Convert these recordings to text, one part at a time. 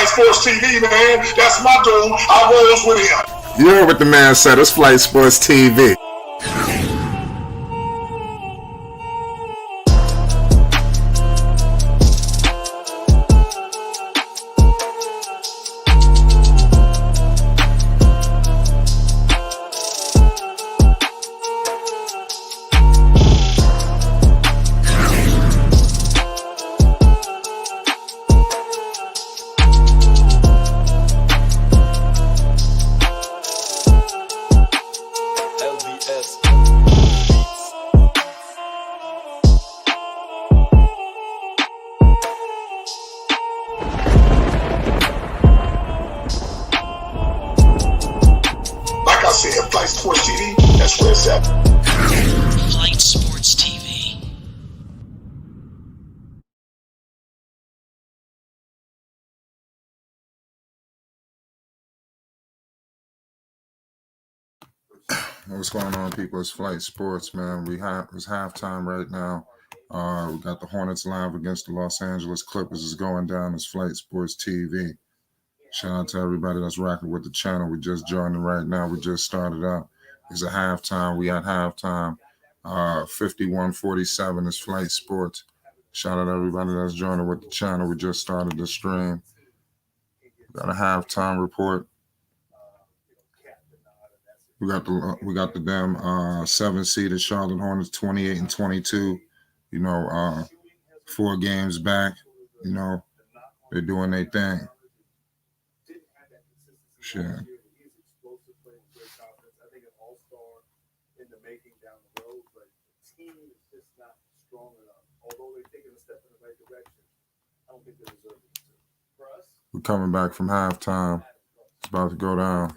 Flight Sports TV, man. That's my dude. I rolls with him. You heard what the man said. It's Flight Sports TV. Flight Sports TV, that's where it's at. Flight Sports TV. What's going on, people? It's Flight Sports, man. It's halftime right now. We got the Hornets live against the Los Angeles Clippers. Is going down as Flight Sports TV. Shout out to everybody that's rocking with the channel. We just joining right now. We just started up. It's a halftime. We at halftime. 51-47 is Flight Sports. Shout out to everybody that's joining with the channel. We just started the stream. Got a halftime report. We got the damn 7-seeded Charlotte Hornets 28-22. 4 games back. They're doing their thing. Shit. We're coming back from halftime. It's about to go down.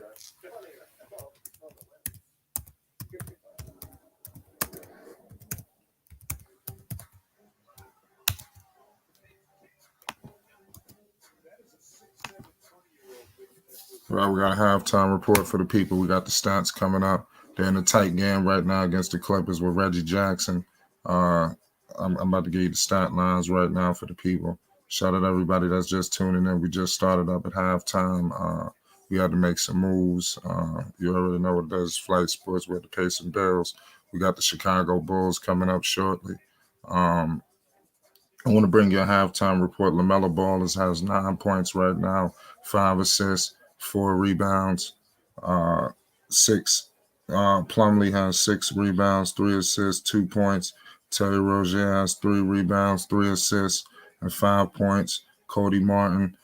Right, we got a halftime report for the people. We got the stats coming up. They're in a tight game right now against the Clippers with Reggie Jackson. I'm about to give you the stat lines right now for the people. Shout out to everybody that's just tuning in. We just started up at halftime. We had to make some moves. You already know what it is. Flight Sports with the Pace and Bills. We got the Chicago Bulls coming up shortly. I want to bring you a halftime report. LaMelo Ball has 9 points right now, 5 assists, 4 rebounds, 6. Plumlee has 6 rebounds, 3 assists, 2 points. Terry Rozier has 3 rebounds, 3 assists, and 5 points. Cody Martin,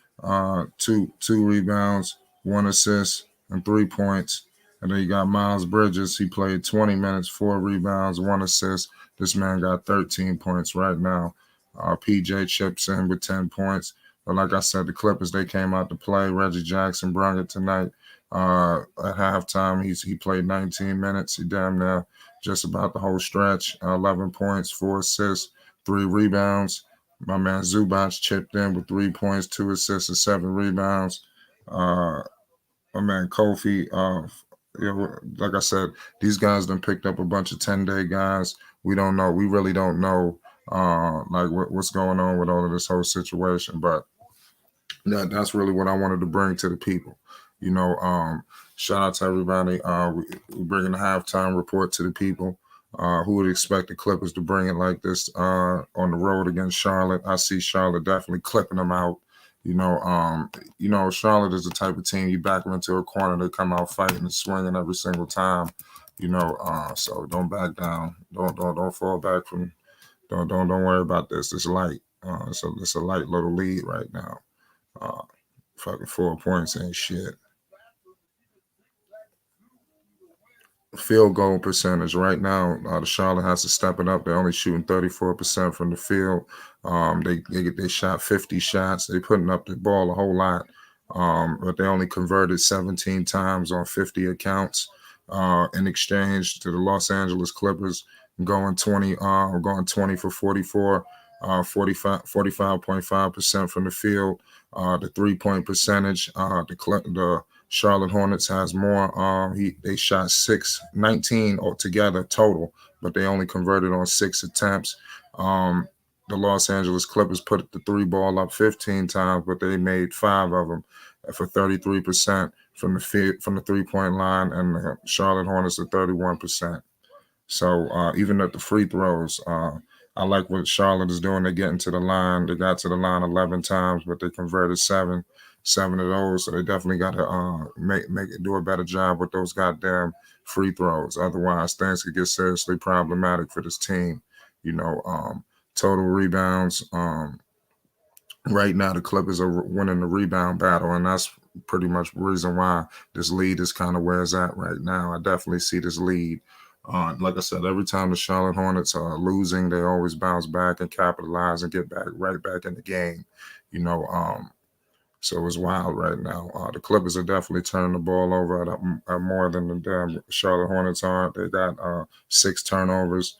2 rebounds, 1 assist, and 3 points. And then you got Miles Bridges. He played 20 minutes, 4 rebounds, 1 assist. This man got 13 points right now. PJ chips in with 10 points. But like I said, the Clippers, they came out to play. Reggie Jackson brought it tonight. At halftime, he played 19 minutes. He damn near just about the whole stretch. 11 points, 4 assists, 3 rebounds. My man Zubac chipped in with 3 points, 2 assists, and 7 rebounds. My man Kofi, like I said, these guys done picked up a bunch of 10-day guys. We don't know. We really don't know what's going on with all of this whole situation. But that's really what I wanted to bring to the people. Shout out to everybody. We're bringing the halftime report to the people. Who would expect the Clippers to bring it like this on the road against Charlotte? I see Charlotte definitely clipping them out. Charlotte is the type of team you back them into a corner, they come out fighting and swinging every single time. So don't back down. Don't fall back from. Don't worry about this. It's light. It's a light little lead right now. Fucking 4 points ain't shit. Field goal percentage right now, the Charlotte has to step it up. They're only shooting 34% from the field. They shot 50 shots. They're putting up the ball a whole lot, but they only converted 17 times on 50 accounts. In exchange to the Los Angeles Clippers, going 20 for 44, 45.5% from the field. The 3-point percentage, the Charlotte Hornets has more. They shot 19 altogether total, but they only converted on 6 attempts. the Los Angeles Clippers put the three ball up 15 times, but they made 5 of them for 33% from the 3-point line, and the Charlotte Hornets at 31%. So even at the free throws, I like what Charlotte is doing. They're getting to the line. They got to the line 11 times, but they converted seven of those. So they definitely got to make it do a better job with those goddamn free throws. Otherwise, things could get seriously problematic for this team. You know, total rebounds. Right now, the Clippers are winning the rebound battle, and that's pretty much the reason why this lead is kind of where it's at right now. I definitely see this lead. Like I said, every time the Charlotte Hornets are losing, they always bounce back and capitalize and get right back in the game. You know, so it's wild right now. The Clippers are definitely turning the ball over at more than the damn Charlotte Hornets are. They got 6 turnovers,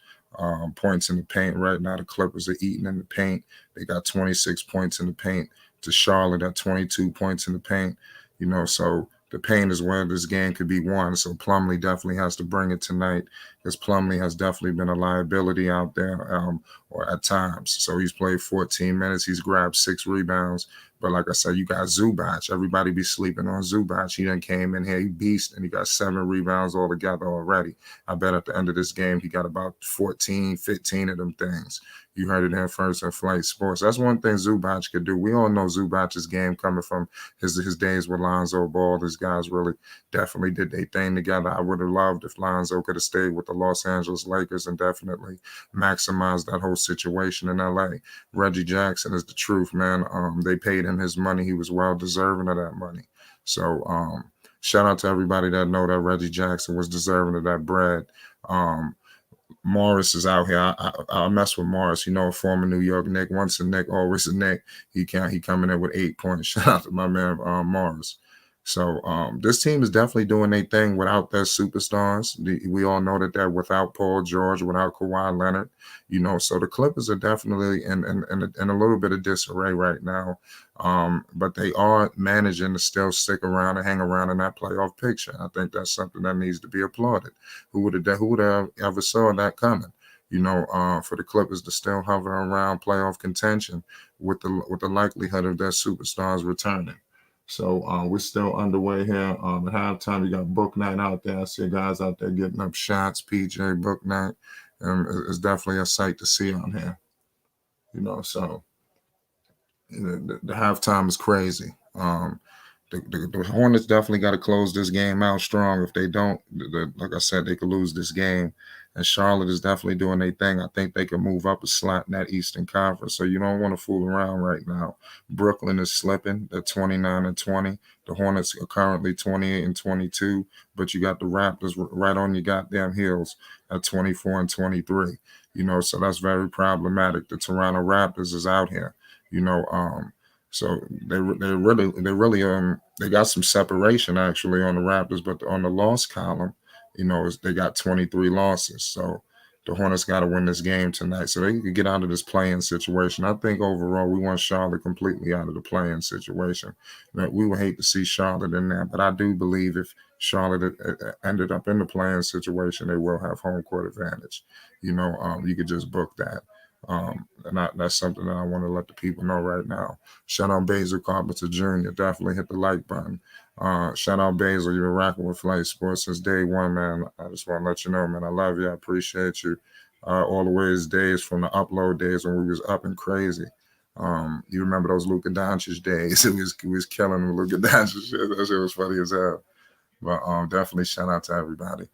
points in the paint right now. The Clippers are eating in the paint. They got 26 points in the paint to Charlotte at 22 points in the paint. You know, so the paint is where this game could be won. So Plumlee definitely has to bring it tonight, because Plumlee has definitely been a liability out there, or at times. So he's played 14 minutes. He's grabbed 6 rebounds. But like I said, you got Zubac. Everybody be sleeping on Zubac. He done came in here, he beast, and he got 7 rebounds altogether already. I bet at the end of this game, he got about 14, 15 of them things. You heard it there first on Flight Sports. That's one thing Zubac could do. We all know Zubac's game coming from his days with Lonzo Ball. These guys really definitely did their thing together. I would have loved if Lonzo could have stayed with the Los Angeles Lakers and definitely maximized that whole situation in LA. Reggie Jackson is the truth, man. They paid him his money. He was well deserving of that money. So shout out to everybody that know that Reggie Jackson was deserving of that bread. Morris is out here. I mess with Morris. You know, a former New York Knick. Once a Knick, always a Knick. He coming in with 8 points. Shout out to my man Morris. So this team is definitely doing their thing without their superstars. We all know that they're without Paul George, without Kawhi Leonard. You know, so the Clippers are definitely in a little bit of disarray right now. But they are managing to still stick around and hang around in that playoff picture. I think that's something that needs to be applauded. Who would have ever saw that coming? You know, for the Clippers to still hover around playoff contention with the likelihood of their superstars returning. So we're still underway here. At halftime, we got Book Night out there. I see guys out there getting up shots. PJ Book Night, and it's definitely a sight to see on here. You know, so the halftime is crazy. The Hornets definitely got to close this game out strong. If they don't, like I said, they could lose this game. And Charlotte is definitely doing their thing. I think they can move up a slot in that Eastern Conference. So you don't want to fool around right now. Brooklyn is slipping. They're 29-20. The Hornets are currently 28-22. But you got the Raptors right on your goddamn heels at 24-23. You know, so that's very problematic. The Toronto Raptors is out here. You know, so they really they got some separation actually on the Raptors, but on the loss column, you know, they got 23 losses. So the Hornets got to win this game tonight so they can get out of this play-in situation. I think overall we want Charlotte completely out of the play-in situation. We would hate to see Charlotte in there, but I do believe if Charlotte ended up in the play-in situation, they will have home court advantage. You know, you could just book that. And that's something that I want to let the people know right now. Shout out Basil Carpenter Jr. Definitely hit the like button. Shout out Basil. You've been rocking with Flight Sports since day one, man. I just want to let you know, man, I love you. I appreciate you. All the ways days from the upload days when we was up and crazy. You remember those Luka Doncic days? It was killing with Luka Doncic shit. That shit was funny as hell. But definitely shout out to everybody.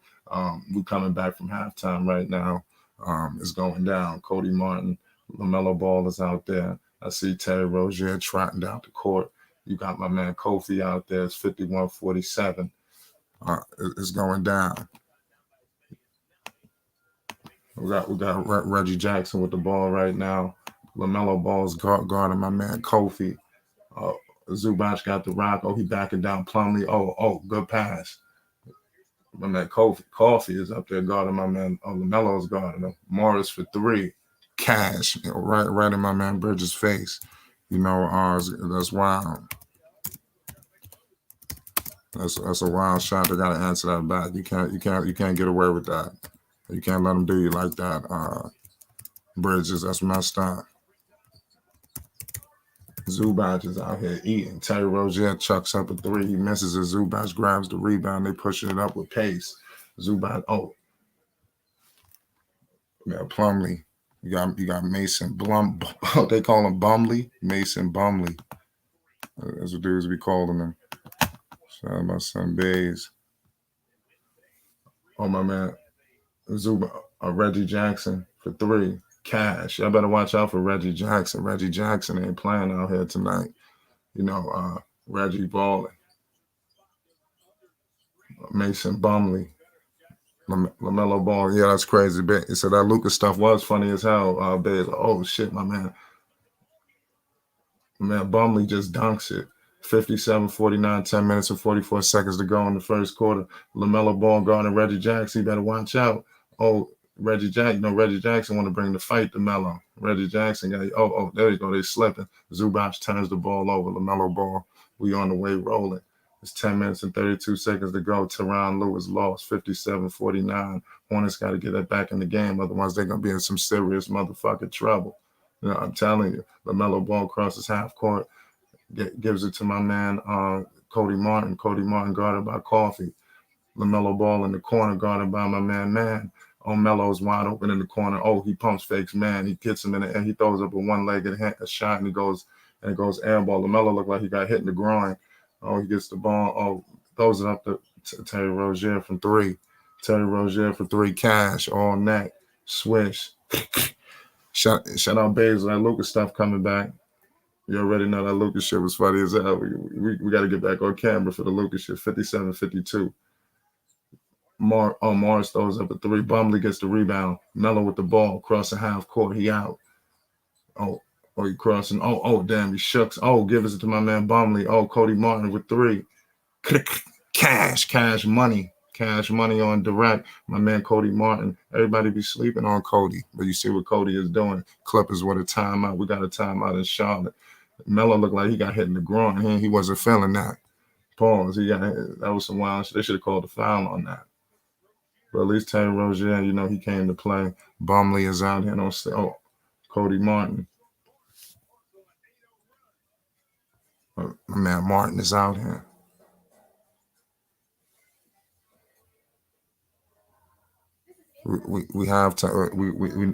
We're coming back from halftime right now. It's going down. Cody Martin, LaMelo Ball is out there. I see Terry Rozier trotting down the court. You got my man Kofi out there. It's 51-47. It's going down. We got Reggie Jackson with the ball right now. LaMelo Ball's guarding my man Kofi. Zubac got the rock. Oh, he backing down Plumlee. Oh, good pass. My man Coffee is up there guarding my man. Oh, LaMelo's guarding him. Morris for 3. Cash, you know, right in my man Bridges' face. You know, that's wild. That's a wild shot. They gotta answer that back. You can't get away with that. You can't let them do you like that. Bridges, that's messed up. Zubac is out here eating. Terry Rozier chucks up a three. He misses it. Zubac grabs the rebound. They pushing it up with pace. Zubac, yeah, Plumlee. You got Mason Blum. They call him Bumley. Mason Bumley. That's what dudes be calling him. Shout out my son Bays. Oh my man, Zuba, Reggie Jackson for three. Cash. Y'all better watch out for Reggie Jackson. Reggie Jackson ain't playing out here tonight. Reggie balling. Mason Bumley. LaMelo Ball. Yeah, that's crazy. So that Lucas stuff was funny as hell. Bays. Oh shit, my man. Man, Bumley just dunks it. 57-49, 10 minutes and 44 seconds to go in the first quarter. LaMelo Ball guarding Reggie Jackson. You better watch out. Oh, Reggie Jackson want to bring the fight to Melo. Reggie Jackson got, there you go. They slipping. Zubac turns the ball over. LaMelo Ball, we on the way rolling. It's 10 minutes and 32 seconds to go. Tyronn Lewis lost 57-49. Hornets got to get that back in the game. Otherwise, they're going to be in some serious motherfucking trouble. I'm telling you, LaMelo Ball crosses half court, gives it to my man Cody Martin. Cody Martin guarded by Coffee. LaMelo Ball in the corner guarded by my man. Oh, Melo's wide open in the corner. Oh, he pumps fakes, man. He gets him in the air. He throws up a one-legged shot, and it goes air ball. LaMelo looked like he got hit in the groin. Oh, he gets the ball. Oh, throws it up to Terry Rozier from three. Terry Rozier for three. Cash, all net, swish. Shout out Basil. That Lucas stuff coming back. You already know that Lucas shit was funny as hell. We got to get back on camera for the Lucas shit. 57-52. Morris throws up a three. Bumley gets the rebound. Melo with the ball. Crossing half court. He out. He crossing. Damn, he shucks. Gives it to my man Bumley. Cody Martin with three. Cash money. Cash money on direct. My man Cody Martin. Everybody be sleeping on Cody, but you see what Cody is doing. Clippers with a timeout. We got a timeout in Charlotte. Melo looked like he got hit in the groin. He wasn't feeling that. Pause. That was some wild shit. They should have called a foul on that. But at least Terry Rozier, he came to play. Bumley is out here. Cody Martin. My man Martin is out here. We have to.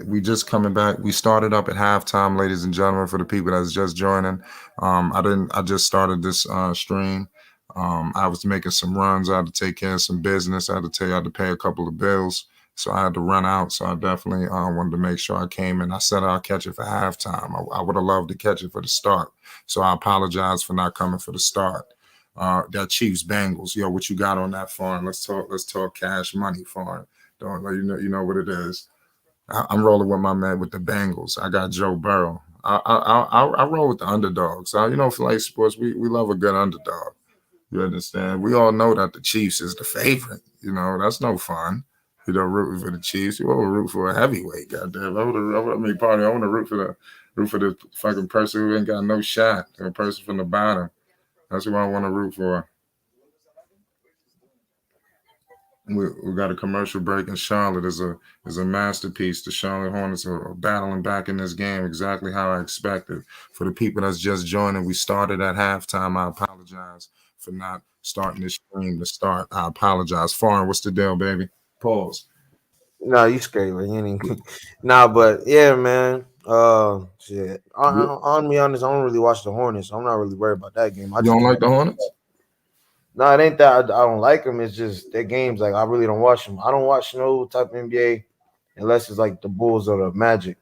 We just coming back. We started up at halftime, ladies and gentlemen. For the people that's just joining, I just started this stream. I was making some runs. I had to take care of some business. I had to pay a couple of bills, so I had to run out. So I definitely wanted to make sure I came in. I said I'll catch it for halftime. I would have loved to catch it for the start. So I apologize for not coming for the start. That Chiefs Bengals. Yo, what you got on that farm? Let's talk cash money farm. Don't you know what it is? I'm rolling with my man with the Bengals. I got Joe Burrow. I roll with the underdogs. For like sports, we love a good underdog. You understand? We all know that the Chiefs is the favorite. That's no fun. Rooting for the Chiefs. You want to root for a heavyweight, goddamn. I want to root for the fucking person who ain't got no shot. The person from the bottom. That's who I want to root for. We got a commercial break in Charlotte. Is a masterpiece. The Charlotte Hornets are battling back in this game exactly how I expected. For the people that's just joining, we started at halftime. I apologize for not starting this stream to start. I apologize. Foreign, what's the deal, baby? Pause. No, you straight, man. But yeah, man. Shit. On be honest, I don't really watch the Hornets. I'm not really worried about that game. You don't like the Hornets? No, it ain't that I don't like them. It's just their games. Like I really don't watch them. I don't watch no type of NBA unless it's like the Bulls or the Magic.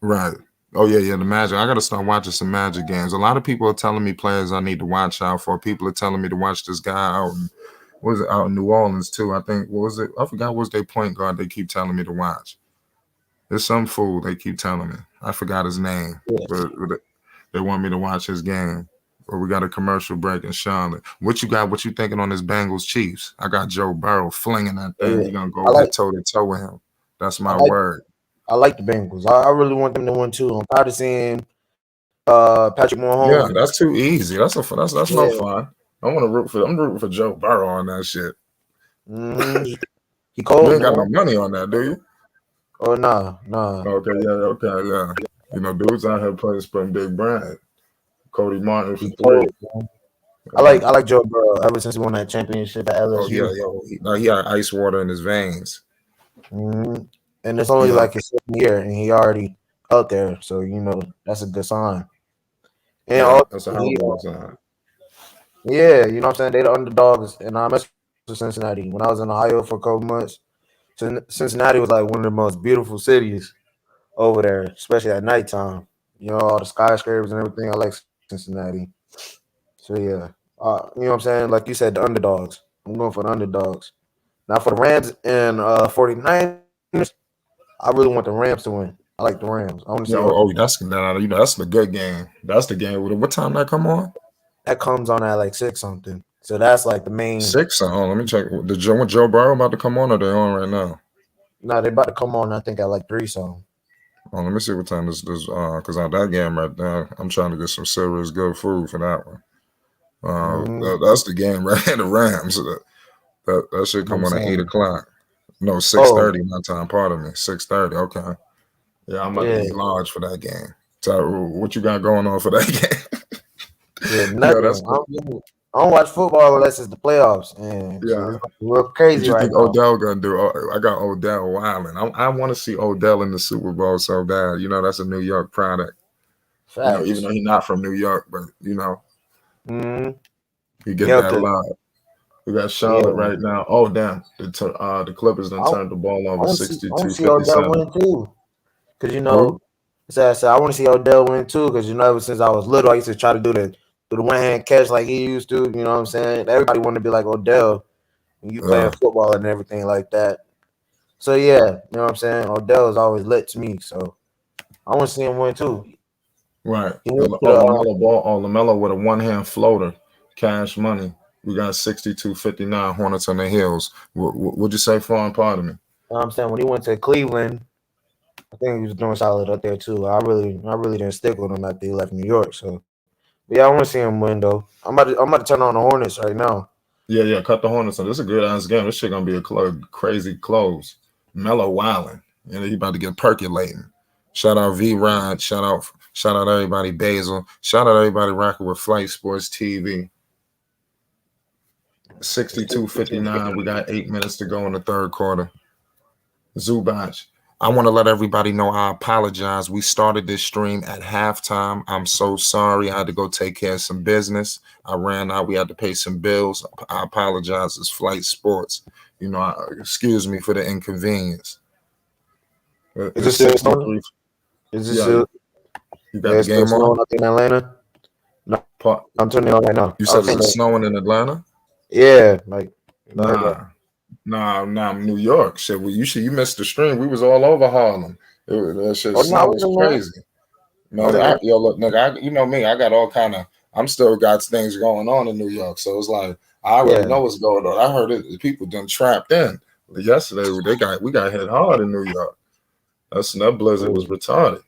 Right. Oh yeah, the Magic. I gotta start watching some Magic games. A lot of people are telling me players I need to watch out for. People are telling me to watch this guy out in New Orleans too. I think I forgot what's their point guard. They keep telling me to watch. There's some fool they keep telling me. I forgot his name, but they want me to watch his game. Or we got a commercial break in Charlotte. What you got? What you thinking on this Bengals Chiefs? I got Joe Burrow flinging that thing. You're gonna go toe to toe with him. That's my word. I like the Bengals. I really want them to win too. I'm proud of seeing Patrick Mahomes. Yeah, that's too easy. That's no fun. I'm rooting for Joe Burrow on that shit. Mm-hmm. He cold. You ain't got no money on that, do you? Oh nah. Okay, yeah. Dudes out here putting big bread. Cody Martin for He three. cold, man. Uh, I like Joe Burrow ever since he won that championship at oh yeah, LSU. he had ice water in his veins. hmm And it's only Yeah, like his second year, and he already out there. So that's a good sign. And yeah, also, that's a hell of a good sign. yeah, you know what I'm saying? They the underdogs, and I messed with Cincinnati when I was in Ohio for a couple months. Cincinnati was like one of the most beautiful cities over there, especially at nighttime. All the skyscrapers and everything. I like Cincinnati. So yeah, you know what I'm saying? Like you said, the underdogs. I'm going for the underdogs. Now for the Rams and 49ers, I really want the Rams to win. I like the Rams. I want to Yeah, see that's that's the good game. That's the game. What time that come on? that comes on at like 6 something. So that's like the main. Six. Oh, let me check. Joe Burrow about to come on, or they on right now? No, they're about to come on. I think at like 3 something. Oh, let me see what time this because on that game right now, I'm trying to get some serious good food for that one. Mm-hmm. That's the game right the Rams. That should You know what I'm come on at saying? 8 o'clock. No, Oh 6:30 my time. Pardon me, 6:30. Okay. Yeah, I'm about to yeah, eat large for that game. So, what you got going on for that game? shit, Yeah, nothing. that's good. I don't watch football unless it's the playoffs, and shit, Yeah. it's real What crazy you right think now. Odell gonna do? I got Odell wilding. I want to see Odell in the Super Bowl so bad. That's a New York product. Even Facts. though he's not from New York, but Mm-hmm. he You get have that to. love. We got Charlotte Yeah, right now. Oh damn, the Clippers done I, turned the ball I over want to see. I want to see Odell 62-57. win too, because Who? so I want to see Odell win too, because ever since I was little, I used to try to do the one hand catch like he used to. You know what I'm saying? Everybody wanted to be like Odell when you playing Yeah, football and everything like that. So yeah, you know what I'm saying? Odell is always lit to me, so I want to see him win too. right. He went to Oh, the Lamelo ball. Oh, Lamelo with a one hand floater, cash money. We got 62-59 Hornets on the heels. What'd you say, Fawn? Pardon me. you know what I'm saying, when he went to Cleveland, I think he was doing solid up there too. I really didn't stick with him after he left New York. So yeah, I want to see him win though. I'm about to turn on the Hornets right now. Yeah. Cut the Hornets. So this is a good ass game. This shit gonna be a crazy close. Melo wilding. He about to get percolating. Shout out V Rod. Shout out everybody Basil. Shout out everybody rocking with Flight Sports TV. 62-59. We got 8 minutes to go in the third quarter. Zubac. I want to let everybody know I apologize. We started this stream at halftime. I'm so sorry. I had to go take care of some business. I ran out. We had to pay some bills. I apologize. It's Flight Sports. Excuse me for the inconvenience. Is it It's still snowing? 63. Is it Yeah, still? you got Yeah, the it's still game on? snowing up in Atlanta. No, Pa- I'm turning it on right now. You I said was is saying it that. snowing in Atlanta? Yeah, like I heard that. Nah, New York. Shit, you missed the stream. We was all over Harlem. That shit, Oh no, snow I was was in there. crazy. I was Man, in there. yo, look, nigga, you know me. I got all kind of. I'm still got things going on in New York, so it's like I already Yeah, know what's going on. I heard it. People done trapped in. Yesterday, we got hit hard in New York. That blizzard was retarded.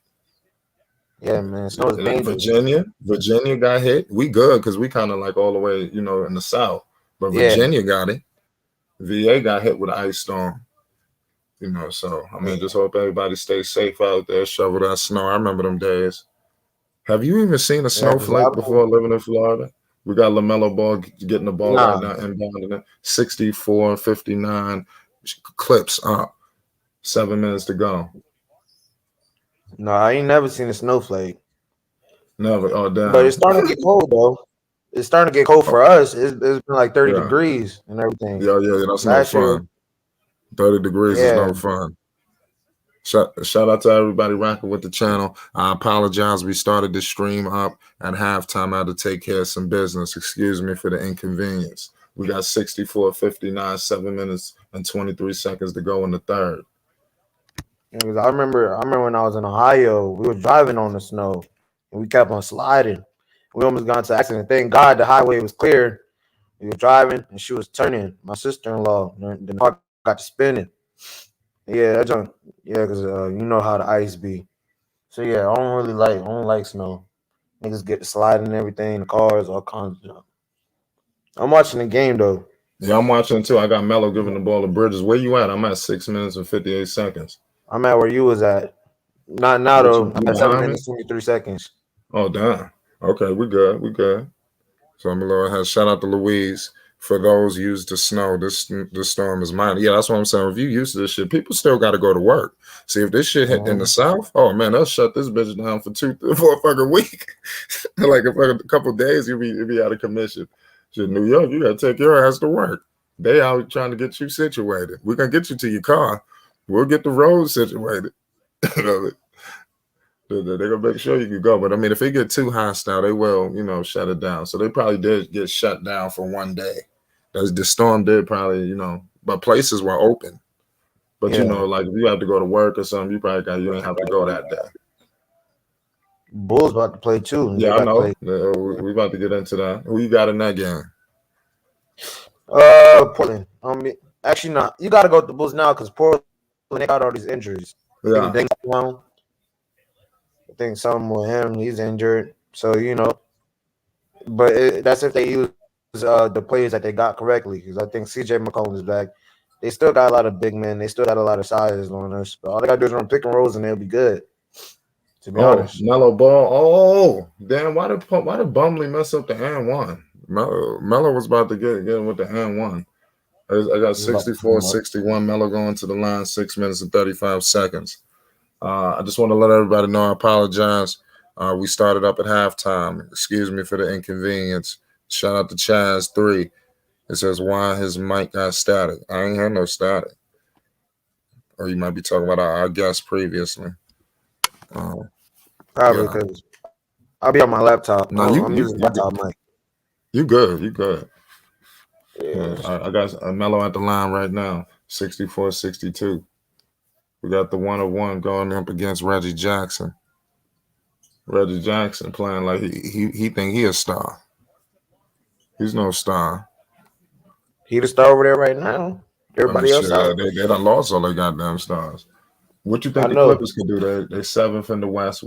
yeah, man. Snow is dangerous. Virginia got hit. We good because we kind of like all the way, in the south. But Yeah, Virginia got it. VA got hit with an ice storm. So I mean, yeah. just hope everybody stays safe out there. Shovel that snow. I remember them days. Have you even seen a Yeah, because I snowflake before living in Florida? We got LaMelo Ball getting the ball right nah, now, inbounding it. 64-59 clips up. 7 minutes to go. I ain't never seen a snowflake. Never. Oh, But it's damn. starting to get cold though. It's starting to get cold Oh, for us. It's been like 30 yeah. degrees and everything. Yeah. That's no Last year, fun. 30 degrees is yeah, no fun. Shout out to everybody rocking with the channel. I apologize. We started the stream up at halftime. I had to take care of some business. Excuse me for the inconvenience. We got 64-59, 7 minutes and 23 seconds to go in the third. because I remember when I was in Ohio, we were driving on the snow and we kept on sliding. We almost got into an accident. Thank God the highway was clear. We were driving and she was turning. My sister-in-law, and the car got to spinning. Yeah, that junk. Yeah, because you know how the ice be. So yeah, I don't like snow. Niggas get to sliding and everything, the cars, all kinds of junk. I'm watching the game though. Yeah, I'm watching too. I got Melo giving the ball to Bridges. Where you at? I'm at 6 minutes and 58 seconds. I'm at where you was at. Not now What though. you I'm at seven behind me? minutes 23 seconds. Oh, damn. Okay, we good. We good. So I'm gonna go ahead. Shout out to Louise. For those used to snow, this storm is mine. Yeah, that's what I'm saying. If you used to this shit, people still got to go to work. See, if this shit hit in the South, oh man, they'll shut this bitch down for for a fucking week. Like a couple of days, you'll be out of commission. Shit, New York, you gotta take your ass to work. They out trying to get you situated. We're gonna get you to your car. We'll get the road situated. You know, they're gonna make sure you can go. But I mean, if it get too hostile, they will, shut it down. So they probably did get shut down for one day. The storm did probably, but places were open. But like if you have to go to work or something, you ain't have to go that day. Bulls about to play too. Yeah, I know. We about to get into that. Who you got in that game? Portland. Actually not. You got to go with the Bulls now because Portland, they got all these injuries. Yeah. I think something with him. He's injured. So, but that's if they use the players that they got correctly. Because I think CJ McCollum is back. They still got a lot of big men. They still got a lot of sizes on us. But all they got to do is run pick and rolls and they'll be good. To be honest. Melo ball. Oh, damn. Why did Bumley mess up the and one? Melo was about to get with the and one. I got 64-61. Melo going to the line, 6 minutes and 35 seconds. I just want to let everybody know I apologize. We started up at halftime. Excuse me for the inconvenience. Shout out to Chaz3. It says, why his mic got static? I ain't had no static. Or you might be talking about our guest previously. Probably because I'll be on my laptop. No, I'm using laptop mic. You good. You good. Yeah. I got Melo at the line right now, 64-62. We got the 101 going up against Reggie Jackson. Reggie Jackson playing like he think he a star. He's no star. He the star over there right now. Everybody else out. They done lost all their goddamn stars. What you think the Clippers could do? They're 7th in the West.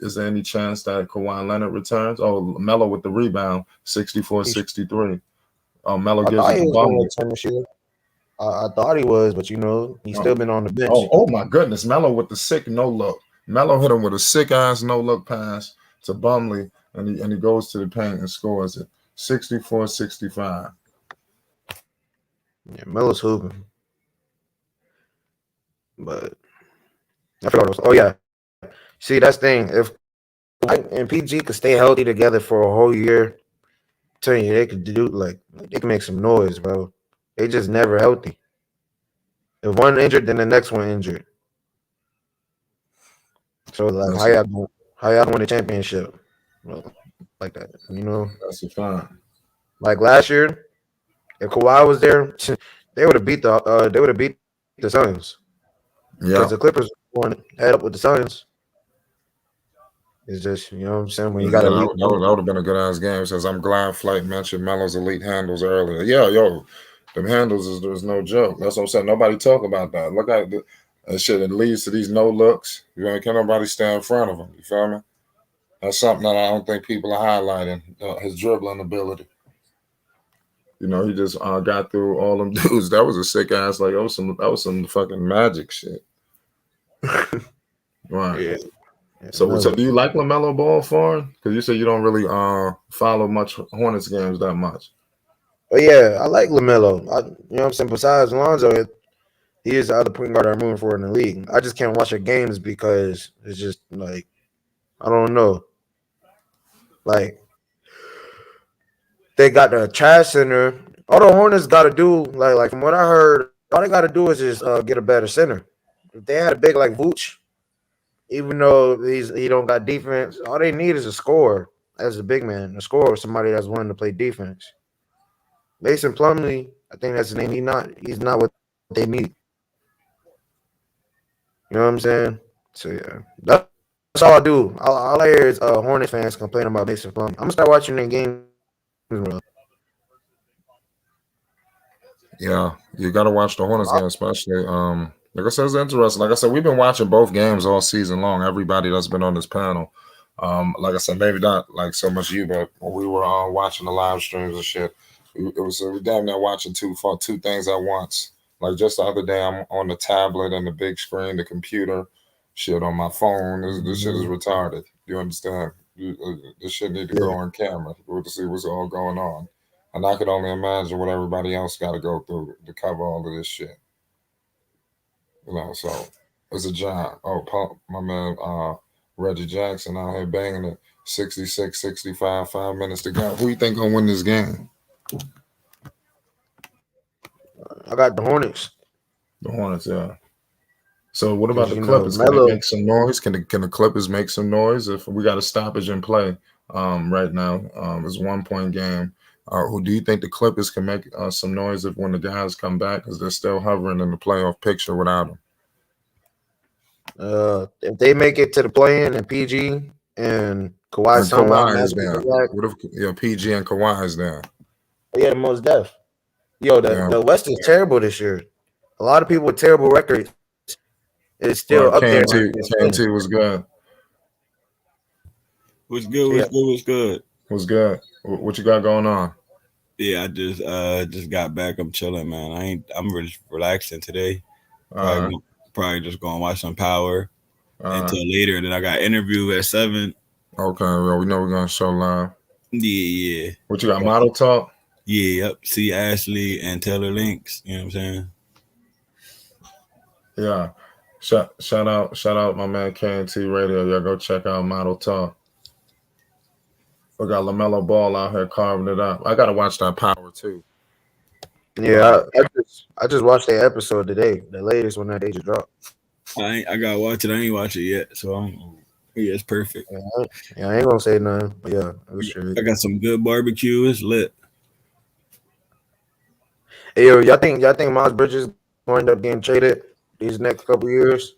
Is there any chance that Kawhi Leonard returns? Oh, Melo with the rebound, 64-63. Melo gives it to Bumley. I thought he was, but he's still been on the bench. Oh my goodness. Melo with the sick no look. Melo hit him with a sick ass no look pass to Bumley, and he goes to the paint and scores it. 64-65. Yeah, Melo's hooping. But I forgot what was. Oh yeah. See, that's the thing. If White and PG could stay healthy together for a whole year, I'm telling you, they could they can make some noise, bro. They just never healthy. If one injured, then the next one injured. So how y'all win the championship? Well, like that, That's a fine. Like last year, if Kawhi was there, they would have beat the Suns. Yeah, because the Clippers won head up with the Suns. It's just what I'm saying, when you got that would have been a good ass game. It says I'm glad Flight mentioned Melo's elite handles earlier. Yeah, them handles there's no joke. That's what I'm saying. Nobody talk about that. Look at that shit. It leads to these no looks. Can't nobody stand in front of him. You feel me? That's something that I don't think people are highlighting. His dribbling ability. He just got through all them dudes. That was a sick ass. That was some fucking magic shit. Right. Yeah. So do you like LaMelo Ball foreign? Because you said you don't really follow much Hornets games that much. But yeah, I like LaMelo. You know what I'm saying? Besides Lonzo, he is the other point guard I'm moving for in the league. I just can't watch their games because it's just like, I don't know. Like, they got the trash center. All the Hornets got to do, like from what I heard, all they got to do is just get a better center. If they had a big like Vooch, even though he don't got defense, all they need is a scorer as a big man, a scorer, somebody that's willing to play defense. Mason Plumlee, I think that's his name. He's not what they need. You know what I'm saying? So yeah, that's all I do. All I hear is Hornets fans complain about Mason Plumlee. I'm gonna start watching their games. Yeah, you got to watch the Hornets game, especially. Like I said, it's interesting. Like I said, we've been watching both games all season long. Everybody that's been on this panel. Like I said, maybe not like so much you, but when we were watching the live streams and shit, we damn near watching two things at once. Like just the other day, I'm on the tablet and the big screen, the computer, shit on my phone. This shit is retarded. You understand? This shit need to go on camera to see what's all going on. And I could only imagine what everybody else got to go through to cover all of this shit. So it's a job. Oh, my man, Reggie Jackson out here banging it. 66, 65, 5 minutes to go. Who you think gonna win this game? I got the Hornets. The Hornets, yeah. So what about the You know, Clippers? Can Melo- they make some noise? Can the Clippers make some noise? If we got a stoppage in play right now, it's 1 point game. Who do you think the Clippers can make some noise if when the guys come back because they're still hovering in the playoff picture without them? If they make it to the play-in and PG and Kawhi And somehow Kawhi is magically down. come back, What if PG and Kawhi is down? yeah, the most def. Yo, the West is terrible this year. A lot of people with terrible records is still Well, up there. KNT was good. What's good? What's good? Was good. What you got going on? Yeah, I just got back. I'm chilling, man. I'm really relaxing today. Probably just gonna watch some Power until later. And then I got an interview at 7. Okay, well, we know we're gonna show live. Yeah. What you got? Model talk? Yeah, yep. See Ashley and Taylor Links. You know what I'm saying? Yeah. Shout out my man KNT Radio. Y'all go check out Model Talk. We got LaMelo Ball out here carving it up. I gotta watch that Power too. Yeah, I just watched that episode today, the latest one that they just dropped. I gotta watch it. I ain't watched it yet, so it's perfect. Yeah, I ain't gonna say nothing. But yeah, it was true. I got some good barbecue. It's lit. Hey, yo, y'all think Miles Bridges gonna end up getting traded these next couple years?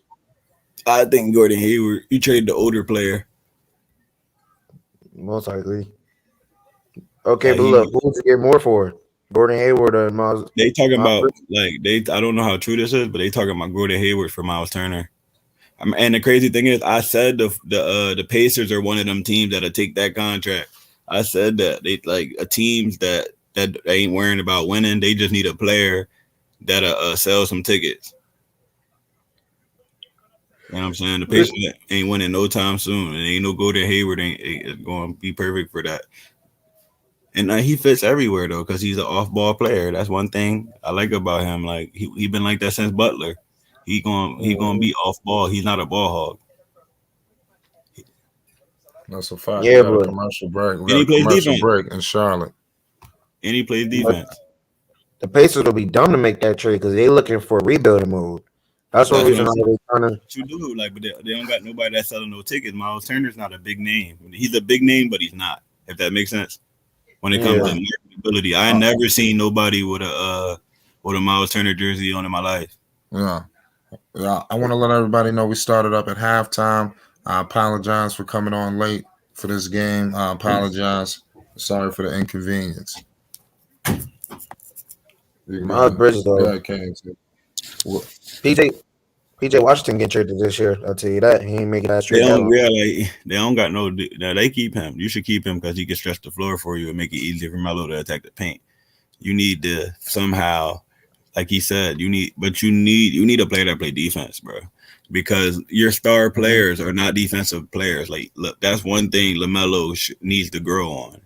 I think Gordon Hayward. You traded the older player. Most likely. Okay, but look, who would you get more for? Gordon Hayward or Miles? They talking about I don't know how true this is, but they talking about Gordon Hayward for Miles Turner. And the crazy thing is, I said the Pacers are one of them teams that'll take that contract. I said that they like teams that ain't worrying about winning. They just need a player that'll sell some tickets. You know what I'm saying? The Pacers ain't winning no time soon, and ain't no Gordon Hayward ain't going to be perfect for that. And he fits everywhere though, because he's an off-ball player. That's one thing I like about him. Like he been like that since Butler. He gonna be off-ball. He's not a ball hog. That's a fact. Yeah, we got but a commercial break. And he plays defense. Break in Charlotte. And he plays defense. The Pacers will be dumb to make that trade because they're looking for a rebuilding mode. That's one reason why they're trying to. You do but they don't got nobody that's selling no tickets. Miles Turner's not a big name. He's a big name, but he's not. If that makes sense. When it comes to marketability, I never seen nobody with a Miles Turner jersey on in my life. Yeah. I want to let everybody know we started up at halftime. I apologize for coming on late for this game. I apologize. Sorry for the inconvenience. Miles Bridges though. Yeah, PJ Washington get traded this year. I'll tell you that. He ain't making that trade. They don't got no. They keep him. You should keep him because he can stretch the floor for you and make it easier for Melo to attack the paint. You need to somehow, like he said, you need a player that play defense, bro. Because your star players are not defensive players. Like, look, that's one thing LaMelo needs to grow on.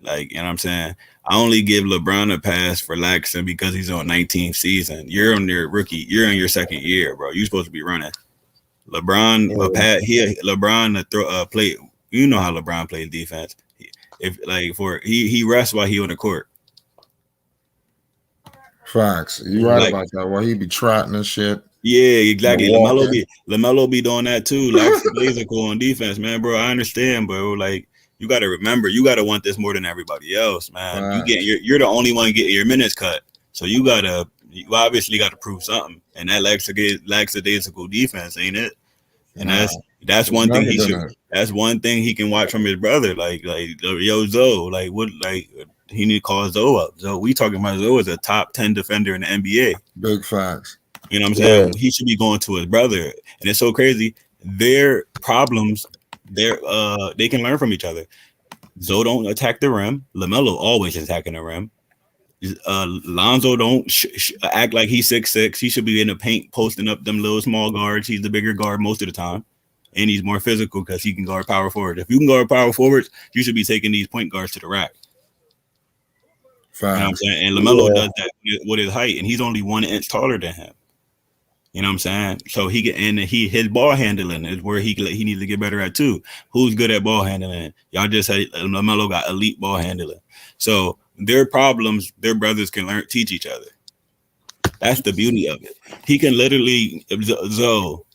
Like, you know what I'm saying? I only give LeBron a pass for laxing because he's on 19th season. You're on your rookie. You're in your second year, bro. You're supposed to be running. LeBron, play. You know how LeBron plays defense. He rests while he on the court. Facts. You right about that. Well, he be trotting and shit. Yeah, exactly. LaMelo be doing that too. Lackadaisical on defense, man, bro. I understand, bro. Like, you got to remember, you got to want this more than everybody else, man. You're the only one getting your minutes cut, so you obviously got to prove something. And that lackadaisical defense, ain't it? And that's one thing he should. That's one thing he can watch from his brother, like yo Zoe, he need to call Zoe up. So we talking about Zoe as a top 10 defender in the NBA. Big facts. You know what I'm saying? Yeah. He should be going to his brother, and it's so crazy. Their problems. They can learn from each other. Zoe don't attack the rim. LaMelo always attacking the rim. Lonzo don't act like he's 6'6". He should be in the paint posting up them little small guards. He's the bigger guard most of the time. and he's more physical because he can guard power forwards. If you can guard power forwards, you should be taking these point guards to the rack. You know what I'm saying? And LaMelo does that with his height, and he's only 1 inch taller than him. You know what I'm saying? So his ball handling is where he needs to get better at too. Who's good at ball handling? Y'all just said LaMelo got elite ball handling. So their problems, their brothers can teach each other. That's the beauty of it. He can literally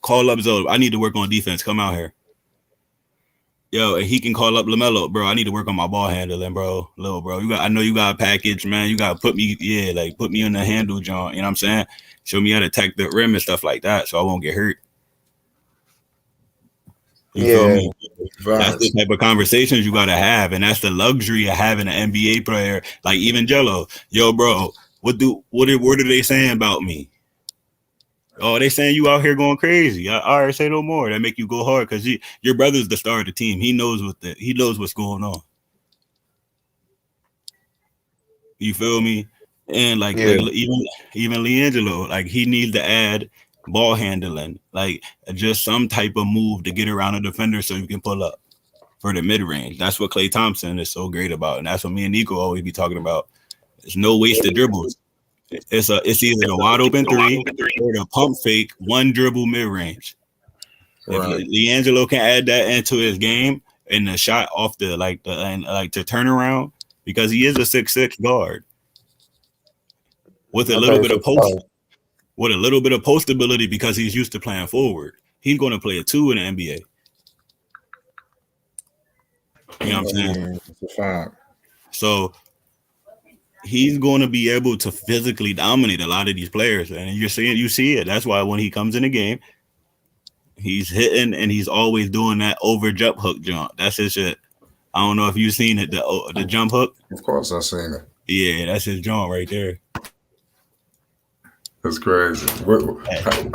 call up Zoe. I need to work on defense. Come out here. Yo, and he can call up LaMelo, bro. I need to work on my ball handling, bro. Little bro, I know you got a package, man. You got to put me in the handle, John. You know what I'm saying? Show me how to attack the rim and stuff like that, so I won't get hurt. You feel me? That's the type of conversations you got to have, and that's the luxury of having an NBA player like even Jello. Yo, bro, what are they saying about me? Oh, they saying you out here going crazy. All right, say no more. That make you go hard because your brother's the star of the team. He knows what's going on. You feel me? And like even LiAngelo, like he needs to add ball handling, like just some type of move to get around a defender so you can pull up for the mid range. That's what Klay Thompson is so great about, and that's what me and Nico always be talking about. There's no wasted dribbles. It's either a wide open 3 or the pump fake 1 dribble mid range. Right. If LiAngelo can add that into his game and the shot off to turn around, because he is a 6'6" guard with a little bit of post ability because he's used to playing forward. He's going to play a 2 in the NBA. You know what I'm saying? It's a fact. So he's going to be able to physically dominate a lot of these players, and you see it. That's why when he comes in the game, he's hitting and he's always doing that over jump hook jump. That's his shit. I don't know if you've seen it, the jump hook. Of course, I've seen it. Yeah, that's his jump right there. That's crazy.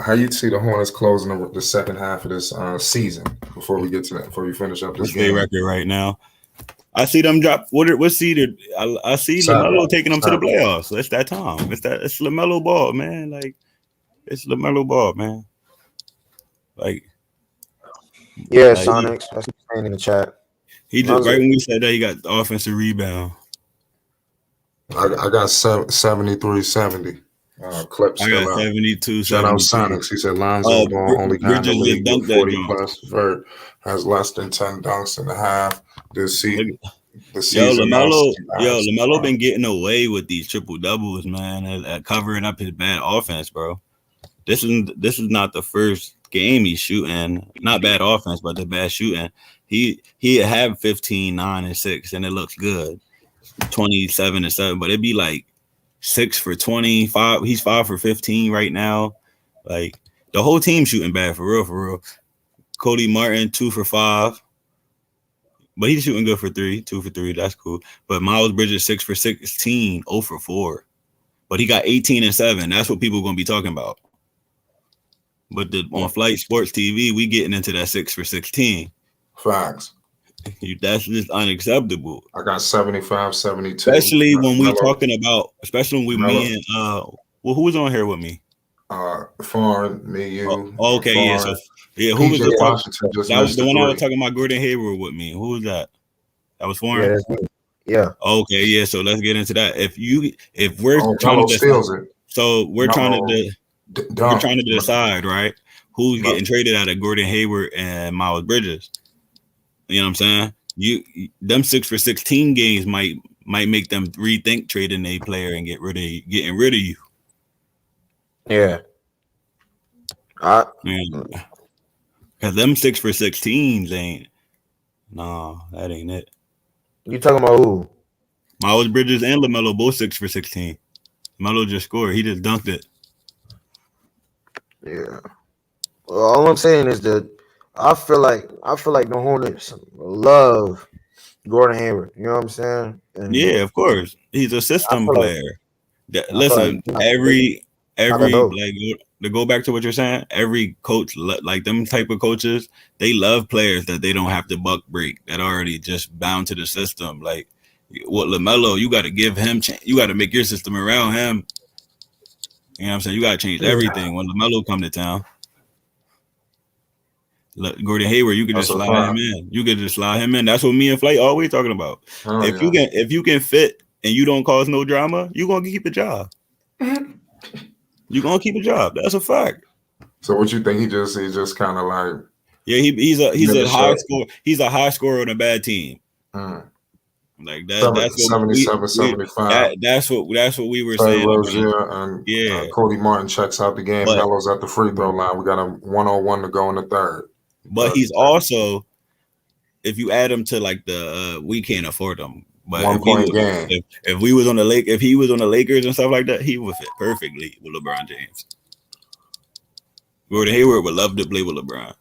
How you see the Hornets closing the second half of this season before we get to that? Before we finish up this game record right now. I see them drop. What seeded? I see LaMelo taking them to the playoffs. So it's that time. It's LaMelo ball, man. Like it's LaMelo ball, man. Like Sonics. That's saying in the chat. He just right when we said that he got the offensive rebound. I got 73-70. Clips. I got 72. Shout out Sonics. He said Lonzo ball only got the league with 40 plus. Vert has less than 10 dunks in the half this season. LaMelo been getting away with these triple doubles, man, at covering up his bad offense, bro. This is not the first game he's shooting. Not bad offense, but the bad shooting. He have 15, 9, and 6, and it looks good. 27 and 7, but it'd be like 6 for 25. He's 5 for 15 right now. Like the whole team shooting bad for real. Cody Martin 2 for 5, but he's shooting good for 3. 2 for 3. That's cool. But Miles Bridges 6 for 16, 0 for 4. But he got 18 and 7. That's what people are gonna be talking about. But on Flight Sports TV, we getting into that 6 for 16. Facts. That's just unacceptable. I got 75, 72. Especially when we talking about, me and who was on here with me? Foreign, me, you. Okay, Foreign. yeah. So who was Washington? That was the one I was talking about. Gordon Hayward with me. Who was that? That was Foreign. Yeah. Okay, yeah. So let's get into that. If we're trying to steals it. So we're trying to decide, right? Who's getting traded out of Gordon Hayward and Miles Bridges? You know what I'm saying? Them 6 for 16 games might make them rethink trading a player and getting rid of you. Yeah. Because them 6 for 16s ain't. No, that ain't it. You talking about who? Miles Bridges and LaMelo both 6 for 16. LaMelo just scored. He just dunked it. Yeah. Well, all I'm saying is that I feel like the Hornets love Gordon Hayward. You know what I'm saying? And yeah, of course. He's a system player. Listen, every like to go back to what you're saying, every coach, like them type of coaches, they love players that they don't have to buck break, that already just bound to the system. Like what LaMelo, you got to give him, you got to make your system around him. You know what I'm saying? You got to change everything when LaMelo come to town. Look, Gordon Hayward, you could That's just a slide him fact. in. You could just slide him in. That's what me and Flight always talking about. Oh, If yeah. you can fit and you don't cause no drama, you gonna keep a job. You gonna keep a job. That's a fact. So what you think? He just kind of like Yeah, he's a Never high shut. score. He's a high scorer on a bad team. Like That's what 77, 75. that's what we were Terry saying. Rozier and Yeah, Cody Martin checks out the game. but Melo's at the free throw line. We got a 1-on-1 to go in the third. but he's also, if you add him to like the we can't afford him. But 1 point game. if we was on the if he was on the Lakers and stuff like that, he would fit perfectly with LeBron James. Gordon Hayward would love to play with LeBron.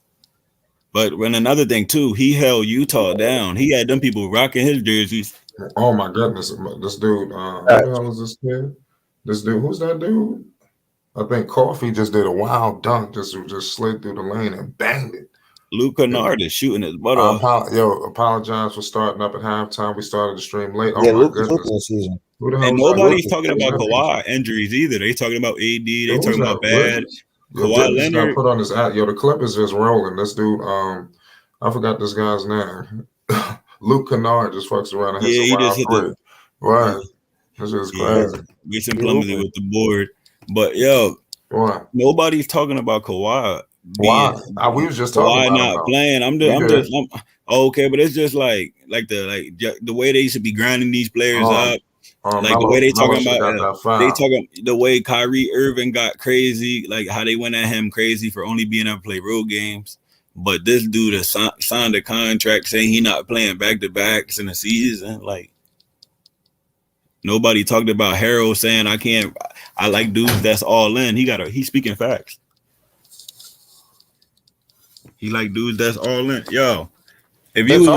But when another thing too, he held Utah down. He had them people rocking his jerseys. Oh my goodness, this dude. Who the hell is this kid? This dude. Who's that dude? I think Coffee just did a wild dunk, just slid through the lane and banged it. Luke Kennard is shooting his butt off. Apologize for starting up at halftime. We started the stream late. Oh Yeah, my Luke goodness. season. Who the hell And is that? nobody's talking about Kawhi injuries either. They talking about AD. They Who's talking that? about bad. Yo, Kawhi Britney's got Leonard. put on his app. Yo, the clip is just rolling. This dude, I forgot this guy's name. Luke Kennard just fucks around and hits Yeah, a he just wild hit three. Right. This is crazy. Mason Plumlee with the board. But yo, What? nobody's talking about Kawhi. Why? We was just talking Kawhi about not him, playing. I'm okay, but it's just like the way they should be grinding these players up. Like the way they talking about the way Kyrie Irving got crazy, like how they went at him crazy for only being able to play road games. But this dude has signed a contract saying he not playing back-to-backs in the season. Like nobody talked about Harold saying I like dudes that's all in. He's speaking facts. He like dudes that's all in. Yo, if you was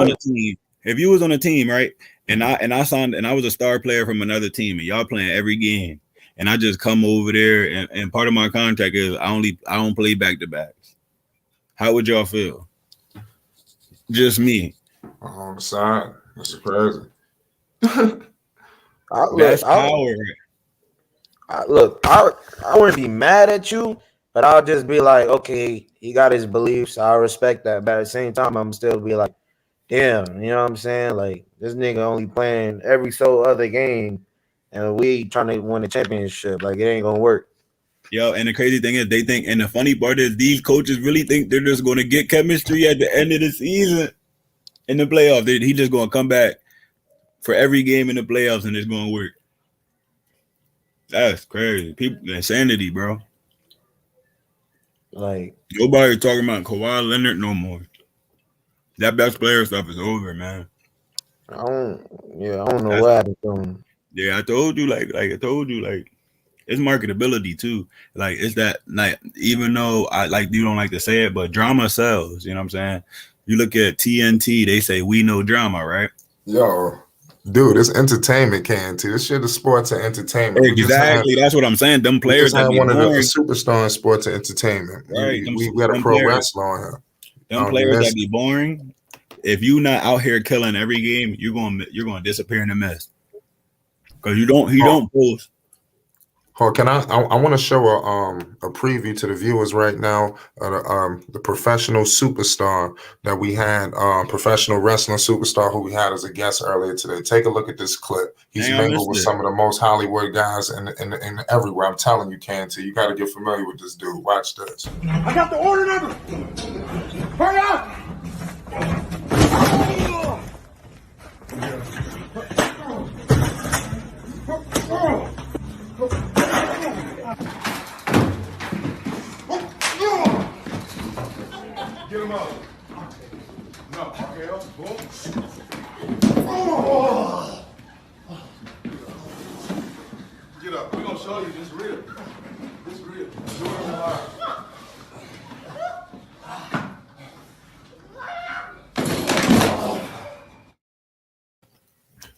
on a team, right? And I signed and I was a star player from another team and y'all playing every game. And I just come over there and part of my contract is I don't play back-to-backs. How would y'all feel? Just me. On the side. This is crazy. That's power. I wouldn't be mad at you, but I'll just be like, okay, he got his beliefs. I respect that. But at the same time, I'm still be like, damn, you know what I'm saying? Like, this nigga only playing every so other game, and we trying to win the championship. Like, it ain't gonna work. Yo, and the crazy thing is they think, and the funny part is these coaches really think they're just going to get chemistry at the end of the season in the playoffs. He just going to come back for every game in the playoffs and it's going to work. That's crazy. People, insanity, bro. Like, nobody talking about Kawhi Leonard no more. That best player stuff is over, man. I don't know what happened to him. Yeah, I told you, it's marketability too. Like it's that like even though you don't like to say it, but drama sells. You know what I'm saying? You look at TNT, they say we know drama, right? Yo, dude, it's entertainment, KNT. This shit is sports and entertainment. Exactly, that's what I'm saying. Them players that be one boring. of the superstar in sports and entertainment. Right? We got a pro wrestler on here. Them players that be boring. If you not out here killing every game, you're gonna disappear in the mist. Because he don't post. Oh, I want to show a preview to the viewers right now of the professional superstar that we had, professional wrestling superstar who we had as a guest earlier today. Take a look at this clip. He's mingled with some of the most Hollywood guys in everywhere. I'm telling you, KNT, you got to get familiar with this dude. Watch this. I got the order number. Hurry up! Get him up. No, RKO. Boom. Get up. We're gonna show you this real. This real. Do it on the line.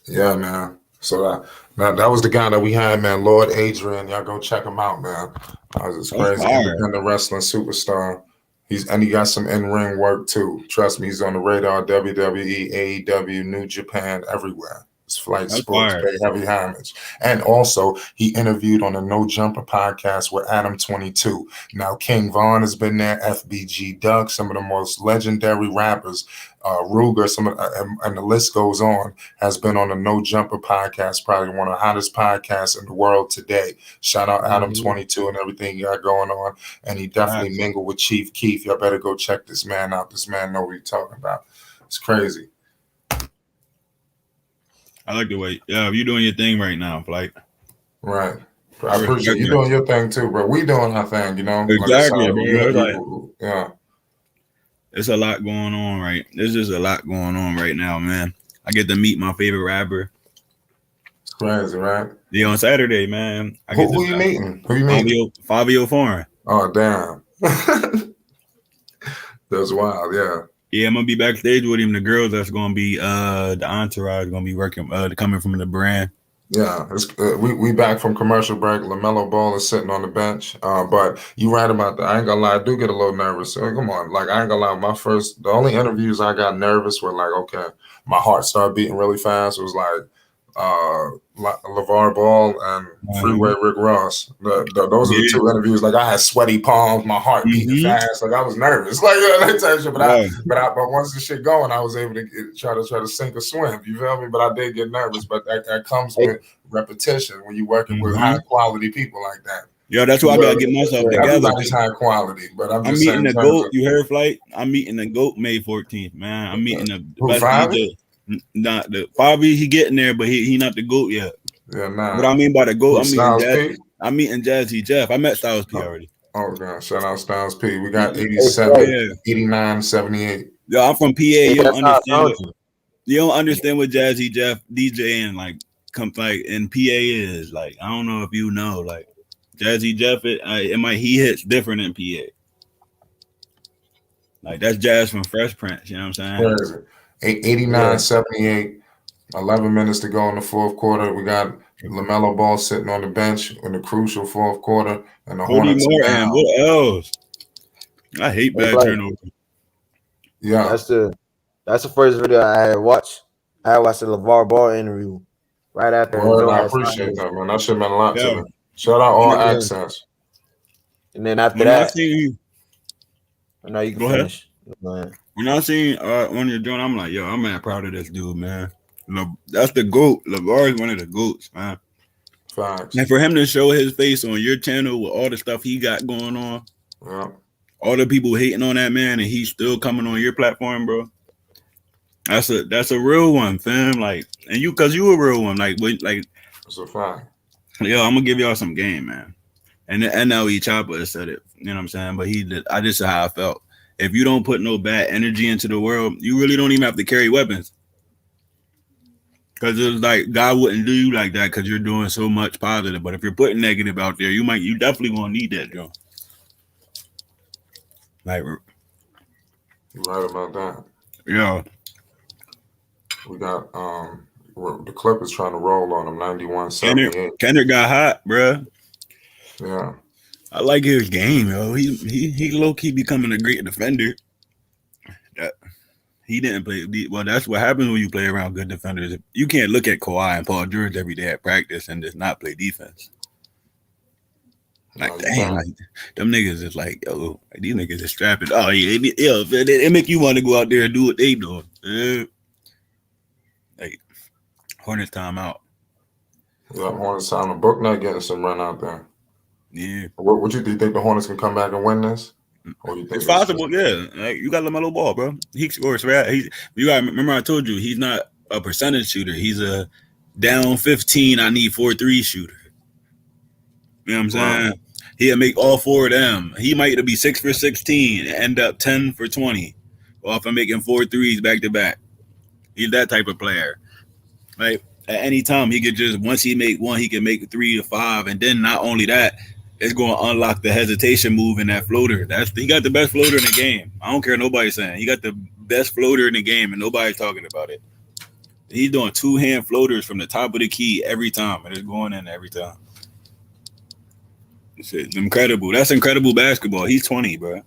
Yeah, man. So that was the guy that we had, man. Lord Adrian. Y'all go check him out, man. It's crazy. Independent wrestling superstar. He got some in-ring work too. Trust me, he's on the radar. WWE, AEW, New Japan, everywhere. homage. Flight That's Sports fire. pay heavy homage. And also, he interviewed on the No Jumper podcast with Adam 22. Now, King Von has been there, FBG Duck, some of the most legendary rappers, Ruger, and the list goes on, has been on the No Jumper podcast, probably one of the hottest podcasts in the world today. Shout out Adam 22 and everything he got going on. And he definitely mingled with Chief Keef. Y'all better go check this man out. This man know what he's talking about. It's crazy. I like the way, you're doing your thing right now, Flight. Right. I appreciate you doing your thing too, bro. We doing our thing, you know. Exactly, Yeah. It's a lot going on, right? There's just a lot going on right now, man. I get to meet my favorite rapper. It's crazy, right? Yeah, on Saturday, man. Who you meeting? Who you meeting? Fabio Foreign. Oh, damn. That's wild, yeah. Yeah, I'm gonna be backstage with him. The girls that's gonna be the entourage gonna be working coming from the brand. Yeah, it's, we back from commercial break. LaMelo Ball is sitting on the bench. But you right about that. I ain't gonna lie, I do get a little nervous. Come on, like I ain't gonna lie. The only interviews I got nervous were like, okay, my heart started beating really fast. It was like LeVar Ball and Freeway Rick Ross. Those are the two interviews. Like I had sweaty palms, my heart beating fast. Like I was nervous. Like that type of shit. But once the shit going, I was able to try to sink or swim. You feel me? But I did get nervous. But that comes with repetition when you're working with high quality people like that. Yeah, that's why I gotta get myself together. Everybody's high quality, but I'm meeting the GOAT. You heard, Flight? I'm meeting the GOAT May 14th, man. I'm meeting the best DJ. Not the Fabi, he getting there, but he not the GOAT yet. Yeah, nah. What I mean by the GOAT, I'm meeting Jazzy Jeff. I met Styles P already. Oh god, shout out Styles P. We got 87, 89, 78. Yo, I'm from PA. You don't understand what Jazzy Jeff DJing like in PA is. Like, I don't know if you know, like Jazzy Jeff, he hits different in PA. Like that's jazz from Fresh Prince, you know what I'm saying? 89, 78, 11 minutes to go in the fourth quarter. We got LaMelo Ball sitting on the bench in the crucial fourth quarter, and the Hornets are down. What else? I hate bad turnovers. Yeah, that's the first video I had watched. I had watched the LeVar Ball interview right after. I appreciate that, man. That should mean a lot to me. Shout out All Access. And then after that, now you can go finish. Ahead. When I seen one of your joint, I'm like, yo, I'm mad proud of this dude, man. That's the GOAT. LeVar is one of the GOATs, man. Facts. And for him to show his face on your channel with all the stuff he got going on, all the people hating on that man, and he's still coming on your platform, bro. That's a real one, fam. Like, and cause you a real one. Like, it's a fact. Yo, I'm gonna give y'all some game, man. And the NLE Chopper said it. You know what I'm saying? But I just said how I felt. If you don't put no bad energy into the world, you really don't even have to carry weapons. Because it's like God wouldn't do you like that because you're doing so much positive. But if you're putting negative out there, you definitely gonna need that, Joe. Like, you're right about that. Yeah. We got the Clippers trying to roll on them 91-78. Kendrick got hot, bro. Yeah. I like his game, yo. He low key becoming a great defender. He didn't play well. That's what happens when you play around good defenders. You can't look at Kawhi and Paul George every day at practice and just not play defense. Like, damn, like them niggas is like, yo, like, these niggas is strapping. Oh yeah, it make you want to go out there and do what they doing. Like Hornets time out. Yeah, Hornets time. The book not getting some run out there. Yeah. What you think the Hornets can come back and win this? Or you think it's possible, yeah. Like, you got LaMelo Ball, bro. He scores, right? You got remember I told you he's not a percentage shooter. He's a down 15. I need 4-3 shooter. You know what I'm saying? Wow. He'll make all four of them. He might be 6 for 16 and end up 10 for 20 off of making 4 threes back to back. He's that type of player. Right? At any time, he could just once he make one, he can make 3 to 5, and then not only that. It's going to unlock the hesitation move in that floater. He got the best floater in the game. I don't care nobody's saying. He got the best floater in the game, and nobody's talking about it. He's doing 2-hand floaters from the top of the key every time, and it's going in every time. It's incredible. That's incredible basketball. He's 20, bro.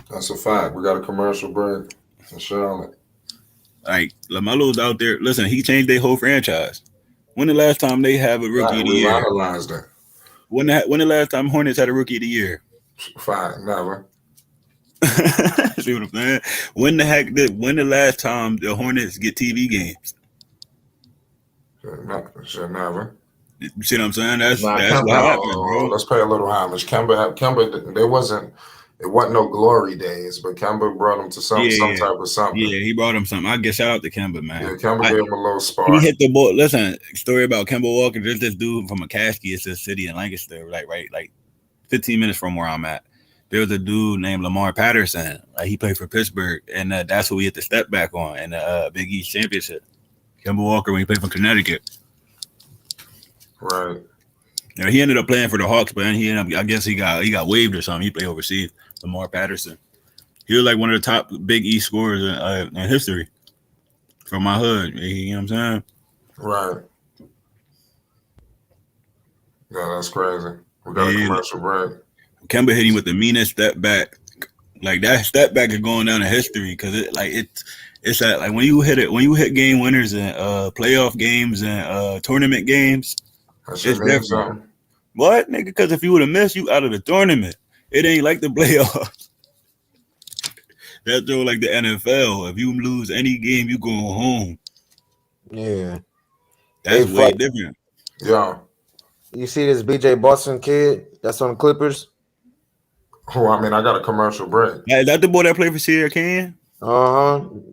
That's a fact. We got a commercial break in Charlotte. Like LaMelo's out there. Listen, he changed their whole franchise. When the last time they have a rookie of the We year? analyzed that. When the last time Hornets had a rookie of the year? Fine, never. See what I'm saying? When the last time the Hornets get TV games? Should never. You see what I'm saying? That's Nah, what Kemba, happened, bro. let's pay a little homage. Kemba, it wasn't no glory days, but Kemba brought him to some type of something. Yeah, he brought him something. I guess shout out to Kemba, man. Yeah, Kemba gave him a little spark. He hit the ball. Listen, story about Kemba Walker. There's this dude from McCaskey. It's a city in Lancaster, like 15 minutes from where I'm at. There was a dude named Lamar Patterson. He played for Pittsburgh, and that's who he hit the step back on in the Big East Championship. Kemba Walker when he played for Connecticut. Right. Yeah, he ended up playing for the Hawks, but he ended up, I guess he got waived or something. He played overseas. Lamar Patterson. He was like one of the top Big East scorers in history from my hood. You know what I'm saying? Right. Yeah, that's crazy. We got a commercial break. Kemba hit him with the meanest step back. Like that step back is going down in history because it's that like when you hit game winners and playoff games and tournament games, it's different. What, nigga? Because if you would have missed, you out of the tournament. It ain't like the playoffs. That's like the NFL. If you lose any game, you go home. Yeah. That's way different. Yeah. You see this BJ Boston kid that's on the Clippers? Oh, I mean, I got a commercial break. Is that the boy that played for Sierra Can? The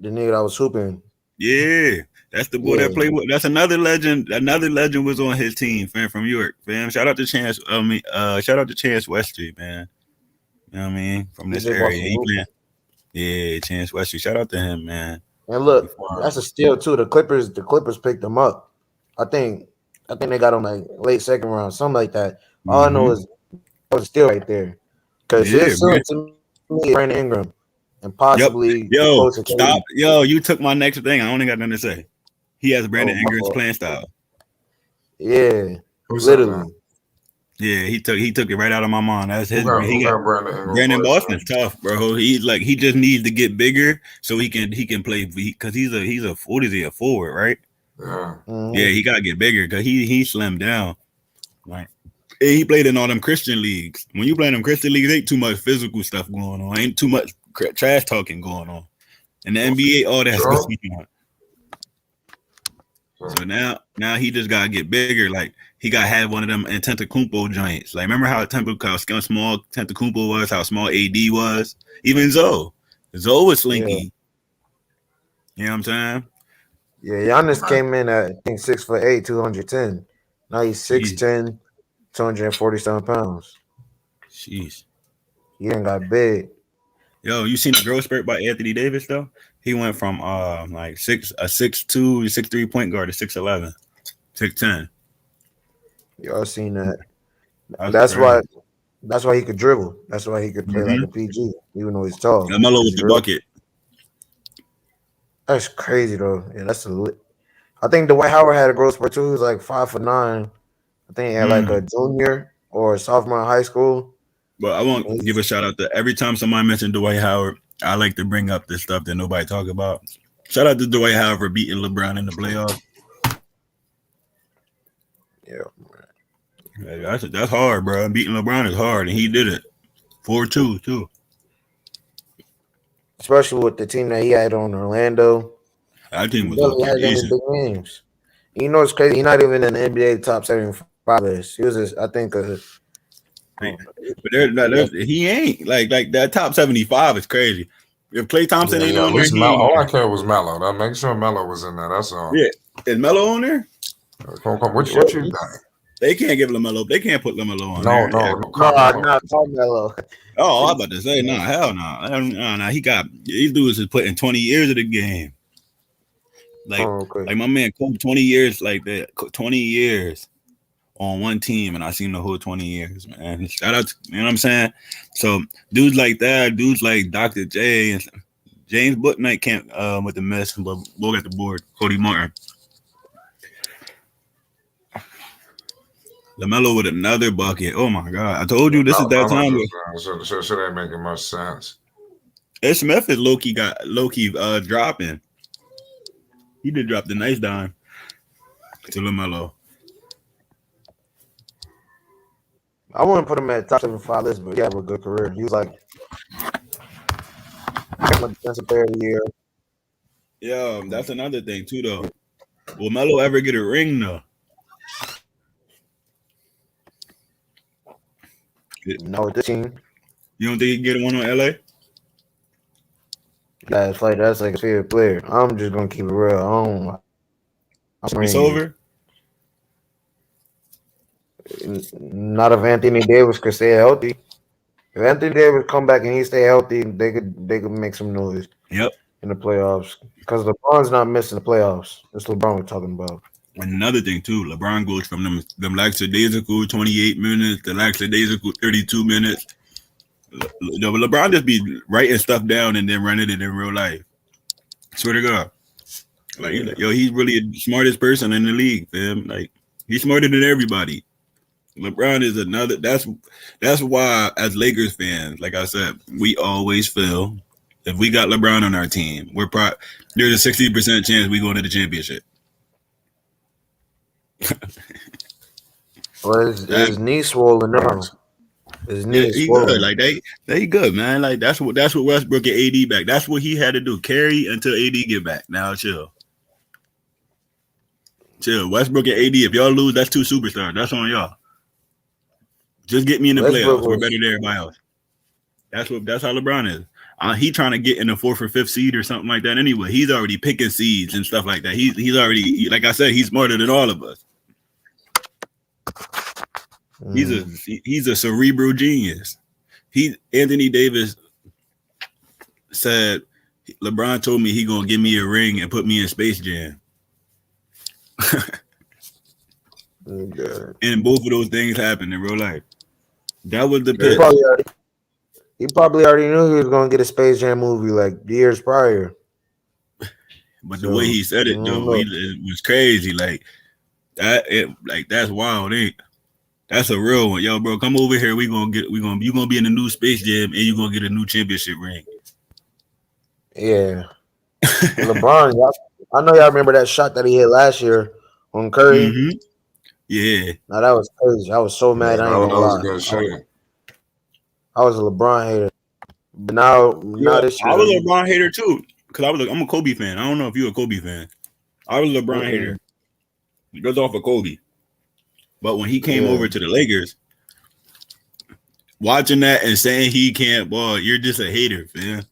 nigga that was hooping. Yeah. That's the boy that played with. That's another legend. Another legend was on his team, fam, from York, fam. Shout out to Chance. Shout out to Chance Westry, man. You know what I mean? From this area. Chance Westry. Shout out to him, man. And look, that's a steal too. The Clippers picked him up. I think they got him like late second round, something like that. All I know is it was a steal right there. Because it's to me, Brandon Ingram and possibly stop. Yo, you took my next thing. I only got nothing to say. He has Brandon Ingram's playing style. Yeah, literally. Yeah, he took it right out of my mind. That's his. Brandon Boston's tough, bro. He just needs to get bigger so he can play because he's a forward, right? Yeah. Yeah, he gotta get bigger because he slimmed down. Like he played in all them Christian leagues. When you play in them Christian leagues, ain't too much physical stuff going on. Ain't too much trash talking going on. In the NBA, all that's going on. So now he just gotta get bigger. Like he gotta have one of them Antetokounmpo joints. Like remember how small Antetokounmpo was, how small AD was. Even Zoe was slinky. You know what I'm saying? Yeah, Giannis came in at I think 6'8", 210. Now he's 6'10", 247 pounds. Jeez, he ain't got big. Yo, you seen the growth spurt by Anthony Davis though? He went from like 6'2", 6'3" point guard to 6'11", 6'10". Y'all seen that? That's why he could dribble. That's why he could play like a PG, even though he's tall. LaMelo with the bucket. That's crazy though. Yeah, that's I think Dwight Howard had a growth spurt too. He was like 5'9". I think he had like a junior or a sophomore in high school. But I want to give a shout out to every time somebody mentioned Dwight Howard, I like to bring up this stuff that nobody talk about. Shout out to Dwight Howard for beating LeBron in the playoffs. Yeah, that's hard, bro. Beating LeBron is hard, and he did it 4-2 too. Especially with the team that he had on Orlando. That team was decent. Big names. You know, it's crazy. He's not even in the NBA top 75 list. He was, I think, but he ain't like that top 75 is crazy. If Klay Thompson ain't on there, all I care was Melo. That make sure Melo was in there. That's all. Yeah, is Melo on there? Come. What you think? They can't give LaMelo. They can't put LaMelo on there. No, not Melo. Oh, I'm about to say, no, hell no. No, he got these dudes is putting 20 years of the game. Like my man coached 20 years like that, 20 years on one team, and I seen the whole 20 years, man. Shout out to, you know what I'm saying? So dudes like that, dudes like Dr. J and James Bouknight can't with the mess, but we'll get the board. Cody Martin. LaMelo with another bucket. Oh my God. I told you this is that time. Shit ain't making much sense. Ed Smith is low-key dropping. He did drop the nice dime to LaMelo. I wouldn't put him at top 75 list, but he had a good career. He was like defensive player of the year. Yeah, that's another thing too, though. Will Melo ever get a ring though? No, with this team, You don't think he can get one on LA? that's like his favorite player. I'm just gonna keep it real. It's over. Not if Anthony Davis could stay healthy. If Anthony Davis come back and he stay healthy, they could make some noise. Yep. In the playoffs, because LeBron's not missing the playoffs. That's LeBron we're talking about. And another thing too, LeBron goes from them lackadaisical 28 minutes to lackadaisical 32 minutes. LeBron just be writing stuff down and then running it in real life. Swear to God. Like, yo, he's really the smartest person in the league, fam. Like, he's smarter than everybody. LeBron is another. That's why, as Lakers fans, like I said, we always feel if we got LeBron on our team, there's a 60% chance we go to the championship. Well, his knee swollen now. His knee he swollen. Good. Like they good, man. Like that's what Westbrook and AD back. That's what he had to do. Carry until AD get back. Now chill. Westbrook and AD. If y'all lose, that's two superstars. That's on y'all. Just get me in the playoffs. We're better than everybody else. That's how LeBron is. He trying to get in the 4th or 5th seed or something like that. Anyway, he's already picking seeds and stuff like that. He's already, like I said, he's smarter than all of us. He's a cerebral genius. Anthony Davis said LeBron told me he gonna give me a ring and put me in Space Jam. And both of those things happened in real life. That was the pitch. He probably already knew he was going to get a Space Jam movie like years prior. But the way he said it, though, it was crazy. Like that's wild, ain't? That's a real one, yo, bro. Come over here. You gonna be in the new Space Jam, and you gonna get a new championship ring. Yeah, LeBron. I know y'all remember that shot that he hit last year on Curry. Mm-hmm. Yeah. Now that was crazy. I was so mad. Yeah, I ain't gonna lie. Good shit. I was a LeBron hater, but now this year, I was a LeBron hater too, because I'm a Kobe fan. I don't know if you're a Kobe fan. I was a LeBron hater. It goes off of Kobe. But when he came over to the Lakers, watching that and saying he can't ball, you're just a hater, man.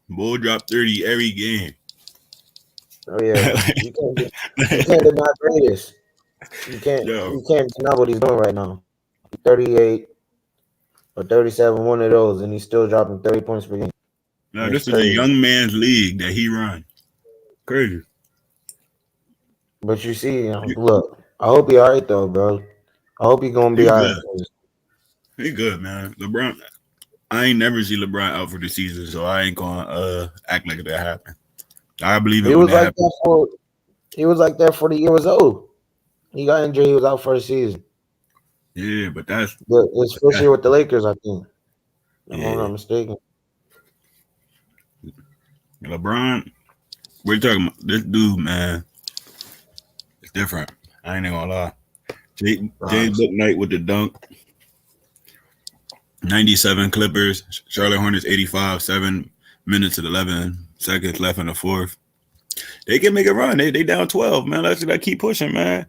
Bull dropped 30 every game. Oh yeah, you can't deny greatest. You can't deny what he's doing right now. 38 or 37, one of those, and he's still dropping 30 points per game. No, this is a young man's league that he runs. Crazy. But you see, look, I hope he all right though, bro. I hope he's gonna be all right. He good, man. LeBron, I ain't never see LeBron out for the season, so I ain't gonna act like that happened. I believe it. He was like that for the year was old. He got injured. He was out for the season. Yeah, but it's first year with the Lakers, I think. If I'm not mistaken. LeBron, we're talking about this dude, man. It's different. I ain't gonna lie. James Booknight with the dunk. 97 Clippers. Charlotte Hornets 85. 7 minutes and 11 seconds left in the fourth. They can make a run. They down 12, man. Let's keep pushing, man.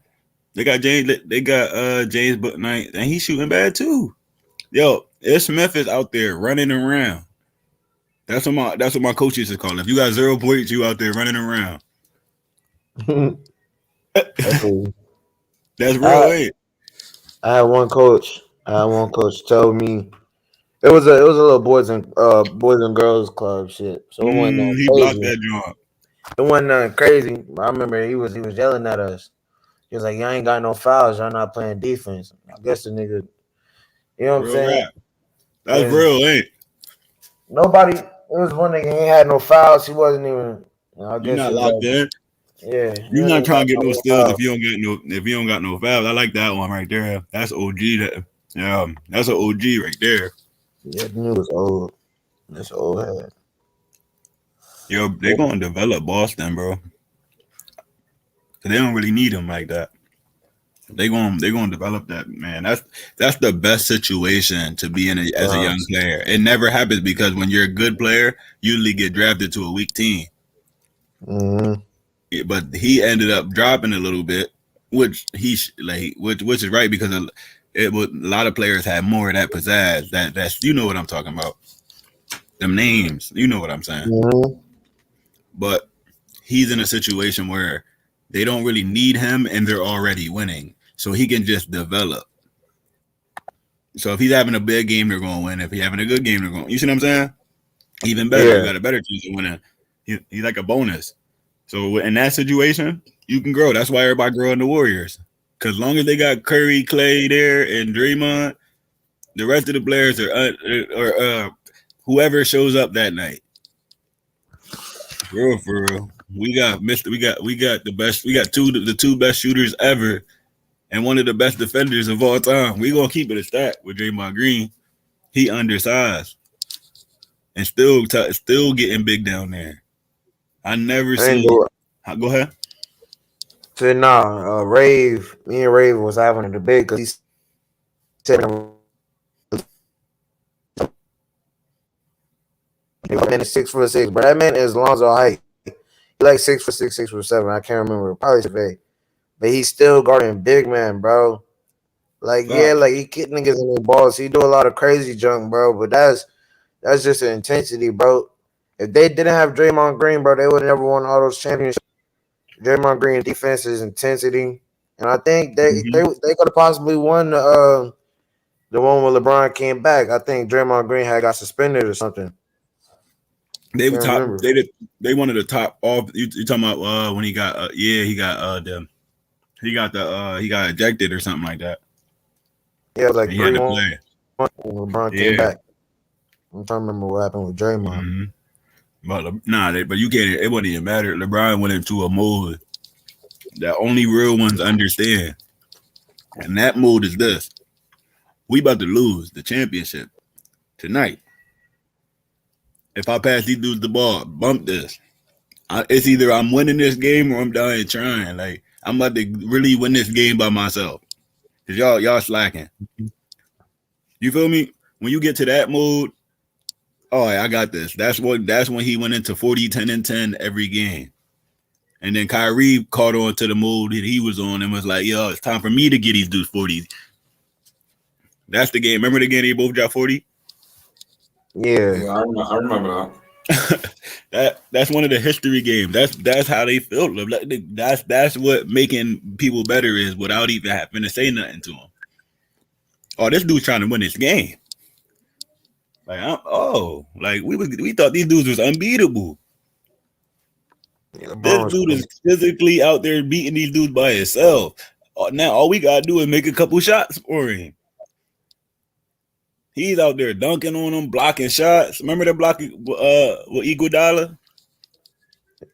They got James Booknight, and he's shooting bad too. Yo, Smith is out there running around. That's what my coach used to call it. If you got 0 points, you out there running around. That's real, ain't? I had one coach tell me it was a little boys and girls club shit. So it wasn't he blocked that joint. It wasn't crazy. I remember he was yelling at us. He was like, "Y'all ain't got no fouls. Y'all not playing defense." I guess the nigga, you know what I'm saying? Rap. That's real, ain't? Nobody. It was one nigga. He ain't had no fouls. He wasn't even. I guess you're not locked in. Yeah, you're not trying to get no steals if you don't got no fouls. I like that one right there. That's OG. That's an OG right there. Yeah, the nigga was old. That's old head. Yo, they're gonna develop Boston, bro. 'Cause they don't really need him like that. They gonna develop that, man. That's the best situation to be in as a young player. It never happens because when you're a good player, you usually get drafted to a weak team. Mm-hmm. But he ended up dropping a little bit, which which is right because a lot of players had more of that pizzazz. That's you know what I'm talking about. Them names, you know what I'm saying. Mm-hmm. But he's in a situation where they don't really need him and they're already winning. So he can just develop. So if he's having a big game, they're going to win. If he's having a good game, they're going. You see what I'm saying? Even better, you got a better chance of winning. He's like a bonus. So in that situation, you can grow. That's why everybody grow in the Warriors. Because long as they got Curry, Clay there, and Draymond, the rest of the players are whoever shows up that night. For real. We got the best. We got the two best shooters ever, and one of the best defenders of all time. We gonna keep it a stat with Draymond Green. He undersized and still getting big down there. I never seen. Go ahead. So Rave. Me and Rave was having a debate because he said that man is 6'6", but that man is Lonzo height. He like 6'6", 6'7". I can't remember. Probably 6'8". But he's still guarding big man, bro. Like, yeah, like he kick niggas in the balls. He do a lot of crazy junk, bro. But that's just an intensity, bro. If they didn't have Draymond Green, bro, they would have never won all those championships. Draymond Green defense is intensity, and I think they could have possibly won the one when LeBron came back. I think Draymond Green had got suspended or something. They were top. Remember. They wanted the top off. You talking about when he got he got ejected or something like that. Yeah, it was like he had to play. When LeBron came back. I'm trying to remember what happened with Draymond. But but you can't. It wouldn't even matter. LeBron went into a mode that only real ones understand, and that mode is this: we about to lose the championship tonight. If I pass these dudes the ball, bump this. It's either I'm winning this game or I'm dying trying. Like I'm about to really win this game by myself. Cause y'all slacking. You feel me? When you get to that mode, oh, I got this. That's when he went into 40, 10, and 10 every game. And then Kyrie caught on to the mode that he was on and was like, yo, it's time for me to get these dudes 40. That's the game. Remember the game they both dropped 40? Yeah, I remember that. That's one of the history games. That's how they feel. That's what making people better is without even having to say nothing to them. Oh, this dude's trying to win this game. Like we thought these dudes was unbeatable. This dude is physically out there beating these dudes by himself. Now all we gotta do is make a couple shots for him. He's out there dunking on them, blocking shots. Remember that blocking with Iguodala?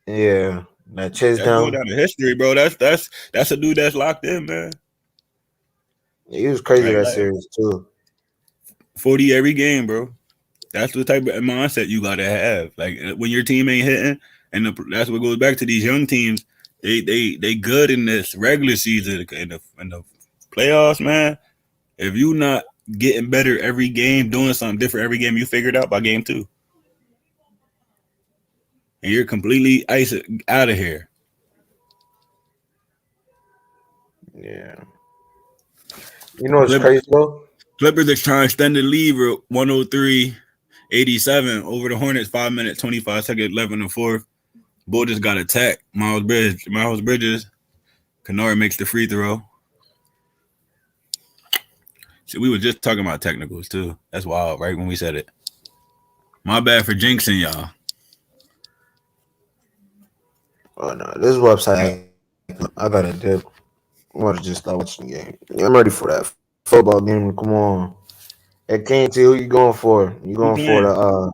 Yeah, that chase down. Down the history, bro. That's a dude that's locked in, man. He was crazy that series too. 40 every game, bro. That's the type of mindset you gotta have. Like when your team ain't hitting, and that's what goes back to these young teams. They good in this regular season in the playoffs, man. If you not getting better every game, doing something different every game, you figure it out by game 2. And you're completely out of here. Yeah. You know what's crazy though? Clippers are trying to extend the lead 103-87 over the Hornets, 5 minutes, 25 seconds, 11 and 4th. Bull just got attacked. Miles Bridges. Kennard makes the free throw. See, we were just talking about technicals too. That's wild, right? When we said it. My bad for jinxing y'all. Oh no, this website I gotta dip. I want to just start watching the game. I'm ready for that football game. Come on. Hey, King T, who you going for? You going for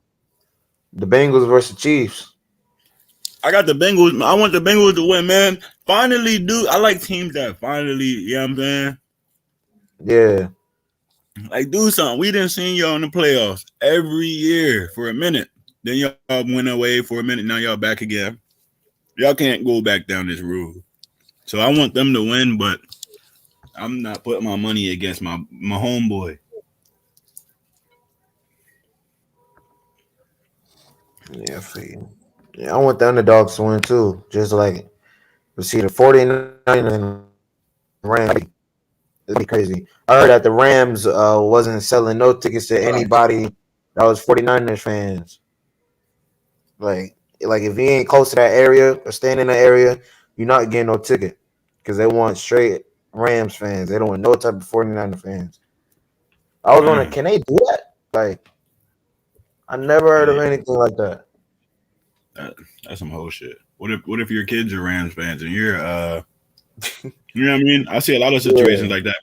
the Bengals versus Chiefs? I got the Bengals. I want the Bengals to win, man. Finally, dude. I like teams that finally, you know what I'm saying? Yeah. Like, do something. We didn't see y'all in the playoffs every year for a minute. Then y'all went away for a minute. Now y'all back again. Y'all can't go back down this road. So I want them to win, but I'm not putting my money against my homeboy. Yeah, I feel you. Yeah, I want the underdogs to win too. Just like we see the 49ers and Rams. It'd be crazy. I heard that the Rams wasn't selling no tickets to anybody that was 49ers fans. Like if you ain't close to that area or staying in the area, you're not getting no ticket because they want straight Rams fans. They don't want no type of 49er fans. I was wondering, can they do that? Like, I never heard of anything like that. That's some whole shit. What if your kids are Rams fans and you're you know what I mean? I see a lot of situations like that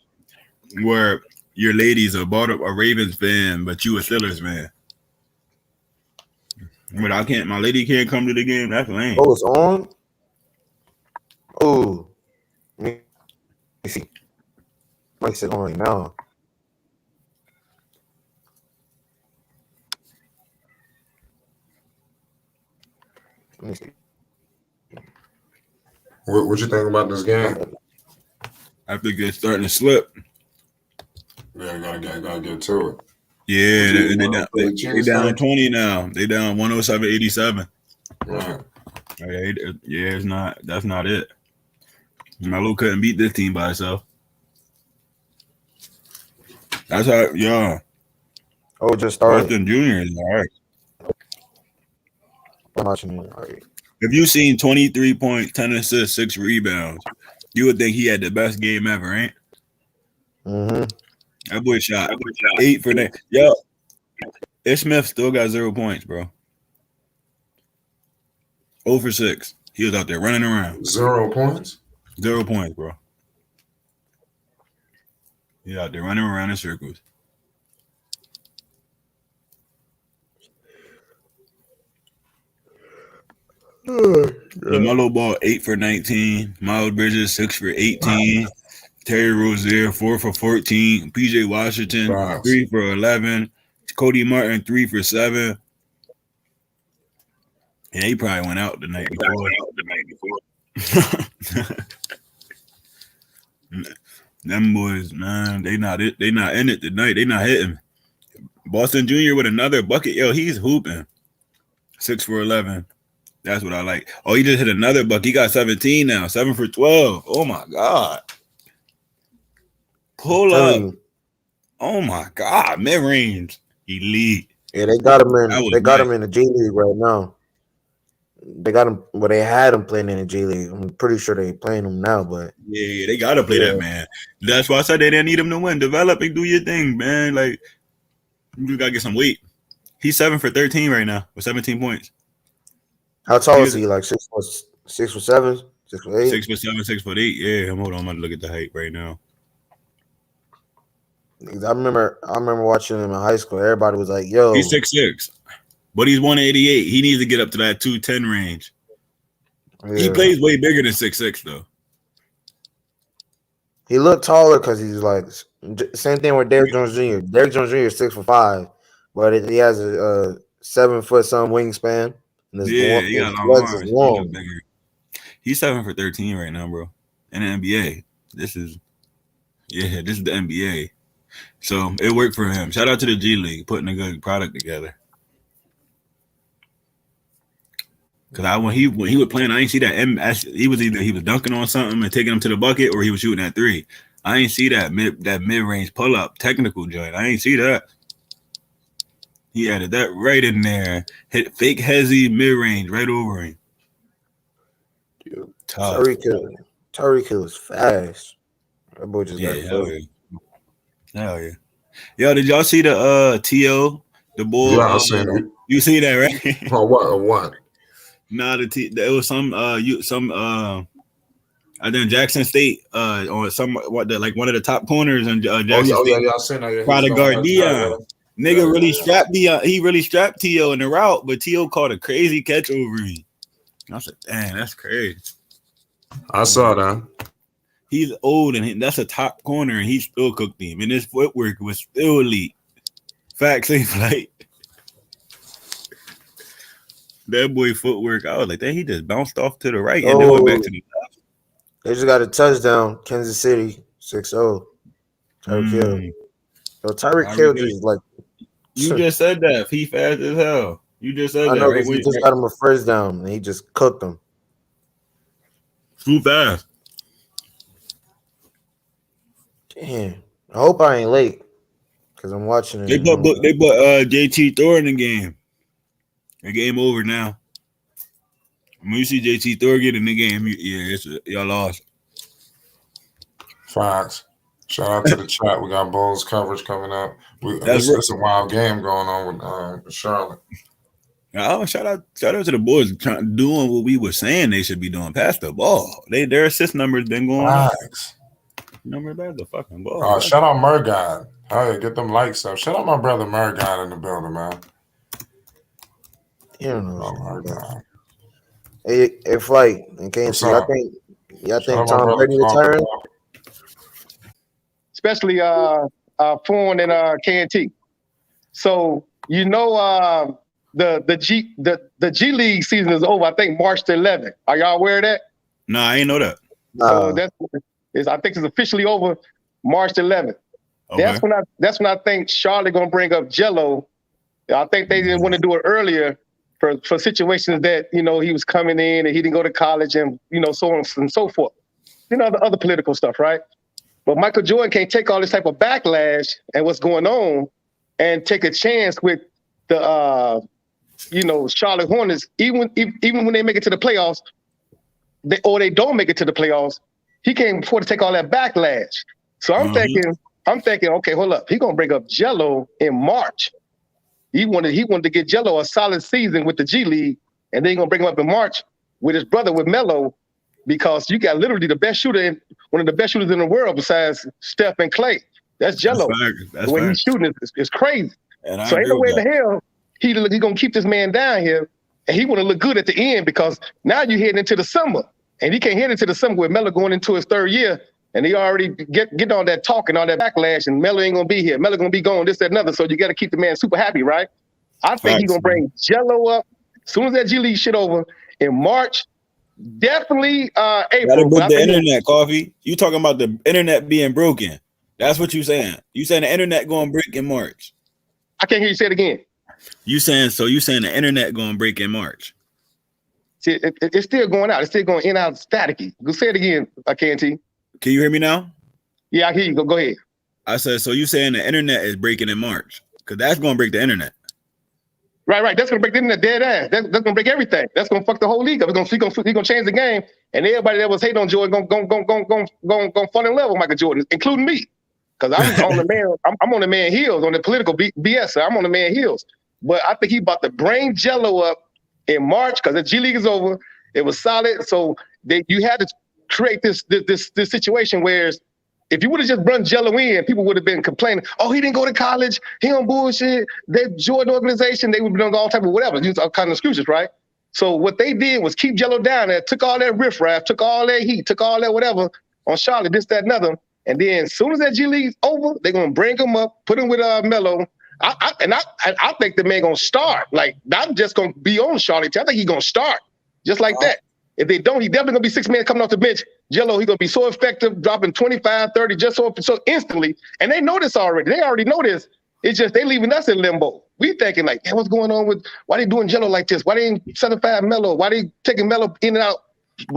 where your ladies are bought up a Ravens fan, but you a Steelers fan. But my lady can't come to the game. That's lame. Oh, it's on? Oh. Let me see. Makes it on right now. Let me see. What you think about this game? I think they're starting to slip. Yeah, gotta get to it. Yeah, they down 20 now. They down 107-87. Right. Yeah, that's not it. Melo couldn't beat this team by himself. That's how, yeah. Oh, just started. Boston Jr. is all right. I'm watching it. All right. If you seen 23 points, 10 assists, 6 rebounds, you would think he had the best game ever, right? Mm-hmm. That boy shot 8 for that. Yo, Ish Smith still got 0 points, bro. 0 for 6. He was out there running around. 0 points? 0 points, bro. He out there running around in circles. LaMelo Ball 8 for 19. Miles Bridges 6 for 18. Terry Rozier 4 for 14. PJ Washington 3 for 11. Cody Martin 3 for 7. Yeah, he probably went out the night before. Them boys, man, they not in it tonight. They not hitting. Boston Jr. with another bucket. Yo, he's hooping. 6 for 11. That's what I like. Oh, he just hit another bucket. He got 17 now. 7 for 12. Oh my God. Pull up. Oh my God. Mid range. Elite. Yeah, they got him in. They got him in the G League right now. They got him. Well, they had him playing in the G League. I'm pretty sure they playing him now. But yeah, they gotta play that, man. That's why I said they didn't need him to win. Develop and do your thing, man. Like you gotta get some weight. He's 7 for 13 right now with 17 points. How tall is he? Like 6 foot 7, 6 foot 8? 6 foot 7, 6 foot 8. Yeah, hold on. I'm gonna look at the height right now. I remember watching him in high school. Everybody was like, "Yo, he's 6'6", but he's 188. He needs to get up to that 210 range. Yeah. He plays way bigger than 6'6", though. He looked taller because he's like same thing with Derek Jones Jr. Derek Jones Jr. is 6 foot 5, but he has a 7 foot some wingspan. And he got long arms. He's 7 for 13 right now, bro. In the NBA. This is the NBA. So it worked for him. Shout out to the G League putting a good product together. Because when he was playing, I didn't see that. He was dunking on something and taking him to the bucket, or he was shooting at 3. I ain't see that mid range pull up technical joint. I ain't see that. He added that right in there. Hit fake hezzy mid range right over him. Tyreek Hill is fast. That boy just got hell yeah. Yo, did y'all see the T.O. the bull? Yeah, I seen that. You see that, right? Oh, what? Nah, it was some I think Jackson State on one of the top corners in Jackson State. Yeah, I seen that. Try to guard Dion. Nigga really strapped Dion. He really strapped T.O. in the route, but T.O. caught a crazy catch over him. I said, "Damn, that's crazy." I saw that. He's old and that's a top corner, and he still cooked him. And his footwork was still elite. Facts ain't like. That boy footwork. I was like, that he just bounced off to the right and then went back to the left. They just got a touchdown, Kansas City, 6-0. Tyreek Hill. So Tyreek Hill just like you just said that. He fast as hell. You just said I that. know Right? he just got him a first down and he just cooked him. Too fast. Damn. I hope I ain't late because I'm watching it. They put JT Thor in the game. The game over now. When you see JT Thor get in the game, y'all lost. Facts. Shout out to the chat. We got Bulls coverage coming up. It's a wild game going on with Charlotte. Oh, shout out to the boys doing what we were saying they should be doing. Pass the ball. Their assist numbers been going up. Number bad the fucking ball. Shout out Murgod. Hey, get them likes up. Shout out my brother Murgod in the building, man. You don't know. Murgod. Hey, Flight and KNC. I think Tom Brady retiring. Especially Foreign and KNT. So you know the G League season is over. I think March the 11th. Are y'all aware of that? No, I ain't know that. So I think it's officially over March the 11th. Okay. That's when I think Charlotte gonna bring up Jello. I think they didn't want to do it earlier for situations that he was coming in and he didn't go to college and so on and so forth. The other political stuff, right? But Michael Jordan can't take all this type of backlash and what's going on and take a chance with the Charlotte Hornets, even when they make it to the playoffs, they don't make it to the playoffs, he can't afford to take all that backlash. So I'm thinking, okay, hold up. He's gonna bring up Jello in March. He wanted to get Jello a solid season with the G League, and then he's gonna bring him up in March with his brother with Melo, because you got literally the best shooter, one of the best shooters in the world besides Steph and Clay. That's Jello. The way he's shooting is crazy. And so ain't no way in the hell he gonna keep this man down here, and he want to look good at the end, because now you're heading into the summer, and he can't head into the summer with Melo going into his third year, and he already getting all that talk and all that backlash, and Melo ain't gonna be here. Melo gonna be gone, this, that, another. So you got to keep the man super happy, right? I think he's gonna bring Jello up as soon as that G League shit over in March. Definitely April. Gotta book the internet, Coffee. You talking about the internet being broken? That's what you saying. You saying the internet going break in March? I can't hear you say it again. You saying the internet going break in March? See, it's still going out. It's still going in out staticky. Go say it again, KNT. Can you hear me now? Yeah, I hear you. Go ahead. I said, so you saying the internet is breaking in March? Because that's going to break the internet. Right. That's going to break the internet dead ass. That's going to break everything. That's going to fuck the whole league up. He's going to change the game, and everybody that was hating on Jordan going to fall in love with Michael Jordan, including me. Because I'm on the man. I'm on the man heels on the political BS. I'm on the man heels. But I think he about to bring Jello up in March, because the G League is over. It was solid, so you had to create this situation where if you would have just run Jello in, people would have been complaining, oh, he didn't go to college, he on bullshit, that Jordan organization, they would have done all type of whatever, all kind of excuses, right? So what they did was keep Jello down there, took all that riffraff, took all that heat, took all that whatever on Charlotte, this, that, and other. And then as soon as that G League's over, they're going to bring him up, put him with Melo. I think the man going to start. Like, not just going to be on Charlotte. I think he's going to start just like that. If they don't, he definitely going to be 6 men coming off the bench. Jello, he's going to be so effective, dropping 25, 30 just so instantly. And they know this already. They already know this. It's just they leaving us in limbo. We thinking like, hey, what's going on with, why they doing Jello like this? Why they ain't 75 Melo? Why they taking Melo in and out,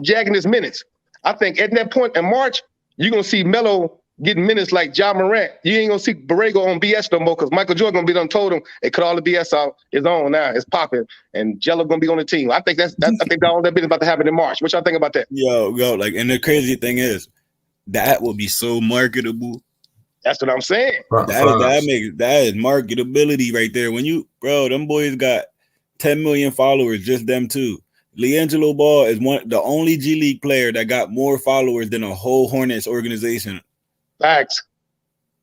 jagging his minutes? I think at that point in March, you're going to see Melo getting minutes like Ja Morant. You ain't going to see Borrego on BS no more, because Michael Jordan going to be done told him and cut all the BS out. It's on now. It's popping. And Jello going to be on the team. I think I think all that business about to happen in March. What y'all think about that? Yo, like, and the crazy thing is, that will be so marketable. That's what I'm saying. That is marketability right there. When them boys got 10 million followers, just them two. LiAngelo Ball is the only G League player that got more followers than a whole Hornets organization. Facts.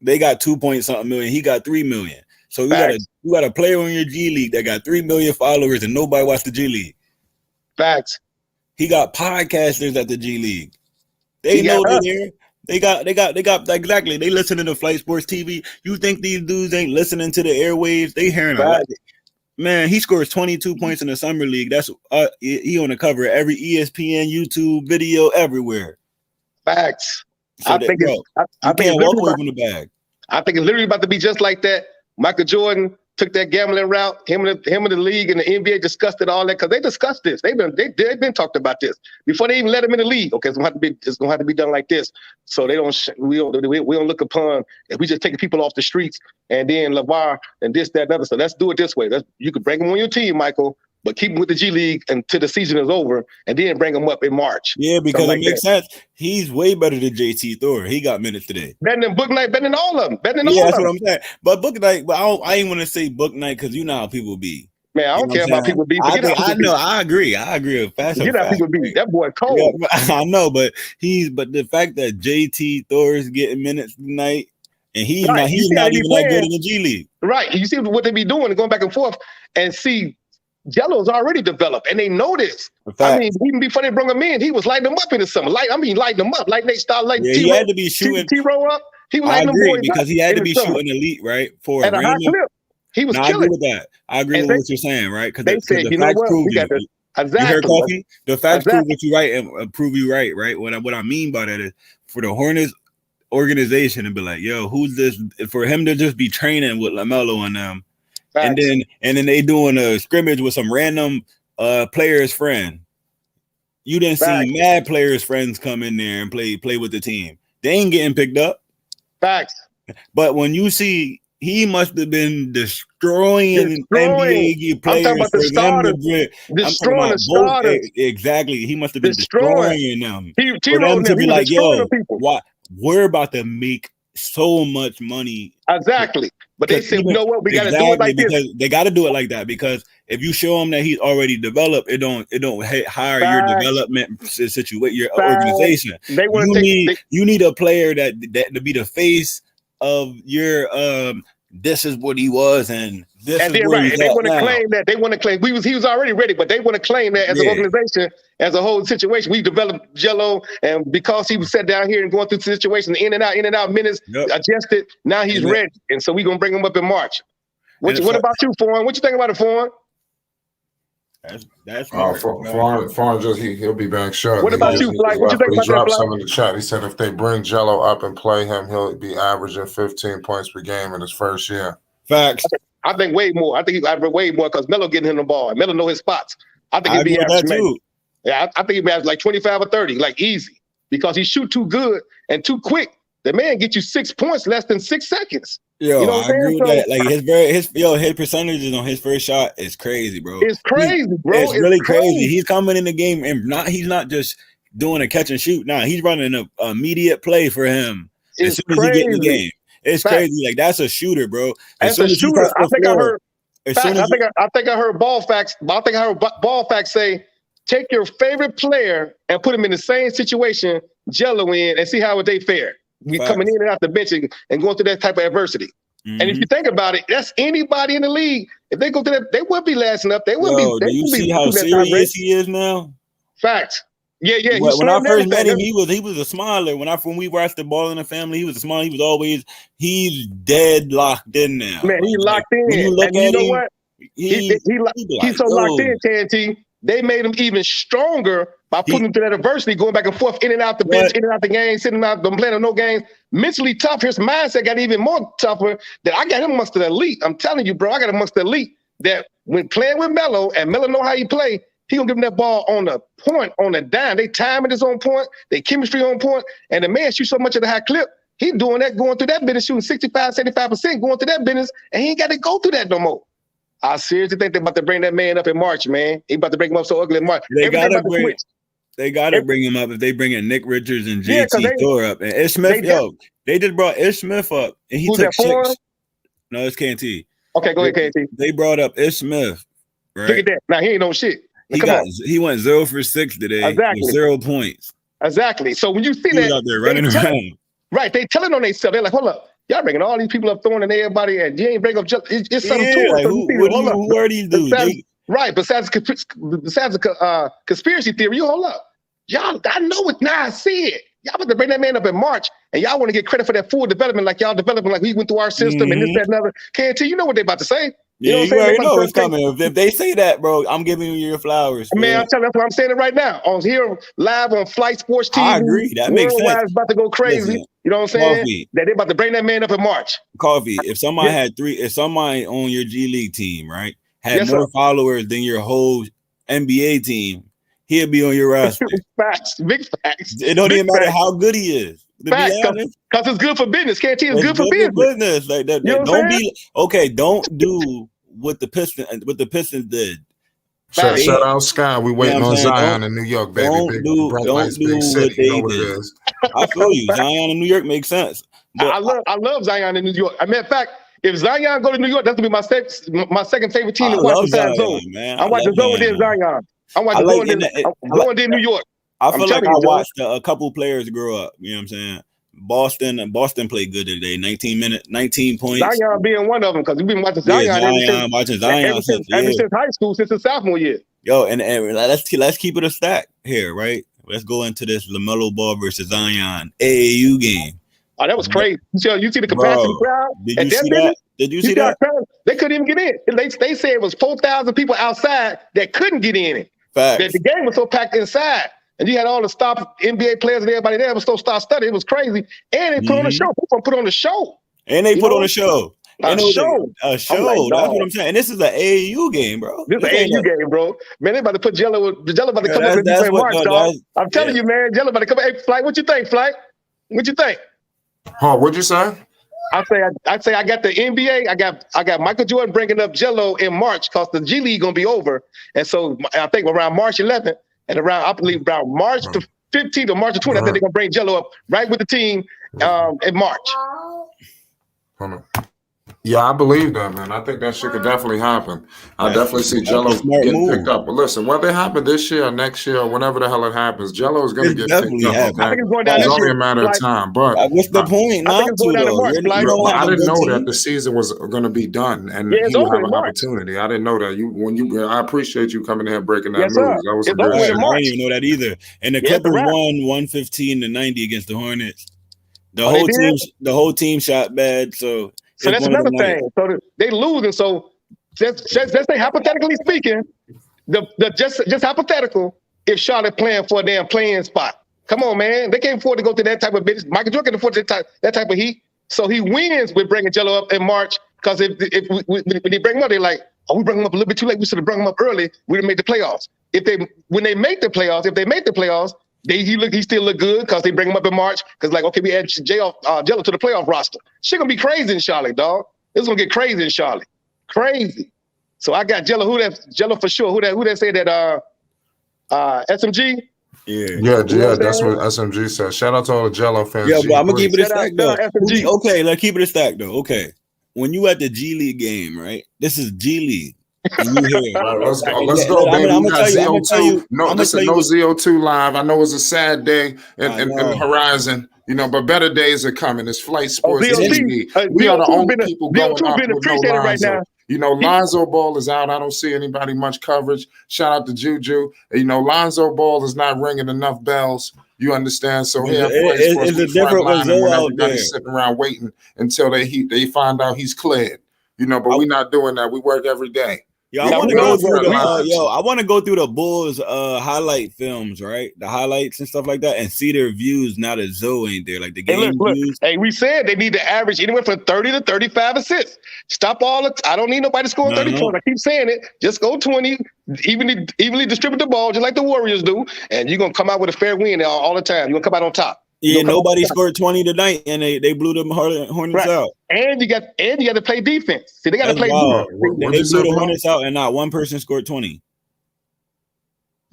They got 2-point-something million. He got 3 million. So you got a player on your G League that got 3 million followers and nobody watched the G League. Facts. He got podcasters at the G League. They know they're here. They got exactly. They listening to Flight Sports TV. You think these dudes ain't listening to the airwaves? They hearing a lot. Man, he scores 22 points in the summer league. That's he on the cover of every ESPN, YouTube video, everywhere. Facts. So I that, think bro, it's. I you think it's can't walk literally away about, from the bag. I think it's literally about to be just like that. Michael Jordan took that gambling route. Him and the league and the NBA discussed it all that because they discussed this. They've been talked about this before they even let him in the league. Okay, it's gonna have to be done like this. So they don't we don't look upon if we just taking people off the streets and then LeVar and this, that, and other. So let's do it this way. You could bring him on your team, Michael, but keep him with the G League until the season is over, and then bring him up in March. Yeah, because Something it makes sense. He's way better than JT Thor. He got minutes today. Better than Book Knight, better than all of them. Better than all Yeah, of that's them. what I'm saying. But Book Night, but I ain't want to say Book Night because you know how people be. Man, I You don't know care what I'm about saying? people beat. I Forget how people beat. know. I agree with fast. Forget how people beat. That boy cold. Yeah, I know, but the fact that JT Thor is getting minutes tonight and he's Right. not even that good in the G League. Right. You see what they be doing, going back and forth, and see Jello's already developed, and they know this. I mean, even before they brought him in, he was lighting them up in the summer. Lighting them up. Like they started like Yeah, he had to be shooting T-Row up. He was I lighting them agree boys because up he had in to be the summer. shooting elite, right? For at a high clip. He was I agree killing. with that. I agree And with what you're saying, right? Because They said, the you know facts what? prove We got you. this. Exactly. You heard Coffee? The facts prove Exactly. what you right and prove you right, right? What I mean by that is for the Hornets organization and be like, yo, who's this? For him to just be training with LaMelo and them, Facts. and then they doing a scrimmage with some random player's friend. You didn't see mad players' friends come in there and play with the team. They ain't getting picked up. Facts. But when you see, he must have been destroying NBA players. I'm talking about the starters. Destroying the starters. Exactly. He must have been destroying them. For them to be like, yo, we're about to make so much money. Exactly. But they said, you know what? We got to do it like this. They got to do it like that because if you show him that he's already developed, it don't hire your development situation, your organization. You need a player that to be the face of your this is what he was and this is where he's they at want to now. claim that he was already ready, but they want to claim that as an organization, as a whole situation. We developed Jello, and because he was sat down here and going through situations in and out minutes, adjusted. Now he's ready, and so we're gonna bring him up in March. What about you, Foreign? What you think about it, Foreign? That's Foreign just he'll be back shortly. What about you, Flight? What you think about that, He dropped Flight? some in the chat. He said if they bring Jello up and play him, he'll be averaging 15 points per game in his first year. Facts. I think way more. I think he's averaging way more because Melo getting him the ball. Melo know his spots. I think he'd be averaging too. Yeah, I think he'd be averaging like 25 or 30, like easy, because he shoot too good and too quick. The man get you 6 points less than 6 seconds. Yo, you know what I agree with that. Like his percentages on his first shot is crazy, bro. It's crazy, bro. It's really crazy. He's coming in the game and he's not just doing a catch and shoot. Nah, he's running an immediate play for him as soon as he get in the game. It's crazy. Like that's a shooter, bro. As soon as he shooter, I think I heard ball facts. I think I heard ball facts say, take your favorite player and put him in the same situation Jello in and see how they fare. You coming in and out the bench and going through that type of adversity. Mm-hmm. And if you think about it, that's anybody in the league. If they go through that, they wouldn't be lasting up. They wouldn't be. Do you see how serious he is now? Facts. Yeah. When I first met him, he was a smiler. When we watched the Ball in the Family, he was a smiler. He's dead locked in now. Man, he's locked in. When you look and at you know him, what? He's so locked in, TNT. They made him even stronger by putting him through that adversity, going back and forth, in and out the bench, in and out the game, sitting out, don't playing on no games. Mentally tough. His mindset got even more tougher. That I got him amongst the elite. I'm telling you, bro, I got him amongst the elite. That when playing with Melo and Melo know how he play, he gonna give him that ball on the point, on the dime. They timing is on point, they chemistry on point, and the man shoots so much at a high clip. He doing that, going through that business, shooting 65, 75%, going through that business, and he ain't got to go through that no more. I seriously think they're about to bring that man up in March, man. He about to bring him up so ugly in March. They got to bring him up if they bring in Nick Richards and JT Thor up. And Ish Smith, they just brought Ish Smith up. And he took 6. No, it's KT. Okay, go ahead, KT. They brought up Ish Smith. Right? Look at that. Now, he ain't no shit. He went 0 for 6 today. Exactly. With 0 points. Exactly. So when you see he was out there running around. Right. They telling on themselves. They're like, hold up. Y'all bringing all these people up, throwing in everybody, and you ain't bring up just it's something to it. Like, who are these dudes? Besides conspiracy theory, you hold up. Y'all, I know it now. I see it. Y'all about to bring that man up in March, and y'all want to get credit for that full development, like y'all developing, like we went through our system and this, that, and other. KT, you know what they about to say? Yeah, what I'm you saying? already Everybody know it's say- coming. If they say that, bro, I'm giving you your flowers. Man, man. I'm telling you, that's what I'm saying it right now. On here, live on Flight Sports TV. I agree. That makes sense. Worldwide is about to go crazy. Listen, You know what I'm saying? Coffee. That they about to bring that man up in March. Coffee. If somebody Yeah. had if somebody on your G League team, right, had Yes, more sir. followers than your whole NBA team, he'll be on your roster. Facts, big facts. It don't Big even matter facts. how good he is. To Facts, be honest, because it's good for business. Can't it's it's good for business. Like that. You know what I'm Don't be okay. Don't do what the Pistons did. Shout Facts. out Sky. We waiting what I'm on saying? Zion in New York, baby. Big bright lights, big what city. You know they what it did. is. I feel you. Zion in New York makes sense. But I love Zion in New York. I mean, in fact, if Zion go to New York, that's gonna be my second favorite team I to watch love besides Zion, Zoe. man. I'm watching Zoe then Zion. I'm watching Zoe then New York. I feel like telling I you, Joe. watched a couple players grow up. You know what I'm saying? Boston played good today. 19 points. Zion being one of them because we've been watching Zion, watching Zion ever since high school, since his sophomore year. Yo, and let's keep it a stack here, right? Let's go into this LaMelo Ball versus Zion AAU game. Oh, that was crazy. You see the capacity Bro, crowd? Did you see that? Did you see that? They couldn't even get in. They said it was 4,000 people outside that couldn't get in it. Facts. The game was so packed inside. And you had all the top NBA players and everybody there was so star-studded. It was crazy. And they put on a show. People put on a show. And they put on a show. A show. A show. Like, that's what I'm saying. And this is an AAU game, bro. This is an AAU game, bro. Man, they about to put Jello about to come up and play March, dog. I'm telling you, man. Jello about to come up. Hey, Flight, what you think, Flight? What you think? Oh, what'd you say? I say I got the NBA. I got Michael Jordan bringing up Jello in March because the G League gonna be over, and so I think around March 11th and I believe around March the 15th or March the 20th, I think they're gonna bring Jello up right with the team in March. Hold on. Yeah, I believe that, man. I think that shit could definitely happen. I definitely see Jello getting picked up. But listen, whether it happen this year or next year or whenever the hell it happens, Jello is going to get picked up. Okay? I think it's going down It's this only year. a matter of time. But what's the point? I think it's going down to March. I didn't know that the season was going to be done, and he will have an opportunity. I didn't know that. I appreciate you coming here and breaking that news. That was some good shit. I didn't even know that either. And the Clippers won 115-90 against the Hornets. The whole team shot bad, so. So that's another thing. So they losing. So just say hypothetically speaking, just hypothetical, if Charlotte playing for a damn playing spot. Come on, man. They can't afford to go to that type of business. Michael Jordan can afford that type of heat. So he wins with bringing Jello up in March. Because when they bring him up, they're like, oh, we bring him up a little bit too late. We should have brought him up early. We didn't make the playoffs. If they make the playoffs, he still look good because they bring him up in March. Because like, okay, we add Jello to the playoff roster. Shit gonna be crazy in Charlotte, dog. It's gonna get crazy in Charlotte. Crazy. So I got Jello. Jello for sure. Who that said that? SMG. Yeah. That's what SMG said. Shout out to all the Jello fans. Yeah, but I'm gonna keep it a stack though. SMG. Okay, let's keep it a stack though. Okay, when you at the G League game, right? This is G League. Let's go, baby. I'm gonna tell you. No, this is no ZO2 live. I know it's a sad day in the horizon, but better days are coming. It's Flight Sports TV. We are the only people going up with no Lonzo. Lonzo Ball is out. I don't see anybody much coverage. Shout out to Juju. Lonzo Ball is not ringing enough bells. You understand? So here, it's a different result out there. Sitting around waiting until they find out he's cleared. But we're not doing that. We work every day. I want to go through the Bulls highlight films, right? The highlights and stuff like that, and see their views now that Zoe ain't there. Like the game views. Hey, we said they need to average anywhere from 30 to 35 assists. Stop I don't need nobody scoring 30 points. I keep saying it. Just go 20, evenly distribute the ball, just like the Warriors do, and you're gonna come out with a fair win all the time. You're gonna come out on top. Yeah, nobody scored 20 tonight, and they blew them Hornets out. And you got to play defense. See, they got to play defense. They blew the Hornets out, and not one person scored 20.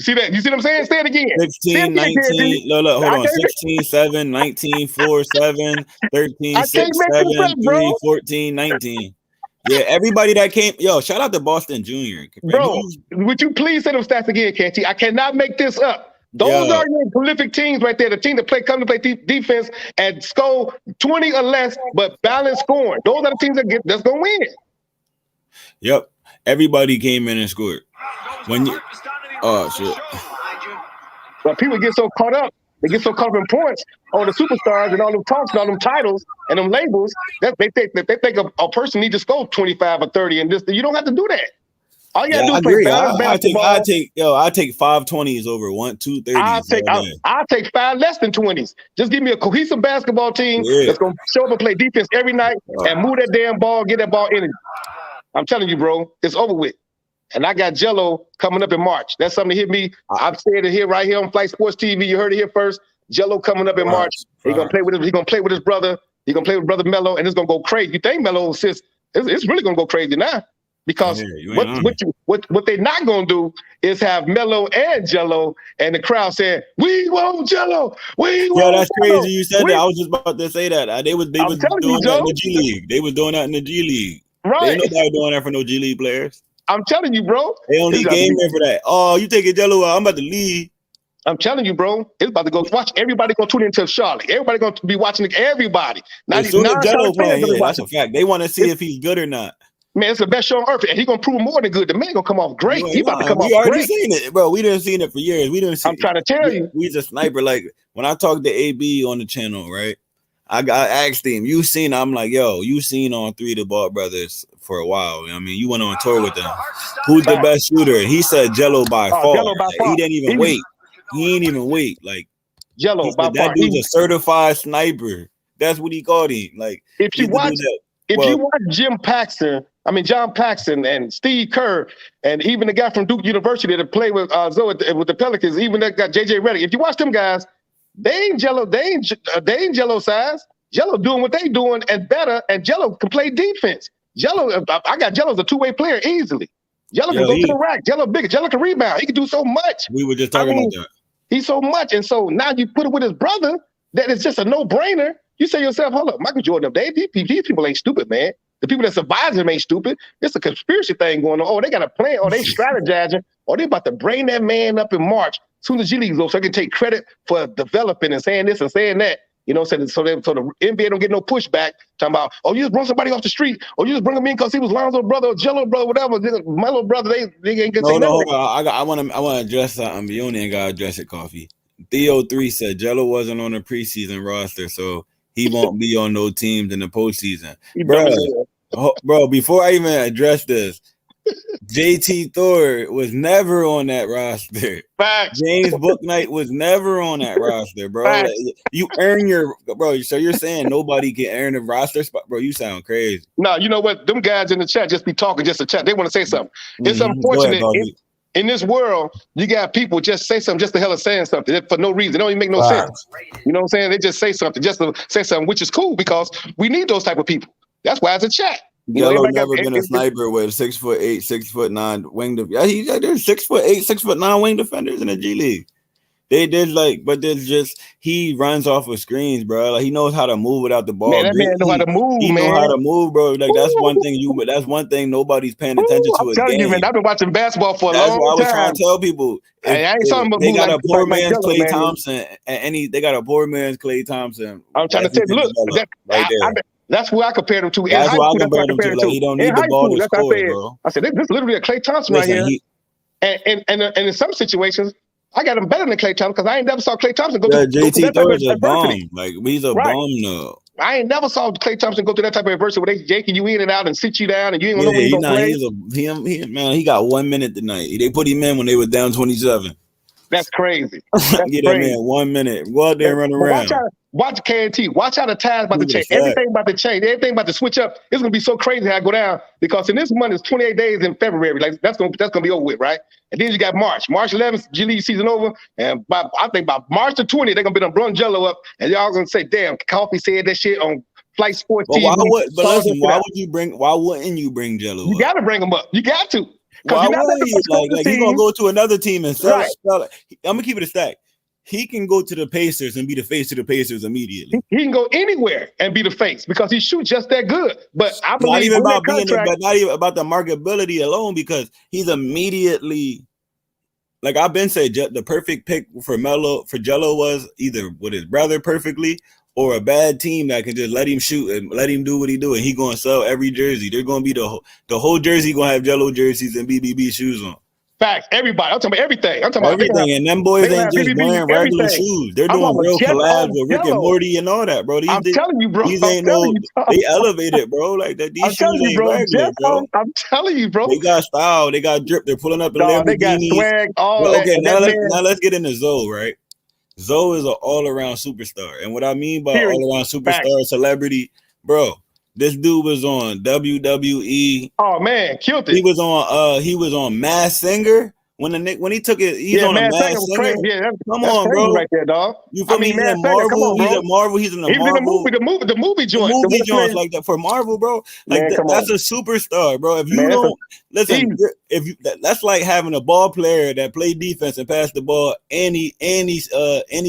See that? You see what I'm saying? Say it again. 16, 19. Hold on. 16, 7, 19, 4, 7, 13, 6, 7, 3, 14, 19. Yeah, everybody that came. Yo, shout out to Boston Jr. Bro, would you please say those stats again, KT? I cannot make this up. Those are your prolific teams right there. The team that come to play defense and score 20 or less, but balance scoring. Those are the teams that's gonna win. Yep, everybody came in and scored. Shit. But people get so caught up They get so caught up in points on the superstars and all them talks and all them titles and them labels that they think a person needs to score 25 or 30 and this. You don't have to do that. All you gotta do I is play agree. basketball. I take 520s over 1, 2, 30s. I'll take 5 less than 20s. Just give me a cohesive basketball team that's gonna show up and play defense every night and move that damn ball, get that ball in. I'm telling you, bro, it's over with. And I got Jello coming up in March. That's something to hit me. I've said it here right here on Flight Sports TV. You heard it here first. Jello coming up in March. He's gonna play with him. He's gonna play with his brother. He's gonna play with brother Melo, and it's gonna go crazy. You think Melo assists? It's really gonna go crazy now. Because what they're not gonna do is have Melo and Jello and the crowd saying, "We want Jello, we want." Yeah, that's Jello. crazy. You said that. I was just about to say that. They was doing that in the G League. They was doing that in the G League. Right. Ain't nobody doing that for no G League players. I'm telling you, bro. They only game in for that. Oh, you taking Jello out? I'm about to leave. I'm telling you, bro. It's about to go. Watch. Everybody gonna tune into Charlotte. Everybody gonna be watching everybody. Now as soon as Jello playing here, that's a fact. They want to see if he's good or not. Man, it's the best show on earth, and he's gonna prove more than good. The man gonna come off great. He about to come off great. We already seen it, bro. We didn't seen it for years. We didn't. I'm trying to tell you, we's a sniper. Like when I talked to AB on the channel, right? I asked him, "You seen?" I'm like, "Yo, you seen on 3 the Ball Brothers for a while? I mean, you went on tour with them. Who's the best shooter?" And he said Jello by far. Jello by far. He didn't even wait. He ain't even wait. Like Jello by far. That dude's a certified sniper. That's what he called him. Like if you watch John Paxson and Steve Kerr, and even the guy from Duke University that played with Zoe with the Pelicans, even that guy JJ Redick. If you watch them guys, they ain't Jello. They ain't Jello size. Jello doing what they doing and better, and Jello can play defense. Jello, I got Jello as a two-way player easily. Jello can go to the rack. Jello bigger. Jello can rebound. He can do so much. We were just talking about that. He's so much, and so now you put it with his brother. That is just a no-brainer. You say to yourself, hold up, Michael Jordan, these people ain't stupid, man. The people that survive him ain't stupid. It's a conspiracy thing going on. Oh, they got a plan. Oh, they strategizing. Oh, they about to bring that man up in March as soon as G League goes, so they can take credit for developing and saying this and saying that. You know, so the NBA don't get no pushback. Talking about, oh, you just bring somebody off the street, or you just bring him in because he was Lonzo brother, or Jello brother, whatever. My little brother, they ain't gonna say nothing. Hold on. I want to address something. You only ain't gotta address it, Coffee. Theo3 said Jello wasn't on the preseason roster, so he won't be on no teams in the postseason. Bro, before I even address this, JT Thor was never on that roster. Facts. James Bouknight was never on that roster, bro. Like, you earn your bro. So you're saying nobody can earn a roster spot, bro? You sound crazy. No, you know what? Them guys in the chat just be talking just to chat. They want to say something. It's unfortunate. In this world, you got people just say something just the hell of saying something for no reason. It don't even make no sense. You know what I'm saying? They just say something just to say something, which is cool because we need those type of people. That's why it's a chat. Jello never been a sniper with 6'8", 6'9" wing. There's 6'8", 6'9" wing defenders in the G League. They did but there's just he runs off of screens, bro. Like he knows how to move without the ball. Man, that man know how to move, he know how to move, bro. Like that's one thing that's one thing nobody's paying attention to. I'm telling you, man, I've been watching basketball for a long time. That's what I was trying to tell people. I ain't talking about they got a poor man's Klay man. Thompson, and they got a poor man's Klay Thompson. I'm trying to tell you, look, that's who I compared him to. That's who I compared him to. Like he don't need the ball to score, bro. I said, this is literally a Klay Thompson right here. And in some situations, I got him better than Klay Thompson because I ain't never saw Klay Thompson go through JT Thor is a bomb. Like he's a bomb now. I ain't never saw Klay Thompson go through that type of adversity where they yanking you in and out and sit you down and you ain't know when you gonna play. Man, he got 1 minute tonight. They put him in when they were down 27. That's crazy. Get that man 1 minute. Go out there and run around. Watch KNT. Watch how the tide's about to change. Everything about to change. Everything about to switch up. It's gonna be so crazy how I go down because in this month is 28 days in February. Like that's gonna be over with, right? And then you got March 11th, G League season over, and I think by March the 20th they're gonna be done blowing Jello up, and y'all gonna say, "Damn, Coffee said that shit on Flight Sports TV." Why wouldn't you bring Jello up? You gotta bring him up. You got to. Why wouldn't you? Like he's gonna go to another team and sell. I'm gonna keep it a stack. He can go to the Pacers and be the face of the Pacers immediately. He can go anywhere and be the face because he shoots just that good. But I believe not even about the marketability alone because he's immediately like I've been saying the perfect pick for Jello was either with his brother perfectly or a bad team that can just let him shoot and let him do what he do and he gonna sell every jersey. They're gonna be the whole jersey gonna have Jello jerseys and BBB shoes on. Facts. Everybody. I'm talking about everything. I'm talking about Everything, and them boys they ain't have just BBB, wearing regular everything. shoes. They're I'm doing on real collabs with Rick and Jello. Morty and all that, bro. I'm telling you, bro. These I'm ain't telling no. you, bro. They elevated, bro. Like that. These I'm shoes telling you, ain't bro. regular, bro. I'm telling you, bro. They got style. They got drip. They're pulling up in Dog, they got Lamborghinis. swag, all Well, that. okay, And now that man, let's get into Zoe, right? Zoe is an all-around superstar, and what I mean by period. all-around Facts. superstar celebrity, bro. This dude was on WWE. Oh man, killed it. He was on Masked Singer when he took it. He's on a Masked Masked Singer was Singer. crazy. Yeah, Come that's on, crazy bro. right there, dog. You feel me? He's in Masked Singer, come Marvel. on, bro. He's in Marvel. He's in the He's in Marvel. the movie joint. The movie what's joints name? like that for Marvel, bro. Like Man, come that's on. a superstar, bro. If you Man, don't listen, easy. if you that's like having a ball player that play defense and pass the ball, and he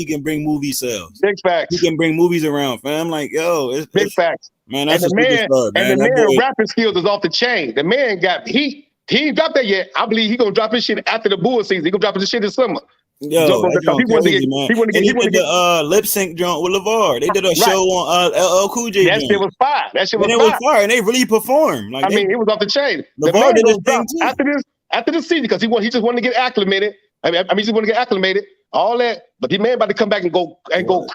can bring movie sales. Big facts. He can bring movies around, fam. Like, yo, Big facts. man, that's And a the man, superstar, man. and the That man boy, rapping skills is off the chain. The man got he ain't dropped that yet. I believe he gonna drop his shit after the bull season. He gonna drop his shit this summer. yo, that joint crazy, man. He wanted to And he get did the lip sync joint with LeVar. They did a show on LL Cool J. that shit was fire. That shit was and it fire. was fire, and they really performed. Like, I mean, it was off the chain. The LeVar man did his gonna drop thing too. after this season because he just wanted to get acclimated. I mean, he just want to get acclimated, all that. But the man about to come back and go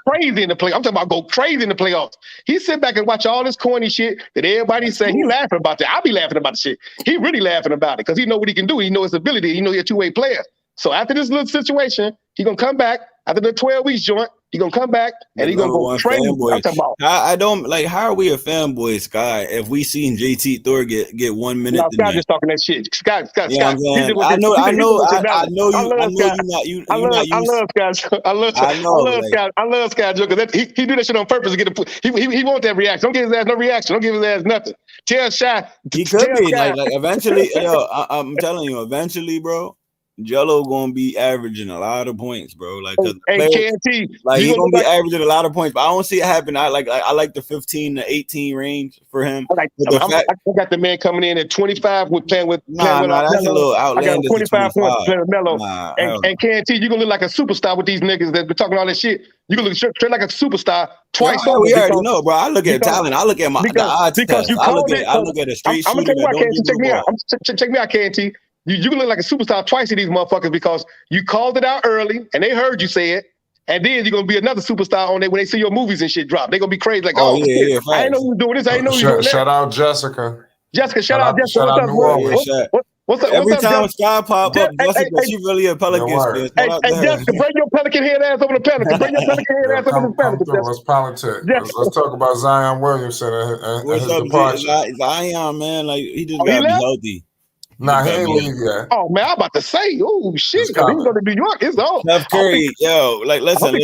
crazy in the playoffs. I'm talking about go crazy in the playoffs. He sit back and watch all this corny shit that everybody's saying. He laughing about that. I be laughing about the shit. He really laughing about it because he know what he can do. He know his ability. He know he's a two-way player. So after this little situation, he gonna come back after the 12 weeks joint. He gonna come back and he gonna go crazy. I'm talking about. I don't like. How are we a fanboy, Sky? If we seen JT Thor get 1 minute, No, Scott just talking that shit. Scott. You know what I'm saying? I know you. I love Scott. I love Scott Joe because he do that shit on purpose to get he want that reaction. Don't give his ass no reaction. Don't give his ass nothing. Tell Shy. He could be like eventually. I'm telling you, eventually, bro. Jello gonna be averaging a lot of points, bro. Like, KNT, like he's gonna be averaging a lot of points, but I don't see it happen. I like the 15 to 18 range for him. I got the man coming in at 25 with playing with. Nah, that's a little outlandish. I got 25 points playing with Melo. Nah, and KNT, you gonna look like a superstar with these niggas that been talking all this shit. You gonna look straight like a superstar twice over. We already know, bro. I look at talent. I look at the odds test. I look at a straight shooter. I'm gonna tell you what, KNT, check me out. Check me out, KNT. You can look like a superstar twice to these motherfuckers because you called it out early and they heard you say it. And then you're going to be another superstar on there when they see your movies and shit drop. They're going to be crazy like, I ain't know you doing this. I ain't know you doing that. Shout out Jessica. Shout out Jessica. What's up? Every what's up, time Sky pop up, Jessica, she really a Pelican fan. Hey, Jessica, bring your Pelican head ass over the Pelican. Bring your Pelican head ass over the Pelican. Let's politics. Let's talk about Zion Williamson and his departure. Zion, man, like he just got to be healthy. Nah, he ain't leave yet. Oh man, I'm about to say, oh shit, he's going to New York. It's on. Steph Curry, listen.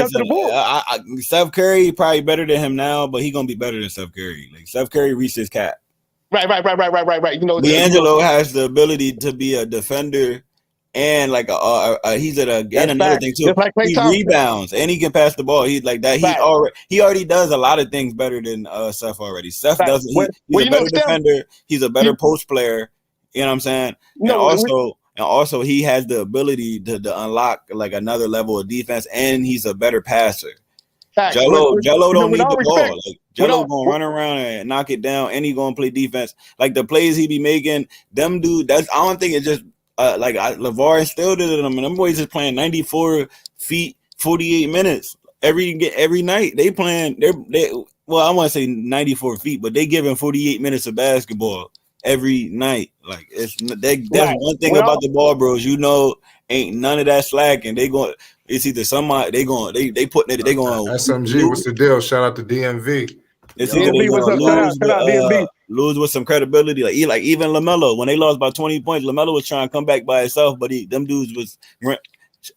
Steph Curry probably better than him now, but he gonna be better than Steph Curry. Like Steph Curry reached his cap. Right. You know, D'Angelo has the ability to be a defender and like he's another thing too. Like he rebounds and he can pass the ball. He's like that. He already does a lot of things better than Steph already. Steph doesn't. He's a better defender. He's a better post player. You know what I'm saying? And also he has the ability to unlock like another level of defense, and he's a better passer. Jello don't need the ball. Like Jello gonna run around and knock it down, and he gonna play defense. Like the plays he be making, them dude. I don't think it's just LeVar instilled it in them, and them boys just playing 94 feet, 48 minutes every night. They playing. Well, I want to say 94 feet, but they giving 48 minutes of basketball every night. Like that's one thing about the ball bros, ain't none of that slacking. It's either somebody they putting it, they going SMG. What's the deal? Shout out to DMV. It's either they gonna lose with some credibility. Like even LaMelo, when they lost by 20 points, LaMelo was trying to come back by himself, but them dudes was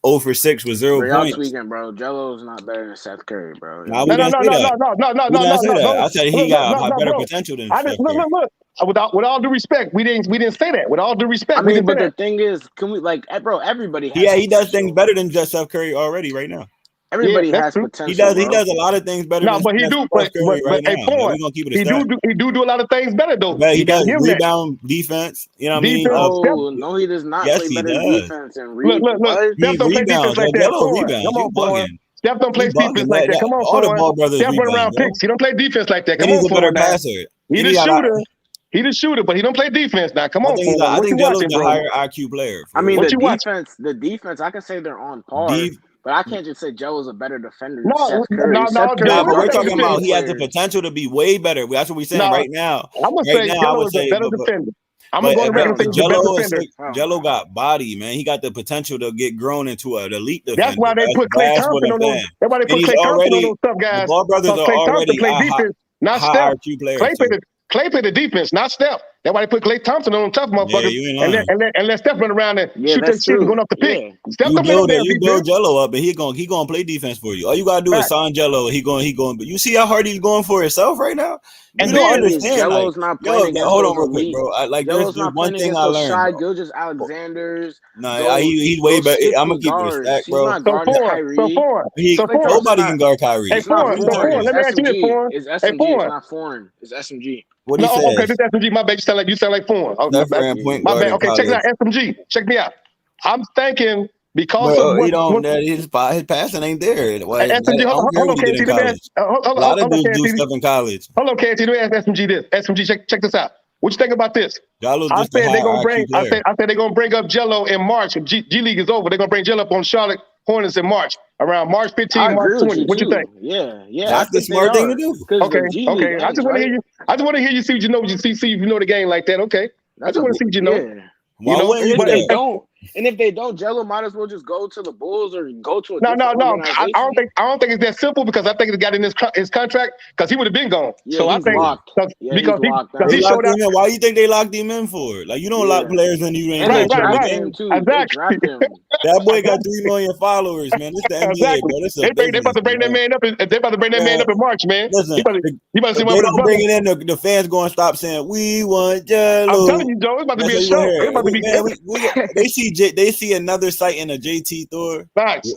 0 for 6 with 0 points. Y'all tweaking, bro. Jello's not better than Seth Curry, bro. No. I said he got better potential than Seth Curry. Look. With all due respect, we didn't say that. With all due respect, I mean, but the thing is, can we bro? Everybody. He does things better than just Seth Curry already right now. Everybody has potential. He does a lot of things better. No, but he do. But we gonna keep it. He do a lot of things better though. But he does rebound, defense. You know what I mean? No, he does not. Yes, play better defense and look. Steph don't play defense like that. Come on, boy. Steph don't play defense like that. Come on, all the ball brothers. Steph run around picks. He don't play defense like that. Come on, he's a better passer. He's a shooter. He the shooter, but he don't play defense. Now, come I on, think Fool. I What think you Jello's watching, the bro? higher IQ player. I mean, What the you watching? defense, I can say they're on par, Def- but I can't just say Jello's a better defender than No, Steph Curry. no, Steph Curry Nah, but we're Jello is a guarded better talking NBA about defender. he has the players. potential to be way better. That's what we're saying No, right now. I'm gonna Right say now, I Jello would is a say, better defender. I'm gonna go on the record and say he's a better defender. Jello got body, man. He got the potential to get grown into an elite defender. That's why they put Klay That's what Thompson I'm on those. saying. That's why they And put he's Klay Thompson on already those tough the guys. Ball brothers Because are Klay Thompson already play defense, not high Steph. IQ players. Klay play the defense, not Steph. That's why they put Klay Thompson on tough Yeah, motherfuckers you ain't and lying. let Steph run around and Yeah, shoot that that's shit and true. going off the pick. Yeah. Steph You don't play no build damn you build defense. Jello up, and he gonna play defense for you. All you gotta do is Fact. sign Jello. He going. But you see how hard he's going for himself right now. You And don't then- understand. Like, Jello's not playing against hold those on real quick, elite. bro. Jello's There's not one playing thing against I those learned, Shai bro. Gilgeous Alexanders. Nah, he's way those better. I'm gonna sticky keep it a guards. stack, He's bro. not So guarding four. Kyrie. So Nobody can guard Kyrie. Hey, It's not foreign. So foreign. foreign. It's Let me ask you this, SMG. foreign. It's Hey, SMG. It's foreign. not foreign. It's SMG. What he No, said? okay, this SMG. My bad. You sound like foreign. Oh, my Steph bad. ran point My guard bad. in Okay, check it out. college. SMG. Check me out. I'm thinking because But of he don't. what His passing ain't there. Why? I SMG. don't care Hold what on, he did in KT. Let me college. ask. Hold A lot of on, dudes do KT. stuff in college. Hold on, KT. Let me ask SMG this. SMG, check this out. What you think about this? Gallo's I just a said they're gonna high bring. IQ player. I said they're gonna bring up Jello in March. When G League is over, they're gonna bring Jello up on Charlotte Hornets in March, around March 15, I March agree with 20. you What you too. think? Yeah. That's the smart thing to do. Because Okay, the G League okay. I ends, just want to right? hear you. I just want to hear you see what you know. You see if you know the game like that. Okay. I just want to see what you know. Yeah. Why wouldn't And you if do they that? don't, Jello might as well just go to the Bulls or go to a No. different I organization. don't think it's that simple because I think it got in his contract because he would have been gone. Yeah, So I he's think locked. Yeah, because he's locked down. They he showed locked out. him in. Why you think they locked him in for? Like, you don't lock players in you ain't And they played in the drafted game. him too. Exactly. They drafted him. That boy got 3 million followers, man. This the NBA, Exactly. bro. This a They business, about to bring that man up. They about to bring that man up in March, man. Listen, He about to see if one they of the don't brothers. bring it in, the fans going to stop saying, we want Jello. I'm telling you, Joe, it's about to be a That's show. what you It's about to be they see another site in a JT Thor. facts.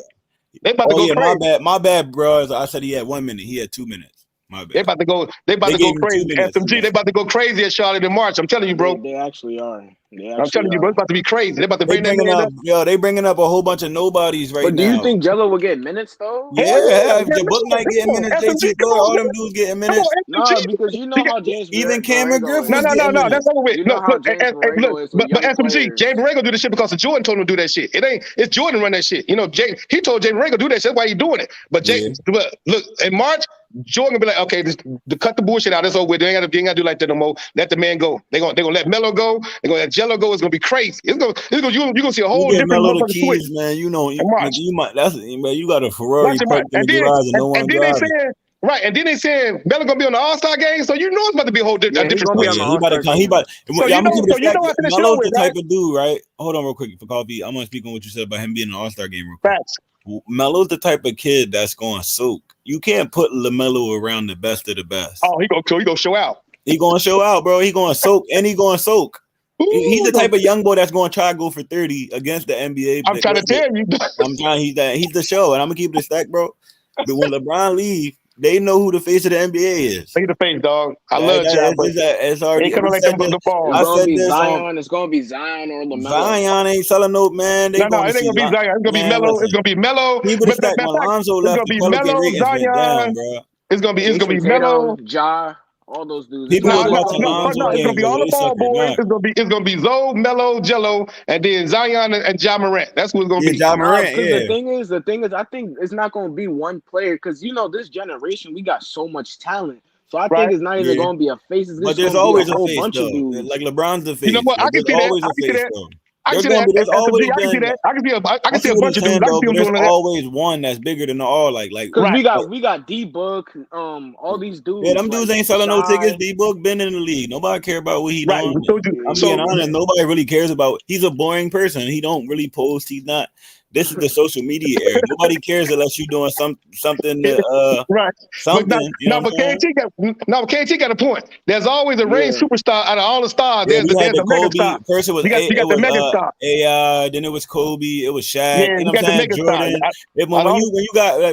They about to Oh go yeah, crazy. my bad, bro. I said he had 1 minute. He had 2 minutes. My bad. They about to go They crazy. gave him 2 minutes. SMG, they about to go crazy at Charlotte in March. I'm telling you, bro. They actually are. I'm telling you, bro. It's about to be crazy. They about to They bring that bringing man up, up. they bringing up a whole bunch of nobodies right But do now. you think Jello will get minutes though? Yeah, if the book night getting Come on, minutes, SMG, JT come Thor, on, all them dudes getting Come minutes. on, No, SMG. because you know how James Even Borrego Cameron is. Griffin No, was getting minutes. that's over with. You know how James Borrego is with but young SMG, players. James Borrego do this shit because Jordan told him to do that shit. It's Jordan run that shit. You know, he told James Borrego do that shit. That's why he doing it. But look, in March, Jordan gonna be like, okay, to cut the bullshit out. That's over with. They ain't gotta do like that no more. Let the man go. They gonna let Melo go. They gonna let Jello go. It's gonna be crazy. You gonna see a whole You get different Melo the motherfucking keys, switch. man. You know, March. you might. That's man. You got a Ferrari Watch it, parked in and the then garage and no one and then they driving. saying right, and then they saying Melo gonna be on the All-Star game, so you know it's about to be a whole different he's gonna Oh be on yeah, the he about to All-Star come. He about. So I'm gonna keep it a stack. after the show Melo's with, the right? type of dude, right? Hold on, real quick for coffee. I'm gonna speak on what you said about him being in the All-Star game. Real quick. Facts. Melo's the type of kid that's going to soak. You can't put LaMelo around the best of the best. Oh, he gonna show out. He going to show out, bro. He going to soak, and he going to soak. He's the type of young boy that's going to try to go for 30 against the NBA. I'm trying to tell you. He's the show, and I'm gonna keep it a stack, bro. But when LeBron leave, they know who the face of the NBA is. Look at the face, dog. I love y'all, but it's already. they coming like them the ball. I said this. It's gonna be Zion or LaMelo. Zion ain't selling no man. No, it ain't gonna be Zion. It's gonna be Melo. It's gonna be Melo. Keep it a stack. When Lonzo left, the Pelican ratings went down, bro. It's gonna be Melo. Ja, all those dudes. People No, was watching it's Lonzo gonna be all the ball boys. It's gonna be Zoe, Melo, Jello, and then Zion and Ja Morant. That's what it's gonna be. Ja Morant. The thing is, I think it's not gonna be one player because this generation we got so much talent. So I think it's not even gonna be a face. But there's always a whole bunch of dudes. Like LeBron's the face. You know what? I can see that. I can see that. I can see a bunch of dudes. There's always one that's bigger than all. Because we got D-Book, all these dudes. Yeah, them dudes ain't selling no tickets. D-Book been in the league. Nobody care about what he doing. I'm being honest. Nobody really cares about. He's a boring person. He don't really post. He's not. This is the social media era. Nobody cares unless you're doing something. Right. Something. But KT got a point. There's always a reigning superstar out of all the stars. There's a mega star. First it was you got the mega star. AI, then it was Kobe, it was Shaq. Yeah, you know what I'm saying? Jordan.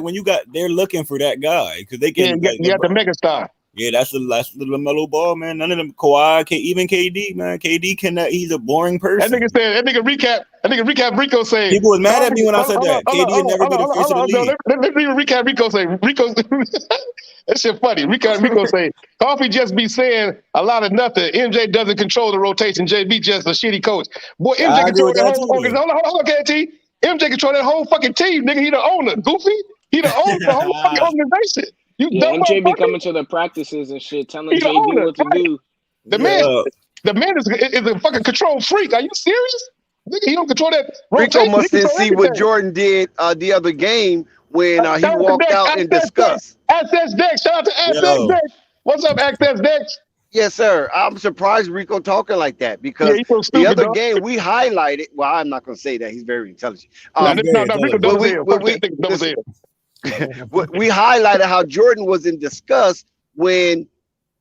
When you got, they're looking for that guy because they can. You got the mega star. Yeah, that's the LaMelo Ball, man. None of them Kawhi, even KD, man. KD cannot. He's a boring person. That nigga recap. Rico say People was mad at me when I said that. KD would never be the face of the league. Let me recap. Rico say that shit funny. Rico say Coffee just be saying a lot of nothing. MJ doesn't control the rotation. JB just a shitty coach. Boy, MJ control that whole organization. Hold on, KT. MJ control that whole fucking team, nigga. He the owner. Goofy. He the owner of the whole fucking organization. MJ be coming to the practices and shit, telling JB what to do. The man is a fucking control freak. Are you serious? Nigga, he don't control that rotation. Rico must have seen what Jordan did the other game when he walked out and discussed. Access Dex. Shout out to Access Dex. What's up, Access Dex? Yes, sir. I'm surprised Rico talking like that because the other game we highlighted. Well, I'm not going to say that. He's very intelligent. We highlighted how Jordan was in disgust when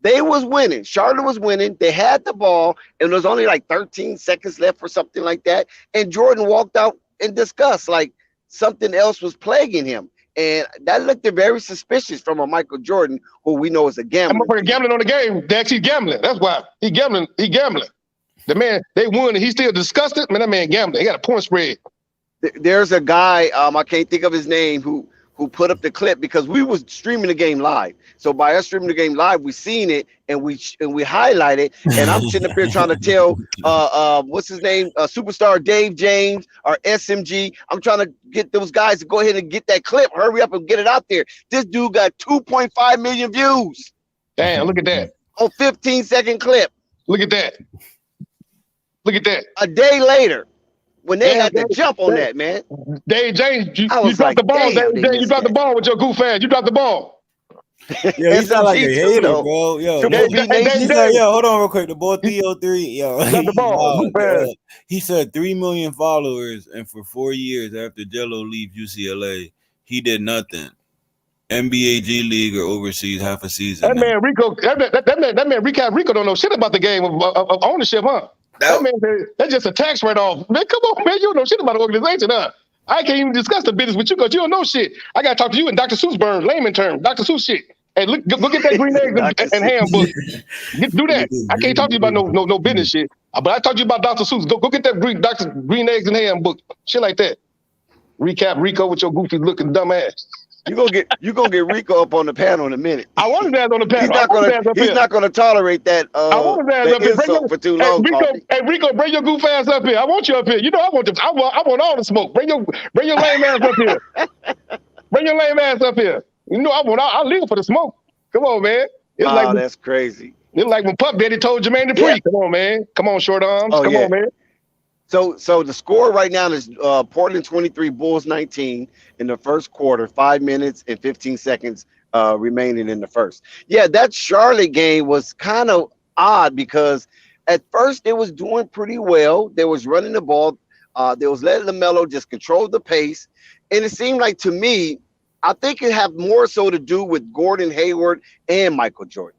they was winning. Charlotte was winning. They had the ball, and there was only like 13 seconds left or something like that. And Jordan walked out in disgust, like something else was plaguing him. And that looked very suspicious from a Michael Jordan, who we know is a gambler. I'm gambling on the game. Dex, he's gambling. That's why he gambling. The man, they won, and he's still disgusted. Man, that man gambling. He got a point spread. There's a guy, I can't think of his name, who put up the clip because we was streaming the game live. So by us streaming the game live, we seen it and we highlight it. And I'm sitting up here trying to tell what's his name, superstar Dave James or SMG. I'm trying to get those guys to go ahead and get that clip. Hurry up and get it out there. This dude got 2.5 million views. Damn, look at that. On 15-second clip. Look at that. A day later, when they had to jump on that, man. Dave James, you dropped the ball. Dave, you dropped the ball with your goof ass. You dropped the ball. Yeah, he sound like a hater, bro. Yo, hold on real quick. The boy 303, yo. Dropped the ball. He said 3 million followers, and for 4 years after Jello leaves UCLA, he did nothing. NBA, G League, or overseas half a season. That man Rico don't know shit about the game of ownership, huh? That man, that's just a tax write-off. Man, come on, man. You don't know shit about the organization, huh? I can't even discuss the business with you because you don't know shit. I got to talk to you in Dr. Seuss burn, layman term, Dr. Seuss shit. Hey, look, go get that green eggs and ham book. Do that. I can't talk to you about no business shit. But I talk to you about Dr. Seuss. Go get that green eggs and ham book. Shit like that. Recap Rico with your goofy looking dumb ass. You gonna get Rico up on the panel in a minute. I want his ass on the panel. He's not gonna tolerate that. I want his ass up here. For too long. Rico, bring your goof ass up here. I want you up here. You know I want all the smoke. Bring your lame ass up here. Bring your lame ass up here. You know I live for the smoke. Come on, man. That's crazy. It's like when Pup Daddy told Jermaine Dupri. Yeah. Come on, man. Come on, short arms. Come on, man. So the score right now is Portland 23, Bulls 19 in the first quarter, 5 minutes and 15 seconds remaining in the first. Yeah, that Charlotte game was kind of odd because at first it was doing pretty well. They was running the ball. They was letting LaMelo just control the pace. And it seemed like to me, I think it had more so to do with Gordon Hayward and Michael Jordan.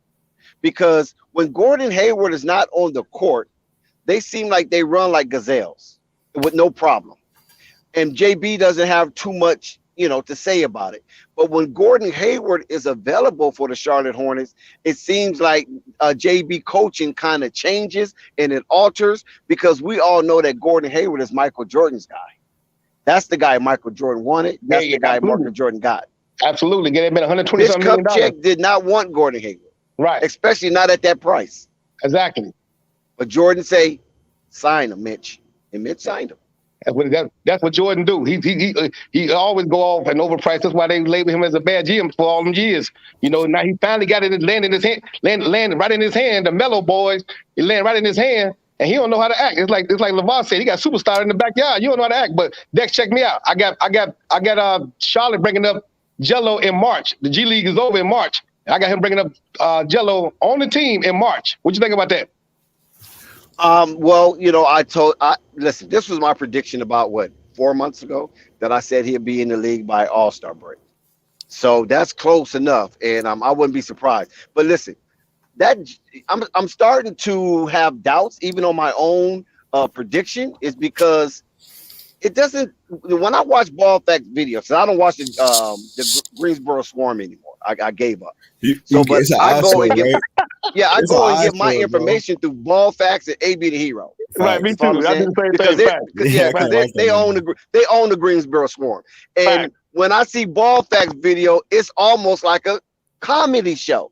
Because when Gordon Hayward is not on the court, they seem like they run like gazelles with no problem. And JB doesn't have too much, to say about it. But when Gordon Hayward is available for the Charlotte Hornets, it seems like JB coaching kind of changes and it alters because we all know that Gordon Hayward is Michael Jordan's guy. That's the guy Michael Jordan wanted. That's the guy Michael Jordan got. Absolutely. Get him $120 million. Kupchak did not want Gordon Hayward. Right. Especially not at that price. Exactly. But Jordan say, sign him, Mitch. And Mitch signed him. That's what Jordan do. He always go off and overprice. That's why they label him as a bad GM for all them years. Now he finally got it land in his hand, land right in his hand. The Mellow boys, it land right in his hand, and he don't know how to act. It's like LeVar said, he got superstar in the backyard. You don't know how to act. But Dex, check me out. I got Charlotte bringing up Jello in March. The G League is over in March. I got him bringing up Jello on the team in March. What you think about that? Well, listen, this was my prediction about 4 months ago that I said he'd be in the league by All-Star break. So that's close enough. And I wouldn't be surprised. But listen, I'm starting to have doubts even on my own prediction is because it doesn't, when I watch ball fact videos, I don't watch the Greensboro Swarm anymore. I gave up. So, but I go and get, right? I It's go an and get eyesore, my bro. information through Ball Facts and AB the Hero. Right, me You follow too. what I'm I do saying? the same Because thing. Facts. they own the Greensboro Swarm, and Facts. when I see Ball Facts video, it's almost like a comedy show.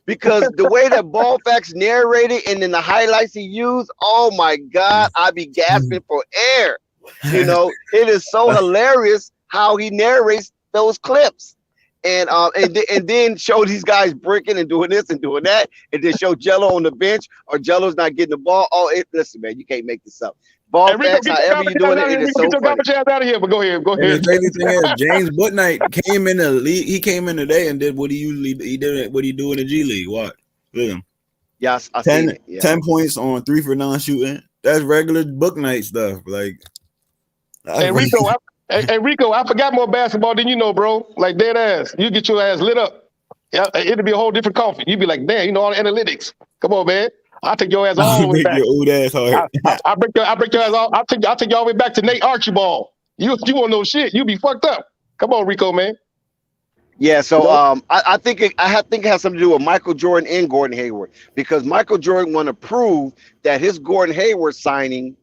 Because the way that Ball Facts narrated and then the highlights he used, oh my God, I be gasping for air. You know, it is so hilarious how he narrates those clips. And then show these guys breaking and doing this and doing that, and then show Jello on the bench or Jello's not getting the ball. Oh, listen, man, you can't make this up. Ball Hey, Rico, Facts, get your however you're doing it is so Get your funny. garbage ass out of here, but go ahead. And the crazy thing is, James Bouknight came in the league. He came in today and did what he did what he do in the G League. What? Look at him. Yes, I seen it. Yeah. 10 points on 3 for 9 shooting. That's regular Bouknight stuff. Like, Hey, Rico, I forgot more basketball than you know, bro. Like, dead ass. You get your ass lit up. Yeah, it'd be a whole different coffee. You'd be like, damn, you know all the analytics. Come on, man. I'll take your ass all the way break back. your old ass hard. I break your ass all. I'll take you all the way back to Nate Archibald. You won't know shit. You be fucked up. Come on, Rico, man. Yeah, so I think it has something to do with Michael Jordan and Gordon Hayward, because Michael Jordan want to prove that his Gordon Hayward signing,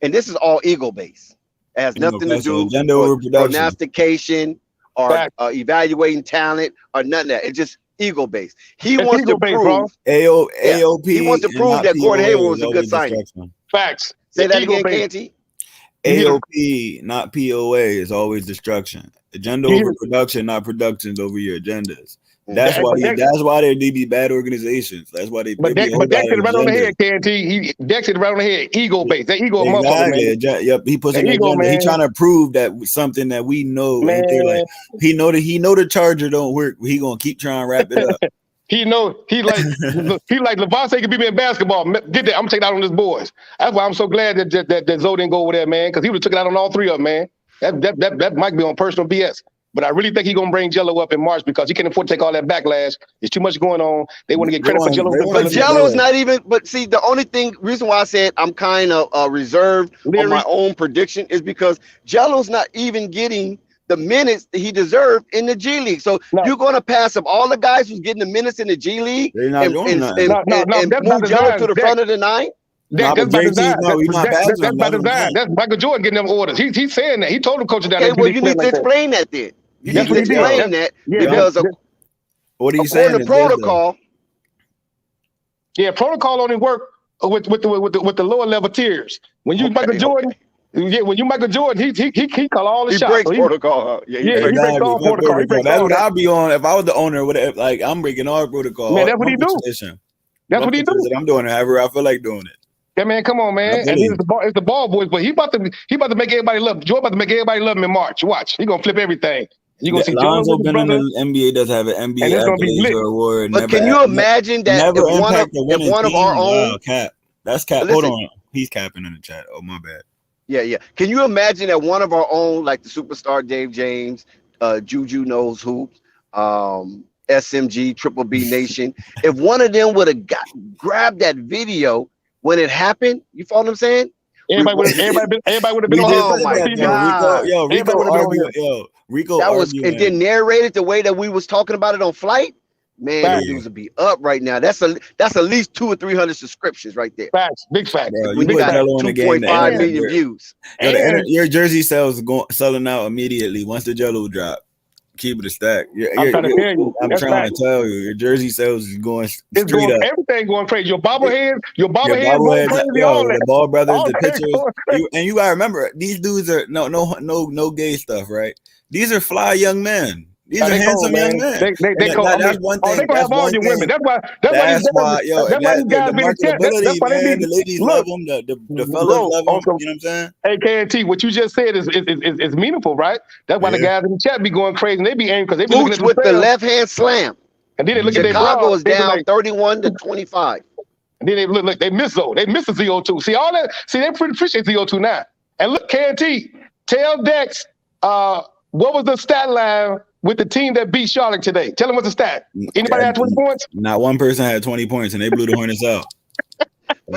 and this is all ego based, it has nothing to do with prognostication or evaluating talent or none of that. It's just ego based. He wants to prove AOP. He wants to prove that Gordon Hayward was a good signing. Facts. Say that again, KNT. AOP, not POA, is always destruction. Agenda over production, not productions over your agendas. That's why they be bad organizations. That's why they. But Dex hit it right on the head, KNT. Dex hit it right on the head. Ego based. That ego motherfucker, man. Yep. He puts an agenda. He trying to prove that something that we know. Man. Like he know the charger don't work. He gonna keep trying to wrap it up. He like Levante could beat me in basketball. Get that. I'm gonna take that on his boys. That's why I'm so glad that Zoe didn't go over there, man, because he would have took it out on all three of them, man. That might be on personal BS. But I really think he's gonna bring Jello up in March because he can't afford to take all that backlash. There's too much going on. They want to get credit for Jello. But Jello's not even. But see, the only reason why I said I'm kind of reserved on my own prediction is because Jello's not even getting the minutes that he deserved in the G League. So you're gonna pass up all the guys who's getting the minutes in the G League and move Jello to the front of the nine. That's by design. That's by design. That's Michael Jordan getting them orders. He's saying that. He told the coach that. Okay, well, you need to explain that then. You need to explain that because what are you saying? According to protocol. Yeah, protocol only work with the lower level tiers. When you Michael Jordan. Yeah, when you Michael Jordan, he call all the shots. He breaks protocol. Yeah, he breaks all protocol. That's what I'll be on if I was the owner. Whatever, like I'm breaking all protocol. Man, that's what he do. That's what he do. I'm doing it however I feel like doing it. Yeah, man, come on, man. And it's the ball boys, but he about to make everybody love. Jordan about to make everybody love him in March. Watch, he gonna flip everything. You gonna see Lonzo been in the NBA does have an NBA accolades award. But can you imagine that if one of our own cap? That's cap. Hold on, he's capping in the chat. Oh my bad. Yeah. Can you imagine that one of our own, like the superstar Dave James, Juju Knows Hoops, SMG, Triple B Nation, if one of them would have grabbed that video when it happened, you follow what I'm saying? Everybody would have been on. Oh my God! Rico, that was and then narrated the way that we was talking about it on Flight. Man, those dudes would be up right now. That's at least 200 or 300 subscriptions right there. Facts, big facts. We got 2.5 million views. Your jersey sales selling out immediately once the Jello drop. Keep it a stack. I'm trying to tell you. I'm trying to tell you, your jersey sales is going straight up. Everything going crazy. Your bobblehead going crazy. The Ball brothers, the pictures. And you gotta remember, these dudes are no gay stuff, right? These are fly young men. These are handsome young men. That's one thing. They gonna have all your women. That's why the marketability, man. The ladies love them. The fellas love them. You know what I'm saying? Hey, KNT, what you just said is meaningful, right? That's why the guys in the chat be going crazy. And they be angry because they be looking at with the left hand slam. And then they look Chicago is down 31-25. And then they look. They miss Zoe. They miss the ZO2. See all that. See, they pretty appreciate ZO2 now. And look, KNT, tell Dex, what was the stat line with the team that beat Charlotte today? Tell them what's the stat. Anybody had 20 points? Not one person had 20 points, and they blew the Hornets out.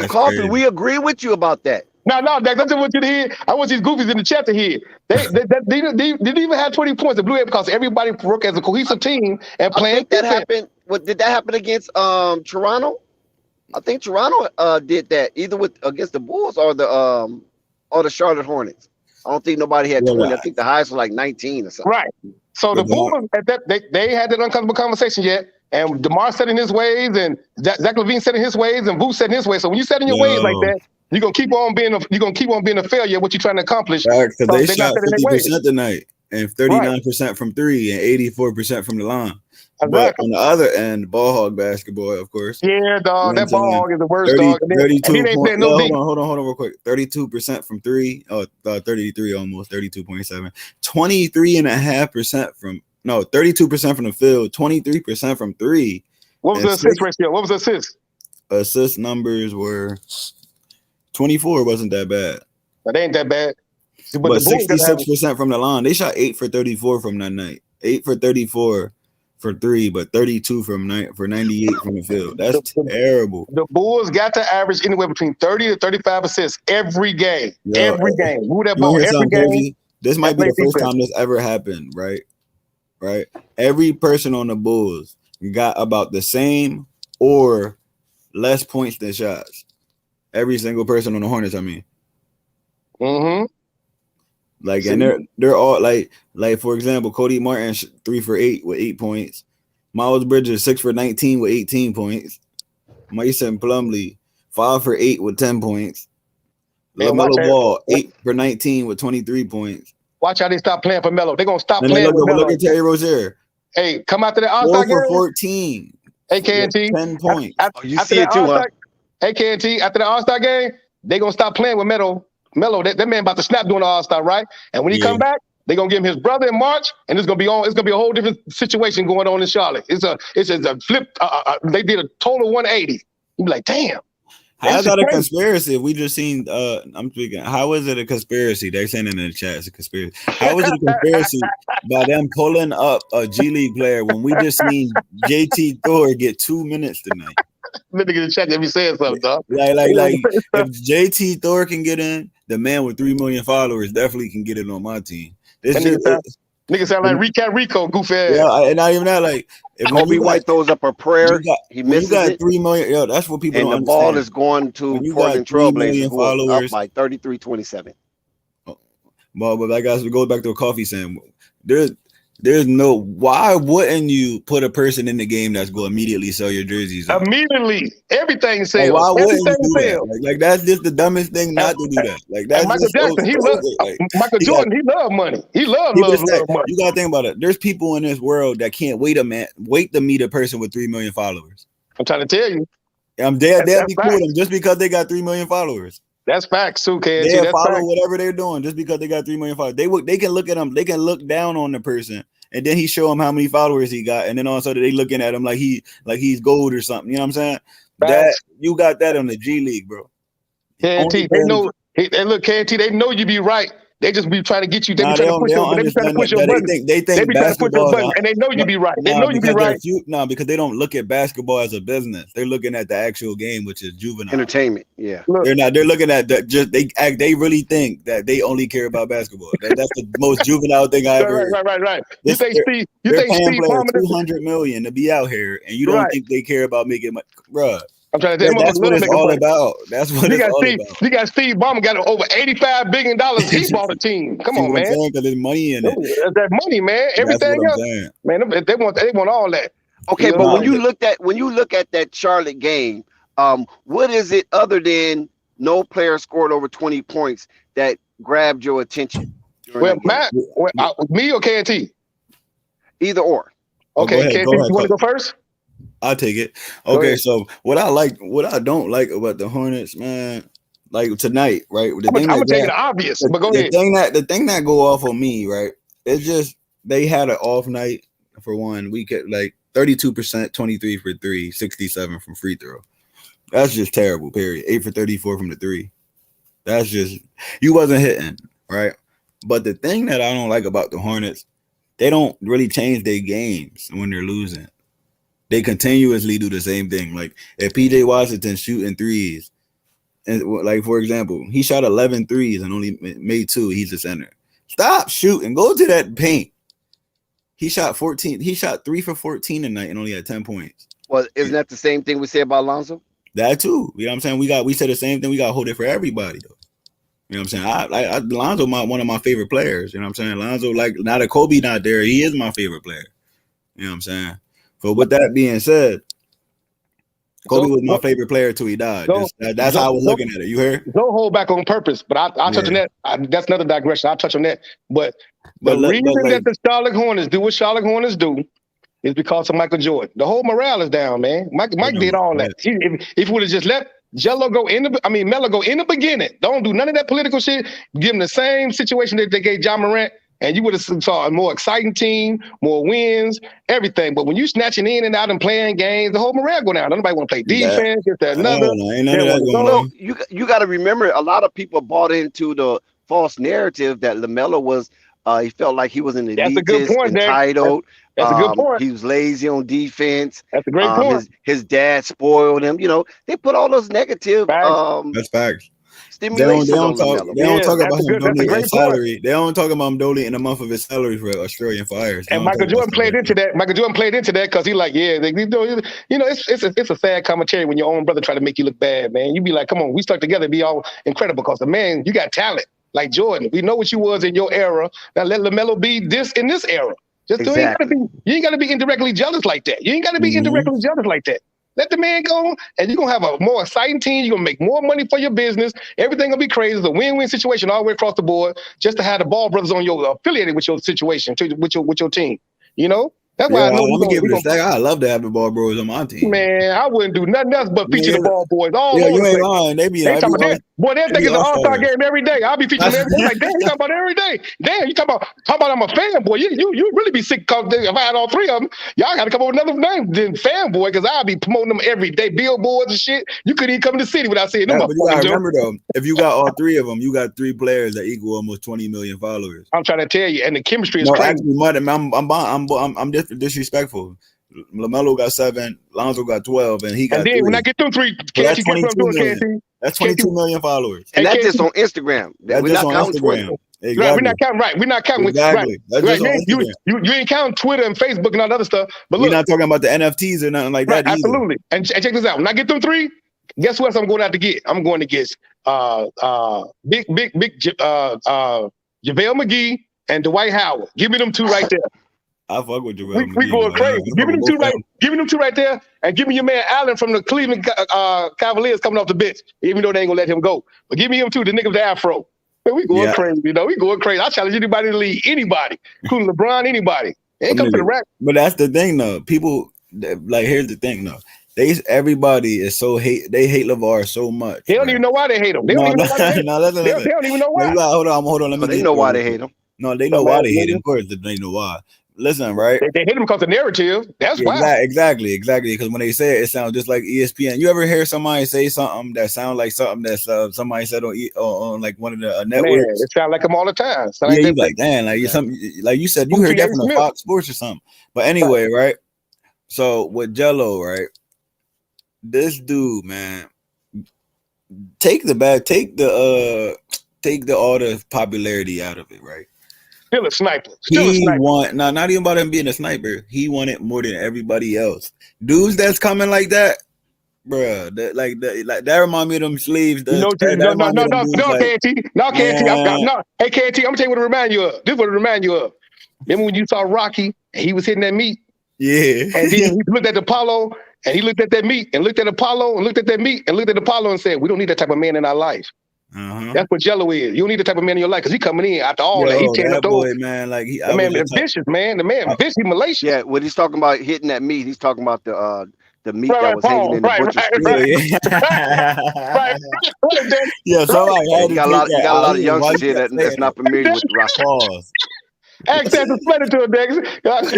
Carlton, we agree with you about that. No, Dak, that's just what you to hear. I want these goofies in the chat to hear. They didn't even have 20 points. They blew it because everybody worked as a cohesive team and I playing think that defense. happened. What did that happen against Toronto? I think Toronto did that either against the Bulls or the Charlotte Hornets. I don't think nobody had 20. I think the highest was like 19 or something. Right. So the Bulls at that they had that uncomfortable conversation yet, and Demar set in his ways, and Zach LaVine set in his ways, and Booth set in his ways. So when you set in your ways like that, you're gonna keep on being a failure. What you're trying to accomplish? Because So they they're shot not setting their ways. 50% tonight, and 39% from three, and 84% from the line. But Exactly. on the other end, ball hog basketball, of course. Yeah, dog. You know That ball hog is the worst, 30, dog. And then 32 they ain't point, playing no hold deep. on real quick. 32% from three. 33 almost, 32.7. 23.5% from 32% from the field, 23% from three. What was the assist ratio? What was the assist? Assist numbers were 24. Wasn't that bad. That ain't that bad. But 66% from the line. They shot 8 for 34 from that night. 8 for 34 for three, but 32 for 98 from the field. That's terrible. The Bulls got to average anywhere between 30 to 35 assists every game. Every game. Move that ball every game. Crazy? This might be the first time this ever happened, right? Right? Every person on the Bulls got about the same or less points than shots. Every single person on the Hornets, I mean. Mm-hmm. Like, and they're all like for example, Cody Martin 3 for 8 with 8 points. Miles Bridges 6 for 19 with 18 points. Mason Plumlee 5 for 8 with 10 points. LaMelo Ball 8 for 19 with 23 points. Watch how they stop playing for Melo. They're gonna stop And playing with Melo. Look at Terry Rozier. Hey, come out to the All-Star 4 for game. 14. Hey, KNT. 10 points. You see it too, huh? Hey, KNT. After the All-Star game, they're gonna stop playing with Melo. That man about to snap doing the All-Star, right? And when he come back, they're gonna give him his brother in March, and it's gonna be a whole different situation going on in Charlotte. It's a flip. They did a total 180. You be like, damn. How is that a conspiracy? If we just seen, I'm speaking. How is it a conspiracy? They're saying it in the chat. It's a conspiracy. How is it a conspiracy by them pulling up a G League player when we just seen JT Thor get 2 minutes tonight? Let me get a check if he said something, dog. Like if JT Thor can get in, the man with 3 million followers definitely can get it on my team. Nigga sound like Recap Rico, goofy ass. Yeah, and not even that. Like if Kobe White throws up a prayer, he misses you got it. 3 million. Yo, that's what people and don't the understand. ball is going to Portland Trailblazers, who are up by 33-27. But like guys, we go back to a coffee stand. There's no. Why wouldn't you put a person in the game that's going to immediately sell your jerseys? Immediately, everything sells. Why wouldn't you do that? Like that's just the dumbest thing not to do that. Like that's Michael Jackson. He loved Michael Jordan. He loved money. He loved money. You gotta think about it. There's people in this world that can't wait to meet a person with 3 million followers. I'm trying to tell you. They'll be cool with them just because they got 3 million followers. That's facts too, KNT. They'll follow whatever they're doing just because they got 3 million followers. They can look at them. They can look down on the person, and then he show them how many followers he got, and then all of a sudden they looking at him like he's gold or something. You know what I'm saying? That you got that on the G League, bro. KNT, they know. Hey, look, KNT, they know you be right. They just be trying to get you. They be trying to push your button. They think be trying to push your button, and they know you be right. They know you be right. Because they don't look at basketball as a business. They're looking at the actual game, which is juvenile entertainment. Yeah, they're not. They're looking at that. They really think that they only care about basketball. That's the most juvenile thing I ever. Right. You think Steve Ballmer $200 million to be out here, and you don't think they care about making money, bruh. I'm trying to tell you, that's what it's all about. That's what it's all about. You got Steve Ballmer got over $85 billion. He bought a team. Come on, man. Because there's money in it. That money, man. Everything else, man. They want all that. Okay, but when you look at that Charlotte game, what is it other than no player scored over 20 points that grabbed your attention? Well, me or KNT? Either or. Okay, KNT, you want to go first? I'll take it. Okay, so what I don't like about the Hornets, man, like tonight, right? I'm gonna take it obvious, but go ahead. The thing that go off on me, right? It's just they had an off night for one. We get like 32%, 23 for three, 67 from free throw. That's just terrible. Period. 8 for 34 from the three. That's just you wasn't hitting, right? But the thing that I don't like about the Hornets, they don't really change their games when they're losing. They continuously do the same thing. Like if PJ Washington's shooting threes, And like for example, he shot 11 threes and only made 2. He's a center. Stop shooting. Go to that paint. He shot 14. He shot 3 for 14 tonight and only had 10 points. Well, isn't that the same thing we say about Lonzo? That too. You know what I'm saying? We said the same thing. We got to hold it for everybody though. You know what I'm saying? Lonzo, one of my favorite players. You know what I'm saying? Lonzo, like now that Kobe not there, he is my favorite player. You know what I'm saying? But with that being said, Kobe was my favorite player till he died. That's how I was looking at it. You heard? Don't hold back on purpose, but I'll touch on that. That's another digression. I'll touch on that. But the reason that the Charlotte Hornets do what Charlotte Hornets do is because of Michael Jordan. The whole morale is down, man. Mike did all that. If he would have just let Melo go in the beginning, don't do none of that political shit, give him the same situation that they gave John Morant, and you would have saw a more exciting team, more wins, everything. But when you snatching in and out and playing games, the whole morale go down. Nobody want to play defense. Get that another. You got to remember, a lot of people bought into the false narrative that LaMelo was. He felt like he was an elitist, entitled. That's a good point. He was lazy on defense. That's a great point. His dad spoiled him. You know, they put all those negative. That's facts. They don't talk about him donating salary. They don't talk about him donating a month of his salary for Australian Fires. And Michael Jordan played into that. Michael Jordan played into that because he like, it's a sad commentary when your own brother try to make you look bad, man. You be like, come on, we stuck together, be all incredible because the man, you got talent like Jordan. We know what you was in your era. Now let LaMelo be this in this era. You ain't got to be indirectly jealous like that. You ain't got to be indirectly jealous like that. Let the man go, and you're going to have a more exciting team. You're going to make more money for your business. Everything going to be crazy. It's a win-win situation all the way across the board just to have the Ball brothers on your affiliated with your situation, with your team. You know? That's why I know. I'm gonna give it a stack. I love to have the Ball Bros on my team. Man, I wouldn't do nothing else but feature the Ball Boys. You ain't lying. They be talking about boy, they think it's an all-star game every day. I'll be featuring them every day. Like, damn, you talking about every day. Damn, you talking about I'm a fanboy. You really be sick because if I had all 3 of them, y'all got to come up with another name than fanboy because I'll be promoting them every day, billboards and shit. You couldn't even come to the city without seeing them. But you gotta remember though, if you got all 3 of them, you got 3 players that equal almost 20 million followers. I'm trying to tell you, and the chemistry is crazy. Actually, I'm disrespectful. LaMelo got 7, Lonzo got 12, and he got. And then 3. when I get them 3, that's 22 million. That's 22 million followers, and that's just on Instagram. That's just on Instagram. Exactly. Right, we're not counting. Right, we're not counting. Exactly. That's just on Instagram. You ain't counting Twitter and Facebook and all that other stuff. But look, we're not talking about the NFTs or nothing like that. Absolutely. And check this out. When I get them 3, guess what else I'm going out to get? I'm going to get big JaVale McGee and Dwight Howard. Give me them 2 right there. I fuck with JaVale. We going crazy. Give me them 2 right. Give me them 2 right there, and give me your man Allen from the Cleveland Cavaliers coming off the bench. Even though they ain't gonna let him go, but give me him too. The nigga with the afro. Man, we going crazy. You know, we going crazy. I challenge anybody to lead. Anybody, including LeBron. Anybody. They ain't come to the rack. But that's the thing, though. People like here's the thing, though. Everybody is so they hate LeVar so much. They don't even know why they hate him. They don't even know why they hate him. They don't even know why. Hold on. Let me. They know why they hate him. No, they know why they hate him. Of course, they know why. Listen, right? They hate him because of the narrative. That's why. Exactly. Because when they say it, it sounds just like ESPN. You ever hear somebody say something that sounds like something that somebody said on like one of the networks? Man, it sounds like them all the time. You like, damn, like something like you said, you heard that from Fox Sports or something. But anyway, right? So with Jello, right? This dude, man, take all the popularity out of it, right? Still a sniper. Not even about him being a sniper. He wanted more than everybody else. Dudes that's coming like that, bro. That remind me of them sleeves. No, KT. Hey, KT, I'm gonna tell you what it remind you of. This is what it remind you of. Remember when you saw Rocky and he was hitting that meat? Yeah. And then he looked at Apollo and he looked at that meat and looked at Apollo and looked at that meat and looked at Apollo and said, "We don't need that type of man in our life." That's what Jello is. You don't need the type of man in your life because he coming in after all that. He tearing up those. Man, like the man is vicious, man. The man vicious, Malaysia. Yeah, when he's talking about hitting that meat, he's talking about the meat that was hanging in the butcher's street. Yeah, somebody had you got a lot of youngsters here that's not familiar with the rock. Access is splendid to it, niggas. Because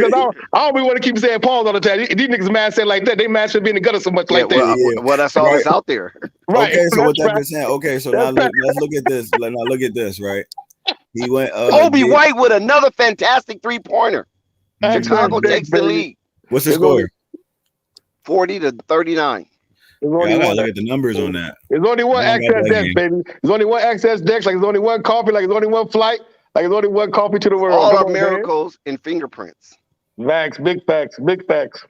I don't want to keep saying pause all the time. These niggas mindset like that. They mindset be in the gutter so much like that. Well, that's all that's out there. Right. Okay, so what that been saying? Okay, so now let's look at this. Now look at this, right? He went. Kobe White with another fantastic 3-pointer. Chicago takes the lead. What's the score? 40-39. There's Yeah, only I gotta one. look at the numbers on that. There's only one I ain't got access that deck, game. baby. There's only one access deck. Like there's only one coffee. Like there's only one flight. Like there's only one coffee to the world. All Come are on, miracles and fingerprints. man. Facts, big facts, big facts.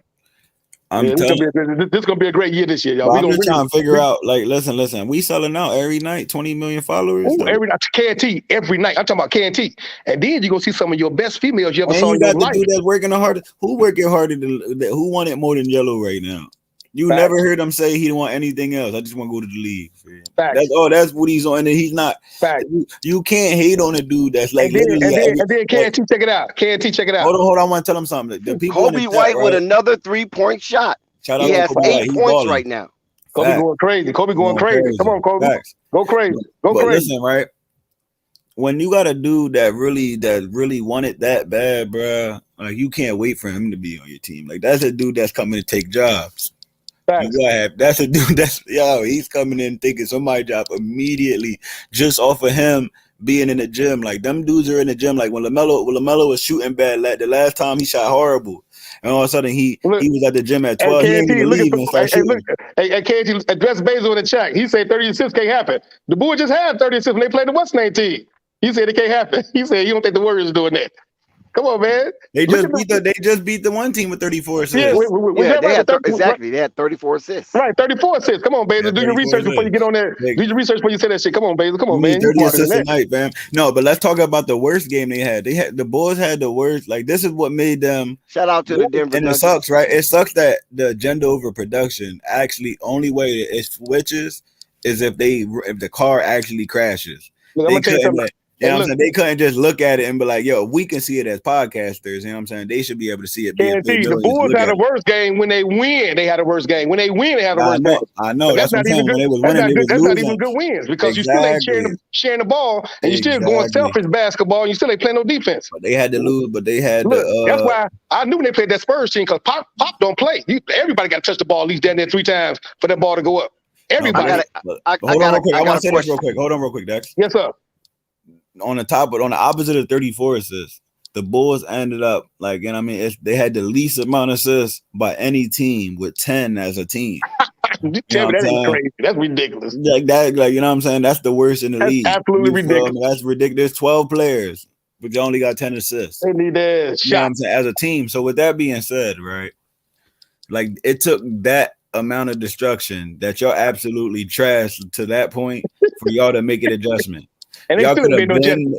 I'm Yeah, telling. this is gonna be a great year this year, y'all. But We I'm gonna just really, trying to figure out. Like, listen. We selling out every night. 20 million followers. ooh, Like, every night, KNT every night. I'm talking about KNT, and then you gonna see some of your best females you ever and saw you in your got the life. dude that's working the hardest. Who working harder than who want it more than Yellow right now? You Facts. never heard him say he don't want anything else. I just want to go to the league. Facts. That's what he's on, and he's not. Facts. You can't hate on a dude that's like And then literally. KNT, check it out. KNT, check it out. Hold on. I want to tell him something. The people in the Kobe chat, White with right? another 3-point shot. Shout out He to has Kobe White. 8 He's points balling. right now. Kobe Fact. going crazy. Kobe going crazy. Come on, Kobe. Facts. Go crazy. Go But crazy. listen, right? When you got a dude that really wanted that bad, bruh, like you can't wait for him to be on your team. Like that's a dude that's coming to take jobs. Facts. That's a dude he's coming in taking somebody's job immediately just off of him being in the gym. Like them dudes are in the gym. Like when LaMelo was shooting bad, like the last time he shot horrible, and all of a sudden he was at the gym at 12. He ain't even leave and start shooting. KNT, address Basil in the chat. He said 30 assists can't happen. The Bulls just had 30 assists when they played the what's name team. He said it can't happen. He said he don't think the Warriors are doing that. Come on, man. They just beat the one team with 34 assists. Yeah, They had 34 assists. Right, 34 assists. Come on, Basil. Yeah, Do your research before you get on there. Do your research before you say that shit. Come on, Basil. Come on, man. 30 assists a night, fam. No, but let's talk about the worst game they had. The Bulls had the worst. Like this is what made them. Shout out to the Denver And Nuggets. it sucks, right? It sucks that the agenda over production actually only way it switches is if the car actually crashes. Look, I'm gonna tell you something. You know what I'm saying? They couldn't just look at it and be like, yo, we can see it as podcasters. You know what I'm saying? They should be able to see it. The Bulls had a worse game when they win. They had a worse game. When they win, they had a worse game. I know. That's what I'm saying. When they was That's winning, not, they was not losing. even good wins because you still ain't sharing the ball and you still going selfish basketball and you still ain't playing no defense. But they had to lose, but they had that's why I knew when they played that Spurs team because Pop don't play. Everybody got to touch the ball at least down there 3 times for that ball to go up. Everybody. I want to say this real quick. Hold on real quick, Dex. Yes, sir. On the opposite of 34 assists, the Bulls ended up like, and I mean, they had the least amount of assists by any team with 10 as a team. That's crazy. That's ridiculous. Like that, like you know what I'm saying? That's the worst in the league. Absolutely ridiculous. That's ridiculous. 12 players, but you only got 10 assists. They need that shot. You know what I'm saying? As a team. So with that being said, right? Like it took that amount of destruction that y'all absolutely trashed to that point for y'all to make an adjustment. And they still made no adjustment.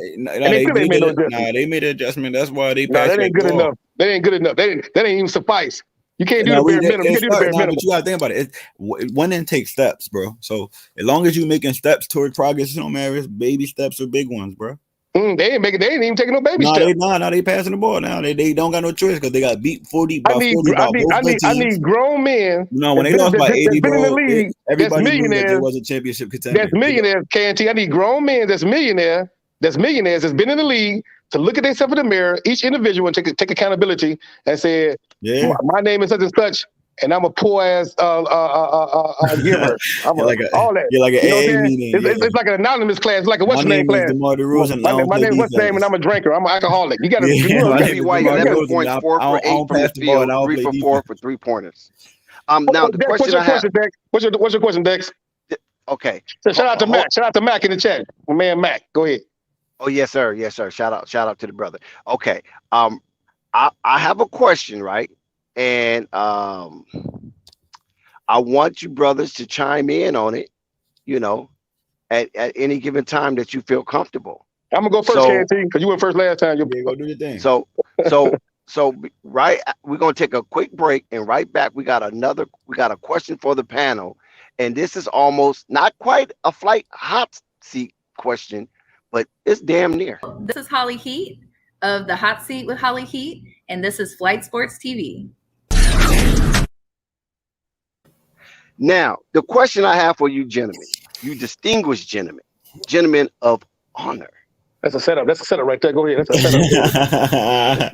They made an adjustment. That's why they passed. That ain't good enough. That ain't good enough. That ain't even suffice. You can't do the bare minimum. You can't do the bare minimum. But you gotta think about it. Winning takes steps, bro. So as long as you're making steps towards progress, no matter if baby steps or big ones, bro. They ain't even taking no baby steps. They passing the ball now. They don't got no choice because they got beat 40 by 40 by both teams. I need grown men. No, when they lost by 80, bro, in the league, everybody knew that there was a championship contender. That's millionaires, KNT. I need grown men that's millionaires that's been in the league to look at themselves in the mirror, each individual, and take accountability and say, my name is such and such, and I'm a poor ass giver. All that. You're like an AA meeting. It's like an anonymous class, like a what's name class. Demar Derozan. My name is what's name, and I'm a drinker. I'm an alcoholic. You got to. Kobe White, 11 points, 4 for 8 from the field, 3 for 4 for 3-pointers. Now the question I have. What's your question, Dex? Okay. So shout out to Mac. Shout out to Mac in the chat. My man Mac. Go ahead. Oh yes, sir. Yes, sir. Shout out to the brother. Okay. I have a question, right? And I want you brothers to chime in on it, you know, at any given time that you feel comfortable. I'm gonna go first, KNT, because you went first last time. You'll go do your thing. So right, we're gonna take a quick break, and right back we got a question for the panel, and this is almost not quite a flight hot seat question, but it's damn near. This is Holly Heat of the Hot Seat with Holly Heat, and this is Flight Sports TV. Now, the question I have for you gentlemen, you distinguished gentlemen of honor. That's a setup. That's a setup right there. Go ahead. That's a setup.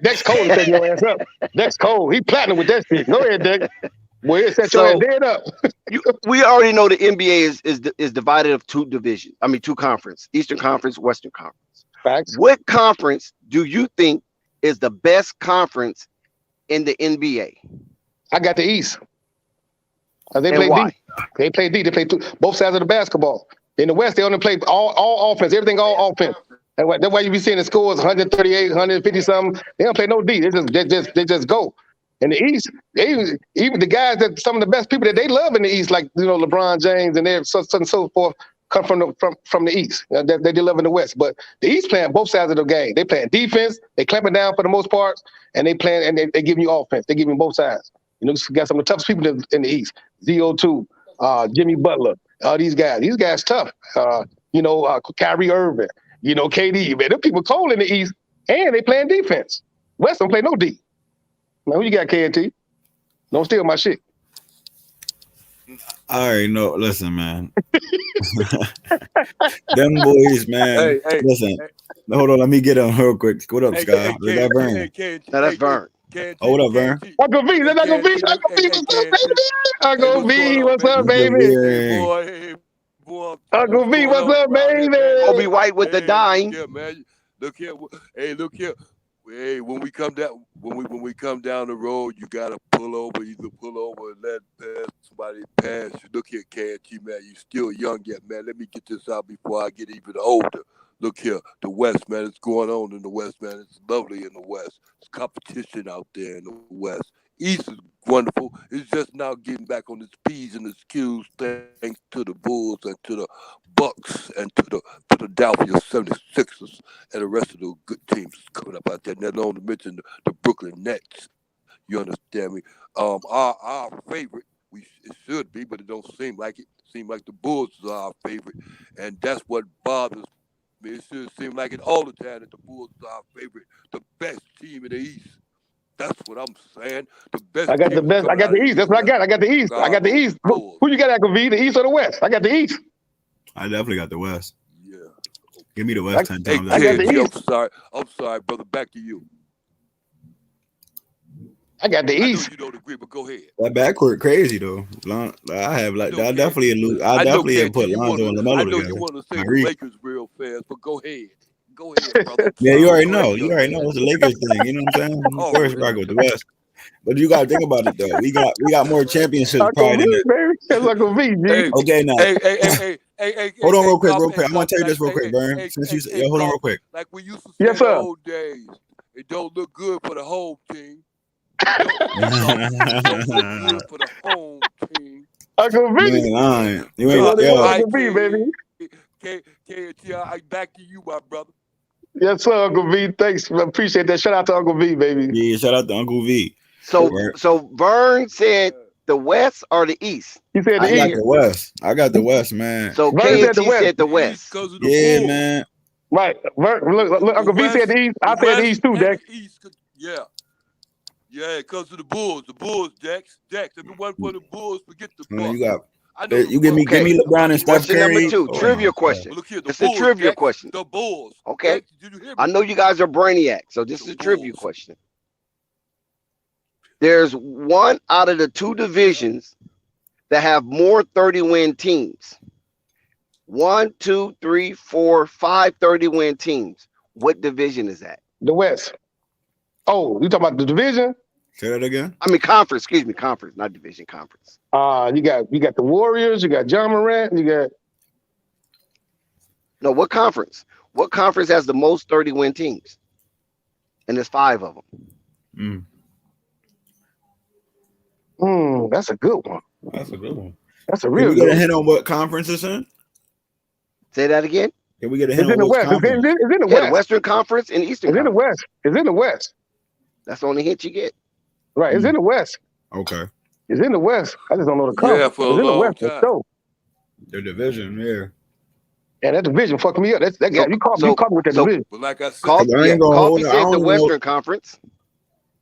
Dex Cole setting your ass up. Dex Cole, he platinum with that shit. Go ahead, Dex. Boy, it set your ass dead up. We already know the NBA is divided of 2 divisions. I mean, 2 conferences: Eastern Conference, Western Conference. Facts. What conference do you think is the best conference in the NBA? I got the East. They And play why? D. They play D. They play both sides of the basketball. In the West, they only play all offense. Everything all offense. That's why you be seeing the scores 138, 150 something. They don't play no D. They just go. In the East, even the guys that some of the best people that they love in the East, like LeBron James and so forth, come from the East. They love in the West. But the East playing both sides of the game. They playing defense. They clamping down for the most part, and they playing and they giving you offense. They giving you both sides. You got some of the toughest people in the East. ZO2, Jimmy Butler, all these guys. These guys tough. Kyrie Irving, KD. Man, them people cold in the East, and they playing defense. West don't play no D. Now, who you got, KNT? Don't steal my shit. I already know. Listen, man. Them boys, man. Listen. Hold on. Let me get on real quick. What up, Scott? Is that Vern? No, that's Vern. Oh, what up, Vern? Uncle V. That's Uncle V. Uncle V, what's up, baby? Uncle V, what's up, baby? Kobe White with the dime. Yeah, man. Look here. Hey, look here. Hey, when we come down the road, you gotta pull over, either pull over and let somebody pass you. Look here, KNT, man, you still young yet, man. Let me get this out before I get even older. Look here, the West, man, it's going on in the West, man. It's lovely in the West. It's competition out there in the West. East is wonderful. It's just now getting back on its P's and its Q's thanks to the Bulls and to the Bucks and to the Philadelphia 76ers and the rest of the good teams coming up out there. Not only to mention the Brooklyn Nets. You understand me? Our favorite, it should be, but it don't seem like it. Seem like the Bulls are our favorite, and that's what bothers me. It should seem like it all the time that the Bulls are our favorite, the best team in the East. That's what I'm saying. The best. I got the best. I got the East. That's what I got. I got the East. I got the East. Who you got, Uncle V? The East or the West? I got the East. I definitely got the West. Yeah. Give me the West 10 times. I got the East. I'm sorry, brother. Back to you. I got the East. You don't agree, but go ahead. That backcourt crazy though. I definitely have put Lonzo and LaMelo together. I know you want to say the Lakers real fast, but go ahead. Go ahead, brother. Yeah, you already know. You already know it's the Lakers thing. You know what I'm saying? Of course, rock with the West. But you gotta think about it though. We got more championships probably than that. That's Uncle V, G. Okay, now. Hey, hold on real quick. I want to tell you this real quick, Vern. Since you said, hold on real quick. Like we used to say in the old days, it don't look good for the home team. For the home team. Uncle V. You ain't lying. You ain't Uncle V, baby. I back to you, my brother. Yes, sir, Uncle V. Thanks. Appreciate that. Shout out to Uncle V, baby. Yeah, shout out to Uncle V. So Vern said the West or the East? He said the East. I got the West. I got the West, man. So KNT said the West. Yeah, man. Right. Look, Uncle V said the East. I said the East too, Dex. Yeah. Yeah, because of the Bulls. The Bulls, Dex. If it wasn't for the Bulls, forget the Bucks. You give me LeBron and Steph Curry. Question number 2, trivia question. Look here, it's a trivia question. The Bulls. Okay. Did you hear me? I know you guys are brainiacs, so this is a trivia question. There's one out of the 2 divisions that have more 30-win teams. 1, 2, 3, 4, 5 30-win teams. What division is that? The West. Oh, you talking about the division? Say that again. I mean conference. Excuse me, conference, not division. Conference. You got the Warriors. You got John Morant. You got. No, what conference? What conference has the most 30-win teams? And there's 5 of them. That's a good one. That's a good one. That's a real good one. Can we get a hint on what conference it's in? Say that again. Can we get a hint on what conference? It's in the Yeah, West. Western Conference and Eastern Conference. In the West. It's in the West. That's the only hint you get. Right. It's in the West. Okay. It's in the West. I just don't know the conference. Yeah, for a it's in the long West. time. So. The division, yeah. Yeah, that division fucked me up. You caught me with that division. But like I said, Coffee said the Western Conference.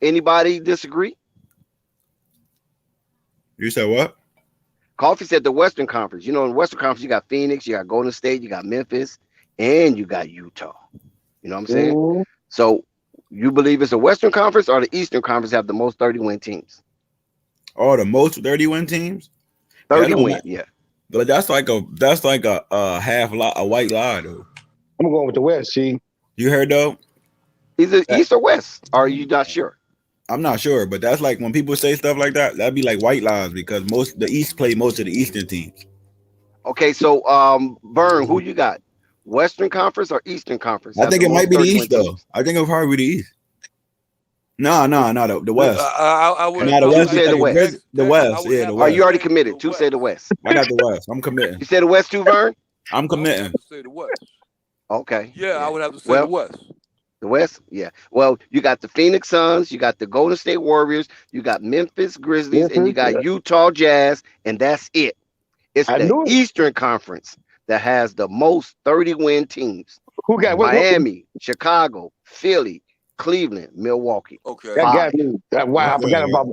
Anybody disagree? You said what? Coffee said the Western Conference. You know, in the Western Conference, you got Phoenix, you got Golden State, you got Memphis, and you got Utah. You know what I'm saying? Mm-hmm. So you believe it's the Western Conference or the Eastern Conference have the most 30-win teams? Oh, the most 30-win teams? 30-win, yeah. But that's like a half lie, a white lie, though. I'm going with the West, G. You heard though? Either East or West? Or are you not sure? I'm not sure, but that's like when people say stuff like that, that'd be like white lies because the East play most of the Eastern teams. Okay, so Vern, who you got? Western Conference or Eastern Conference? I think it might be the East though. I think it'll probably be the East. No, the West. I would. No, the West. Say the West. The West. Yeah, the West. Are you already committed? Two say the West. I got the West. I'm committing. You said the West too, Vern? I'm committing. Say the West. Okay. Yeah, I would have to say the West. The West, yeah. Well, you got the Phoenix Suns, you got the Golden State Warriors, you got Memphis Grizzlies, and you got Utah Jazz, and that's it. It's the Eastern Conference that has the most 30-win teams. Who got Miami, Chicago, Philly, Cleveland, Milwaukee. Okay. That got me. Wow, I forgot about.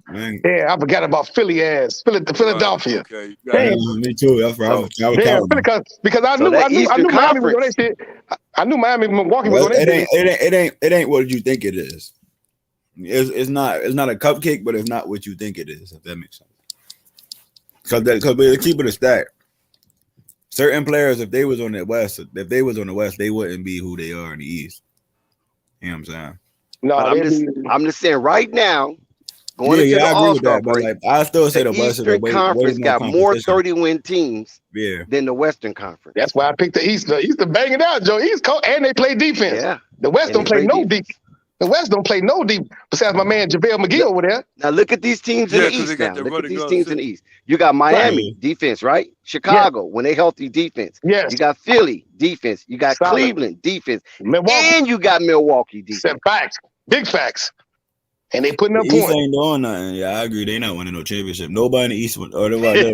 Yeah, I forgot about Philly ass. Philadelphia. Okay. Me too. That's right. Because I knew Miami was on that shit. I knew Miami, Milwaukee was on that shit. It ain't what you think it is. It's not a cupcake, but it's not what you think it is. If that makes sense. Because they keep it a stack. Certain players, if they was on the West, they wouldn't be who they are in the East. You know what I'm saying? No, I'm just saying right now, going into the All-Star break, like, I still say the Eastern Conference got more 30-win teams than the Western Conference. That's why I picked the East. The East to bang it out, Joe. East Coast, and they play defense. Yeah. The West don't play no defense. The West don't play no deep. Besides my man JaVale McGee over there. Now look at these teams in the East. Now look at these teams in the East. You got Miami defense, right? Chicago when they healthy defense. Yes. You got Philly defense. You got Cleveland defense. Milwaukee. And you got Milwaukee defense. Facts, big facts. And they putting up points. points. Ain't doing nothing. Yeah, I agree. They not winning no championship. Nobody in the East would. Or they said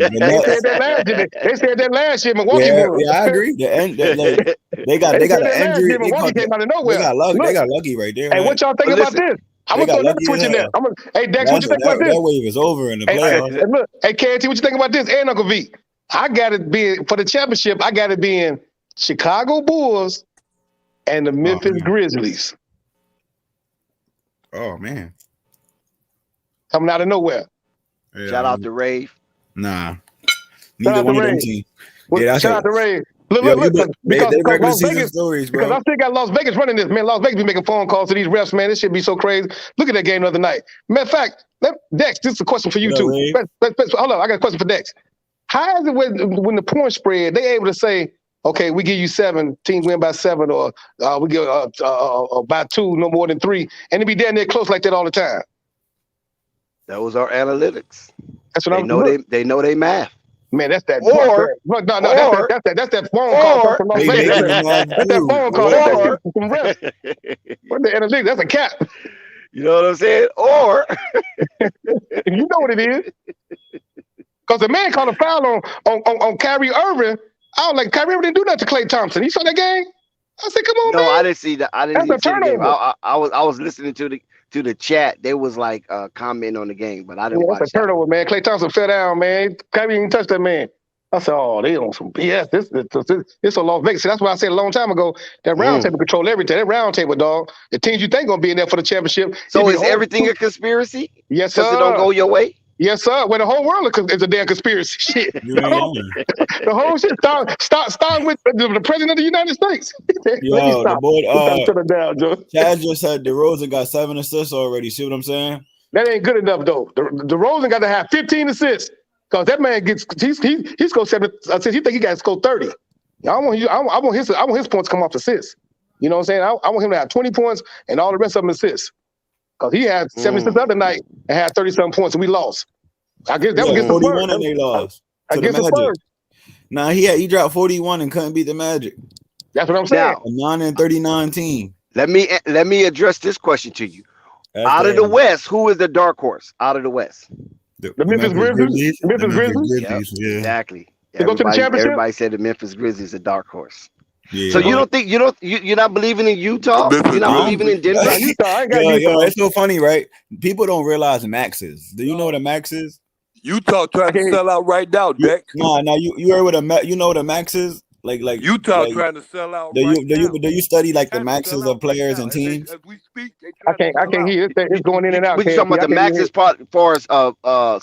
that last year. Milwaukee won. Yeah, I agree. They got an injury. Milwaukee came out of nowhere. They got lucky right there. Hey, what y'all think about this? I'm gonna throw another switch in there. Hey, Dex, what you think about this? That wave is over in the playoffs. Hey, look, hey, KT, what you think about this? And Uncle V, I got it being for the championship. I got it being Chicago Bulls and the Memphis Grizzlies. Oh man. Coming out of nowhere. Yeah. Shout out to Rave. Nah. Neither one of them teams. Well, shout out to Rave. Look, because Las Vegas, stories, bro. Because I still got Las Vegas running this, man. Las Vegas be making phone calls to these refs, man. This shit be so crazy. Look at that game the other night. Matter of fact, Dex, this is a question for you too. Hold on, I got a question for Dex. How is it when the point spread, they able to say, okay, we give you 7, teams win by 7, or we give by 2, no more than 3, and it be down there close like that all the time? Those are analytics. That's what they know they math. Man, that's that. That's that phone call from Las Vegas. That's that phone call. What the analytics? That's a cap. You know what I'm saying? Or you know what it is. Because the man called a foul on Kyrie Irving. I was like, Kyrie Irving didn't do that to Klay Thompson. You saw that game? I said, come on, man. No, I didn't see that. I didn't see the game. I was listening to the chat. They was like commenting on the game, but I didn't watch that's a turnover, man. Klay Thompson fell down, man. Kyrie didn't touch that man. I said, oh, they on some BS. This a Las Vegas. See, that's why I said a long time ago, that round table control everything. That round table, dog. The teams you think gonna be in there for the championship. So is everything a conspiracy? Yes, sir. Because it don't go your way? Yes, sir. Well, the whole world is a damn conspiracy. Shit. The whole shit start with the president of the United States. Yo, the boy, Chad just said DeRozan got 7 assists already. See what I'm saying? That ain't good enough, though. DeRozan got to have 15 assists because that man he scored 7 assists. He think he got to score 30. I want his points to come off assists. You know what I'm saying? I want him to have 20 points and all the rest of them assists. Because he had 76 the other night and had 30-something points, and we lost. I guess that was against the 41 and they lost. Against the Spurs. Nah, he dropped 41 and couldn't beat the Magic. That's what I'm saying. A 9-39 team. Let me address this question to you. Out of the West, who is the dark horse out of the West? The Memphis Grizzlies. Memphis Grizzlies. Yep, yeah. Exactly. To go to the championship? Everybody said the Memphis Grizzlies a dark horse. Yeah. So you're not believing in Utah? You're not believing in Denver? Yo, it's so funny, right? People don't realize max is. Do you know what a max is? Utah trying to sell out right now, Dex. Nah, you heard what a max is? Like Utah trying to sell out. Do you study like the maxes of players and teams? As we speak, I can't hear it. It's going in and out. We talking about the maxes part as far as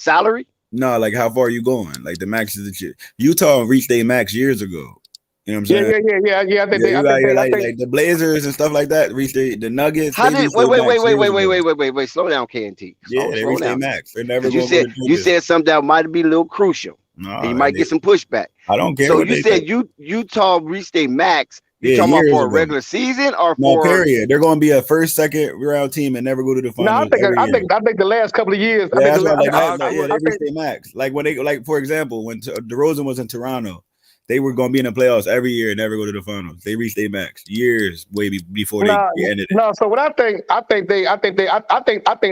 salary? No, like how far are you going? Like the maxes that Utah reached their max years ago. You know what I'm saying? Yeah. I think You got your, like the Blazers and stuff like that. Restate the Nuggets. How they did wait, restate max years ago. wait, slow down, KNT. Yeah, they Slow restate down. max. They're never Because gonna go to you said something that might be a little crucial. No, And you might get some pushback. I don't care. So what you they said say. Utah restate max. You Yeah, talking about years for a ago. regular season or No, for period. They're going to be a first, second round team and never go to the No, finals. I think the last couple of years. Yeah, that's right. I They restate max. Like when for example, when Derozan was in Toronto, they were going to be in the playoffs every year and never go to the finals. They reached their max years way before they ended it. No, so what I think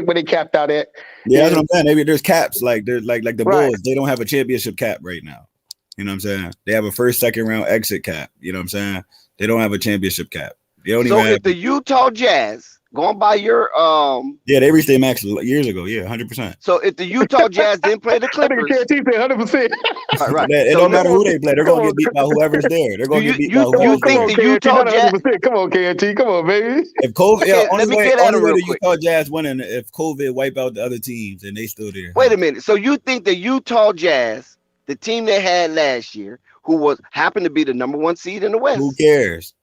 where they capped out at. Yeah, that's what I'm saying. Maybe there's caps like the Right. Bulls. They don't have a championship cap right now. You know what I'm saying? They have a first, second round exit cap. You know what I'm saying? They don't have a championship cap. They don't even have. If the Utah Jazz going by your yeah, they reached their max years ago. Yeah, 100%. So if the Utah Jazz didn't play the Clippers, I think KT said 100%. Right. It don't matter who they play. They're gonna get beat by whoever's there. They're gonna get beat by whoever's you think there. the Utah Jazz? Come on, KT. Come on, baby. If COVID, Okay, let me get at it real the quick. Utah Jazz winning if COVID wipe out the other teams and they still there. Wait a minute. So you think the Utah Jazz, the team they had last year, who happened to be the number 1 seed in the West? Who cares?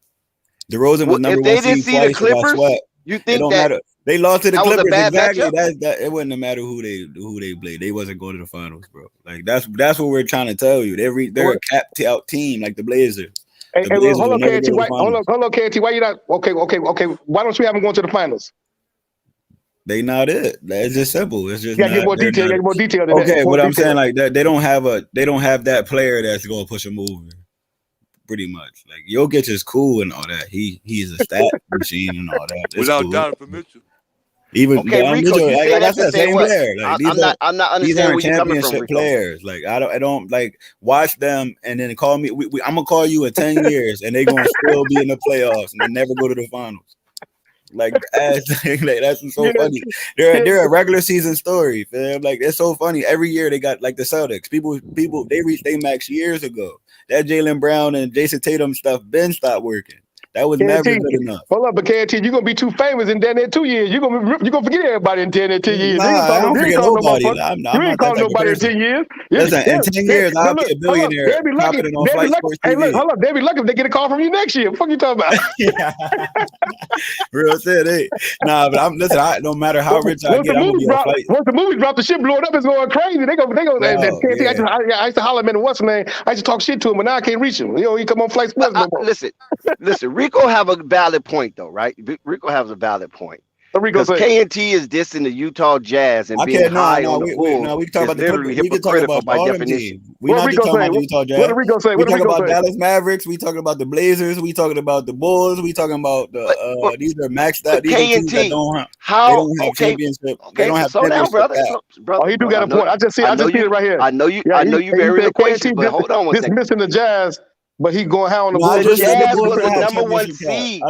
DeRozan was number 1 seed if they didn't see the Clippers, you think that matter. They lost to the that was a Clippers. bad Exactly. matchup? That it wouldn't matter who they played. They wasn't going to the finals, bro. Like that's what we're trying to tell you. They're a capped out team like the Blazers. Hey, hold on, KT. Hold on, KT. Why you not? Okay. Why don't you have them going to the finals? They not it. It's just simple. It's just You gotta get more detail. Get more detail. Than okay, that. what I'm saying like that they don't have that player that's gonna push them over. Pretty much. Like Jokic is cool and all that. He's a stat machine and all that. It's Without cool. Donovan Mitchell. Even Okay, Rico, you say that's the same player. Like, I'm not these understanding are where you're coming from, championship Rico. players. Like I don't like watch them and then call me. I'm gonna call you in 10 years and they're gonna still be in the playoffs and they never go to the finals. Like that's so funny. They're a regular season story, fam. Like it's so funny. Every year they got like the Celtics. People they reached their max years ago. That Jaylen Brown and Jason Tatum stuff been stopped working. That was never good enough. Hold up, but KT, you're gonna be too famous in 2 years. You're gonna forget everybody in 10 years. Nah, I don't forget nobody. You ain't calling nobody in 10 years. Listen, in 10 years, I'll be a billionaire. They'll be lucky. Hey, look, hold up. They'll be lucky if they get a call from you next year. What the fuck you talking about? Real shit, but no matter how rich I get, I'm gonna be a flight. Once the movie dropped, the shit blew it up. It's going crazy. They go. KT, I used to holler at him. What's his name? I used to talk shit to him, but now I can't reach him. He come on Flight Sports no more. Listen. Rico have a valid point though, right? Rico has a valid point. Because KNT is dissing the Utah Jazz and being high on the Bulls. We can talk about the Clippers. We can talk about by all definition. We're not just talking about the Utah Jazz. What did Rico say? We talking about Dallas Mavericks. We talking about the Blazers. We talking about the Bulls. We talking about the these are maxed out. These are teams that don't have championship. They don't have slow down, brother. Oh, he do got a point. I just see it right here. I know you very loquacious, but hold on one second. Dismissing the Jazz. But he going high on the Bulls. The Jazz was the number 1 seed.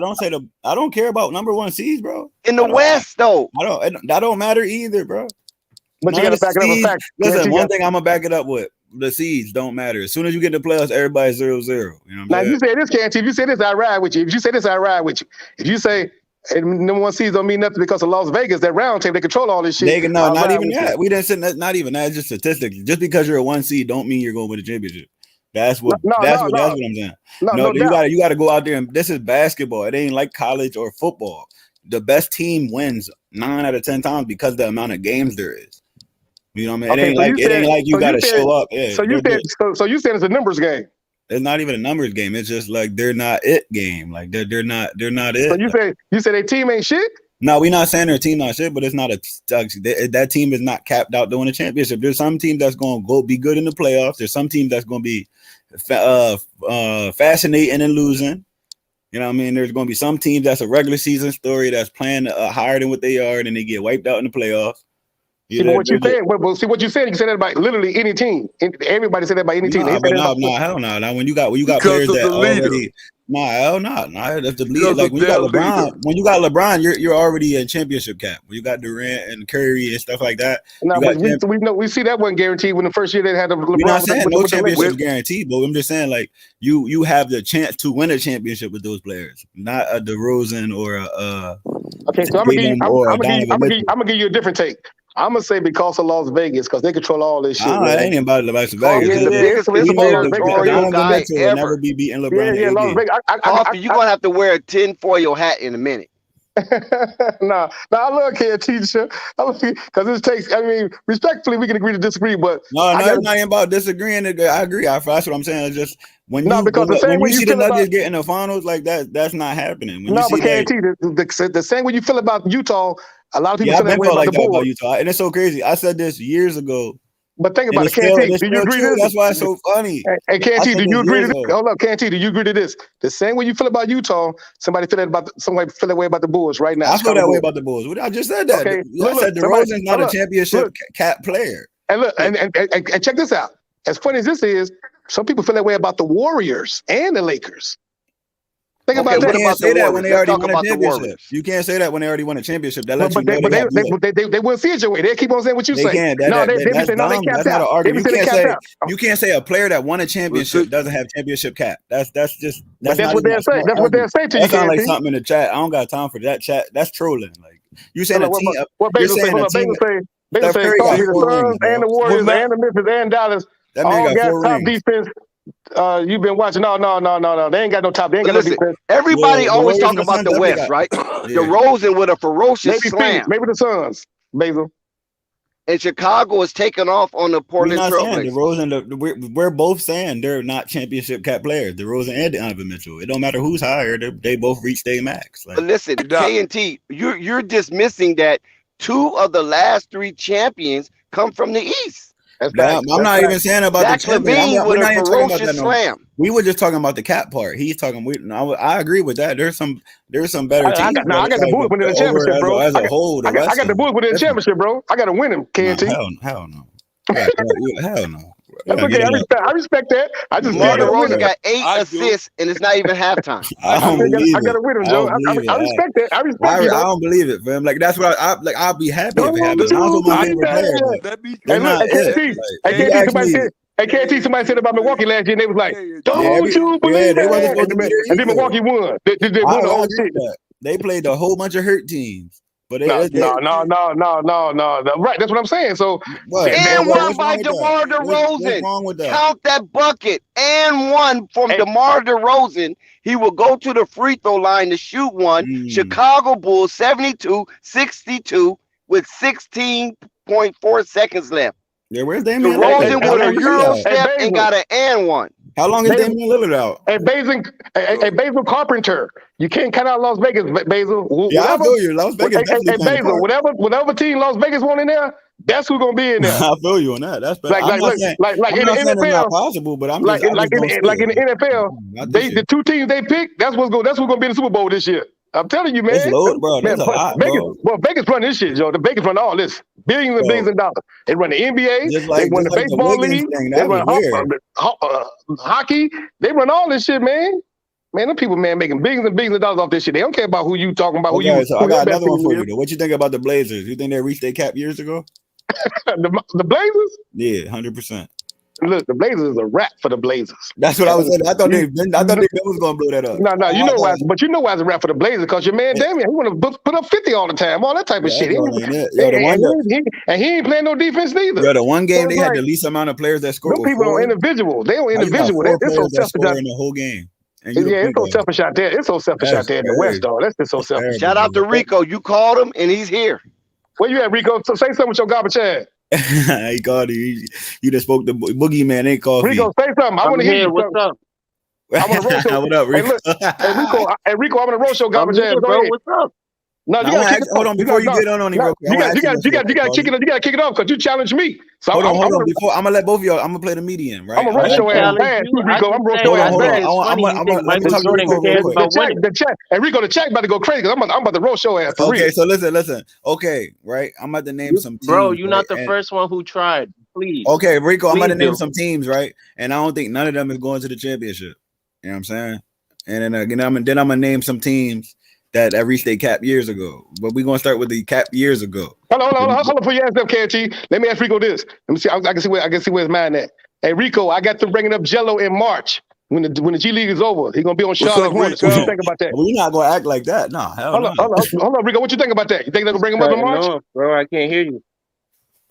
I don't care about number 1 seeds, bro. In the West, though. That don't matter either, bro. But you got to back it up with facts. Listen, one thing I'm gonna back it up with: the seeds don't matter. As soon as you get in the playoffs, everybody's 0-0. You know what I'm saying? You say this, KT. If you say this, I ride with you. If you say this, I ride with you. If you say number 1 seeds don't mean nothing because of Las Vegas, that round table, they control all this shit. Not even that. We didn't say that. Not even that. It's just statistics. Just because you're a 1 seed, don't mean you're going to win the championship. That's what I'm saying. You got to go out there and this is basketball. It ain't like college or football. The best team wins 9 out of 10 times because of the amount of games there is. You know what I mean? It ain't like you got to show up. Yeah, so you said it's a numbers game. It's not even a numbers game. It's just like they're not it game. Like they're not it. So you say their team ain't shit? No, we're not saying their team not shit, but it's not that team is not capped out to win a championship. There's some team that's going to be good in the playoffs. There's some team that's going to be fascinating and losing. You know what I mean? There's going to be some teams that's a regular season story that's playing higher than what they are, and then they get wiped out in the playoffs. See what you said. Well, see what you said. You said that about literally any team. Everybody said that about any team. Hell no. Now when you got players that already. Hell no. That's the leader. Like when you got LeBron, you're already in championship cap. When you got Durant and Curry and stuff like that. No, we see that wasn't guaranteed when the first year they had the LeBron. We're not saying no championship guaranteed, but I'm just saying like you have the chance to win a championship with those players, not a DeRozan or a. Okay, so I'm gonna give you a different take. I'm gonna say because of Las Vegas, because they control all this shit, It man. ain't about Las Oh, Vegas. yeah, The yeah. biggest It's We know about Las the Vegas. conspiratorial Donovan guy Mitchell will never ever. be beating Yeah, LeBron yeah, and Las AD. Vegas. Coffee, you're gonna have to wear a tinfoil hat in a minute. Nah, I love Ken Teacher. Because it takes. I mean, respectfully, we can agree to disagree, but No, I it's gotta. not even about disagreeing. I agree. That's what I'm saying. It's just when No, because the same when way you you see the feel about. Nuggets get in the finals like that, that's not happening. When you No, see but Ken that, the same way you feel about Utah, a lot of people yeah, feel I've that been way felt about the like that about Bulls. Utah, and it's so crazy. I said this years ago, But think and about it, Ken T. it's Do you still agree true. to this? That's why it's so funny. Hey, Ken I T, said do this you agree to years this? ago. Hold up, Ken T, do you agree to this? The same way you feel about Utah, somebody feel that way about the Bulls right now. I feel Chicago that way Bulls. about the Bulls. I just said that. Okay, I said DeRozan's not a championship cap player. And look, and check this out. As funny as this is, some people feel that way about the Warriors and the Lakers. Think Okay, about what that. You can't about the say that when Warriors? they Let's already talk won a about the championship. Warriors. You can't say that when they already won a championship. That lets But you know they got good. they wouldn't see it your way. They keep on saying what you They say. can't. No, they be That's saying no, they dumb. capped That's not an out. They argument. be saying they capped out. You can't say a player that won a championship doesn't have championship cap. That's But that's not what even they'll a say. smart That's what they'll argument. say to you, That sounds like KNT. something in the chat. I don't got time for that chat. That's trolling. Like you saying a team. What You're Basil say? saying Hold a up, team. Basil Steph say, Curry got the 4 rings, Suns bro. and the Warriors and the Memphis and Dallas That man all got got 4 top rings. defense. You've been watching. No. They ain't got no top. They ain't But got no listen, defense. everybody Yeah, the always Warriors talk and the about Suns the definitely West, got. right? Yeah. DeRozan with a ferocious Maybe slam. Maybe the Suns, Basil. And Chicago is taking off on the We're Portland not saying Trailblazers. DeRozan. We're both saying they're not championship cap players. DeRozan and Donovan Mitchell. It don't matter who's higher. They both reach their max. But listen, K&T, you're dismissing that 2 of the last 3 champions come from the East. That's I'm not even saying about Zach the champion. LaVine We're with not a even talking about ferocious that. slam. We were just talking about the cap part. He's talking. I agree with that. There's some better teams. I got the Bulls winning the championship, bro. As a whole, the West. I got the Bulls winning the championship, bro. I got to win them, No, KNT. hell no. Hell no. That's okay. I respect that. I just DeMar gotta win DeRozan them. got 8 assists, and it's not even halftime. I don't believe I gotta win them, Joe. I respect that. I respect you. I don't believe it, fam. Like that's what I'll be happy if it happens. Don't Lonzo my you favorite player, but Let me they're not it. Like, KNT, somebody said about Milwaukee last year, and they was like, "Don't you believe they wasn't that?" supposed to be there And then either. Milwaukee won. They I won the whole agree shit. with that. They played a whole bunch of hurt teams, but No. Right, that's what I'm saying. So, And one what's by wrong with DeMar that? DeRozan. What's wrong with that? Count that bucket. And one from DeMar DeRozan. He will go to the free throw line to shoot one. Chicago Bulls 72-62 with 16.4 seconds left. Yeah, where's Damian DeRozan Lillard? with a Euro step and got an and one. How long is Damian Lillard out? Basil Carpenter. You can't count out Las Vegas, Basil. Yeah, I feel you. Las Vegas definitely playing a Basil, part. whatever team Las Vegas won in there, that's who's gonna be in there. I feel you on that. That's better. I'm not saying it's not possible, but I'm just in the NFL, the 2 teams they pick, that's who's gonna be in the Super Bowl this year. I'm telling you, man. It's load, bro. That's a lot, bro. Vegas run this shit, Joe. The Vegas run all this. Billions and billions of dollars. They run the NBA. They run the baseball league. They run hockey. They run all this shit, man. Man, them people, man, making billions and billions of dollars off this shit. They don't care about who you talking about. So I got another one for you, though. What you think about the Blazers? You think they reached their cap years ago? the Blazers? Yeah, 100%. Look, the Blazers is a wrap for the Blazers. That's what I was saying. I thought they was gonna blow that up. No, you know why? But you know why it's a wrap for the Blazers? Because your man Damian, he want to put up 50 all the time, all that type of shit. And he ain't playing no defense neither. Yo, the one game they had the least amount of players that scored. Those people are individual. They don't individual. It's so selfish in the whole game. Yeah, it's so selfish out there. It's so selfish out there in the West, though. That's just so selfish. Shout out to Rico. You called him, and he's here. Where you at, Rico? So say something with your garbage ass. He called you. You just spoke to Boogeyman. Ain't called Rico, say something. I want to hear you. What's up? I'm on a road show. What up, Rico? Hey, Rico, I'm on a road show. Garbage ass, bro. What's up? No, you gotta kick it off. Hold on, before you get on, you gotta kick it off because you challenged me. So hold on. Before I'm gonna let both of y'all. I'm gonna play the median, right? I'm a road show ass bad too, Rico. I'm road show ass bad. Let me talk to Rico real quick. The chat, and Rico, the chat about to go crazy because I'm about to road show ass. Okay, so listen. Okay, right. I'm about to name some teams. Bro, you're not the first one who tried. Please. Okay, Rico, I'm about to name some teams, right? And I don't think none of them is going to the championship. You know what I'm saying? And then I'm gonna name some teams that reached their cap years ago. But we're gonna start with the cap years ago. Hold on, put your ass up, KT. Let me ask Rico this. Let me see. I can see where his mind at. Hey, Rico, I got them bringing up Jello in March when the G League is over. He's gonna be on Charlotte Hornets. What you think about that? We're not gonna act like that. No, hell no. Hold on, Rico. What you think about that? You think they're gonna bring him up in March? No, bro, I can't hear you.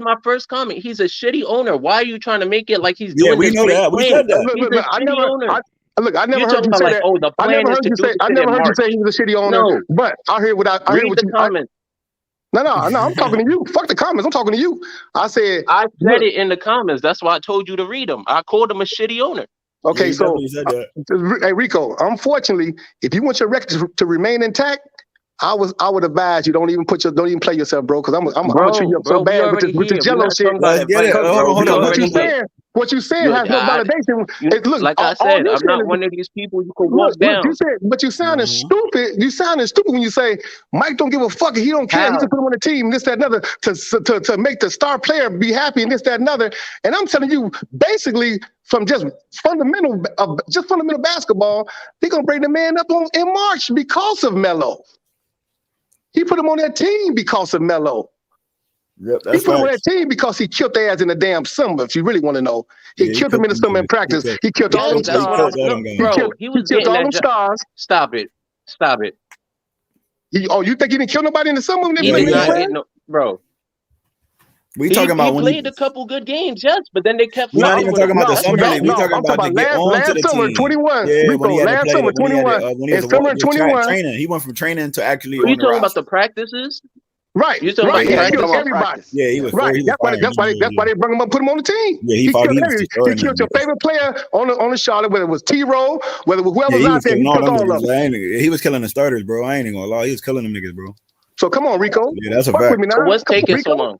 my first comment. He's a shitty owner. Why are you trying to make it like he's Yeah, doing we this know great that. We plan? said that. He's a shitty owner. I never You're heard talking you about say like, that. oh, the I never plan is heard to you do say. this I shit never in heard you March. say he was a shitty owner. No, But I hear what I hear read what the you. comments. No, I'm talking to you. Fuck the comments. I'm talking to you. I said, I said look, it in the comments. That's why I told you to read them. I called him a shitty owner. Okay, he so definitely said that. hey Rico, unfortunately, if you want your record to remain intact, I would advise you don't even play yourself, bro, because I'm gonna treat you up so We bad with already this here. We're Jello not shit. talking about Let's get it. advice, Hold bro. on, hold We on. Because Let's already get here. what you saying has no validation. Look, Like I all said, you I'm saying not is one of these people you could look, walk down. you said, but you sounding stupid. You sounding stupid when you say Mike don't give a fuck. He don't care. He How? just put him on the team, this, that, and other, to make the star player be happy and this, that, and other. And I'm telling you, basically, from just fundamental basketball, they're gonna bring the man up in March because of Melo. He put him on that team because of Melo. Yep, He that's put him on facts. that team because he killed their ass in the damn summer, if you really want to know. He Yeah, he killed them in the cooked them summer in niggas. practice. He killed all them Yes, that's what stars. I'm. No, He bro, he was He killed getting all that them job. stars. Stop it. You think he didn't kill nobody in the summer when they He played did in the not spring? get no, bro. We He talking about when he. played a couple good games, yes, but then they kept We're not fucking even with talking him. about the That's summer what league. We're happened. talking I'm about talking to get about on to last the summer, team. 21. Yeah, when he had to play, Summer, when he had 21. to, when he In was summer 21. training, he went from training to actually Are you on the talking about roster. the practices? Right, You talking right. about He Yeah, he's killed talking practices? about everybody. practice. Yeah, he was Right. he was firing. That's why they brought him up, put him on the team. Yeah, He killed he was everybody. He destroying killed them your niggas. favorite player on the Charlotte, whether it was T-Row, whether it was Yeah, whoever's he out was there, killing he all killed them all of niggas. them. He was killing the starters, bro. I ain't even gonna lie. He was killing them niggas, bro. So come on, Rico. Yeah, that's a Fuck fact. with me now. So what's Come on, taking Rico. so long?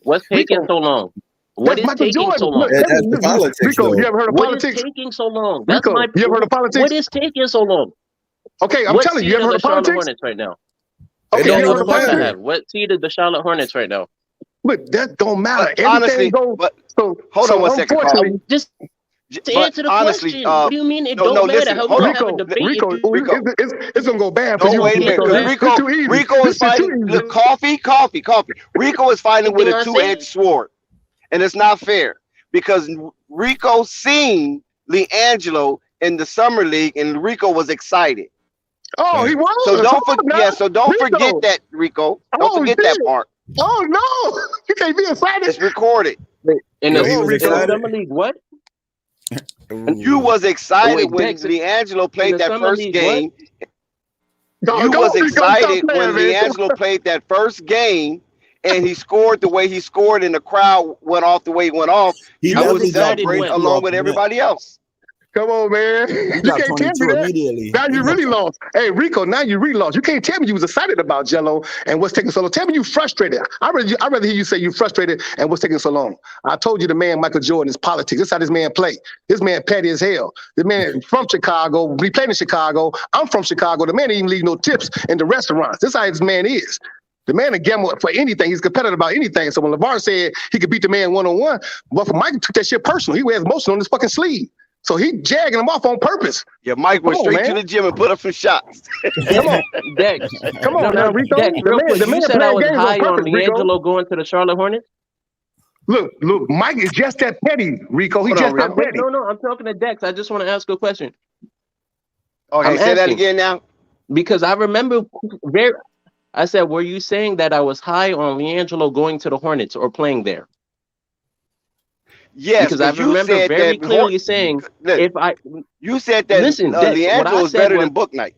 What's taking Rico. so long? What That's is Michael taking so Jordan. long? Look, That's the politics, Rico, you though. ever heard of What is politics? taking so long? That's Rico, my. you ever heard of politics? What is taking so long? Okay, I'm What telling you, seed you ever are heard the of Charlotte politics? Hornets right now? It Okay, don't you That's ever the heard of even question I matter. have. What seed are the Charlotte Hornets right now? Look, that don't matter. But honestly, Everything goes. but So hold on one second, unfortunately, Coffee. Just to But answer the honestly, question. What do you mean it no, don't matter? listen, How we hold gonna on, have a debate if Rico, you? Rico. it's gonna go bad for No, you. wait a minute, So because that It's too easy. Rico is This shit too fighting. easy. Look, coffee. Rico is fighting with anything a I two-edged say? sword, and it's not fair because Rico seen LiAngelo in the summer league, and Rico was excited. Oh, he was. So don't Hold on now. forget. So don't forget Rico. that, Rico. Don't Oh forget shit. that part. Oh no, you can't be excited. It's recorded. In Yo, the he was in the excited. summer league, what? You was excited Wait, when Dex, LiAngelo in played the that summer first league, what? game. Go, You go was on, Rico. Stop excited when playing, man. LiAngelo played that first game and he scored the way he scored and the crowd went off the way he went off. He You I was would definitely got excited celebrate when. 22 along off with the bench. everybody else. Come on, man. He You got can't tell 22 me that. immediately. Now He you got really lost. Hey, Rico, now you really lost. You can't tell me you was excited about Jello and what's taking so long. Tell me you frustrated. I'd rather hear you say you frustrated and what's taking so long. I told you the man Michael Jordan is politics. This is how this man play. This man petty as hell. This man from Chicago. We played in Chicago. I'm from Chicago. The man didn't even leave no tips in the restaurants. This is how this man is. The man will gamble for anything. He's competitive about anything. So when LeVar said he could beat the man one-on-one, well, for Michael took that shit personal. He wears motion on his fucking sleeve. So he jagging him off on purpose. Yeah, Mike went Come on, straight to man. the gym and put up some shots. Come on. Dex, Come on now, Rico. Dex, real quick. The You man said I playing was games on high on purpose, Rico. LiAngelo going to the Charlotte Hornets. Look, Mike is just that petty, Rico. He Hold on, just that Rico. petty. No, I'm talking to Dex. I just want to ask a question. Okay, I'm say that asking. again now. Because I remember I said, were you saying that I was high on LiAngelo going to the Hornets or playing there? Yes, Because I you remember said very that clearly saying, if I you said that listen, Dex, what LiAngelo I was said better was, than Book Night.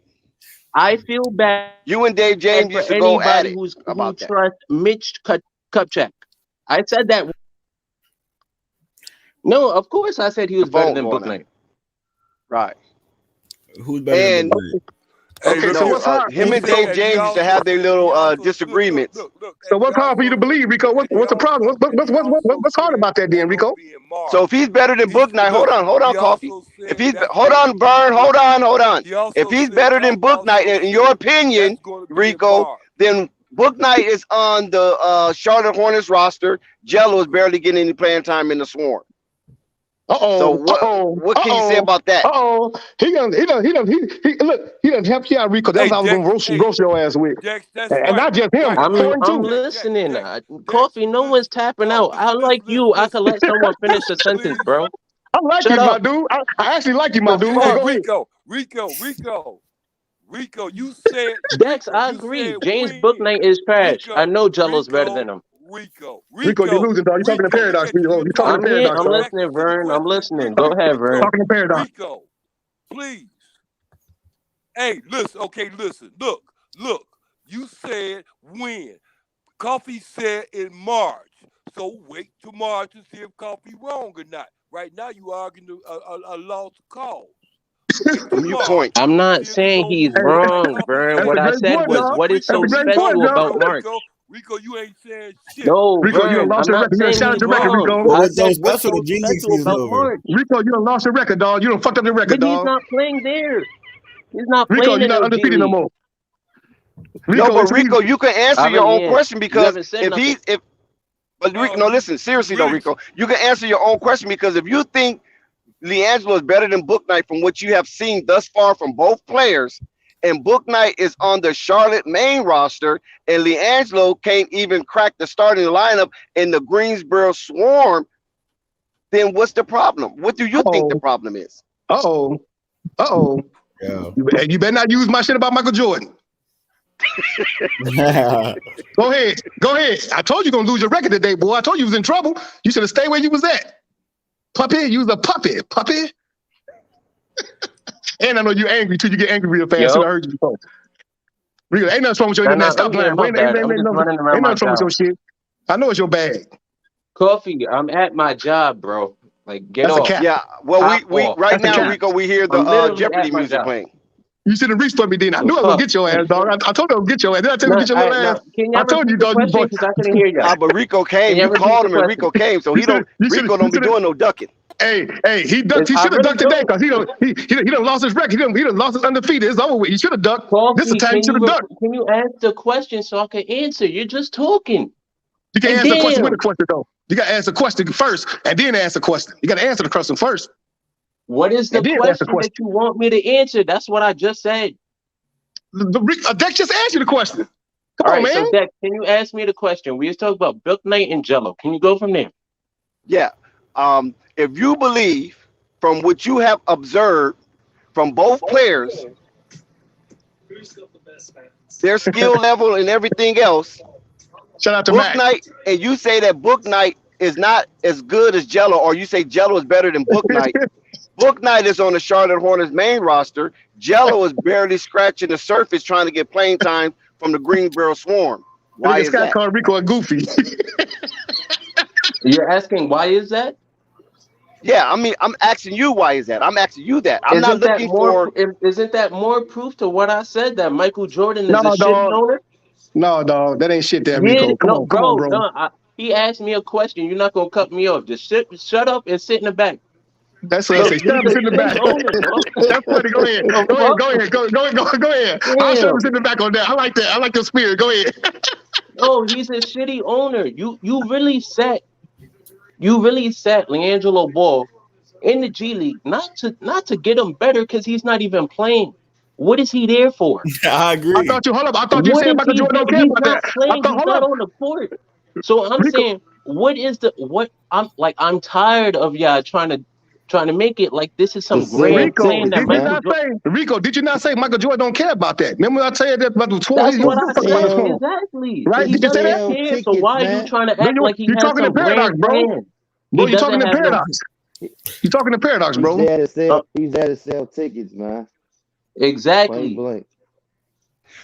I feel bad You and Dave James for used to go at anybody it who about that. trusts Mitch Kupchak. I said that. No, of course I said he was better than Book Night. Right. Who's better than Book Night? Okay, so what's hard? Him and Dave James used to have their little disagreements. So what's hard for you to believe, Rico? What's the problem? What's hard about that, then, Rico? So if he's better than Book Night, hold on, Coffee. If he's hold on, Burn, hold on. If he's better than Book Night, in your opinion, Rico, then Book Night is on the Charlotte Hornets roster. Jello is barely getting any playing time in the Swarm. So what can you say about that? He done help you out, Rico. That's what I was gonna roast your ass with. And not just him. I'm listening. Coffee, no one's tapping out. I like you. I could let someone finish the sentence, bro. I like you, my dude. I actually like you, my dude. Go ahead. Rico, you said Dex, I agree. James Booknight is trash. I know Jello's better than him. Rico, you're losing, dog. You're talking to Paradox, Rico. You're talking to Paradox. I'm listening, Vern. I'm listening. Go ahead, Vern. Talking to Paradox. Rico, please. Hey, listen. Okay, listen. Look. You said when. Coffee said in March. So wait till March to see if Coffee wrong or not. Right now, you arguing a lost cause. Mute point. I'm not saying he's wrong, bro. That's What a I great said point, was, dog. what is That's so a great point, special dog. about March? Rico, you ain't saying shit. No, Rico, you done Vern, lost I'm your not record. You done saying shouted he's your record, wrong. Rico. What I was so said, what's special? so The G League special season about over. March? Rico, you done lost your record, dog. You done fucked up your record, But he's dog. not playing there. He's not Rico, playing you're in not the G undefeated no League. more. No, Rico, but it's Rico, you can answer your own question You because haven't said nothing. but Rico, no, listen, seriously though, Rico, you can answer your own question because if you think LiAngelo is better than Book Knight from what you have seen thus far from both players, and Book Knight is on the Charlotte main roster, and LiAngelo can't even crack the starting lineup in the Greensboro Swarm, then what's the problem? What do you think the problem is? Uh-oh. Yeah. You better not use my shit about Michael Jordan. Go ahead. I told you gonna lose your record today, boy. I told you was in trouble. You should have stayed where you was at. Puppy, you was a puppy. And I know you're angry too. You get angry real fast. Too. I heard you before. Really, ain't nothing wrong with your internet. Stop I'm lying, getting boy. my bag. I'm just running around Ain't my nothing wrong with your job. shit. I know it's your bag. Coffee, I'm at my job, bro. Like, get That's a off. cap. Yeah, well, Hop we off. right That's a now, cap. Rico, we hear I'm the literally Jeopardy at my music job. playing. You should have reached for me, then. I knew I was gonna get your ass, dog. I told you I was gonna get your ass. Did I tell you to get your little ass? Can you I told repeat you, the dog. You question? boy. Because I couldn't hear you. But Rico Can came. you You repeat called the him, and question? Rico came. So Rico don't be doing no ducking. Hey, he ducked. He I should have really ducked today don't. because he done lost his record. He done lost his undefeated. It's over with. He should have ducked. This is the Coffee, time he should have ducked. can you ask the question so I can answer? You're just talking. You can Hey, answer the question with damn. a question though. You got to answer the question first and then answer the question. You got to answer the question first. What is the And then ask the question that you want me to answer? That's what I just said. Dex just asked you the question. Come All on, right, man. so Dex, can you ask me the question? We just talked about Book Knight and Jello. Can you go from there? Yeah. If you believe from what you have observed from both players, their skill level and everything else, shout out to Book Mac. Knight, and you say that Book Knight is not as good as Jello, or you say Jello is better than Book Knight. Book Knight is on the Charlotte Hornets main roster. Jello is barely scratching the surface trying to get playing time from the Greensboro Swarm. Why is Scott that? called Rico a goofy. You're asking why is that? Yeah, I mean, I'm asking you why is that. I'm asking you that. I'm not looking for. Isn't that more proof to what I said that Michael Jordan is No, a shit dog. owner? No, dog. That ain't shit there, Rico. Come on, bro. No, he asked me a question. You're not gonna cut me off. Just shut up and sit in the back. That's what I say. Shut up and sit in the back. That's funny. Go ahead. Go ahead. I'll shut up and sit in the back on that. I like that. I like your spirit. Go ahead. No, he's a shitty owner. You really set LiAngelo Ball in the G League not to get him better because he's not even playing. What is he there for? I agree. I thought you said Michael Jordan don't care about that. Playing, he's not on the court. So I'm saying, I'm tired of y'all trying to make it like this is some grand plan that Michael Jordan. Rico, did you not say Michael Jordan don't care about that? Remember I tell you that about the Swarm? That's what I said. Exactly. Right? He Did you say that? doesn't care. So why are you trying to act like he you're has talking some in paradox, grand bro. plan? Bro, you're talking in paradox. You're talking in paradox, bro. He's there to sell tickets, man. Exactly. Blank.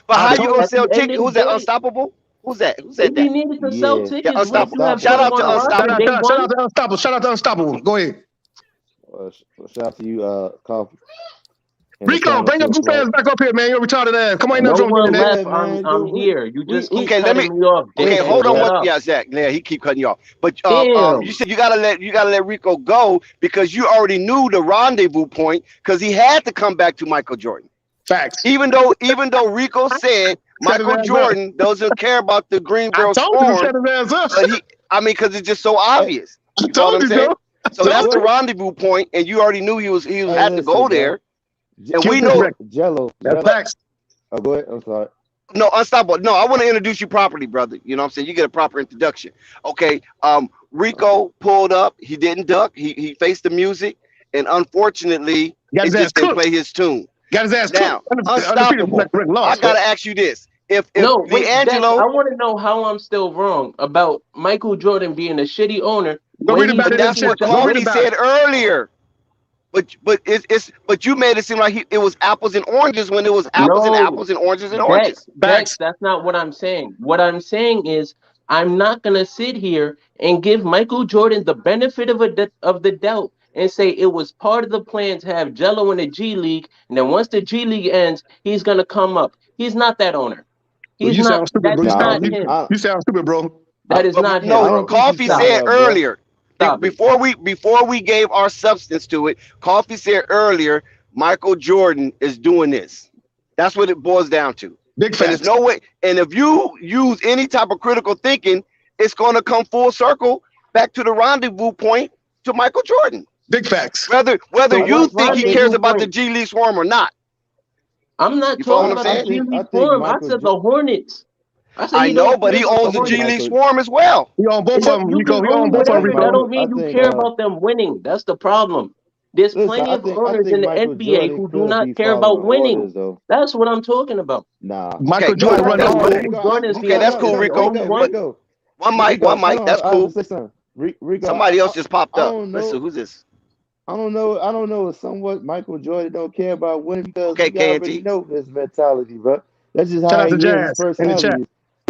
But how you gonna sell tickets? Who's that? Unstoppable? Who's that? Who said that? He needed to sell tickets. Yeah, Unstoppable. Shout out to Unstoppable. Shout out to Unstoppable. Shout out to Unstoppable. Go ahead. Shout out to you, Coffee. Rico, bring your goof ass back up here, man. You're retarded ass. Come on, no nothing wrong one with left. that. I'm here. You just keep okay. cutting me off. Okay, hold on. Shut up. Yeah, Zach. Yeah, he keep cutting you off. But you said you gotta let Rico go because you already knew the rendezvous point because he had to come back to Michael Jordan. Facts. Even though Rico said Michael Jordan doesn't care about the Greensboro Swarm, but because it's just so obvious. You know what I'm saying? So that's the rendezvous point, and you already knew he had to go there. And we know Jello. That's facts. Oh, go ahead. I'm sorry. No, Unstoppable. No, I want to introduce you properly, brother. You know what I'm saying? You get a proper introduction. Okay. Rico pulled up. He didn't duck. He faced the music, and unfortunately, it just didn't play his tune. Got his ass now, Unstoppable. I gotta ask you this: If LiAngelo, I want to know how I'm still wrong about Michael Jordan being a shitty owner. But that's what Coffee said earlier. But you made it seem like it was apples and oranges when it was apples and apples and oranges and oranges. That's not what I'm saying. What I'm saying is I'm not gonna sit here and give Michael Jordan the benefit of the doubt and say it was part of the plan to have Jello in the G League, and then once the G League ends, he's gonna come up. He's not that owner. Well, He's you not. sound stupid, That bro. is not Nah, him. You sound stupid, bro. That is not him, I No, bro. don't think he's Coffee Stop coming said it. up, bro. earlier Stop it. before we gave our substance to it. Coffee said earlier, Michael Jordan is doing this. That's what it boils down to. Big And there's facts. no way. And if you use any type of critical thinking, it's going to come full circle back to the rendezvous point to Michael Jordan. Big facts. Whether So you what think he cares rendezvous about the point? G League Swarm or not. I'm not You follow talking what I'm about the saying? G I League think Swarm. I Michael said the Hornets. I said I he know, don't but care he about the owns the G Hornets. League Swarm as well. He on both of them, You Rico. can He on own both of them, whatever. That Rico. don't mean I you think care about them winning. That's the problem. There's listen, plenty of I owners think in the Michael NBA Jordan who do could not be care about following winning. orders though. That's what I'm talking about. Nah. Michael Okay, Jordan cool. run That's all cool. day. Rico, Jordan is Okay, that's cool, the Rico. only one. Rico, One mic. That's I have to cool. say something. Rico, Somebody else just popped I up. don't Listen, know. who's this? I don't know if somewhat Michael Jordan don't care about winning because Okay, we already KNT. know his mentality, bro. That's just Shout how out he to is. His Jazz in the chat. personality is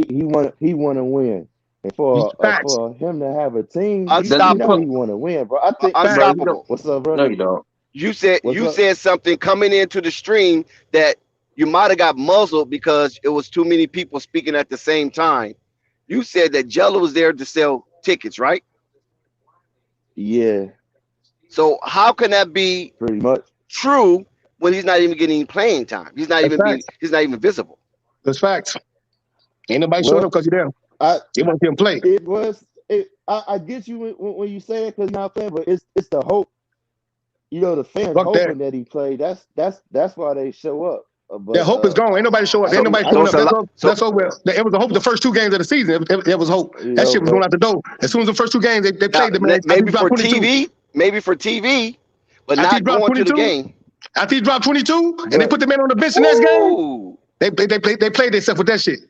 he want to win. And Facts. for him to have a team, Does you he know put? he Unstoppable. want to win, bro. I think. Bro, you don't. Unstoppable. What's up, bro? No, you don't. You What's up? said something coming into the stream that you might have got muzzled because it was too many people speaking at the same time. You said that Jello was there to sell tickets, right? Yeah, So how can that be pretty much. true when he's not even getting playing time? He's not That's even facts. he's not even visible. That's facts. Ain't nobody showing Well, up because you're there. I They want them play. it was it. I get you when you say it because not playing, but it's the hope. You know, the fans Fuck that. hoping that he played. That's why they show up. That hope is gone. Ain't nobody show up. I Ain't get, nobody I So showing it's up. a get, lot. That's over. It was a hope the first two games of the season. It was hope. you That know, shit was going but out the door. As soon as the first two games they Now, played, the man. After he maybe dropped for 22. TV, but After he not dropped going to the 22. game. After he dropped 22, and they but put the man on the bench the next game, Ooh, they played themselves with that shit.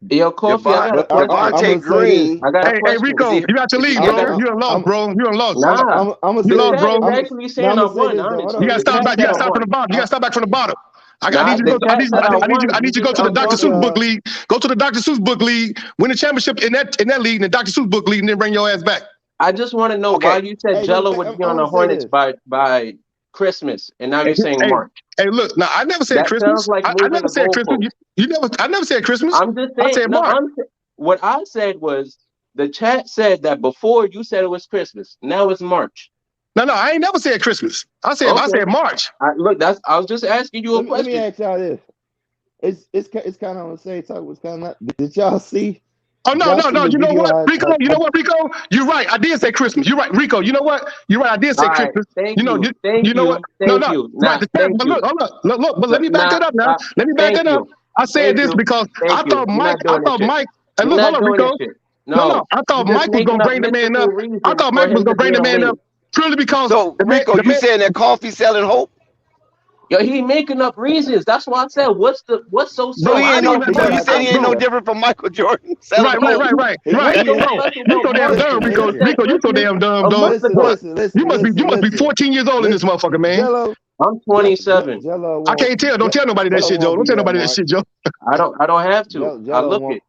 Yo, Coffee, I got a but I'm question. gonna Devontae say this. Green I got a Hey, question. Rico, you got your is he lead, I bro. got injured? a, You done lost, bro. You done lost, bro. nah. I'm gonna You The say lost, chat is bro. actually now saying I'm I gonna say won, this though. Hold honestly. You on, gotta The start chat back. You said gotta I start from won. the bottom. You gotta start back from the bottom. I Nah, need you to the go. I chat need, said I won. I need you to go to the I'm Dr. talking. Seuss Book League. Go to the Dr. Seuss Book League. Win the championship in that league, in the Dr. Seuss Book League, and then bring your ass back. I just want to know why Okay, you said hey, look, Jello would I'm be on gonna the say Hornets this. by Christmas, and now Hey, you're saying hey, March. hey, look. Now I never said That sounds Christmas. like I moving never the said Christmas. goalposts. You never. I never said Christmas. I'm just I saying. said No, March. what I said was the chat said that before you said it was Christmas. Now it's March. No, I ain't never said Christmas. I said Okay. March. Look, I was just asking you a Let me question. ask y'all this. It's kind of on the same talk. Was kind of did y'all see? Oh Did no, y'all see the you know video? what, Rico? You know what, Rico? You're right. I did say Christmas. You're right, Rico. You know what? You're right. I did All say right. Christmas. Thank You know, you. Thank you know what? you. No, Thank you. right. Nah, The thank but you. look. But let me back Nah, that up now. Let me back thank that up. you. I said Thank this you. because I Thank you. thought You're Mike. not doing this shit. Mike. And You're look, hold not on, doing this Rico. shit. No, No. I thought You're just Mike was making gonna up bring the man mystical up. I reasons thought for Mike was him to gonna be bring in the a man up league. purely because so Rico, you saying that Coffee selling hope? Yo, he making up reasons. That's why I said, what's so So bro. he I ain't special didn't no. about even, So bro, you March? saying he ain't bro. no different from Michael Jordan selling Right, hope? What's Rico, so bro. special about Rico, damn March? dumb, You Rico. just said You so Christmas damn dumb, a dog. month Listen, Boy, ago. listen, you must be 14 years old in this motherfucker, man. Jello, I'm 27. Jello I can't tell. Don't tell nobody that shit, Joe. won't Don't be tell there, nobody that March. shit, Joe. I don't have to. I Jello look won't. it.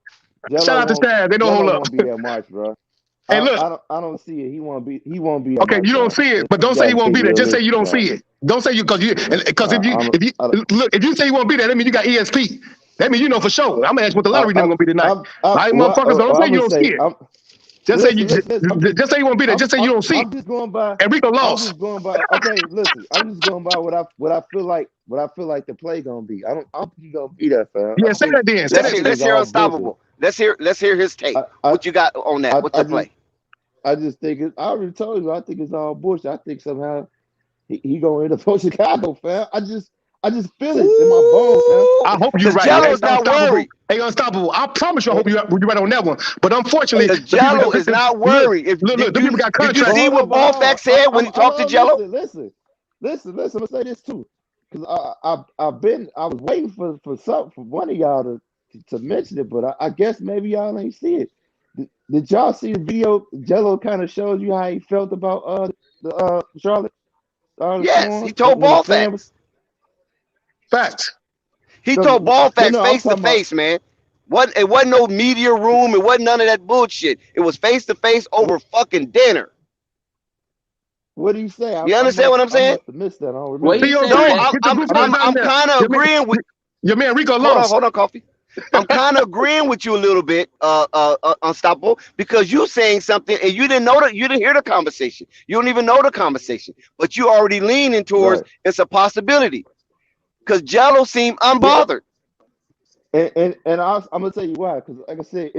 Shout out to Stab. They don't Jello hold up. won't be there March, bro. Hey, look. I don't see it. He won't be. He won't be there Okay, March, you don't bro. see it, but don't You say got you to won't be be there. Just say you realistic, don't bro. see it. Don't say you because if you I don't, look, if you say you won't be there, that means you got ESP. That means you know for sure. I'm gonna ask what the lottery number gonna be tonight. All right, motherfuckers, don't say I'm you gonna don't see say. it. Just say you Listen. just say you won't be there. Just say you don't see it. I'm just going by. And Rico I'm lost. just going by. Okay, listen. I'm just going by what I feel like. What I feel like the play gonna be. I don't think he gonna be that, fam. Yeah, say that then. Say that. Let's hear Unstoppable. Let's hear his take. What you got on that? What's the play? I just think I already told you. I think it's all bullshit. I think somehow he gonna end up on Chicago, fam. I just feel it in my bones, fam. I hope you're right. Jello's not worried. Hey, Unstoppable. I promise you, I hope you're right on that one. But unfortunately, The Jello is not worried. Look, the people got Did you contracts. see what Ballfax said when he talked to Jello? Listen. I'm gonna say this too, because I was waiting for something for one of y'all to mention it, but I guess maybe y'all ain't see it. Did y'all see the video? Jello kind of showed you how he felt about the Charlotte. Yes, he told Ballfax. Facts. He told Ballfax face to talking face, man. It wasn't no media room. It wasn't none of that bullshit. It was face to face over fucking dinner. What do you say? You understand what I'm I saying? must have missed that. I don't What remember. he Theo said, No, Green, Dex? get the goofy ass out I'm there. kind of agreeing with. Your man Rico Hold lost. on, Coffee. I'm kind of agreeing with you a little bit, Unstoppable, because you saying something and you didn't hear the conversation. You don't even know the conversation, but you already leaning towards Right. it's a possibility because Jello seemed Yeah. unbothered. And I'm gonna tell you why. Because like I said,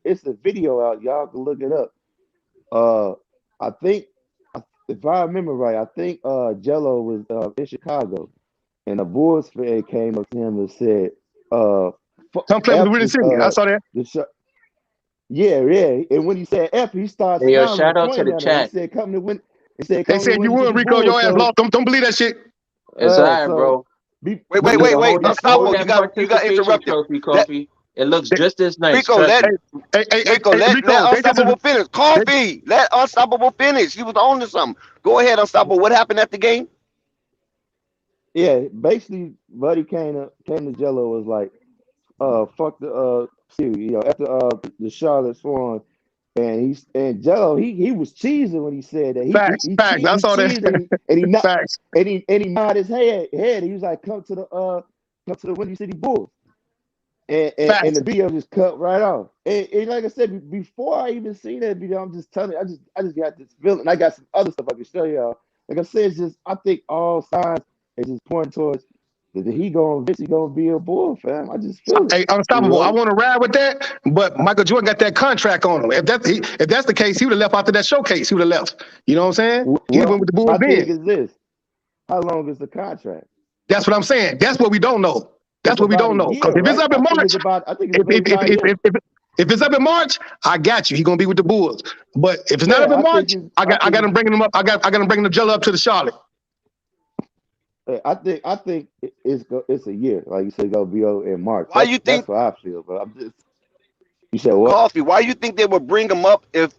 it's a video out. Y'all can look it up. I think if I remember right, I think Jello was in Chicago, and a Bulls fan came up to him and said, Come play with the F Winning this City. I saw that. the shot. Yeah, yeah. And when he said F, he started Hey, yo, smiling shout and out to pointing the at him. He chat. said, "Come to win." He said, They "Come to said you Winning won, City Rico. Bulls." Your ass So, lost. Don't believe that shit. It's all right, so bro. Wait, Hold Unstoppable, that you got participation interrupted. trophy, Let Kofi. It looks They, just as nice. Rico, Trust me. Rico, let Rico, they just Unstoppable finish. they, Coffee, let Unstoppable finish. He was on to something. Go ahead, Unstoppable. What happened at the game? yeah, basically, Buddy came to Jello was like, fuck the series, after the Charlotte Swan, and Jello he was cheesing when he said that facts. I he saw that. cheesed and he not Facts. and he nodded his head. He was like, come to the Windy City Bulls. And Facts. the video just cut right off. And like I said, before I even seen that video, I'm just telling you, I just got this feeling. I got some other stuff I can show y'all. Like I said, it's just I think all signs is just pointing towards that he gonna be a Bull, fam. I just feel it. Hey, Unstoppable. I want to ride with that, but Michael Jordan got that contract on him. If that's the case, he would have left after that showcase. He would have left. You know what I'm saying? He went Well, with the Bulls my then. thing is this: how long is the contract? That's what I'm saying. That's what we don't know. That's It's what we about a don't know. Because year, if it's right? up in March, I think it's supposed to be about a year. if it's up in March, I got you. He's gonna be with the Bulls. But if it's not up Yeah, in March, I got him bringing him up. I got him bringing the Jello up to the Charlotte. I think it's a year. Like you said, gonna be in March. Why you think? That's what I feel. But I'm just. You said what? Coffee. Why you think they would bring him up if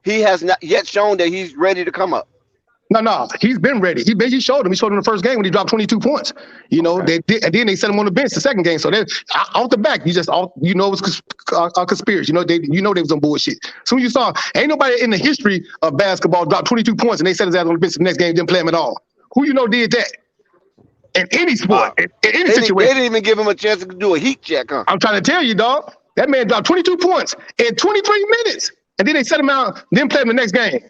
he has not yet shown that he's ready to come up? No, he's been ready. He basically showed him. He showed him the first game when he dropped 22 points. You know, Okay. and then they set him on the bench the second game. So they off the back, it was a conspiracy. They was on bullshit. Soon you saw, ain't nobody in the history of basketball dropped 22 points and they set his ass on the bench the next game, didn't play him at all. Who did that? In any sport, in any situation. They didn't even give him a chance to do a heat check, huh? I'm trying to tell you, dog. That man dropped 22 points in 23 minutes. And then they set him out, didn't play him the next game.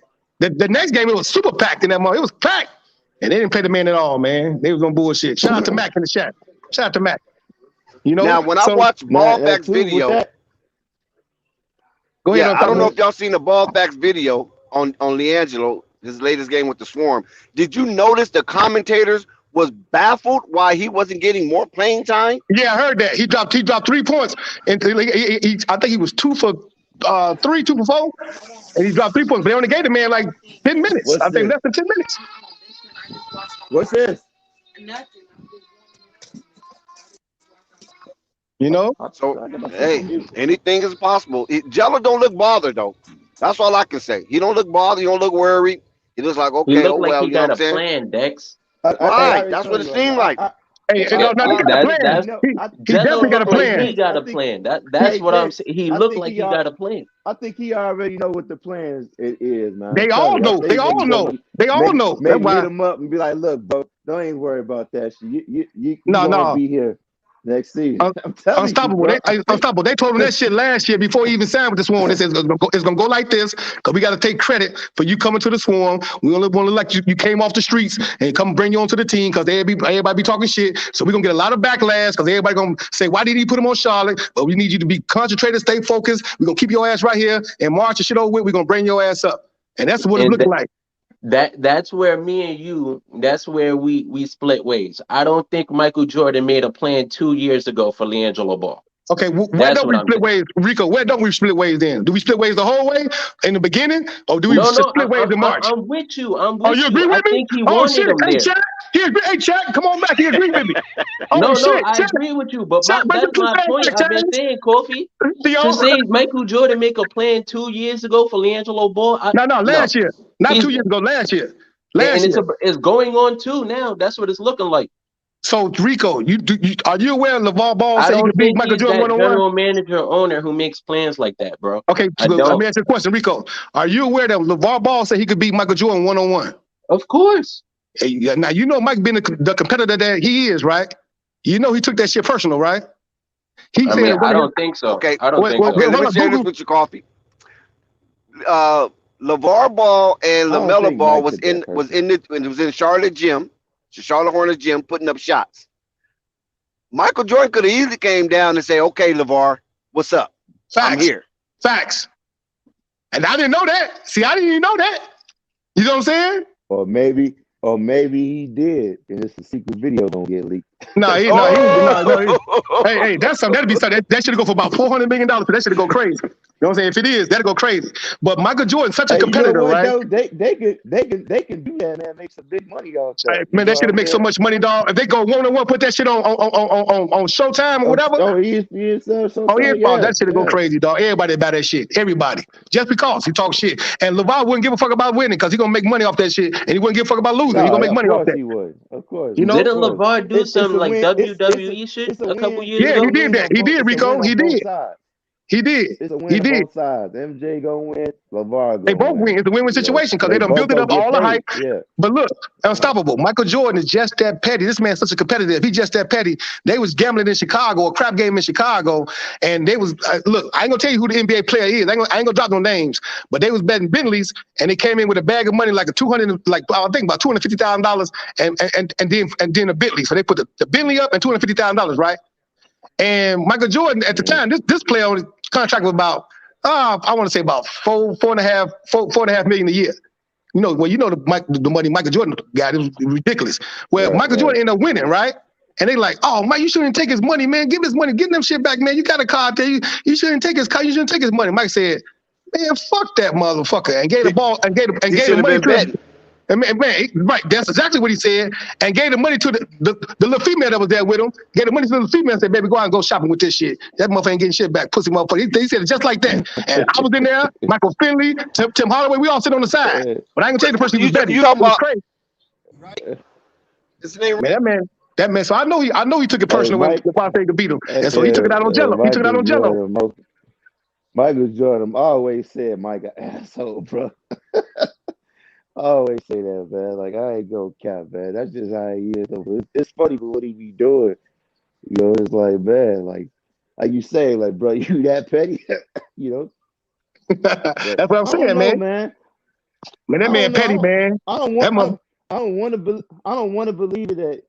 The next game, it was super packed in that moment. It was packed. And they didn't play the man at all, man. They was on bullshit. Shout out to Mac in the chat. Shout out to Mac. Now, when I watch Ballfax video, go ahead. I don't know if y'all seen the Ballfax video on LiAngelo, his latest game with the Swarm. Did you notice the commentators was baffled why he wasn't getting more playing time? Yeah, I heard that. He dropped 3 points. And I think he was 2 for 3, 2 for 4. And he dropped 3 points. But they only gave the man like 10 minutes. I think less than 10 minutes. What's this? You know? So, hey, anything is possible. Jello don't look bothered, though. That's all I can say. He don't look bothered. He don't look worried. He looks like, okay, He looked like well, he you know got what I'm a saying? plan, Dex. Right. That's what it seemed like. Hey, no, he got a plan. He definitely got a plan. He got a plan. That's what I'm saying. He looked like he got a plan. I think he already know what the plan is, man. They all know. They all know. They all know. Maybe hit him up and be like, look, bro, don't even worry about that shit. You gonna be here next season. I'm telling Unstoppable. you, Unstoppable. They told him that shit last year before he even signed with the Swarm. They said it's gonna go like this because we got to take credit for you coming to the Swarm. We only want to let you came off the streets and come bring you onto the team because everybody be talking shit. So we're gonna get a lot of backlash because everybody gonna say, why did he put him on Charlotte? But we need you to be concentrated, stay focused. We're gonna keep your ass right here and march the shit over with. We're gonna bring your ass up. And that's what it's looking like. That's where me and you, that's where we split ways. I don't think Michael Jordan made a plan 2 years ago for LiAngelo Ball. Okay, where don't we split ways, Rico? Where don't we split ways then? Do we split ways the whole way in the beginning, or do we split ways in March? I'm with you. You agree with me? I think he wanted him Hey, there. Chad, hey, Chad, come on back. He agreed with me. No, I agree with you, but that's my point. I've been saying, Kofi, to say Michael Jordan make a plan 2 years ago for LiAngelo Ball. Last year. Not 2 years ago, last year. It's going on too now. That's what it's looking like. So Rico, are you aware of LeVar Ball I said he don't could beat think Michael he's Jordan that 1-on-1? general manager owner who makes plans like that, bro. Okay, I let don't. me ask you a question, Rico. Are you aware that LeVar Ball said he could beat Michael Jordan 1-on-1? Of course. Hey, now you know Mike being the competitor that he is, right? You know he took that shit personal, right? He said I don't think so. Okay, I don't think so. let me share this with you, Coffee. LeVar Ball and LaMelo Ball was in Charlotte gym, Charlotte Hornets gym, putting up shots. Michael Jordan could have easily came down and say, "Okay, LeVar, what's up? I'm here." Facts. And I didn't know that. See, I didn't even know that. You know what I'm saying? Or maybe he did, and it's a secret video gonna get leaked. Hey, that's something. That'd be something. That should go for about $400 million. So that should go crazy. You know what I'm saying? If it is, that'll go crazy. But Michael Jordan's such a competitor, right? Though? They can do that, man. Make some big money off that. Man, they should have made so much money, dog. If they go 1-on-1, put that shit on Showtime or whatever. ESPN, that shit go crazy, dog. Everybody buy that shit. Everybody. Just because he talks shit. And LeVar wouldn't give a fuck about winning because he's gonna make money off that shit. And he wouldn't give a fuck about losing. He's gonna make money off that. He would. Of course. You know? Didn't LeVar do some like WWE shit a couple years ago? Yeah, he did that. He did, Rico. He did. He did. It's a win on both sides. MJ gonna win. LeVar they both win. It's a win-win situation because they done built it up all the hype. Yeah. But look, unstoppable. Michael Jordan is just that petty. This man's such a competitive. He's just that petty. They was gambling in Chicago, a crap game in Chicago, and they was look. I ain't gonna tell you who the NBA player is. I ain't gonna drop no names. But they was betting Bentleys, and they came in with a bag of money like I think about $250,000, and then a Bentley. So they put the Bentley up and $250,000, right? And Michael Jordan at the time, this player on his contract was about, I want to say about four and a half million a year. You know, the money Michael Jordan got, it was ridiculous. Well, Michael Jordan ended up winning, right? And they like, oh, Mike, you shouldn't take his money, man. Give his money, get them shit back, man. You got a car there. You shouldn't take his car. You shouldn't take his money. Mike said, man, fuck that motherfucker, and gave the ball and gave the money to him. And man, right, that's exactly what he said, and gave the money to the little female that was there with him. Gave the money to the little female and said, baby, go out and go shopping with this shit. That motherfucker ain't getting shit back, pussy motherfucker. He said it just like that. And I was in there, Michael Finley, Tim Hardaway, we all sit on the side. But I ain't gonna tell you the person he was betting. You talking about crazy. Right. That man. So I know he took it personal when Quafay could beat him. And so he took it out on Jello. He took it out on Jello. Michael Jordan always said Mike an asshole, bro. I always say that, man. Like, I ain't gonna cap, man. That's just how he is. It's funny for what he be doing. You know, it's like, man, like you say, like, bro, you that petty, you know? That's what I'm saying, man. Man, that man petty, man. I don't want to believe that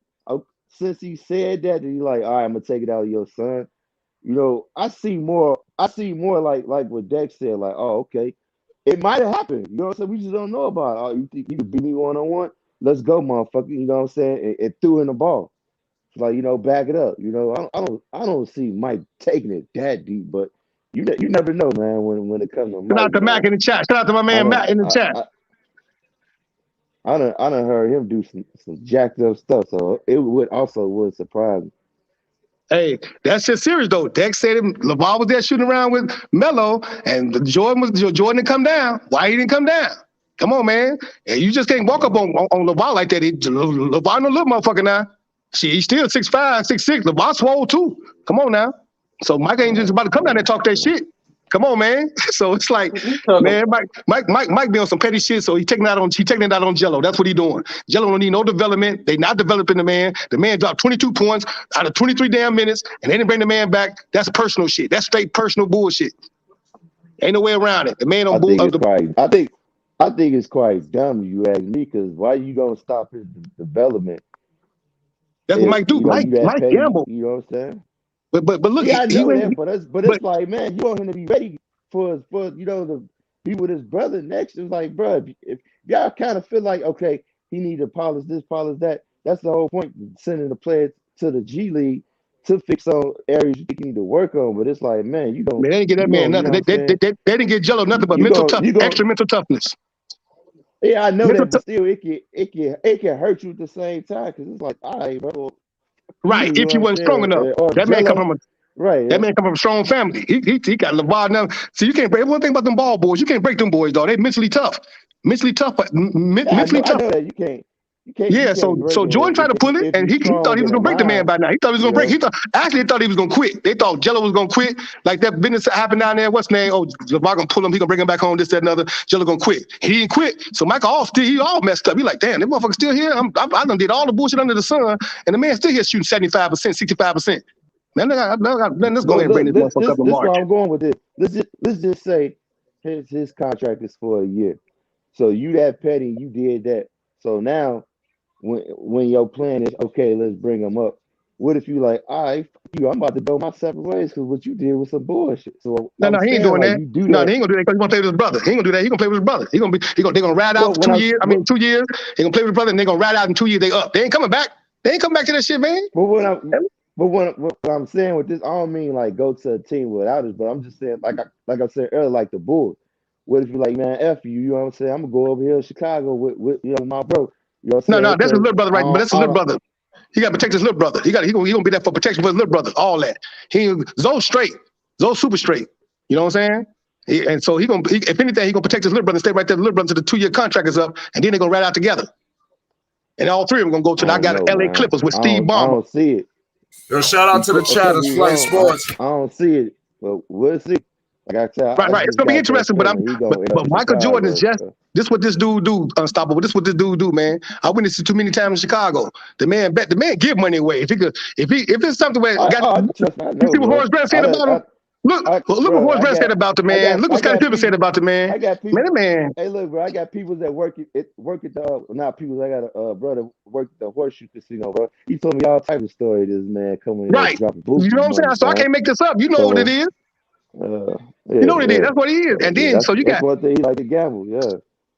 since he said that he's like, all right, I'm gonna take it out of your son. You know, I see more like what Dex said, like, oh, okay. It might have happened, you know what I'm saying? We just don't know about it. Oh, you think you could beat me 1-on-1? Let's go, motherfucker. You know what I'm saying? It threw in the ball. It's like, you know, back it up. You know, I don't see Mike taking it that deep, but you never know, man. When it comes to Mike. Shout out to Mac in the chat. Shout out to my man Matt in the chat. I done heard him do some jacked up stuff, so it would surprise me. Hey, that's just serious though. Dex said LeVar was there shooting around with Melo, and Jordan didn't come down. Why he didn't come down? Come on, man. And you just can't walk up on LeVar like that. LeVar no little motherfucker now. He's still 6'5", 6'6". LeVar swole too. Come on now. So Mike ain't just about to come down there and talk that shit. Come on, man. So it's like, man, Mike be on some petty shit, so he taking it out on Jello. That's what he doing. Jello don't need no development. They not developing the man. The man dropped 22 points out of 23 damn minutes, and they didn't bring the man back. That's personal shit. That's straight personal bullshit. Ain't no way around it. The man on I think it's quite dumb, you ask me, because why you gonna stop his development? That's what Mike do. Mike gamble. You know what I'm saying? But look, yeah, I know that, but it's like, man, you want him to be ready for you know, to be with his brother next. It's like, bro, if y'all kind of feel like, okay, he need to polish this, polish that. That's the whole point, sending the players to the G League to fix on areas you think you need to work on. But it's like, man, you don't. Man, they didn't get that man nothing. They didn't get Jello nothing but extra mental toughness. Yeah, I know that, but still, it can hurt you at the same time because it's like, all right, bro. Right, if you wasn't strong enough. That man come from a strong family. He got LeVar now. See, you can't break one thing about them ball boys. You can't break them boys, dog. They mentally tough. Mentally tough, but mentally tough. I know that. You So can't break Jordan tried to pull it, if and you he thought he strong was in the gonna break the man mind. by now. He thought he was gonna break. You He thought he was gonna quit. They thought Jello was gonna quit. Like that business that happened down there. What's his name? Oh, Lamar gonna pull him. He gonna bring him back home. This, that, and other. Jello gonna quit. He didn't quit. So Michael he all messed up. He like, damn, that motherfucker still here. I done did all the bullshit under the sun, and the man still here shooting 75%, 65%. Man, let's go ahead and bring this motherfucker up in This is March. where I'm going with this. Let's just say his contract is for a year. So you that petty, you did that. So now when your plan is okay, let's bring him up. What if you like, all right, fuck you, I'm about to go my separate ways because what you did was some bullshit. So No, he ain't doing like, that. you do No, that. he ain't gonna do that because he's gonna play with his brother. He ain't gonna do that. He gonna play with his brother. They're gonna ride out for 2 years. 2 years. They gonna play with his brother and they're gonna ride out in 2 years. They up. They ain't coming back. They ain't coming back to that shit, man. But what I'm saying with this, I don't mean like go to a team without us, but I'm just saying like I said earlier, like the Bulls. What if you like, man, F you, you know what I'm saying? I'm gonna go over here to Chicago with my bro. You know what I'm saying? No, that's his little brother, right? But that's his little brother. He gotta protect his little brother. He gonna be there for protection for his little brother. All that. Zoe's straight. Zoe's super straight. You know what I'm saying? And so if anything, he gonna protect his little brother and stay right there. The little brother until the 2-year contract is up, and then they're gonna ride out together. And all three of them gonna go to LA Clippers with Steve Ballmer. I don't see it. Yo, shout out to the chat. It's Flight Sports. I don't see it, but we'll see. Like I said, right. It's gonna be interesting, but Michael Jordan is just this. What this dude do, unstoppable. This what this dude do, man. I witnessed it too many times in Chicago. The man give money away. If it's something where you see what Horace Grant said about him. Look what Horace Grant said about the man. Look what Scottie Pippen said about the man. I got people. Man. Hey, look, bro. I got people that work at the not people. I got a brother work at the Horseshoe Casino, bro. He told me all types of stories. This man coming in right. dropping You know what I'm saying? So I can't make this up. You know what it is. You know what it is. That's what he is. And then so you got. That's what they like to gamble. Yeah.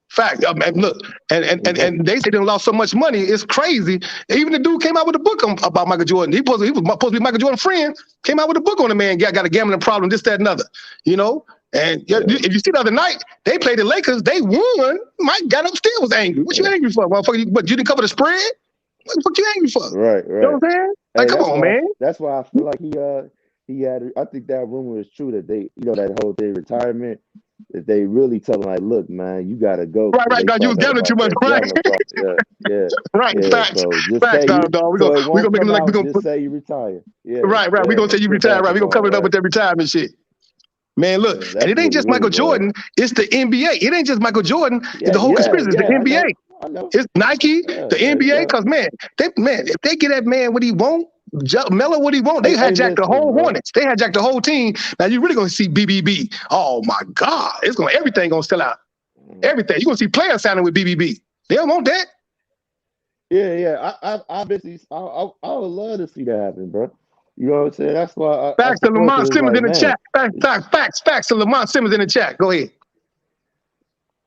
Fact. Look, and they say they lost so much money. It's crazy. Even the dude came out with a book about Michael Jordan. He was supposed to be Michael Jordan's friend. Came out with a book on the man. Got a gambling problem. This, that, and other. You know. And if you see the other night, they played the Lakers. They won. Mike got up, still was angry. What you angry for, motherfucker? But you didn't cover the spread. What the fuck you angry for? Right. You know what I'm saying? Like, come on, man. That's why I feel like he had. I think that rumor is true that they, that whole day retirement. That they really tell him like, look, man, you gotta go. Right. God, you was gambling too much, right? Yeah. Right. Yeah, Facts. so just Facts, say dog. We gonna make it like we gonna just say you retire. Yeah. Right. We gonna say you retire. Right. We gonna cover it up with that retirement shit. Man, look, and it ain't just Michael Jordan. It's the NBA. It ain't just Michael Jordan. It's the whole conspiracy. It's the NBA. I know. It's Nike, the NBA. Because if they get that man what he want, Melo what he want, they hijacked the whole Hornets. They hijacked the whole team. Now you're really gonna see BBB. Oh my God, everything gonna sell out. Everything. You're gonna see players signing with BBB. They don't want that. Yeah. I would love to see that happen, bro. You know what I'm saying? That's why. Facts to Lamont Simmons in the chat. Facts to Lamont Simmons in the chat. Go ahead.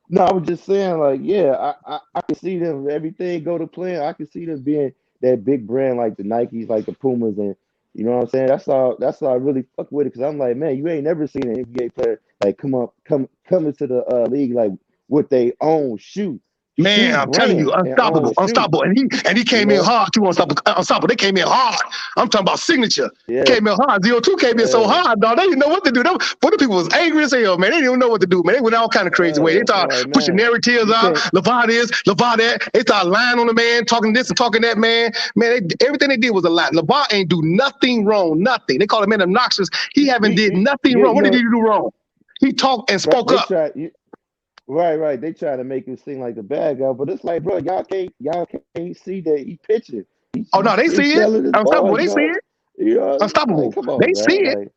No, I was just saying, like, yeah, I can see them. Everything go to plan. I can see them being that big brand like the Nikes, like the Pumas, and you know what I'm saying. That's all I really fuck with it because I'm like, man, you ain't never seen an NBA player like come into the league like with their own shoe. Man, I'm telling you, unstoppable. And he came in hard too, unstoppable. They came in hard. I'm talking about signature. Came in hard. ZO2 came in so hard, dog. They didn't know what to do. But the people was angry as hell, man. They didn't even know what to do, man. They went all kind of crazy way. They started pushing narratives out. LeVar this, LeVar that. They started lying on the man, talking this and talking that, man. Man, everything they did was a lie. LeVar ain't do nothing wrong. Nothing. They call him man obnoxious. He haven't did nothing wrong. What did he do wrong? He talked and spoke up. Right. They try to make him seem like the bad guy, but it's like, bro, y'all can't see that he pitching. They see it. Unstoppable. They see it. Unstoppable. Like, come on, they see it.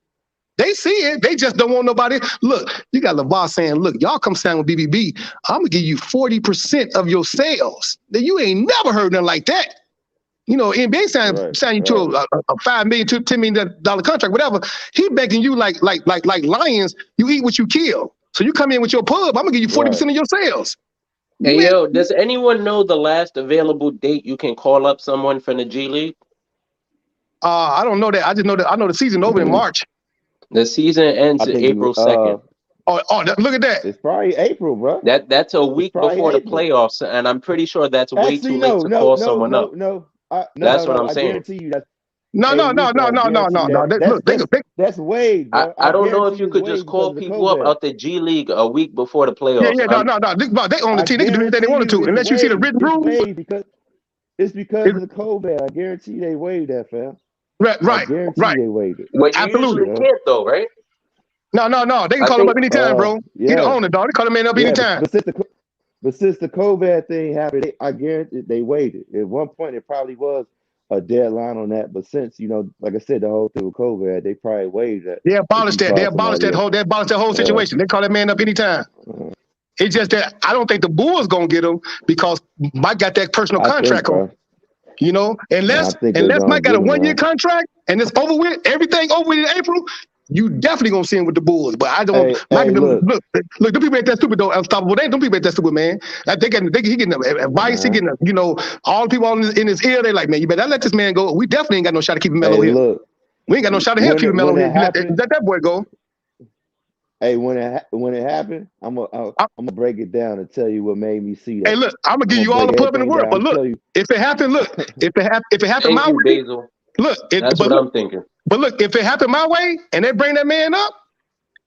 They see it. They just don't want nobody. Look, you got LeVar saying, look, y'all come sign with BBB. I'm going to give you 40% of your sales. Now, you ain't never heard nothing like that. You know, NBA sign you to a $5 million to $10 million contract, whatever. He begging you like lions, you eat what you kill. So you come in with your pub, I'm going to give you 40% of your sales. Hey, yo, does anyone know the last available date you can call up someone from the G League? I don't know that. I just know that I know the season over in March. The season ends April 2nd. Look at that. It's probably April, bro. That's a week before the playoffs, and I'm pretty sure that's way too late to call someone up. That's what I'm saying. I guarantee you that's No. That's Wade. Bro. I don't know if you could just call people up out the G League a week before the playoffs. No. They own the team. They can do anything they wanted to, unless you see the written rules. It's because of the COVID. I guarantee they waived that, fam. I Right. guarantee they waived it. But you Absolutely. usually can't though, right? No. They can I call him think up anytime, bro. He the Yeah, owner, dog. They call him man up yeah. anytime. But since the COVID thing happened, I guarantee they waited. At one point, it probably was a deadline on that. But since like I said, the whole thing with COVID, they probably waived that. They If abolished you that. They call abolished somebody that else. whole situation. They call that man up anytime. It's just that I don't think the Bulls gonna get him because Mike got that personal I think, contract on. bro. You know, I unless think they're gonna Mike got a get him, 1 year man. contract and it's over with, everything over with in April, you definitely gonna see him with the Bulls. But I don't. Mike, look. look, them people ain't that stupid though. Unstoppable. Them people ain't that stupid, man. He getting advice. He getting all the people in his ear. They like, man, you better let this man go. We definitely ain't got no shot to keep him mellow here. Look. We ain't got no shot at him keep him mellow here. Let that boy go. Hey, when it happened, I'm gonna break it down and tell you what made me see that. Hey, look, I'm gonna give you all the pub in the world, but look, if it happened, if it happened my way, Basil. Look, that's what I'm thinking. But look, if it happened my way and they bring that man up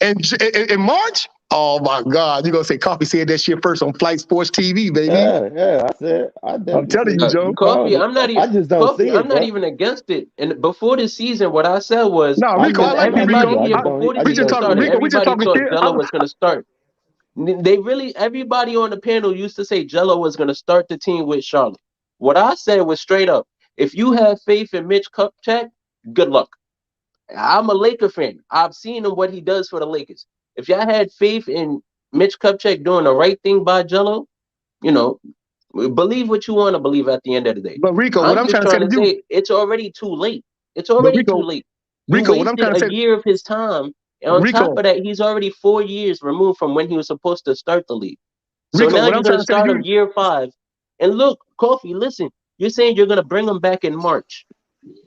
in March, oh my God, you're gonna say Coffee said that shit first on Flight Sports TV, baby. Yeah, I said I'm telling you, Joe. Coffee, I'm not even. I just don't see it, I'm not even against it. And before the season, what I said was, no, Rico, I like everybody Rico. here before the season started, everybody thought Jello was going to start. Everybody on the panel used to say Jello was going to start the team with Charlotte. What I said was straight up: if you have faith in Mitch Kupchak, good luck. I'm a Laker fan. I've seen him what he does for the Lakers. If y'all had faith in Mitch Kupchak doing the right thing by Jello, believe what you want to believe at the end of the day. But Rico, what I'm trying to say, it's already too late. It's already too late. Rico, what I'm trying to say, a year of his time. And on top of that, he's already 4 years removed from when he was supposed to start the league. So now you're going to start him year 5. And look, Coffee, listen, you're saying you're going to bring him back in March.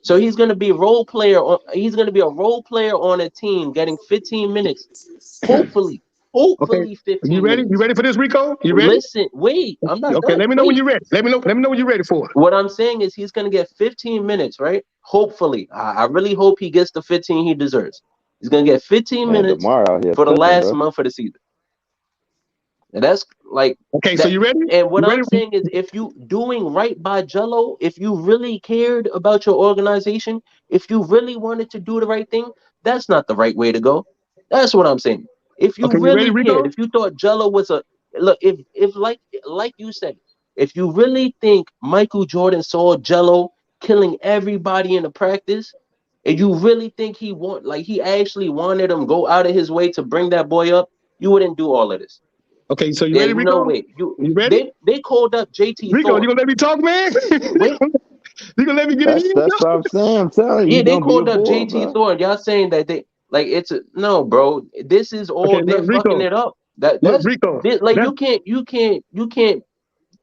So he's going to be a role player. He's going to be a role player on a team, getting 15 minutes. Hopefully, 15 you ready? minutes. You ready for this, Rico? You ready? Listen, wait. I'm not okay. done. Let me know when you're ready. Let me know when you're ready for it. What I'm saying is he's going to get 15 minutes, right? Hopefully, I really hope he gets the 15 he deserves. He's going to get 15 minutes for the last month of the season. And that's like okay. So you ready? And what I'm saying is, if you doing right by Jello, if you really cared about your organization, if you really wanted to do the right thing, that's not the right way to go. That's what I'm saying. If you really cared, if you thought Jello was if like you said, if you really think Michael Jordan saw Jello killing everybody in the practice, and you really think he actually wanted him go out of his way to bring that boy up, you wouldn't do all of this. Okay, so you ready, Rico? No way. You ready? They called up JT Rico, Thorne. you gonna let me talk, man? Wait. You gonna let me get it in? That's what I'm saying. I'm telling you. Yeah, they called up JT Thorne. Y'all saying that no, bro. This is all they're fucking it up. That's Rico. You can't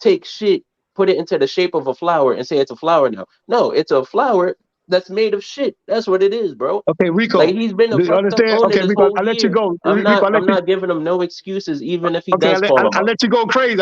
take shit, put it into the shape of a flower and say it's a flower now. No, it's a flower that's made of shit. That's what it is, bro. Okay, Rico. Like he's been a fucked up owner this Rico, whole I'll let you year. go. I'm not giving him no excuses, even if he does call him up. I'll let you go crazy.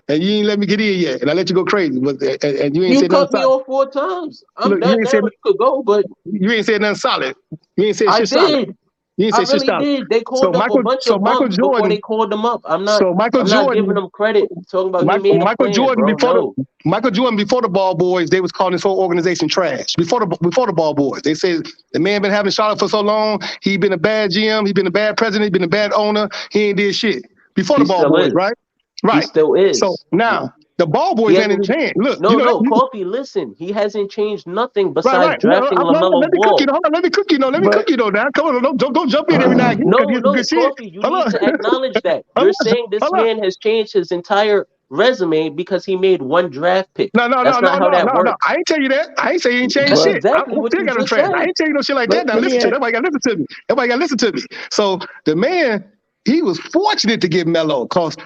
And you ain't let me get in yet. And I let you go crazy. And you ain't said cut me off 4 times. I'm done now. You could go, but you ain't said nothing solid. You ain't said shit solid. I did. You ain't I said shit really solid. did. They called up a bunch of bums before they called them up. I'm not giving them credit. Talking about he made a plan, bro. No. Michael Jordan before the Ball Boys, they was calling this whole organization trash. Before the Ball Boys, they said the man been having Charlotte for so long. He been a bad GM. He been a bad president. He been a bad owner. He ain't did shit before the Ball Boys, right? Right. He still is. So now the Ball Boys ain't in his hand. Look, Coffee. Listen, he hasn't changed nothing besides drafting LaMelo Let me Ball. Let me cook you though. Now, come on, don't jump in every now and again. No, Coffee. You need to acknowledge that. You're saying this man has changed his entire resume because he made 1 draft pick. No. That's not how that works. I ain't tell you that. I ain't say he ain't changed That's shit. exactly what you just said. I ain't tell you no shit like that. Now listen to me. Everybody got to listen to me. So the man, he was fortunate to get Melo because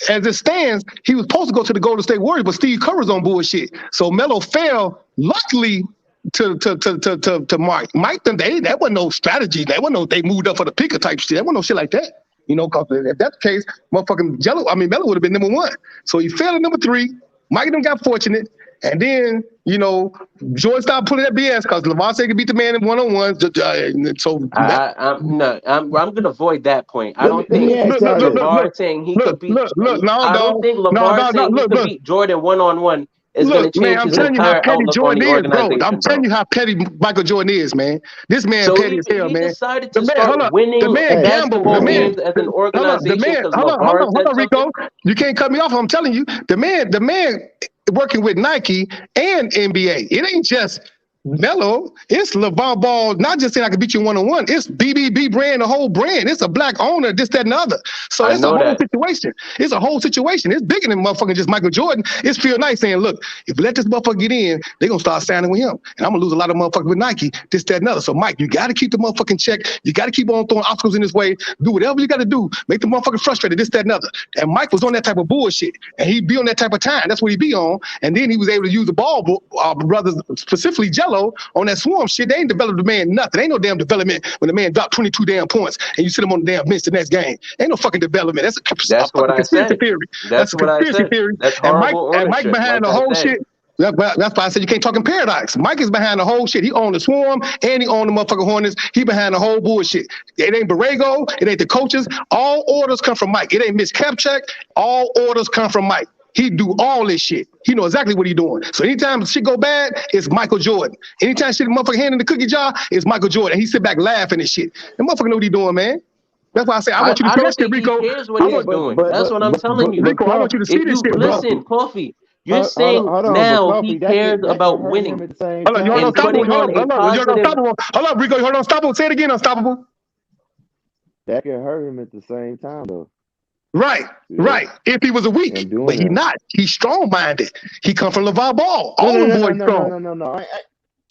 as it stands, he was supposed to go to the Golden State Warriors, but Steve Kerr was on bullshit. So Melo fell, luckily, to Mike. Mike, that wasn't no strategy. That wasn't no they moved up for the picker type shit. That wasn't no shit like that. Because if that's the case, motherfucking Melo would have been number 1. So he fell at number 3. Mike them got fortunate. And then, Jordan stopped pulling that BS because Lamar said he could beat the man in one-on-ones. So I'm going to avoid that point. I don't think LeVar saying he could beat. I don't think LeVar saying he could beat Jordan one-on-one is going to Look, man, change I'm his telling you how entire petty outlook on Jordan the is, bro. I'm organization, telling bro. you how petty Michael Jordan is, man. This man So petty as hell, he man. decided The to man, hold start up. The winning man Hey, gambled. The basketball man, games as an hold up. The organization man, because hold LeVar on, said something. Rico. You can't cut me off. I'm telling you, the man working with Nike and NBA. It ain't just Melo. It's LeVar Ball. Not just saying I can beat you one-on-one. It's BBB brand, the whole brand. It's a black owner, this, that, and the other. So I it's a know whole that. situation. It's a whole situation. It's bigger than motherfucking just Michael Jordan. It's Phil Knight saying, look, if we let this motherfucker get in, they're going to start signing with him. And I'm going to lose a lot of motherfuckers with Nike, this, that, and the other. So, Mike, you got to keep the motherfucking check. You got to keep on throwing obstacles in his way. Do whatever you got to do. Make the motherfucker frustrated, this, that, and the other. And Mike was on that type of bullshit. And he be on that type of time. That's what he be on. And then he was able to use the ball, brothers, specifically Jello, on that swarm shit. They ain't developed the man nothing. Ain't no damn development when the man dropped 22 damn points and you sit him on the damn bench the next game. Ain't no fucking development. That's a That's what fucking I conspiracy said. theory. That's That's a what I conspiracy said. theory. That's And Mike horrible Mike ownership, behind like the I whole said. shit. That's why I said you can't talk in paradox. Mike is behind the whole shit. He owned the Swarm and he owned the motherfucking Hornets. He behind the whole bullshit. It ain't Borrego. It ain't the coaches. All orders come from Mike. It ain't Miss Kapchak. All orders come from Mike. He do all this shit. He know exactly what he doing. So anytime shit go bad, it's Michael Jordan. Anytime shit motherfucker hand in the cookie jar, it's Michael Jordan. And he sit back laughing and shit. The motherfucker know what he doing, man. That's why I say I want you to I see that don't shit, think he Rico. cares what I he's want doing. That's what I'm telling you. Rico, I want you to see If this you shit, bro. listen, Coffee, you're Hold, hold, saying hold on, but now Kofi, he cares that can about hurt him winning at the same Hold on, you heard time and too. Unstoppable. putting on Hold a on, you heard positive. Unstoppable. Hold up, Rico, you heard Unstoppable. Say it again, Unstoppable. That can hurt him at the same time though. Right, You know, right. If he was a weak, him but doing he that. not. He's strong-minded. He come from LeVar Ball. No, All no, them no, no, boys no, no, strong. no, no, no.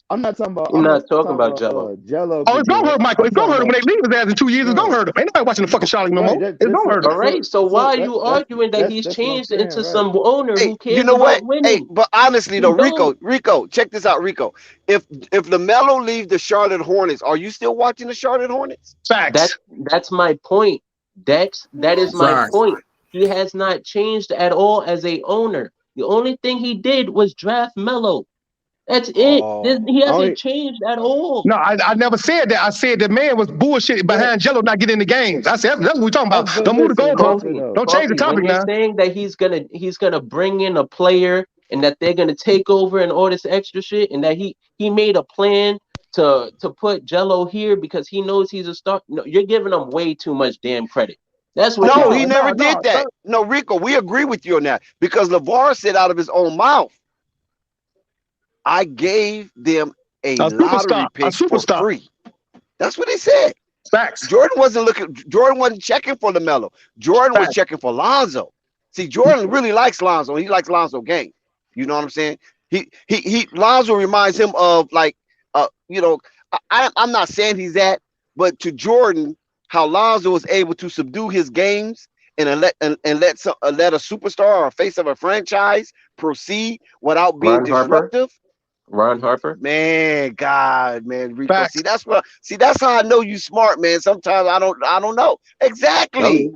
I'm not talking about. You're I'm not not talking talking about about Jello. Jello Oh, can it's do gonna it. hurt Michael. I'm It's gonna talking hurt him when about they leave his ass in 2 years. It's gonna no. hurt him. Ain't nobody watching the fucking Charlotte no Right. more. It's gonna hurt him. All right. So why are you arguing that he's That's what I'm changed saying. into Right. some owner Hey, who you cares know what? about Hey, winning? but honestly though, You don't. Rico, check this out, Rico. If LaMelo leaves the Charlotte Hornets, are you still watching the Charlotte Hornets? That Facts. that's my point, Dex. That is my Facts. point. He has not changed at all as a owner. The only thing he did was draft Melo. That's it. Oh, He hasn't Only changed at all. No, I never said that. I said the man was bullshit right. behind Jello not getting in the games. I said that's what we're talking about. But Don't move the listen, goalposts. though. Don't change the Coffee, when topic you're now. saying that he's gonna bring in a player and that they're gonna take over and all this extra shit, and that he made a plan to put Jello here because he knows he's a star. No, you're giving him way too much damn credit. That's what you're no, he doing. never did that. No, Rico, we agree with you on that because LeVar said out of his own mouth, I gave them a A lottery superstar. A pick for superstar. free. That's what he said. Facts. Jordan wasn't checking for LaMelo. Jordan was Facts. checking for Lonzo. See, Jordan really likes Lonzo. He likes Lonzo game. You know what I'm saying? Lonzo reminds him of like I'm not saying he's that, but to Jordan, how Lonzo was able to subdue his games and let a superstar or a face of a franchise proceed without being disruptive. Ron Harper. Man, God, man, Rico. Facts. That's how I know you smart, man. Sometimes I don't know. Exactly.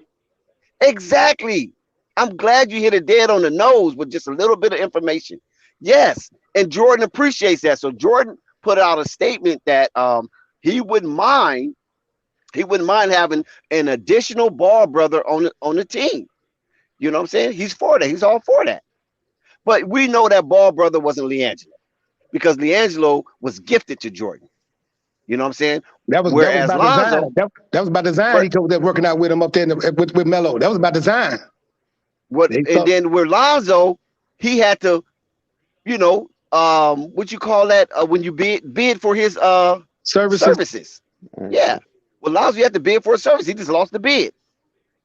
I'm glad you hit it dead on the nose with just a little bit of information. Yes. And Jordan appreciates that. So Jordan put out a statement that he wouldn't mind having an additional ball brother on the team. You know what I'm saying? He's for that. He's all for that. But we know that ball brother wasn't LiAngelo because LiAngelo was gifted to Jordan. You know what I'm saying? That was Whereas by Lonzo, design. That was by design. but He was there working out with him up there with Melo. That was by design. then with Lonzo, he had to, what you call that when you bid for his services. Yeah. Well, Lonzo, you have to bid for a service. He just lost the bid.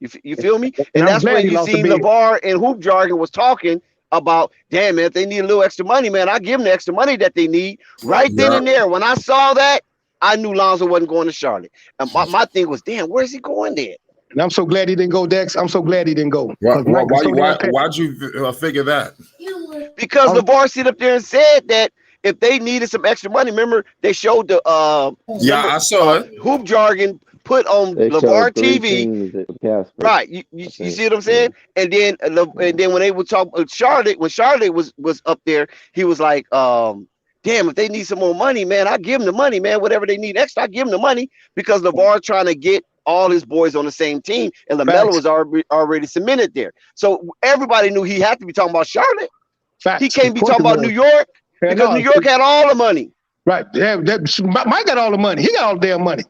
You feel me? And I'm that's glad when he you lost the seen bid. LeVar and Hoop Jargon was talking about, damn, man, if they need a little extra money, man, I give them the extra money that they need right then Yeah. and there. When I saw that, I knew Lonzo wasn't going to Charlotte. And my thing was, damn, where's he going there? And I'm so glad he didn't go, Dex. I'm so glad he didn't go. Why'd you figure that? Because LeVar sit up there and said that if they needed some extra money, remember they showed the I saw it. Hoop Jargon put on They LeVar showed 3 TV. teams at Casper. Right, you see what I'm saying? And then when they would talk Charlotte, when Charlotte was up there, he was like, damn, if they need some more money, man, I give them the money, man. Whatever they need extra, I give them the money because LeVar trying to get all his boys on the same team, and LaMelo was already cemented there. So everybody knew he had to be talking about Charlotte. Facts. He can't be talking about New York because New York had all the money. Right. Mike got all the money. He got all the damn money.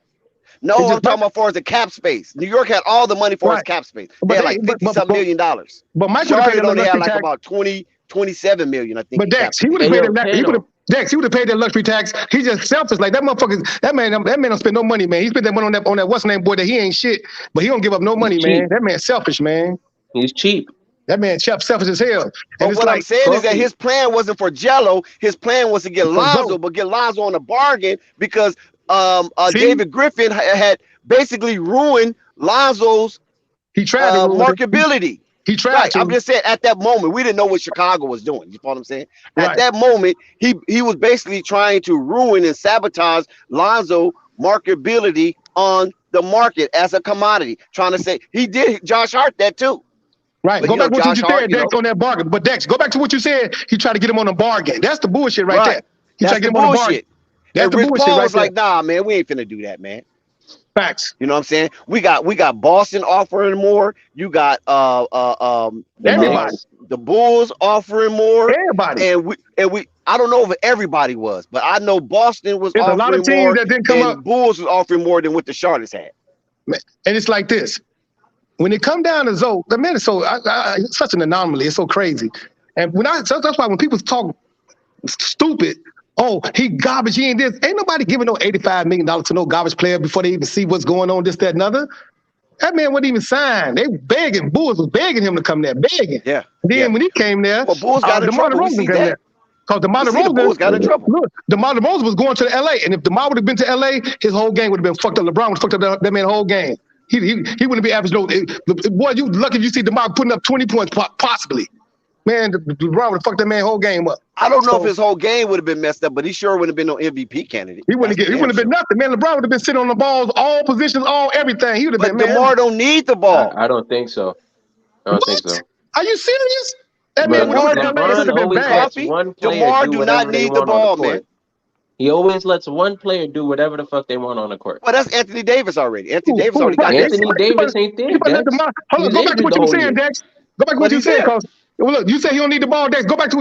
No, I'm talking about for the cap space. New York had all the money for his cap space. They had like $50-some million. But Mike Charlotte only had like about 27 million, I think. But Dex, he would have paid that. Dex, he would have paid that luxury tax. He's just selfish. Like that motherfucker. That man don't spend no money, man. He spent that money on that what's name boy that he ain't shit, but he don't give up no money, man. That man's selfish, man. He's cheap. That man selfish as hell. But what I'm saying is that his plan wasn't for Jello. His plan was to get Lonzo, but get Lonzo on a bargain because David Griffin had basically ruined Lonzo's marketability. He tried to. I'm just saying at that moment, we didn't know what Chicago was doing. You know what I'm saying? At that moment, he was basically trying to ruin and sabotage Lonzo marketability on the market as a commodity. Trying to say he did Josh Hart that too. Right. Go back to what you said, Dex, on that bargain. But Dex, go back to what you said. He tried to get him on a bargain. That's the bullshit right there. He tried to get him on a bargain. That's the bullshit Paul was like, nah, man, we ain't finna do that, man. Facts. You know what I'm saying? We got Boston offering more. You got everybody. The Bulls offering more. Everybody. And we I don't know if everybody was, but I know Boston was offering a lot of teams more, that didn't come up. Bulls was offering more than what the Charlottes had. And it's like this. When it come down to Zoe, the man is it's such an anomaly. It's so crazy. And that's why when people talk stupid, oh, he garbage, he ain't this. Ain't nobody giving no $85 million to no garbage player before they even see what's going on, this, that, and other. That man wasn't even signed. They begging. Bulls was begging him to come there, begging. Yeah. Then when he came there, Bulls got in trouble. We see that. Because DeMar DeRozan got in trouble. Look, DeMar DeRozan was going to LA, and if DeMar would have been to LA, his whole game would have been fucked up. LeBron would have fucked up that man whole game. He wouldn't be average. Boy, you lucky if you see DeMar putting up 20 points, possibly. Man, LeBron would have fucked that man whole game up. I don't know if his whole game would have been messed up, but he sure wouldn't have been no MVP candidate. He wouldn't have been nothing. Man, LeBron would have been sitting on the balls, all positions, all everything. He would have been. DeMar don't need the ball. I don't think so. I don't think so. Are you serious? That man would have been bad. DeMar do not need the ball, man. He always lets one player do whatever the fuck they want on the court. Well, that's Anthony Davis already. Anthony Davis already got Anthony Davis ain't there. Hold on, go back to what you were saying, Dex. Go back to what you said, because look, you say he don't need the ball, Dex. Go back to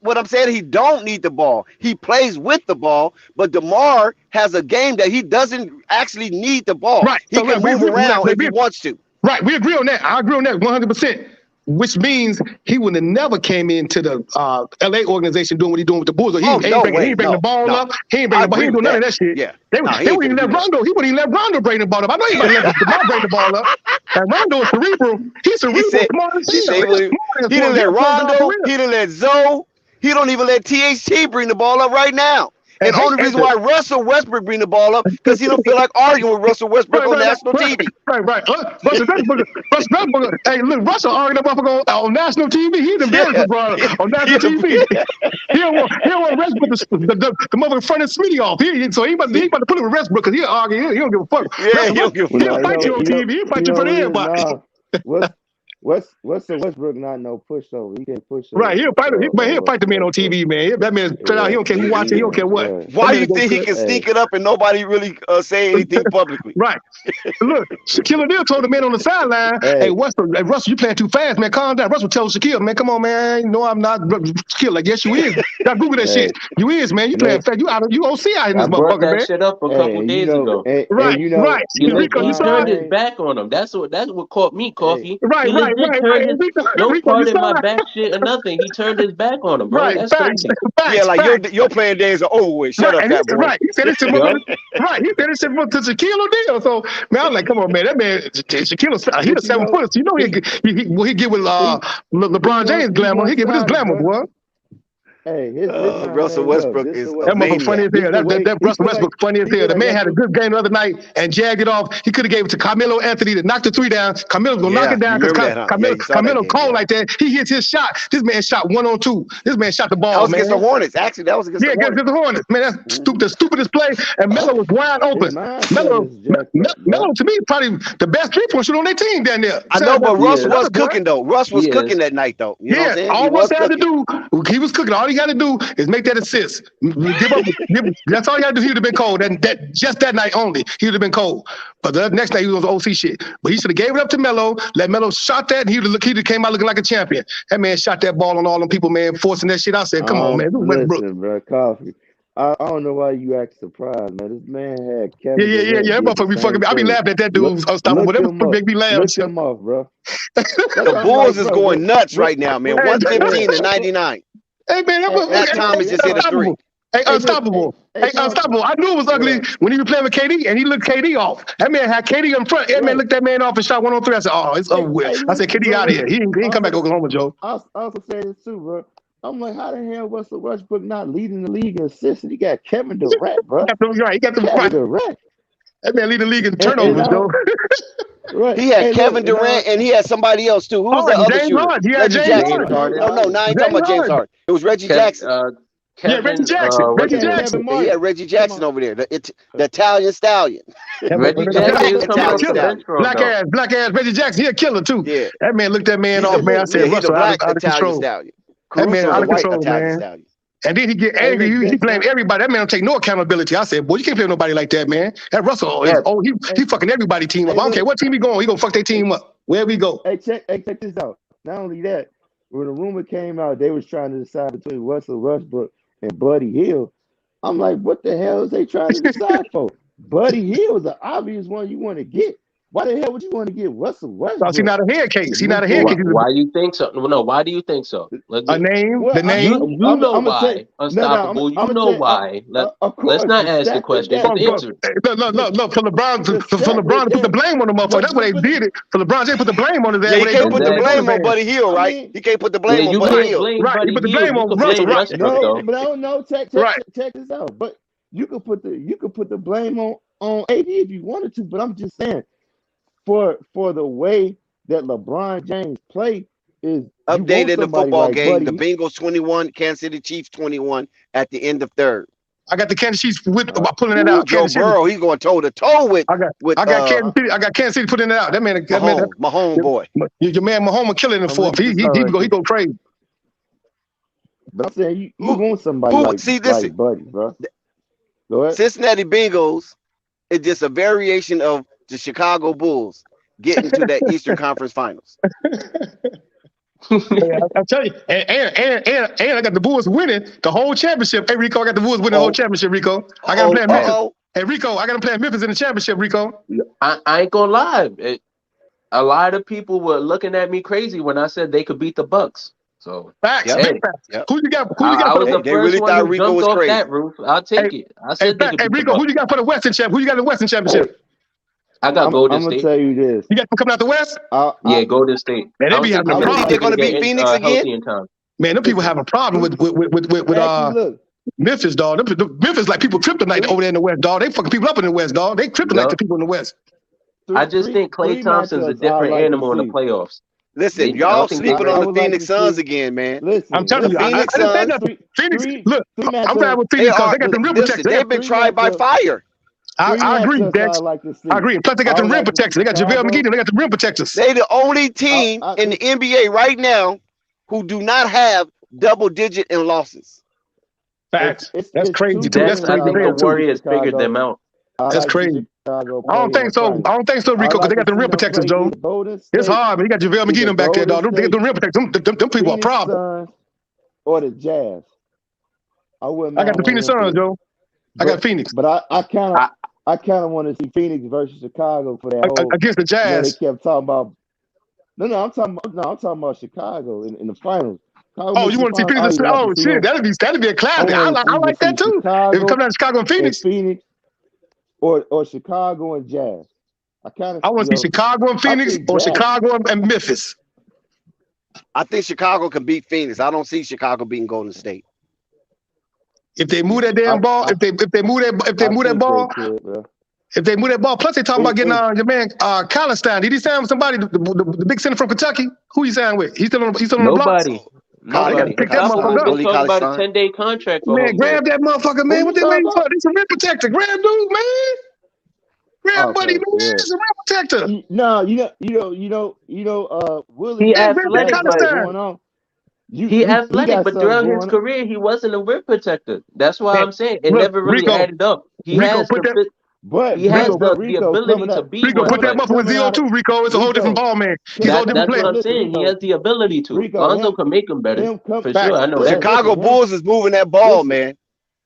what I'm saying. He don't need the ball. He plays with the ball, but DeMar has a game that he doesn't actually need the ball. Right. He can move around if he wants to. Right. We agree on that. I agree on that 100%. Which means he would have never came into the LA organization doing what he's doing with the Bulls. He ain't bringing the ball up. He ain't bringing the ball. He ain't doing none of that shit. Yeah. He wouldn't even let Rondo. He wouldn't even let Rondo bring the ball up. I know he would let DeMar bring the ball up. And Rondo is cerebral. He's cerebral. He didn't let Rondo. He didn't let Zoe. He don't even let THT bring the ball up right now. And the only reason why Russell Westbrook bring the ball up because he don't feel like arguing with Russell Westbrook on national TV. Right. Russell Westbrook. Hey, look, Russell arguing about on national TV. He's embarrassed on national TV. He don't want Westbrook the motherfucker front of Smitty off. So he about to put it with Westbrook because he'll argue. He don't give a fuck. Yeah, he don't give a fuck. He'll fight you on TV. He'll fight you for everybody. What's Westbrook not no pushover? He can't push. Right, he'll fight the man on TV, man. That man straight out. He don't care who watching. He don't care what. Why do you think he can sneak it up and nobody really say anything publicly? Right. Look, Shaquille O'Neal told the man on the sideline, "Hey, Russell, you playing too fast, man. Calm down." Russell tells Shaquille, "Man, come on, man. No, I'm not." Shaquille, like, yes, you is. Y'all Google that shit. You is, man. You playing fast. You OC out in this motherfucker, man. I brought that shit up a couple days ago. Right. He turned his back on him. That's what caught me, Coffee. Right. No part in my back shit or nothing. He turned his back on him, bro. Right, that's crazy. Yeah, like your playing days are over with. Shut up, that boy. Right, he said this shit. Right, he said this shit to Shaquille O'Neal. So man, I'm like, come on, man, that man Shaquille, he the 7 footer. So you know he get with LeBron James glamour. He get with his glamour, boy. Hey, Russell Westbrook is that motherfucker funny as hell. That Russell Westbrook funny as hell. The man had a good game the other night and jagged it off. He could have gave it to Carmelo Anthony to knock the 3 down. Carmelo's gonna knock it down because Carmelo cold like that. He hits his shot. This man shot 1-on-2. This man shot the ball. That was against the Hornets. Actually, that was against the Hornets. Yeah, against the Hornets. Man, that's the stupidest play. And Melo was wide open. Melo to me probably the best 3-point shooter on their team down there. I know, but Russ was cooking though. Russ was cooking that night though. You know what I'm saying? All Russ had to do, he was cooking. All he you got to do is make that assist. That's all you got to do. He would have been cold. Just that night only, he would have been cold. But the next night he was on OC shit. But he should have gave it up to Melo. Let Melo shot that, and he would have came out looking like a champion. That man shot that ball on all them people, man, forcing that shit. I said, come on, man. Listen, bro, Coffee. I don't know why you act surprised, man. This man had Kevin. Yeah. That motherfucker be fucking me. I be laughing at that dude. Unstoppable. That make me laugh. Look him off, bro. The Bulls is going nuts right now, man. 115 to 99. Hey, man, that Thomas just hit a three. Hey, Unstoppable. Unstoppable. I knew it was ugly when he was playing with KD, and he looked KD off. That man had KD in front. That man looked that man off and shot 1 on 3. I said, oh, it's over with. I said, KD out of here. He ain't come back to Oklahoma, Joe. I also say this too, bro. I'm like, how the hell Russell Westbrook not leading the league in assists? He got Kevin Durant, bro. He got the Kevin Durant. That man leading the league in turnovers, though. Right. He had Kevin Durant and he had somebody else too. Who was the other shooter? He had James Harden. No, I ain't talking about James Harden. It was Reggie Jackson. Reggie Jackson. Reggie Jackson. He had Reggie Jackson over there, the Italian stallion. Reggie Jackson, black ass Reggie Jackson. He a killer too. Yeah. That man looked that man off, man. I said, Russell out of control. Stallion. That man out of control, Italian man. Stallion. And then he get angry. He blame everybody. That man don't take no accountability. I said, boy, you can't play with nobody like that, man. That Russell, he fucking everybody team up. I don't care what team he going. He gonna fuck their team up. Wherever we go. Hey, check this out. Not only that, when the rumor came out, they was trying to decide between Russell Westbrook and Buddy Hield. I'm like, what the hell is they trying to decide for? Buddy Hield is the obvious one you want to get. Why the hell would you want to get Russell Westbrook? He's not a head case. He's not a head case. Why you think so? No, why do you think so? The name. You know why. Unstoppable. You know why. Let's not ask the question. Look, for LeBron to put the blame on the motherfucker. That's what they did it. For LeBron, they put the blame on his ass. Yeah, he can't put the blame on Buddy Hield, right? He can't put the blame on Buddy Hield. Right, you put the blame on Russell. No, but no, check this out. But you could put the blame on AD if you wanted to. But I'm just saying, for the way that LeBron James play is updated the football game. The Bengals 21, Kansas City Chiefs 21 at the end of third. I got the Kansas Chiefs pulling it out. Joe Burrow, he's going toe to toe with. I got Kansas City putting it out. That man, my homeboy. Your man Mahomes killing in the fourth. He go crazy. But I'm saying you want somebody like Buddy, bro. Go ahead. Cincinnati Bengals is just a variation of the Chicago Bulls getting to that Eastern Conference Finals. I tell you, and I got the Bulls winning the whole championship. Hey, Rico, I got the Bulls winning the whole championship, Rico. I got to play Memphis. Hey, Rico, I got to play Memphis in the championship, Rico. I ain't gonna lie. A lot of people were looking at me crazy when I said they could beat the Bucks. So facts. Yep. Who you got? I was the they really thought Rico was crazy. That roof. I'll take it. I said hey, Rico, who you got for the Western Championship? Who you got in the Western Championship? I got Golden State. I'm gonna tell you this. You got them coming out the West? Yeah, Golden State. Man, they be having a problem. They're gonna beat Phoenix again. Man, them people have a problem with Memphis, dog. Memphis like people kryptonite over there in the West, dog. They fucking people up in the West, dog. They kryptonite to people in the West. I just think Klay Thompson's a different animal in the playoffs. Listen, y'all sleeping on the Phoenix Suns again, man. Listen, I'm telling you, Phoenix Suns. Phoenix, look, I'm glad with Phoenix because they got them rim protectors. They've been tried by fire. I agree, Dex. I agree. Plus, they got the rim protectors. They got JaVale McGee. They got the rim protectors. They the only team in the NBA right now who do not have double-digit in losses. Facts. That's crazy too. That's crazy. I think the Warriors figured them out. That's crazy. I don't think so. Rico, because they got the rim protectors, Joe. It's hard, man. You got JaVale McGee them back there, dog. They got the rim protectors. Them people are a problem. Or the Jazz. I got the Phoenix Suns, Joe. I got Phoenix. But I kind of want to see Phoenix versus Chicago for that against the Jazz. They kept talking about. I'm talking about Chicago in the finals. Oh, you want to see Phoenix? Oh shit, that'd be a classic. I like that too. If it comes down to Chicago and Phoenix, or Chicago and Jazz. I want to see Chicago and Phoenix or Chicago and Memphis. I think Chicago can beat Phoenix. I don't see Chicago beating Golden State. If they move that damn ball, if they move that ball, plus they talking about getting your man Kallenstein. Did he sign with somebody? The big center from Kentucky. Who he signed with? He's still on the block. Nobody. They got to pick that motherfucker up. They talking about a 10-day contract. Man, grab that motherfucker, man. What they waiting for? This a rim protector. Grab dude, man. Grab Buddy, man. It's a rim protector. No, Willie. He athletic, going on. He athletic, got but something throughout his going. career, he wasn't a rim protector. That's why Hey, I'm saying it look, never really Rico, added up. He Rico, has put the that, fit- he has Rico, the Rico ability coming to out, be Rico, one, put that but muffin with coming out ZO2, Rico. It's a whole different Rico. ball, man. He's a whole different that's what player. I'm Listen, saying. He Rico. has the ability to. Rico, Lonzo can make him better him come. for Fact. sure. I know The that. Chicago Listen, Bulls is moving that ball, listen, man.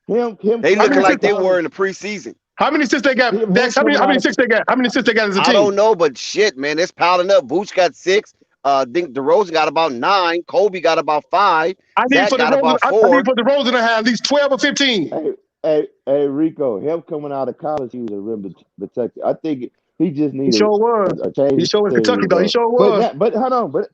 him They How coming many looking out like of assists? they were college. in the preseason. How many assists they got? Him Dex, how coming out many of. assists they got? How many assists they got as a I team? don't know, but shit, man, it's piling up. Vooch got 6. I think DeRozan got about 9. Kobe got about 5. I need Zach for the got Rosen. about I need 4. for the Rosen to have at least 12 or 15. Hey, Rico, him coming out of college, he was a rim protector. I think he just He needed sure was. a change He of sure was Kentucky scenery, though. He bro. sure But was. not, but hold on, but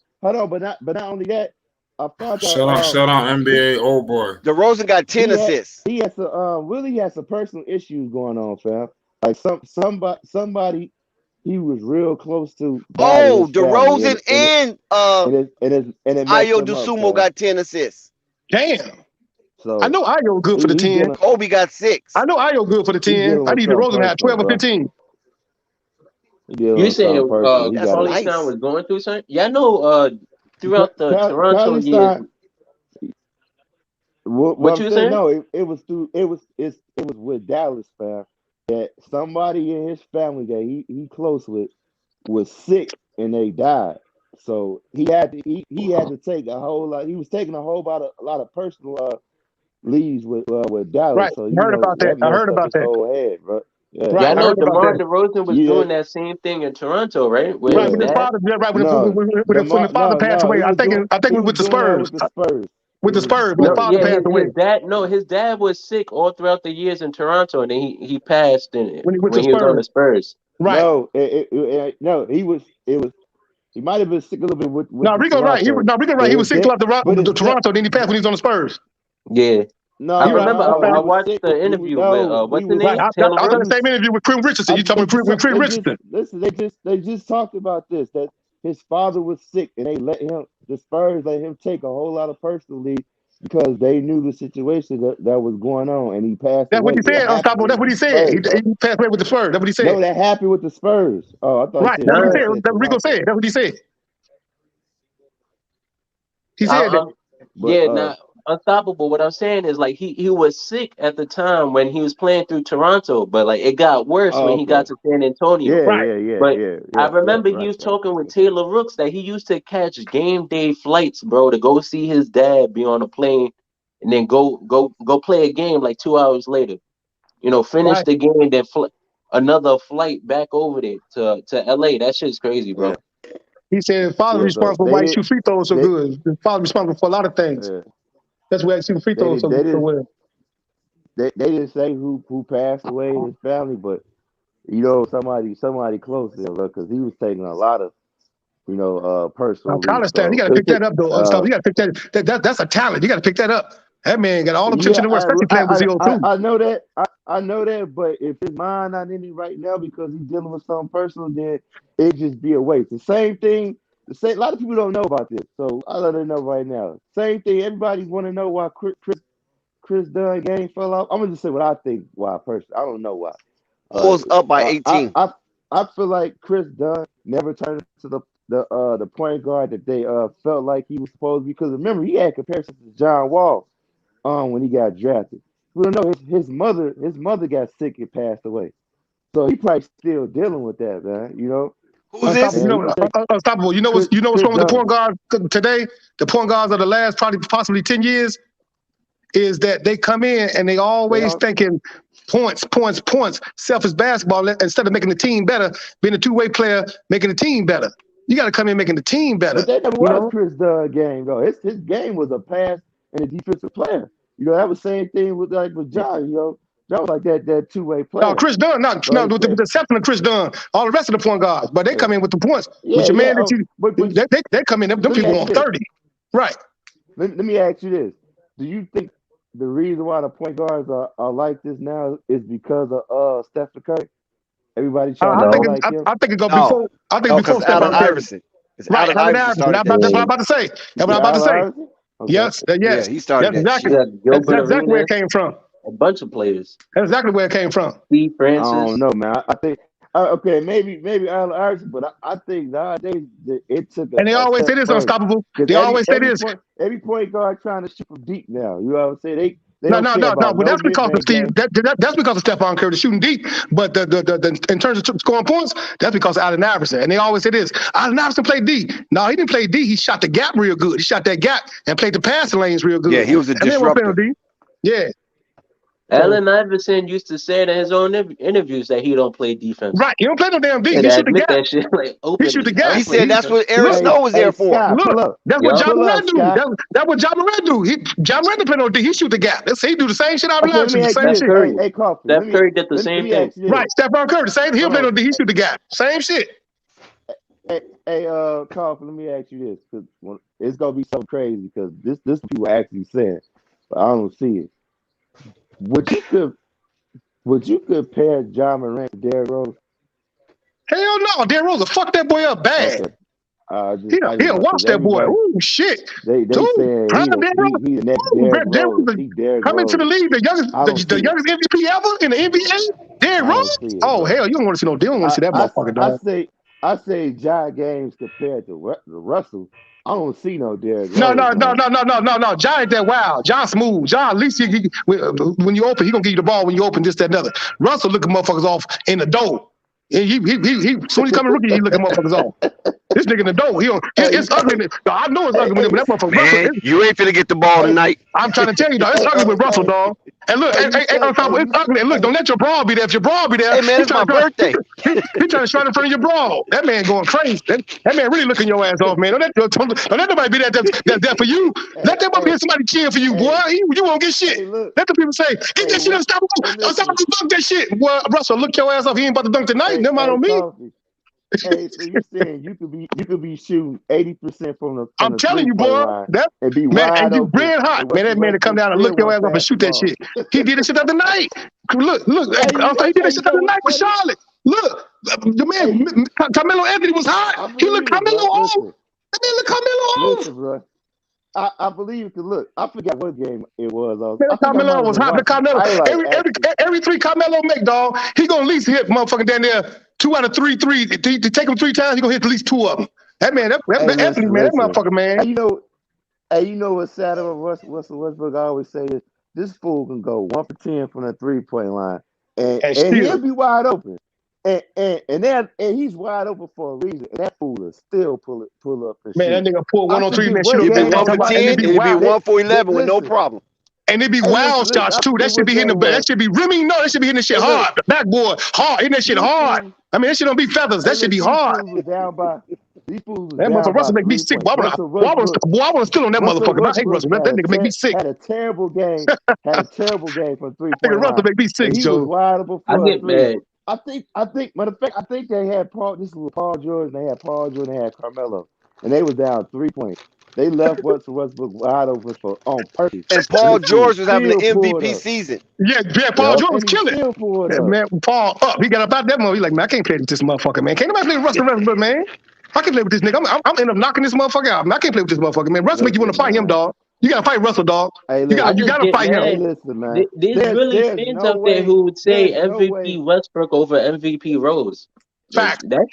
not only that, I found out Shout out he NBA old boy. DeRozan got 10 assists. he has some really has some personal issues going on, fam. Like somebody he was real close to died in Oh, his family, DeRozan and and it messed Ayo him up, DeSumo fam. got 10 assists. Damn. I So know Ayo good for the he 10. dealing Kobe got 6. I know Ayo good for the he 10. dealing I with need the something Rosen to have personal, 12 or bro. 15. He dealing You with something saying personal. He That's got Cauley to Stein nice. was going through something? Yeah, I know throughout the Toronto Kylie years. Stein. What What I'm you saying, saying? no, it was through it was with Dallas, fam. That somebody in his family that he close with was sick and they died. So he had to take a whole lot. He was taking a lot of personal leaves with Dallas. Right. So I heard about that. that I heard messed up about his that. whole head, bro. Yeah, Yeah, Right. I I know heard about DeMar that. DeRozan was yeah, doing that same thing in Toronto, right? Right. With When his his dad. father, yeah, right. no, When the father passed away, He I was think doing it was with the that Spurs. with the Spurs. With It the was the Spurs, when the No, Spurs, father yeah, bro. passed away. his dad. No, his dad was sick all throughout the years in Toronto, and then he passed When he went to when he was on the Spurs. Spurs. Right. No, no, he was. It was. He might have been sick a little bit with No, the Rico right. Toronto, Rico right. but He his was sick dad, throughout but his the dad. Toronto, then he passed when he was on the Spurs. Yeah, I He right. remember. No, he I was watched sick. the interview with He what's the was. Right. name? Taylor I done He the Rooks. was. same interview with Cream Richardson. You talking with Cream They just Richardson. listen. They just talked about this that his father was sick and they let him. The Spurs let him take a whole lot of personal leave because they knew the situation that was going on and he passed That's what away. he That said, happened Unstoppable. That's with what the he said. Spurs, bro. He passed away with the Spurs. That's what he said. No, that happened with the Spurs. Oh, I thought Right. you said That's what he Nah, said. said That's what Rico Toronto. said. That's what he said. He I, said that. I'm But yeah, not unstoppable. What I'm saying is like he was sick at the time when he was playing through Toronto, but like it got worse when he got okay. to San Antonio. Right. But I remember he Right, was talking with Taylor Rooks that he used to catch game day flights, bro, to go see his dad be on a plane and then go play a game like 2 hours later. Finish Right. the game, then another flight back over there to LA. That shit's crazy, yeah, bro. He said his father yeah. So responsible for why he shoot free throws so they, good. His father responsible for a lot of things. yeah, That's why he shoot free throws they so didn't, well. they didn't say who passed away in his family, but somebody close there, because he was taking a lot of Now, personal leave. college staff, you So got to pick that up though. Unstoppable. You got to pick that's a talent. You got to pick that up. That man got all the potential yeah, in the world, especially playing with CO2. I know that. I know that, but if his mind not in it right now because he's dealing with something personal, then it just be a waste. The same thing. A lot of people don't know about this, so I let them know right now. Same thing. Everybody want to know why Chris Dunn game fell off. I'm gonna just say what I think. Why personally, I don't know why. Bulls up by Uh, I, 18. I I feel like Chris Dunn never turned into the point guard that they felt like he was supposed to be. Because remember, he had comparisons to John Wall when he got drafted. We don't know his mother got sick and passed away. So he probably still dealing with that, man. Who's this? And he think Unstoppable. Chris You know what's Chris wrong with the Dunn. point guard today? The point guards of the last probably possibly 10 years is that they come in and they They always all thinking points, selfish basketball instead of making the team better, being a two-way player, making the team better. You got to come in making the team better. But that never You was know? Chris Dunn game though. His game was a pass and a defensive player. That was the same thing with John. John was like that two-way No, player. Chris Dunn, So he with the played. exception of Chris Dunn, all the rest of the point guards, but they come in with the points. With Yeah, your yeah. man that Oh, but they come in, them let me people ask you want this. 30. Right. Let me ask you this. Do you think the reason why the point guards are like this now is because of Stephen Curry? Everybody trying to be No, like him. I think it go No, before no, before because Steph Allen Curry. Iverson. It's Right, Allen Allen Iverson Iverson. started That's that what I'm yeah, shit. about to say. You That's what said I'm about to Allen say. Iverson? Okay. Yes, Yeah, yes. he started That's that exactly. you shit. got That's Gilbert exactly where it Arenas, came from. a bunch of players. That's exactly where it came from. Steve I don't Francis. know, man. Okay, maybe Allen Iverson, but I think nowadays it took And they a always say step this further unstoppable. because They always say this. every point guard trying to shoot from deep now. You know what I'm saying? They No. don't care about But no that's because of mid-range Steve. game. That's because of Stephon Curry shooting deep. But the in terms of scoring points, that's because of Allen Iverson. And they always say this: Allen Iverson played D. No, he didn't play D. He shot the gap real good. He shot that gap and played the passing lanes real good. Yeah, he was a and they were disruptor. playing D. Yeah. Allen Iverson used to say in his own interviews that he don't play defense. Right. He don't play no damn D. And He shoot the admit gap. that shit like He shoot the openly. gap. He said that's what Eric Snow was there for. Scott, pull Look, up. that's what Yup. John Pull up, Morant do. Scott. That's what John Morant do. John Morant play no D. He shoot the gap. He do the same shit Allen Okay, let Iverson. me The ask you same this. shit. Curry. Hey, Coffee. Steph Curry did the same let me thing. ask you this. Right. Stephon Curry, the same. He'll Hold play no on. D. He shoot the gap. Same shit. Hey, Coffee, let me ask you this because it's gonna be so crazy because this what people actually saying, but I don't see it. Would you compare John Morant to Derrick Rose? Hell no. Derozan, fuck that boy up bad. Okay. He'll watch that boy. Ooh, shit. They Dude, saying prime Derrick Rose. he the next Ooh, Derrick Derrick Rose. Rose He Derrick coming to the Rose. league, the I don't youngest see it. MVP ever in the NBA. Derrick I don't Rose. see it, Oh bro. hell, you don't want to see no. They don't want to see that motherfucker, dog. I say John Games compared to Russell. I don't see no Derrick Rose. No. John ain't that wild. John smooth. John, at least when you open, he gonna give you the ball when you open this, that, and other. Russell looking motherfuckers off in the door. And he soon as he coming rookie, he looking motherfuckers off. This nigga in the door. It's ugly. I know it's ugly with him, but that motherfucker Man, Russell. you ain't finna get the ball tonight. I'm trying to tell you, dog. It's ugly with Russell, dog. And look, it's ugly. And look, don't let your bra be there. If your bra be there, Hey man, it's my birthday. He trying to strut in front of your bra. That man going crazy. That man really looking your ass off, man. Don't let nobody be there for you. Let them up here somebody cheer for you, boy. You won't get shit. Let the people say, get that shit unstoppable. Unstoppable, dunk that shit. Boy, Russell, look your ass off. He ain't about to dunk tonight. Never mind on me. Hey, so you saying you could be shooting 80% from the I'm telling you, boy. line That and be man, wide and you open. red hot. Man, that man to come down and look your ass up and shoot that shit. He did that shit the other night. Look. He did that shit the other night with Charlotte. Look, the man, Carmelo Anthony was hot. He looked Carmelo off. That man looked Carmelo off. Listen, bro. I believe it. Look, I forgot what game it was. Carmelo was hot. Carmelo, every three Carmelo make, dog, he gonna at least hit motherfucking down there 2 out of 3 threes. To take him 3 times, he gonna hit at least 2 of them. That man, that Anthony, man, that motherfucker, man. And you know what's sad about Russell Westbrook? I always say this fool can go 1 for 10 from the 3-point line, and he'll be wide open. And he's wide open for a reason. And that fool will still pull up and man, shoot. that nigga pull 1 on 3, man. He'll be 1 for 10, and he'll be 1 for 11 with no problem. And it be wild shots too. That should be hitting the. That should be rimming. No, that should be hitting the shit hard. The backboard hard. Hitting that shit hard. I mean, that shit don't be feathers. That should be hard. That motherfucker Russell make me sick. Boy, I want to steal on that motherfucker. I hate Russell. That nigga make me sick. Had a terrible game. from 3-point line. Russell make me sick, Joe. He was wide open for I get mad. I think. Matter of fact, I think they had Paul. This was Paul George. They had Paul George. They had Carmelo, and they was down 3 points. They left Westbrook wide open on purpose. And Paul George was having an MVP season. Yeah, Paul George was killing. Man, Paul up. He got up out that motherfucker. He like, man, I can't play with this motherfucker, man. Can't nobody play with Russell Westbrook, man. I can play with this nigga. I'm end up knocking this motherfucker out. Man, I can't play with this motherfucker, man. Russell make you want to fight him, dog. You gotta fight Russell, dog. Hey, you gotta fight him. Listen, man. There's really fans out there who would say MVP Westbrook over MVP Rose. Fact. That's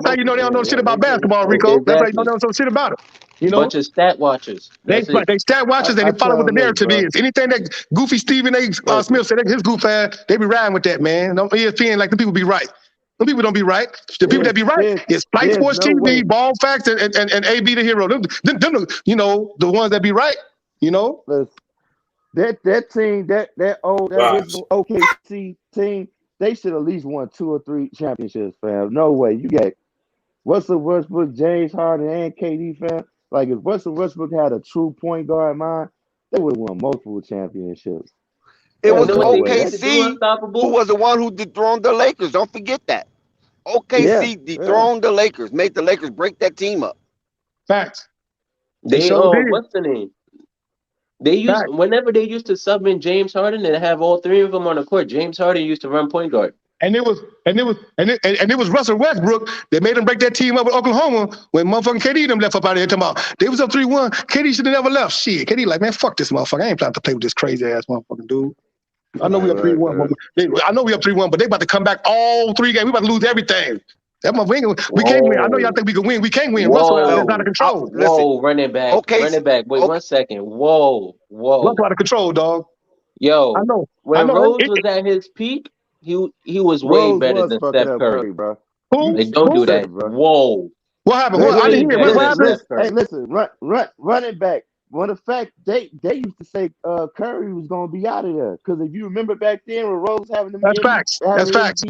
how you know they don't know shit about basketball, Rico. Exactly. That's how you know they don't know shit about it. You know, bunch of stat watchers. They stat watchers and they follow what the narrative is. Anything that Goofy Stephen A. Smith said, his goof ass, they be riding with that, man. Don't ESPN like the people be right. The people don't be right. The people that be right is Flight Sports TV, Ball Facts, and AB the Hero. Them, you know, the ones that be right. You know, that team, that original OKC team, they should at least won 2 or 3 championships, fam. No way. You got Russell Westbrook, James Harden, and KD, fam. Like if Russell Westbrook had a true point guard mind, they would have won multiple championships. It was OKC who was the one who dethroned the Lakers. Don't forget that. OKC dethroned the Lakers, made the Lakers break that team up. Facts. They what's the name? They used whenever they used to sub in James Harden and have all 3 of them on the court. James Harden used to run point guard. And it was Russell Westbrook that made them break that team up with Oklahoma when motherfucking KD them left up out of there talking about they was up 3-1. KD should have never left. Shit. KD like, man, fuck this motherfucker. I ain't planning to play with this crazy ass motherfucking dude. I know we up 3-1, but I know we up 3-1, but they about to come back all 3 games. We about to lose everything. That we can't win. I know y'all think we can win. We can't win. Russell is out of control. Whoa, running back. Okay, running back. Wait 1 second. Whoa. Russell out of control, dog. Yo, I know. when Rose was at his peak, he was way Rose better was than fucking Steph up Curry. bro. Who? Like, don't do that. Bro. Whoa. What happened? Way I didn't hear. better What than happened? Steph Curry. Hey, listen, running back. Well, the fact they used to say Curry was gonna be out of there because if you remember back then when Rose having them That's facts. That's facts.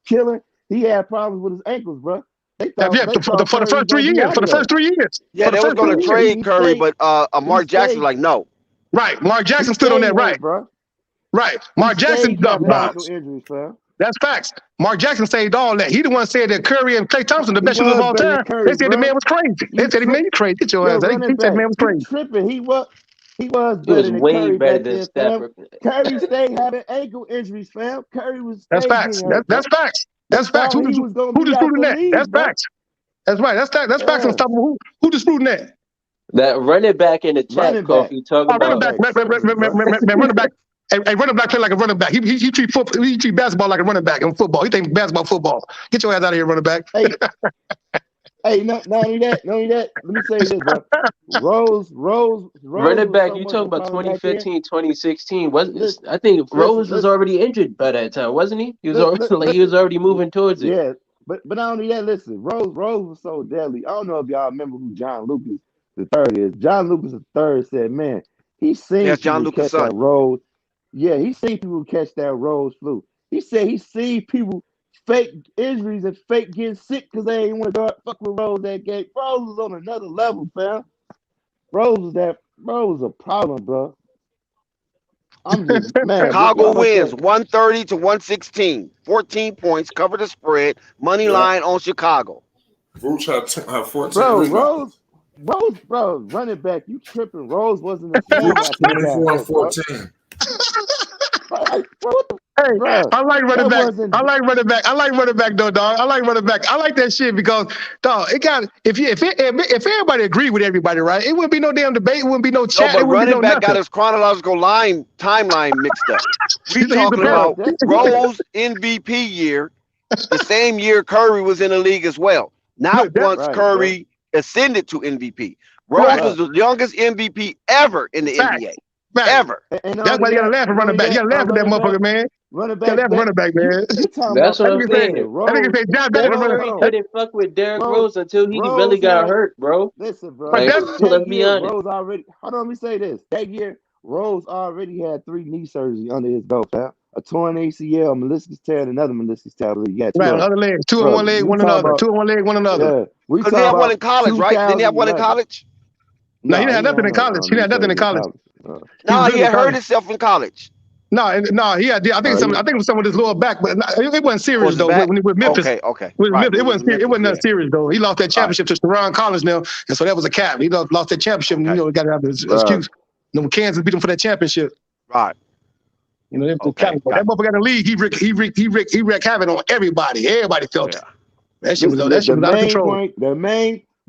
killing, he had problems with his ankles, bro. They thought For the first 3 years. For the first 3 years. Yeah, they was going to trade Curry, but Mark Jackson was like, no. Right. Mark Jackson stood on that. Right, bro. Right. Mark Jackson. Ankle injuries, bro. That's facts. Mark Jackson saved all that. He the one said that Curry and Klay Thompson the best shooters of all time. They said the man was crazy. They said, man, you crazy. Get your ass out. He said the man was crazy. Tripping. He was better than way Curry better back than then, Steph. fam. Curry stayed having ankle injuries, fam. Curry was That's facts. That's facts. That's facts. Who disputing that? That's facts. That's right. That's facts. Unstoppable. Who disputing that? That running back in the chat, Kofi, talking about running back. Hey, running back play like a running back. He treat basketball like a running back in football. He think basketball football. Get your ass out of here, running back. Hey, not only that. Let me say this, bro. Rose running back. You talking about 2015, 2016? I think Rose was already injured by that time, wasn't he? He was already moving towards it. Yeah, but not only that. Listen, Rose was so deadly. I don't know if y'all remember who John Lucas III is. John Lucas III said, man, he seen people catch that Rose. Yeah, he seen people catch that Rose flu. He said he seen people fake injuries and fake getting sick because they ain't want to go fuck with Rose that game. Rose was on another level, fam. Rose was a problem, bro. I'm just man. Chicago wins 130-116. 14 points, cover the spread, money line on Chicago. Rose had 14. Bro, running back, you tripping. Rose wasn't the same after 24 and 14. Hey, I like running back. I like running back though, dog. I like running back. I like that shit because, dog, if everybody agreed with everybody, right, it wouldn't be no damn debate. It wouldn't be no chat. No, but running back got his chronological timeline mixed up. We talking about Rose MVP year, the same year Curry was in the league as well. Not once Curry ascended to MVP. Rose was the youngest MVP ever in the NBA. Ever. That's why you gotta laugh at running back. You gotta laugh at that motherfucker, man. Running back, man. That's what I'm saying. Curry couldn't fuck with Derrick Rose until he really got hurt, bro. Listen, bro. Like, let's be honest. Rose already. Hold on, let me say this. That year, Rose already had 3 knee surgeries under his belt, pal. A torn ACL, meniscus tear, and another meniscus tear. Right, other legs. 2 on one leg, one another. 2 on one leg, one another. Because he had one in college, right? Didn't he have one in college? No, he didn't have nothing in college. He had nothing in college. No, he had hurt himself in college. No, he had. I think it was some with his lower back, but it wasn't serious though. When he was Memphis, okay. It wasn't that serious though. He lost that championship to Sharon Collins now, and so that was a cap. He lost that championship, and got to have his excuse. Kansas beat him for that championship. Right. That motherfucker got in the league. He wreaked havoc on everybody. Everybody felt it. That shit was out of control. The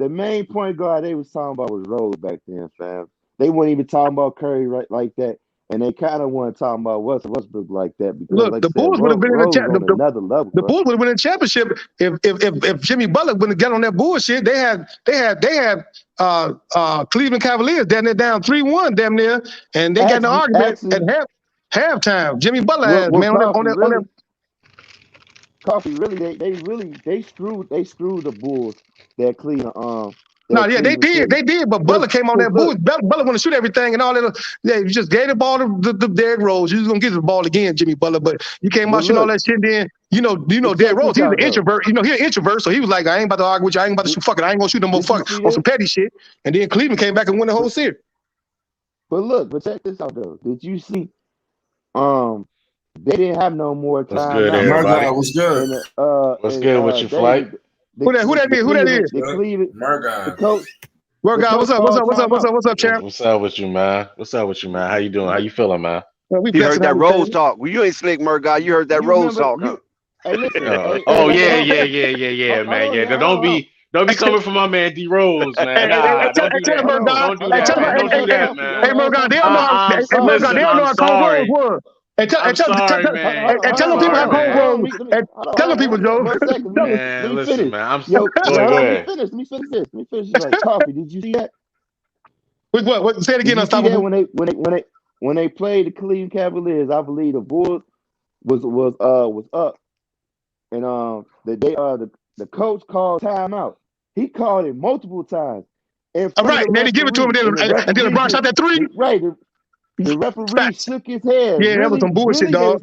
main point guard they was talking about was Rose back then, fam. They weren't even talking about Curry like that, and they kind of weren't talking about Westbrook like that. Because, look, the Bulls would have been in another level. The Bulls would have been in the championship if Jimmy Butler wouldn't get on that bullshit. They had Cleveland Cavaliers down 3-1 damn near, and they got no argument at halftime. Jimmy Butler had man on that. Coffee really they screwed the Bulls that Cleveland they did, but Butler came on that Bulls. Butler want to shoot everything and all that. Yeah, you just gave the ball to Derrick Rose. You was gonna get the ball again, Jimmy Butler, but you came out shooting all that shit. Then Derrick Rose, he's an introvert. He's an introvert, so he was like, I ain't about to argue with you. I ain't about to shoot. Fuck it, I ain't gonna shoot no more on some petty shit. And then Cleveland came back and won the whole series. But check this out though. Did you see? They didn't have no more time. What's good, everybody? What's good? What's good with your flight? Who that is? The Cleveland, the coach. What's up, champ? What's up with you, man? How you doing? How you feeling, man? You heard that Rose talk. Well, you ain't slick, Murguy. You heard that Rose talk. Hey, listen. Yeah, man. Yeah, don't be coming from my man D Rose, man. Nah, don't do that. Don't do that, man. Hey, Murguy, they don't know how cold Rose was. I'm sorry, man. and tell I'm them people how sorry, cold man. grows. And tell them people, Joe. 1 second. Tell them. Man, Let me listen, finish. man. Yo, Go ahead. let me finish this. Let me finish this. Right, Coffee. Did you see that? What? Say it again, Did you see that Unstoppable. when they played the Cleveland Cavaliers? I believe the Bulls was up, and the coach called timeout. He called it multiple times. In front Right, of and the then he give it to him, referee, and then LeBron shot that three. The referee Facts. shook his head. Yeah, that was some bullshit, Really, dog. they were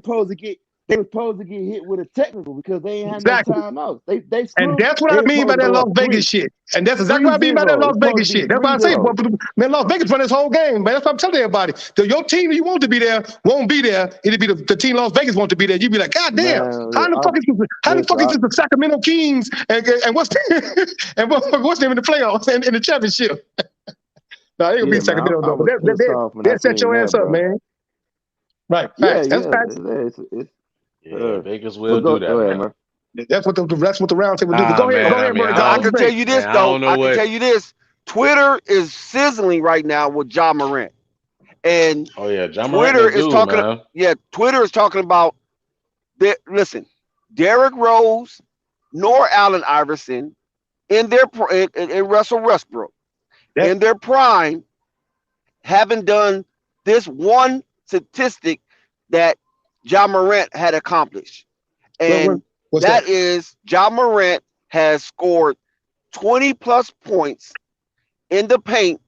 supposed to get hit with a technical because they ain't had Exactly. no timeouts. They And screwed. that's what They I were mean by supposed to that go Las up Vegas shit. And that's exactly what I mean by that 3-0. Las It's supposed Vegas to be shit. That's why I say, 3-0. boy, man, Las Vegas run this whole game, man. That's what I'm telling everybody. Your team you want to be there won't be there. It'll be the team Las Vegas want to be there. You be like, God damn, Man, how the fuck is this the Sacramento Kings and what's and what's them in the playoffs and in the championship? No, they gonna be Sacramento I though. was But pissed off when I they'll set seen your that, ass up, bro. man. Right, Yeah, facts. That's facts. Yeah, Vegas Well, will do that, go ahead, man. man. That's what the round table do. But Nah, go ahead, man. I mean, Murray. But I can Go tell ahead. you this man, I though. don't know I can what. tell you this. Twitter is sizzling right now with Ja Morant, and Oh yeah, John Morant that dude, man. Twitter is talking about. Listen, Derrick Rose, nor Allen Iverson, in Russell Westbrook, in their prime, haven't done this one statistic that Ja Morant had accomplished. And that is Ja Morant has scored 20 plus points in the paint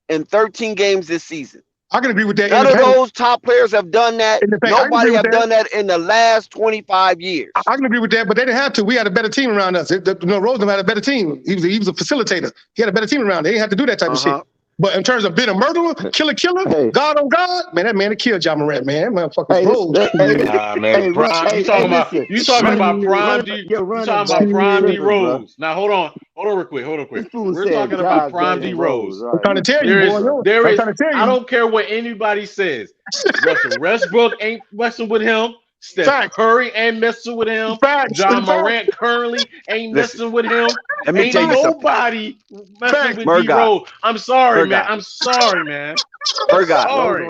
in 13 games this season. I can agree with that. None of those top players have done that. Nobody have done that in the last 25 years. I can agree with that, but they didn't have to. We had a better team around us. Rosen had a better team. He was a facilitator. He had a better team around. They didn't have to do that type of shit. But in terms of being a murderer, killer, God on God, man, that man that killed Ja Morant, man. That motherfucker froze. Nah, man. You talking about prime D? You talking about prime D Rose? Now hold on real quick. We're talking about prime D Rose. I'm trying to tell you, boy. I don't care what anybody says. Russell Westbrook ain't messing with him. Steph Curry ain't messing with him. Ja Morant currently ain't messing with him. Let me ain't tell you nobody messing with D Rose. I'm sorry, man. I'm sorry, man. Sorry.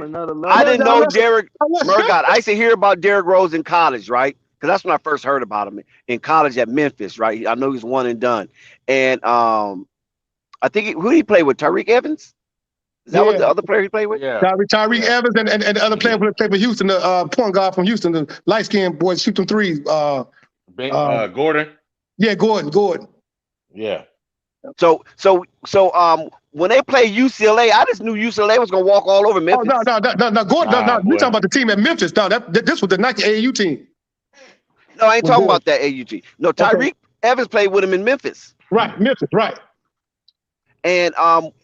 I didn't know Derrick. Murgot. I used to hear about Derrick Rose in college, right? Because that's when I first heard about him in college at Memphis, right? I know he's one and done. And I think who did he play with? Tyreek Evans? Is that what the other player he played with? Yeah. Tyreek Evans and the other player who played for Houston, the point guard from Houston, the light-skinned boy shooting threes. Gordon. Yeah, Gordon. Yeah. So when they play UCLA, I just knew UCLA was gonna walk all over Memphis. Oh no, Gordon. No, you talking about the team at Memphis? No, this was the Nike AAU team. No, I ain't talking about that AUG. No, Tyreek Evans played with him in Memphis. Right, Memphis, right. And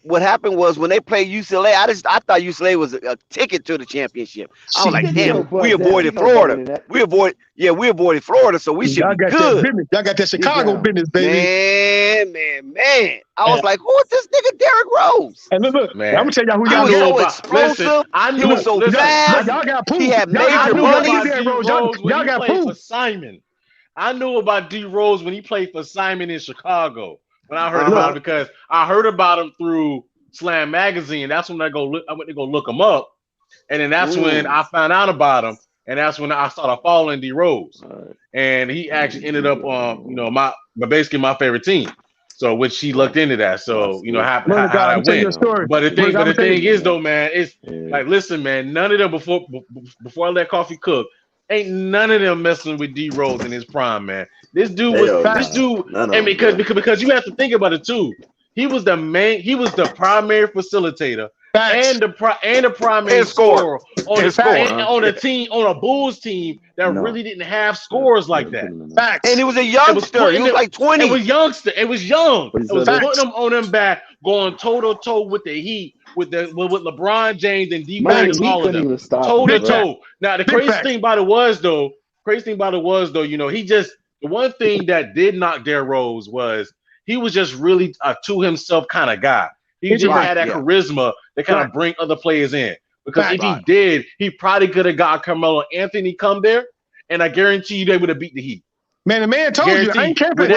what happened was when they played UCLA, I thought UCLA was a ticket to the championship. I was like, damn, we avoided Florida. We avoided Florida, so we should be good. Y'all got that Chicago business, baby. Man. I was like, who is this nigga Derrick Rose? And look, man, I'm gonna tell y'all who he y'all was got. so explosive. He was so fast. Y'all got Pooh. He had major money. Y'all got Pooh for Simon. I knew about D Rose when he played for Simon in Chicago. When I heard about him, because I heard about him through Slam Magazine. That's when I went to go look him up, and then that's when I found out about him, and that's when I started following D Rose, and he actually ended up on basically my favorite team. So which she looked into that. So how that went. But the thing is though, man, it's like, listen, man, none of them before I let coffee cook. Ain't none of them messing with D Rose in his prime, man. This dude, and because you have to think about it too. He was the primary facilitator and the primary scorer on a Bulls team that really didn't have scores like that. And he was a youngster. He was like 20. It was young. It was putting him on them back, going toe to toe with the Heat. With LeBron James and D Wade and all of them, toe to toe. Now the crazy thing about it was though, the one thing that did knock Derrick Rose was he was just really a to himself kind of guy. He just had that charisma that kind of bring other players in. Because if he did, he probably could have got Carmelo Anthony come there, and I guarantee you they would have beat the Heat. Man, the man told you, I ain't camping with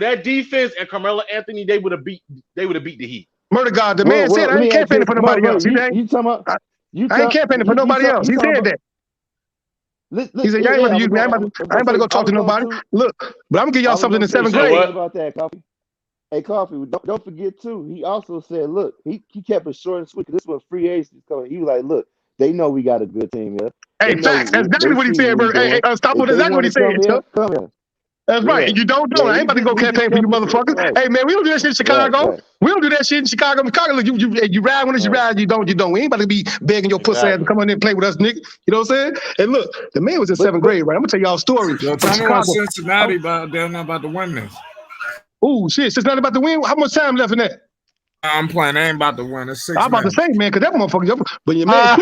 that defense and Carmelo Anthony, they would have beat the Heat. Murder God, the man said I ain't campaigning for nobody else. You talking about? I ain't campaigning for nobody else. He said that. He said, "Y'all ain't about to use me. I ain't about to go talk to nobody." Look, but I'm gonna give y'all something in 7th grade. About that, Coffee. Hey, Coffee, don't forget too. He also said, "Look, he kept it short and sweet. This was free agents coming. He was like, look, they know we got a good team here. Hey, facts. That's exactly what he said, bro. Hey, stop with exactly what he said, Chuck. That's right. And you don't know. I ain't about to go campaign for you motherfuckers. Right. Hey, man, we don't do that shit in Chicago. Right. We don't do that shit in Chicago. Chicago, look, you ride when it's you ride, you don't. We ain't about to be begging your pussy ass to come on in and play with us, nigga. You know what I'm saying? And look, the man was in 7th grade, right? I'm going to tell y'all a story. Yo, tell me about Cincinnati, but they're not about to win this. Ooh, shit. Cincinnati about to win? How much time left in that? I'm playing. I ain't about to win. It's 6 I'm about to say, man, because that motherfucker, but your man,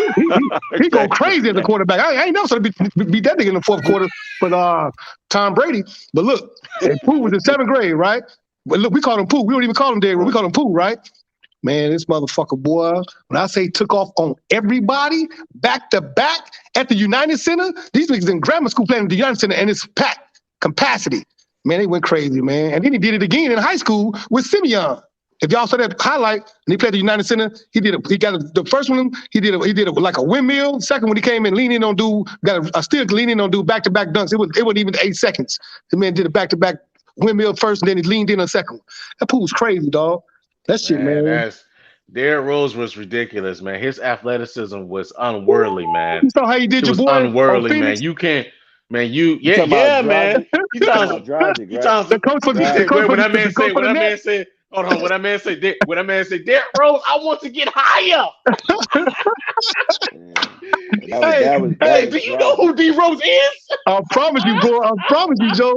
he go crazy as a quarterback. I ain't never sort of beat that nigga in the 4th quarter for Tom Brady. But look, Pooh was in 7th grade, right? But look, we call him Pooh. We don't even call him Derek. We call him Pooh, right? Man, this motherfucker, boy, when I say took off on everybody back to back at the United Center, these niggas in grammar school playing at the United Center and it's packed capacity. Man, they went crazy, man. And then he did it again in high school with Simeon. If y'all saw that highlight, and he played the United Center, he got the first one. He did it like a windmill. Second one, he came in leaning on dude, got a still leaning on dude back to back dunks. It wasn't even 8 seconds. The man did a back to back windmill first, and then he leaned in a second one. That pool was crazy, dog. That shit, man. Derrick Rose was ridiculous, man. His athleticism was unworldly, man. You saw how he did your boy? Unworldly, man. You can't, man. Man. You talking about the coach was when that man said. Hold on, when that man said, Derrick Rose, I want to get higher. Hey, do you know who D Rose is? I promise you, boy. I promise you, Joe.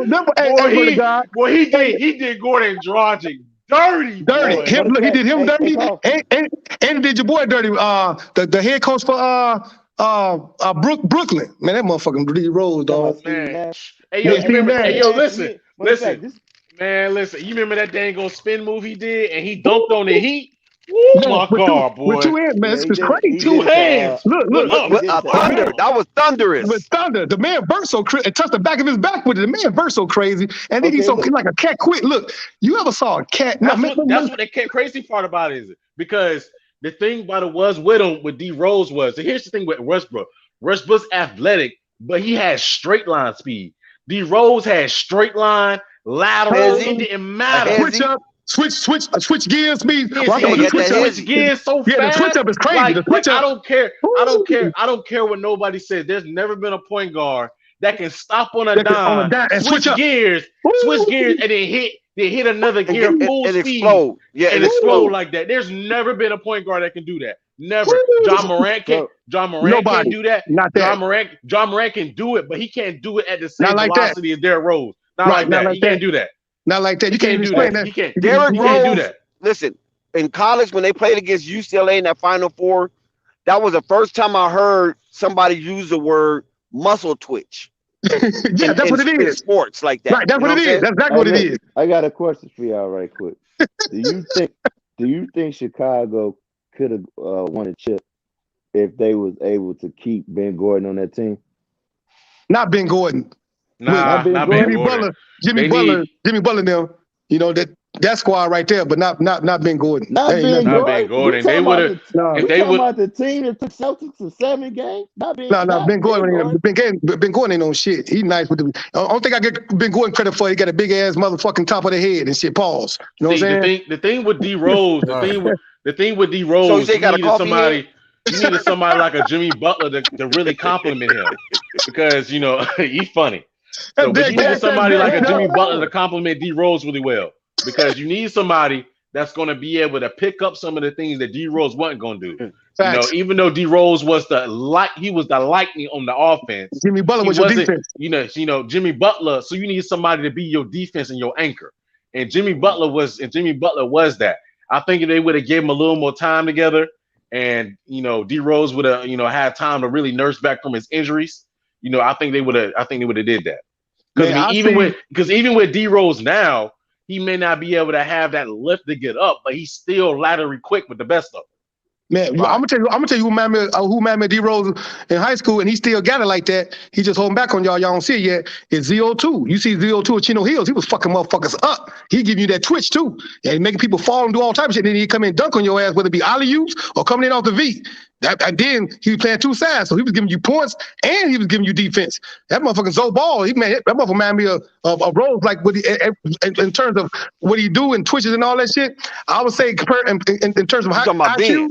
He did Gordon Dragic dirty. Boy. He did him dirty, and he did your boy dirty. The head coach for Brooklyn, man, that motherfucking D Rose, dog. Man. Hey, yo, listen. Man, listen, you remember that dang old spin move he did and he dunked on the Heat? Woo, my God, boy. With 2 hands, man. It's crazy. 2 hands. Look. Thunder. That was thunderous. With thunder. The man burst so crazy. It touched the back of his back with it. The man burst so crazy. And then he's like a cat quit. Look, you ever saw a cat? That's what the crazy part about it is. Because the thing about it was with him, with D Rose was, and here's the thing with Westbrook. Westbrook's athletic, but he has straight line speed. D Rose has straight line, lateral. It didn't matter. Switch up, switch gears speed. Switch gears so fast. Yeah, the switch up is crazy. The switch up. I don't care what nobody says. There's never been a point guard that can stop on a dime and switch gears, and then hit another gear full speed explode. Yeah, and explode like that. There's never been a point guard that can do that. Never. John Morant can't do that. John Morant can do it, but he can't do it at the same velocity as Derrick Rose. Not like that. He can't do that. Not like that. You can't do that. Derrick Rose, listen, in college when they played against UCLA in that Final Four, that was the first time I heard somebody use the word muscle twitch. That's what it is. Sports like that. Right, that's what it is. That's exactly what it is. I got a question for y'all right quick. Do you think Chicago could have won a chip if they was able to keep Ben Gordon on that team? Not Ben Gordon. Not Ben Gordon. Jimmy Butler now. You know that squad right there, but not Ben Gordon. Not Ben Gordon. They would have. If they would about the team that took Celtics to 7 games. Not Ben Gordon. Ben Gordon ain't no shit. He nice with the. I don't think I get Ben Gordon credit for. He got a big ass motherfucking top of the head and shit. Pause. You know what I'm saying? The thing with D Rose. The thing with D Rose. You needed somebody like a Jimmy Butler to really compliment him because he's funny. So, but you need somebody like a Jimmy Butler to compliment D Rose really well because you need somebody that's going to be able to pick up some of the things that D Rose wasn't going to do. Even though D Rose was the lightning on the offense. Jimmy Butler was your defense. Jimmy Butler. So you need somebody to be your defense and your anchor. And Jimmy Butler was that. I think if they would have gave him a little more time together, and D Rose would have had time to really nurse back from his injuries. I think they would have did that. Because even with D Rose now, he may not be able to have that lift to get up, but he's still laterally quick with the best of them. Man, I'm gonna tell you who made me D-Rose in high school, and he still got it like that. He just holding back on y'all. Y'all don't see it yet. It's ZO2. You see ZO2 at Chino Hills. He was fucking motherfuckers up. He give you that twitch too, and making people fall and do all type of shit. Then he come in and dunk on your ass, whether it be alley-oops or coming in off the V. And then he was playing two sides, so he was giving you points and he was giving you defense. That motherfucking Zoe Ball, that motherfucker reminded me of Rose, like what in terms of what he do and twitches and all that shit. I would say in terms of IQ.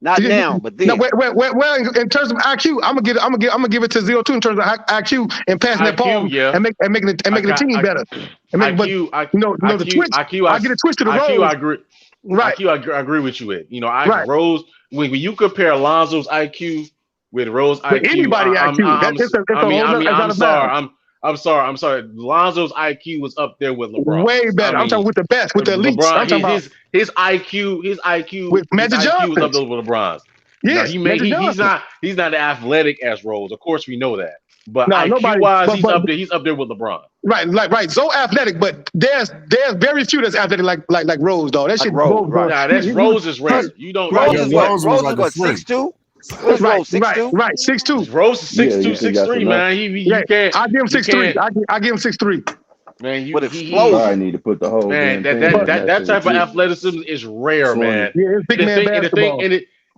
Not now, but then. No, well, in terms of IQ, I'm gonna give it to ZO2 in terms of IQ and passing that ball and making the team better. The twitch. I get a twitch to the Rose. I agree. Right. IQ, I agree with you with. Rose. When you compare Lonzo's IQ with Rose IQ, anybody IQ. I'm sorry. Lonzo's IQ was up there with LeBron. Way better. I'm talking with the best, with the elites. LeBron, his IQ with Magic Johnson was up there with LeBron's. Yeah, he's not as athletic as Rose. Of course, we know that. But IQ-wise, he's up there with LeBron. Right. So athletic, but there's very few that's athletic like Rose, dog. That shit Rose, bro. Nah, that's Rose is rare. You don't. Rose is what? 6'2"? What's Rose, 6'2"? Right, 6'2". Rose is 6'2", 6'3", man. You can't. I give him 6'3". I give him 6'3". Man, but I need to put the whole man. That type of athleticism is rare, man. Yeah, it's big man basketball.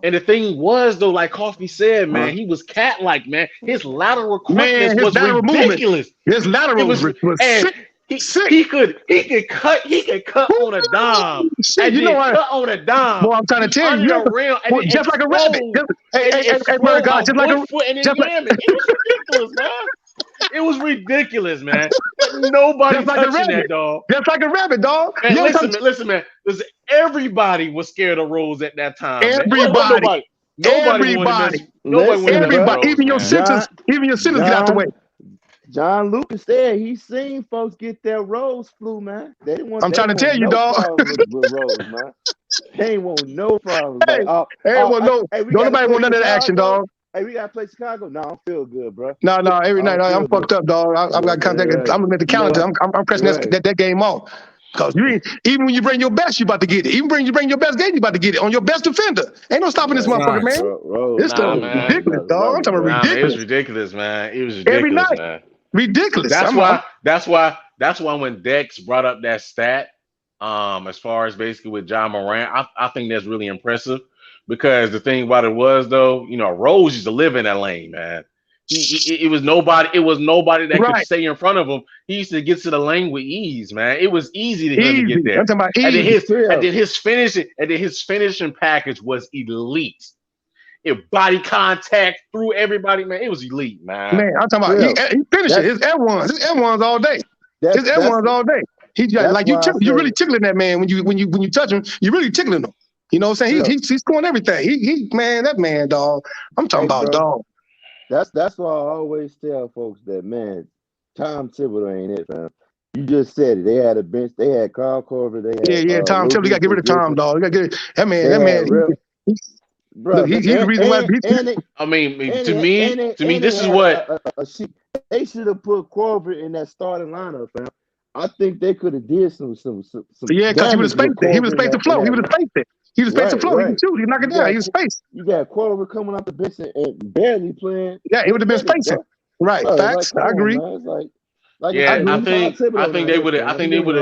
And the thing was though, like Coffee said, man, he was cat-like, man. His lateral quickness was ridiculous. His lateral was sick. He could cut on a dime. Cut on a dime. Well, I'm trying to tell you, just like a rabbit. It was ridiculous, man. It was ridiculous, man. Nobody touching that, dog. Just like a rabbit, dog. Man, listen, man. Everybody was scared of Rose at that time. Everybody. Nobody. Even your sentence get out the way. John Lucas said he's seen folks get their Rose flu, man. I'm trying to tell you, dog. with Rose, man. They ain't want no problems. Don't nobody want none of the action, dog. Hey, we gotta play Chicago. No, I don't feel good, bro. No, every night I'm fucked up, dog. I've got contact. I'm looking at the calendar. I'm pressing that game off. Because even when you bring your best, you about to get it. Even when you bring your best game, you about to get it on your best defender. Ain't no stopping this motherfucker, man. This stuff is ridiculous, dog. I'm talking about ridiculous. It was ridiculous, man. It was ridiculous, every night. Man. Ridiculous. That's why when Dex brought up that stat, as far as basically with John Morant, I think that's really impressive. Because the thing about it was though, Rose used to live in that lane, man. It was nobody that could stay in front of him. He used to get to the lane with ease, man. It was easy to him to get there. I'm talking about easy. And then his finishing package was elite. It body contact through everybody, man. It was elite, man. Man, I'm talking about he finished it. His F1s all day. His F1s all day. He like you really tickling that man when you touch him. You really tickling him. You know what I'm saying? He's scoring everything. That man, dog. I'm talking about dog. That's why I always tell folks that, man, Tom Thibodeau ain't it, fam. You just said it. They had a bench. They had Kyle Korver. They had Tom Thibodeau. You got to get rid of Tom, dog. You got to get that man. Bro, he's the reason why. To me, this is what they should have put Korver in that starting lineup, fam. I think they could have did some. Yeah, because he would have spaced it. He would have spaced the flow. He would have spaced it. He was spaced the flow. He could shoot. He knock it down. He was spaced. You got Korver coming off the bench and barely playing. Yeah, he would have been spacing. Right. Facts. I agree. I think they would have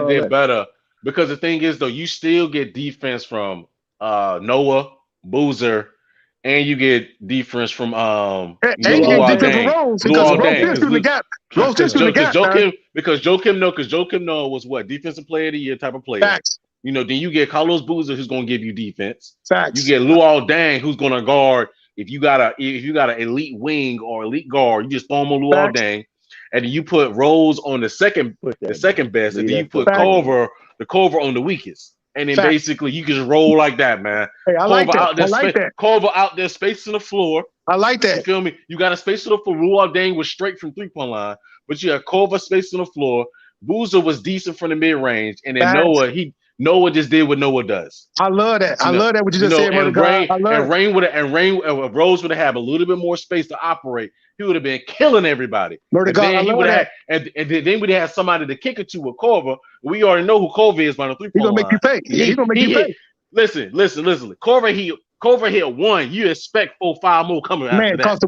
did better because the thing is though, you still get defense from Noah, Boozer, and you get defense from Rose because Rose shooting the gap. Because Joakim Noah was what defensive player of the year type of player. Facts. Then you get Carlos Boozer who's going to give you defense. Facts. You get Luol Deng who's going to guard. If you got an elite wing or elite guard, you just throw him on Luol Deng, and then you put Rose on the second best, and then you put Culver on the weakest, and then basically you can just roll like that, man. Hey, I like that. Culver out there spacing the floor. I like that. You feel me? You got a space on the floor. Luol Deng was straight from 3-point line, but you had Culver space on the floor. Boozer was decent from the mid range, and then Noah just did what Noah does. I love that. I love that what you just said, Rose would have had a little bit more space to operate. He would have been killing everybody. And then we'd have had somebody to kick it to with Corver. We already know who Corver is by the 3-point line. He's gonna make you pay. He's gonna make you pay. Listen. Corver, Culver hit one. You expect 4, 5 more coming Man, after that. Cause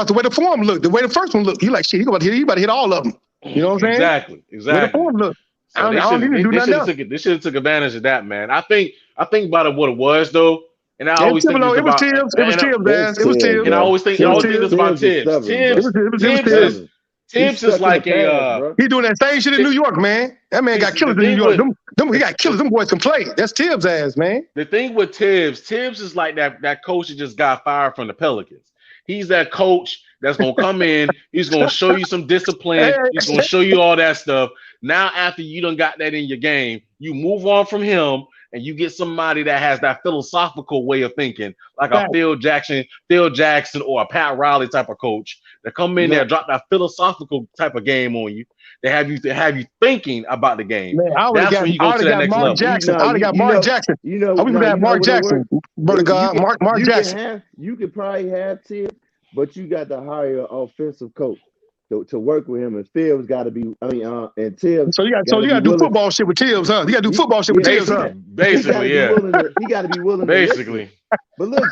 the way the form looked, the way the first one looked, he like shit. He about to hit all of them. You know what I'm saying? Exactly. The way the form looked. So I don't need to do nothing else. they should have took advantage of that, man. I think about it what it was though, and I Yeah, always think it's it was about Tibbs. It was Tibbs, man. It was Tibbs. and I always think this about Tibbs. Tibbs is like he doing that same shit in New York, man. That man got killers in New York. He got killers. Them boys can play. That's Tibbs' ass, man. The thing with Tibbs is like that coach that just got fired from the Pelicans. He's that coach that's gonna come in. He's gonna show you some discipline. He's gonna show you all that stuff. Now, after you done got that in your game, you move on from him and you get somebody that has that philosophical way of thinking, like a Phil Jackson, or a Pat Riley type of coach that come in there, drop that philosophical type of game on you. They have you thinking about the game. Man, That's when you go to that next level. Jackson. I would have got Mark Jackson. You know, we would have Mark Jackson. Brother God, Mark Jackson. You could probably have Tibbs, but you got to hire an offensive coach to work with him, and Phil's got to be. And Tibbs. So you got to do football shit with Tibbs, huh? You got to do football shit with Tibbs, huh? Basically, yeah. He got to be willing. Basically. But look,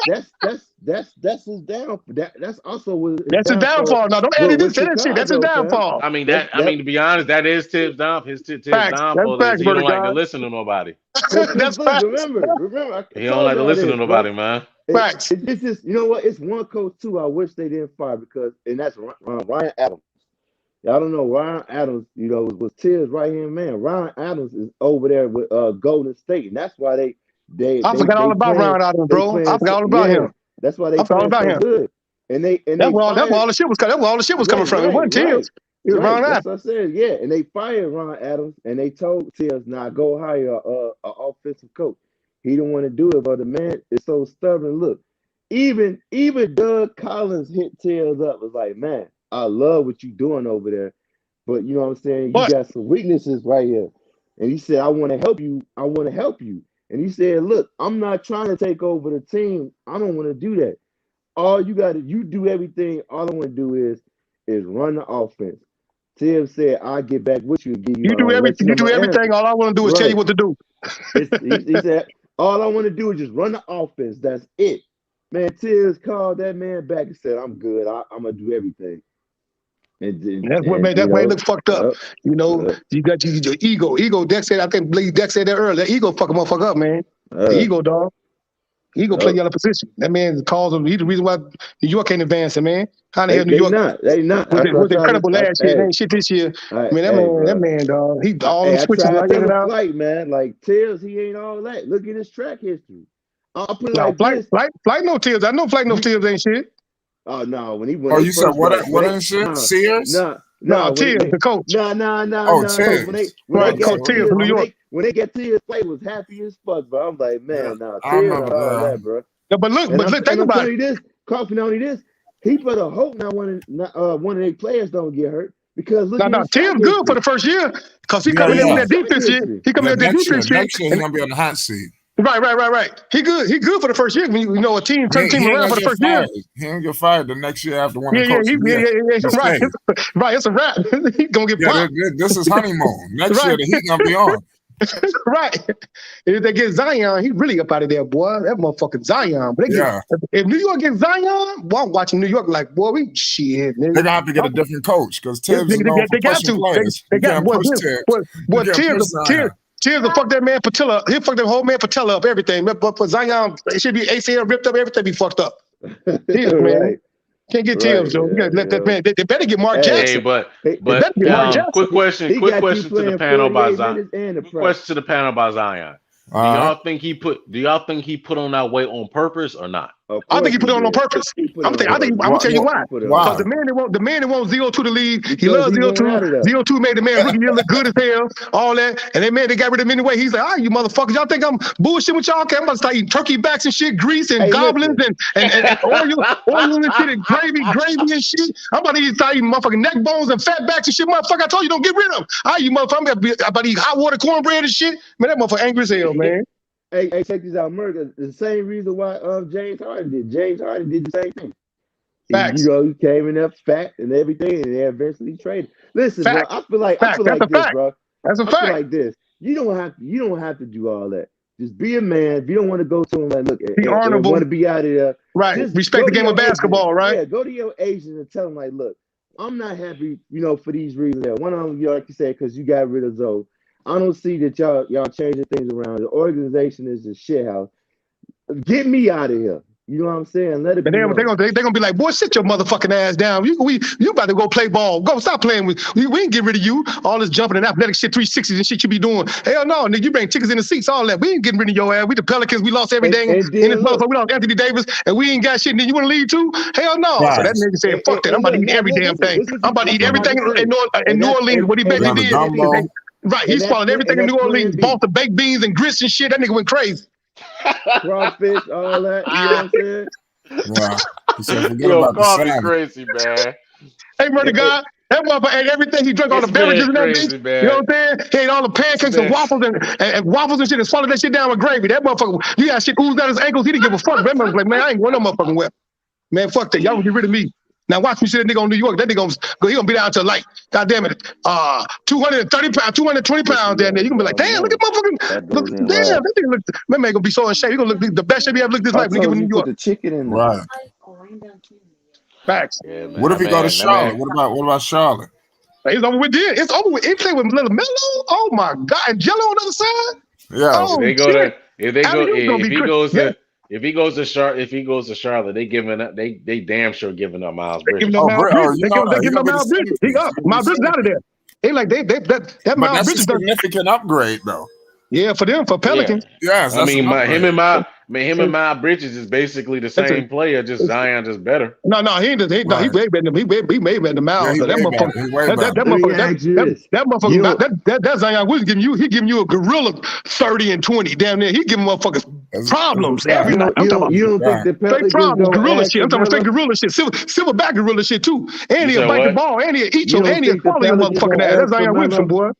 that's his down. That's also that's his downfall. Now don't add this to that shit. That's his downfall. I mean to be honest, that is Tibbs' downfall. His Tibbs' downfall is he don't like to listen to nobody. That's facts. Remember, he don't like to listen to nobody, man. Facts. It's just, you know what? It's one coach too. I wish they didn't fire and that's Ryan Adams. Y'all don't know Ryan Adams. You know, was Tibbs' right hand man. Ryan Adams is over there with Golden State, and that's why they. I forgot all about Ryan Adams, bro. I forgot all about him. That's why they forgot all about him. Good. And that's where all the shit was coming. That's where all the shit was coming from. It wasn't Tibbs. It was Ryan Adams. That's what I said. Yeah, and they fired Ryan Adams, and they told Tibbs, "Now go hire a offensive coach." He didn't want to do it, but the man is so stubborn. Look, even Doug Collins hit Tibbs up. Was like, "Man, I love what you're doing over there, but you know what I'm saying. You got some weaknesses right here." And he said, "I want to help you. I want to help you." And he said, "Look, I'm not trying to take over the team. I don't want to do that. All you do everything. All I want to do is run the offense." Tibbs said, "I'll get back with you and give you." You do everything. You do everything. All I want to do is tell you what to do. He said, "All I want to do is just run the offense. That's it." Man, Tibbs called that man back and said, "I'm good. I'm gonna do everything." And that's what made that way look fucked up. You know, you got your ego. Ego, Dex said, I think Dex said that earlier. That ego fuck a motherfucker up, man. The ego, dog. Ego play the other position. That man calls him. He's the reason why New York ain't advancing, man. How the hell New York? They not. With incredible last year, they ain't shit this year. I mean, that man, dog. He all switching like that out. Flight, man. Like Tibbs, he ain't all that. Look at his track history. I'll put it no, like Flight no Tibbs. I know Flight no Tibbs ain't shit. Oh no, when he went. Oh, you said what ain't shit? Sears? No, Tibbs, the coach. No. Tibbs. Coach Tibbs from New York. When they get Tibbs, Flight was happy as fuck, but I'm like, man, Tibbs, all that, bro. Yeah, but look, think about it. Not only this, he better hope one of their players don't get hurt. Because look, Tibbs good for the first year because he coming in with that defense shit. He coming in with that defense shit. Next year he's gonna be on the hot seat. Right. He good. He good for the first year. When you know a team turn the team around for the first year. He ain't get fired the next year after one. Yeah. Right. It's a wrap. He gonna get fired. This is honeymoon. Next year the Heat gonna be on. Right. If they get Zion, he really up out of there, boy. That motherfucking Zion. But if New York gets Zion, boy, I'm watching New York like, boy, we shit. They're gonna have to get a different coach because Tibbs is known for pushing players. They got Tibbs. Tibbs will fuck that man patella. He'll fuck that whole man patella up, everything. But for Zion, it should be ACL ripped up, everything be fucked up. Tibbs, man. Can't get Tibbs, though. You gotta let that man. They better get Mark Jackson. Quick question to the panel about Zion. Do y'all think he put on that weight on purpose or not? I think he put it on purpose. I'm gonna tell you why. Because the man that wants ZO2 to leave, he loves ZO2. ZO2 made the man rookie year look good as hell, all that. And that man, they got rid of him anyway. He's like, all right, you motherfuckers, y'all think I'm bullshit with y'all? Okay, I'm about to start eating turkey backs and shit, grease and goblins and oil and shit and gravy and shit. I'm about to start eating motherfucking neck bones and fat backs and shit. Motherfucker, I told you don't get rid of them. All right, you motherfucker, I'm about to eat hot water cornbread and shit. Man, that motherfucker angry as hell, man. Hey, check this out, America. The same reason why James Harden did. James Harden did the same thing. He came in there fat and everything, and they eventually traded. Listen, bro, I feel like this, bro. That's a fact. I feel like this. You don't have to do all that. Just be a man. If you don't want to go to him, like, look, Be honorable. Want to be out of there. Right. Just Respect the game of basketball, right? Yeah, go to your agent and tell him, like, look, I'm not happy, for these reasons. One of them, like you said, because you got rid of Zoe. I don't see that y'all changing things around. The organization is a shit house. Get me out of here. You know what I'm saying? Let it be. They're gonna be like, boy, sit your motherfucking ass down. You about to go play ball. Go stop playing with. We ain't get rid of you. All this jumping and athletic shit, 360s and shit you be doing. Hell no, nigga, you bring tickets in the seats, all that. We ain't getting rid of your ass. We the Pelicans. We lost everything in this motherfucker. We lost Anthony Davis, and we ain't got shit. And then you want to leave too? Hell no. Right. So that nigga said, fuck that. I'm about to eat every damn thing. I'm about to eat everything in New Orleans. What he basically did. Right, he swallowed everything in New Orleans. Bought the baked beans and grits and shit. That nigga went crazy. Crawfish, all that. You know what I'm saying? Wow. Yo, coffee crazy, man. Hey, murder God, that motherfucker ate everything. He drank all the beverages and everything. Man. You know what I'm saying? He ate all the pancakes and waffles and waffles and shit and swallowed that shit down with gravy. That motherfucker, you got shit oozed out his ankles. He didn't give a fuck. That motherfucker like, man, I ain't going no motherfucking well. Man, fuck that. Y'all gonna get rid of me. Now watch me see that nigga on New York. That nigga he gonna be down to like, goddamn it, 230 pounds, 220 pounds down there. You gonna be like, damn, look at motherfucking, damn, that nigga look, that man gonna be so in shape. He gonna look the best shape he ever looked this life when he get in New York. Put the chicken in there. Right. Facts. Yeah, man, what if he go to Charlotte? What about Charlotte? It's over with then. It's over with. He played with Little Melo. Oh my God. And Jello on the other side. Yeah. Oh, if he goes to Charlotte, they giving up. They damn sure giving up Miles Bridges. They giving up Miles Bridges. He up. Miles Bridges out of there. They like that Miles Bridges. That's a significant upgrade though. Yeah, for them, for Pelicans. Yes. I mean, him and Miles Bridges is basically the same player, just Zion, just better. No, he ain't. He way better. He way better than Miles. Yeah, that motherfucker. That Zion was giving you. He giving you a gorilla 30 and 20 down there. He giving motherfuckers problems every night. I'm talking about. You don't think the Pelicans problems, gorilla shit. I'm talking about straight gorilla shit, silverback gorilla shit too. And he'll bite the ball. And he'll eat you. And he'll follow your motherfucking ass. That's Zion Williamson, boy.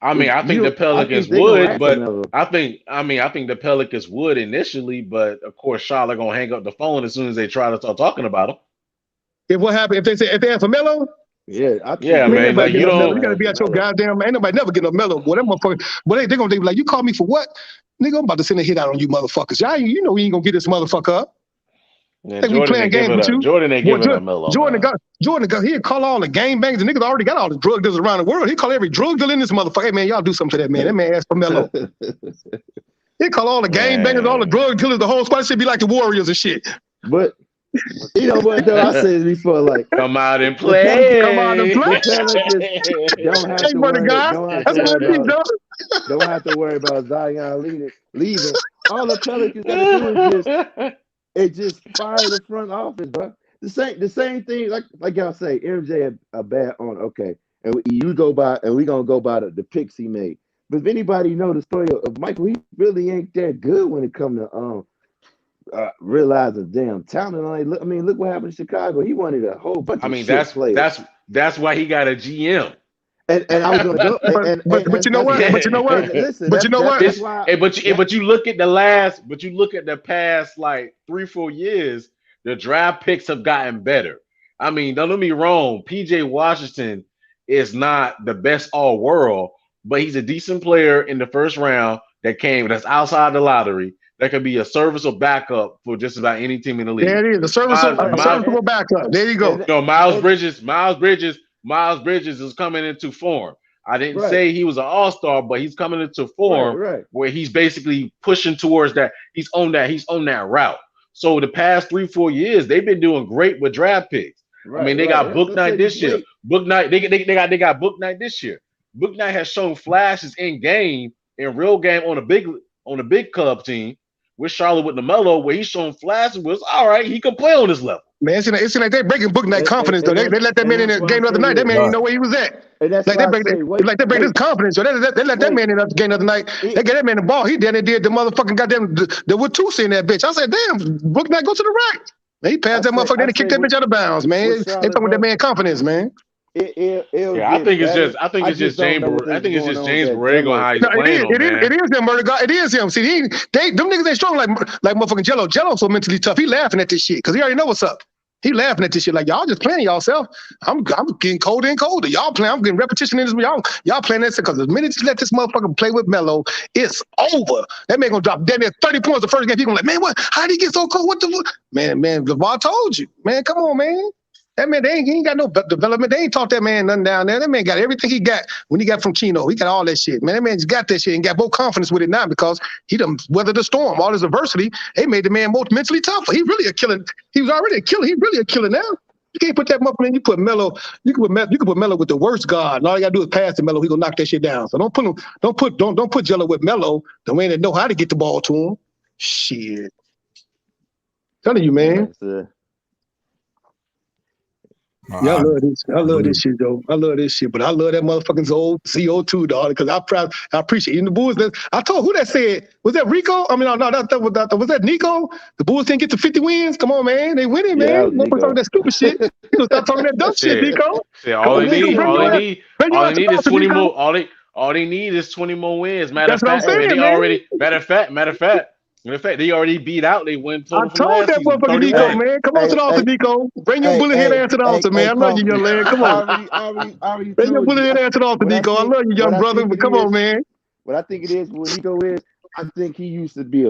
I mean, I think the Pelicans would, but I think the Pelicans would initially, but of course, Charlotte gonna hang up the phone as soon as they try to start talking about him. If what happened? If they have for Melo? Yeah, man. Like, you gotta be at your goddamn. Ain't nobody never get no Melo, boy. That motherfucker. But they gonna be like, you call me for what? Nigga, I'm about to send a hit out on you, motherfuckers. You know we ain't gonna get this motherfucker up. Yeah, Jordan ain't giving a Melo. Jordan, he'll call all the game bangers. The niggas already got all the drug dealers around the world. He call every drug dealer in this motherfucker. Hey, man, y'all do something to that man. That man asked for Melo. He call all the game bangers, all the drug dealers, the whole squad. It should be like the Warriors and shit. But you know what, though? I said it before, like, come out and play. Come out and play. Don't have to worry about Zion leaving. All the Pelicans gotta do is just fire the front office, bro. The same thing, like y'all say, MJ had a bad on, okay, and we gonna go by the picks he made. But if anybody know the story of Michael, he really ain't that good when it comes to realizing damn talent. Look what happened in Chicago. He wanted a whole bunch of players. That's why he got a GM. And I was gonna go. But you know what? But you look at the past like 3-4 years, the draft picks have gotten better. I mean, don't get me wrong, PJ Washington is not the best all world, but he's a decent player in the first round that's outside the lottery. That could be a serviceable backup for just about any team in the league. There it is, a serviceable backup. There you go. No, Miles Bridges is coming into form. I didn't say he was an all-star, but he's coming into form where he's basically pushing towards that. He's on that route. So the past 3-4 years, they've been doing great with draft picks. I mean, they got Book Knight this year. Book Knight, they got Book Knight this year. Book Knight has shown flashes in real game on a big club team with Charlotte with LaMelo, where he's shown flashes was all right. He can play on this level. Man, it's like they're breaking Book Knight confidence though. They let that man in the game the other night. That man didn't know where he was at. Like they break his confidence. So they let that man in the game the other night. They get that man the ball. He did the motherfucking goddamn the Watusi in that bitch. I said, damn, Book Knight go to the right. Man, he passed that motherfucker. Then he kicked that bitch out of bounds, man. They talking with that man confidence, man. I think it's just James Borrego how he's playing. It is him, murder God. It is him. See, them niggas ain't strong like motherfucking Jello. Jello's so mentally tough. He laughing at this shit because he already know what's up. He laughing at this shit like y'all just playing yourself. I'm getting colder and colder. Y'all playing. I'm getting repetition in this. Y'all playing this because the minute you let this motherfucker play with Melo, it's over. That man gonna drop damn near 30 points the first game. People gonna like, man, what? How did he get so cold? What the man? LeVar told you, man. Come on, man. That man, he ain't got no development. They ain't taught that man nothing down there. That man got everything he got when he got from Keno. He got all that shit. Man, that man just got that shit and got more confidence with it now because he done weathered the storm. All this adversity, they made the man more mentally tougher. He really a killer. He was already a killer. He really a killer now. You can't put that motherfucker in. You put Melo. You can put Melo with the worst guard. And all you gotta do is pass to Melo. He gonna knock that shit down. So don't put Jello with Melo, the man that know how to get the ball to him. Shit. Telling you, man. Yeah, I love this shit, though. I love this shit, but I love that motherfucking old CO2, dog, because I appreciate it. And the Bulls, I told who that said, was that Rico? I mean, no, was that Nico? The Bulls didn't get to 50 wins? Come on, man. They winning, man. No one talking that stupid shit. You don't stop talking that dumb shit, Nico. All they need is 20 more. All they need is 20 more wins. Matter of fact, they already beat out. They win total. I told that motherfucker Nico, man. Come on to the altar, Nico. Bring your bullet head ass to the altar, man. I love you, young man. Come on. Bring your bullet head ass to the altar, Nico. I love you, young brother. But come on, man. What I think it is, what Nico is, I think he used to be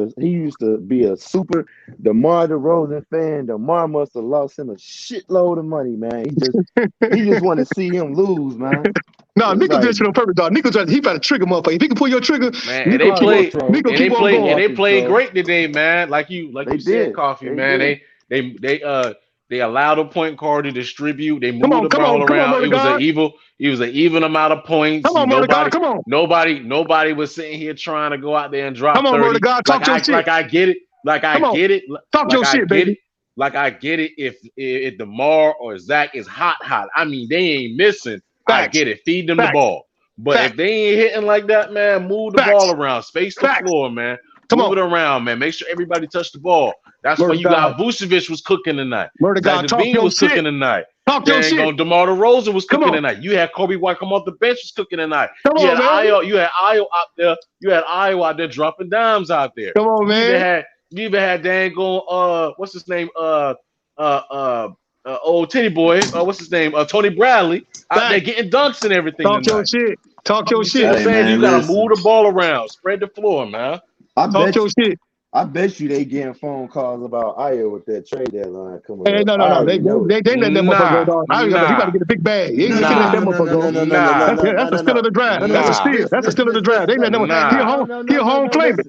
a super DeMar DeRozan fan. DeMar must have lost him a shitload of money, man. He just want to see him lose, man. No, Nico did shit on purpose, dog. Nico he about to trigger motherfucker. If he can pull your trigger, man, and they played great today, man. Like you said, Coffee, man. They allowed a point guard to distribute. They moved the ball around. It was an even amount of points. Come on. Nobody was sitting here trying to go out there and drop 30. Murder God, talk your shit. Like I get it. Talk your shit, baby. Like I get it. If DeMar or Zach is hot, I mean they ain't missing. Facts. I get it. Feed them the ball. But if they ain't hitting like that, man, move the ball around. Space the floor, man. Move it around, man. Make sure everybody touch the ball. That's when you got Vucevic was cooking tonight. Zach LaVine was cooking tonight. Talk your shit. DeMar DeRozan was cooking tonight. You had Kobe White come off the bench was cooking tonight. You had Ayo out there. You had Ayo out there dropping dimes out there. Come on, man. You even had Dango, what's his name? Old titty boy, what's his name? Tony Bradley out there getting dunks and everything. Talk your shit. You gotta move the ball around, spread the floor, man. I bet you they getting phone calls about Ayo with that trade deadline coming. Hey, no. They let that motherfucker go, dog. He got to get a big bag. He ain't let that motherfucker go. That's a steal of the draft. That's a steal of the draft. They let them. He a home favorite.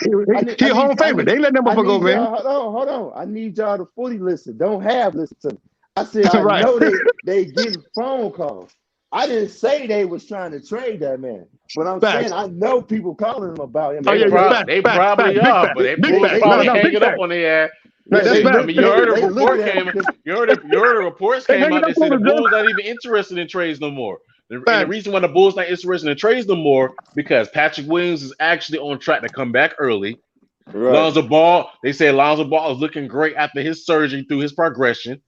He a home favorite. They let that motherfucker go, man. Hold on. I need y'all to fully listen. Don't have listen to me. I said I know they getting phone calls. I didn't say they was trying to trade that man. But I'm saying I know people calling them about him. They probably are, but they probably hanging up on their ass. You heard a report came. You heard a reports came out that said the Bulls not even interested in trades no more. And the reason why the Bulls not interested in trades no more because Patrick Williams is actually on track to come back early. Right. Lonzo Ball, they say Lonzo Ball is looking great after his surgery through his progression.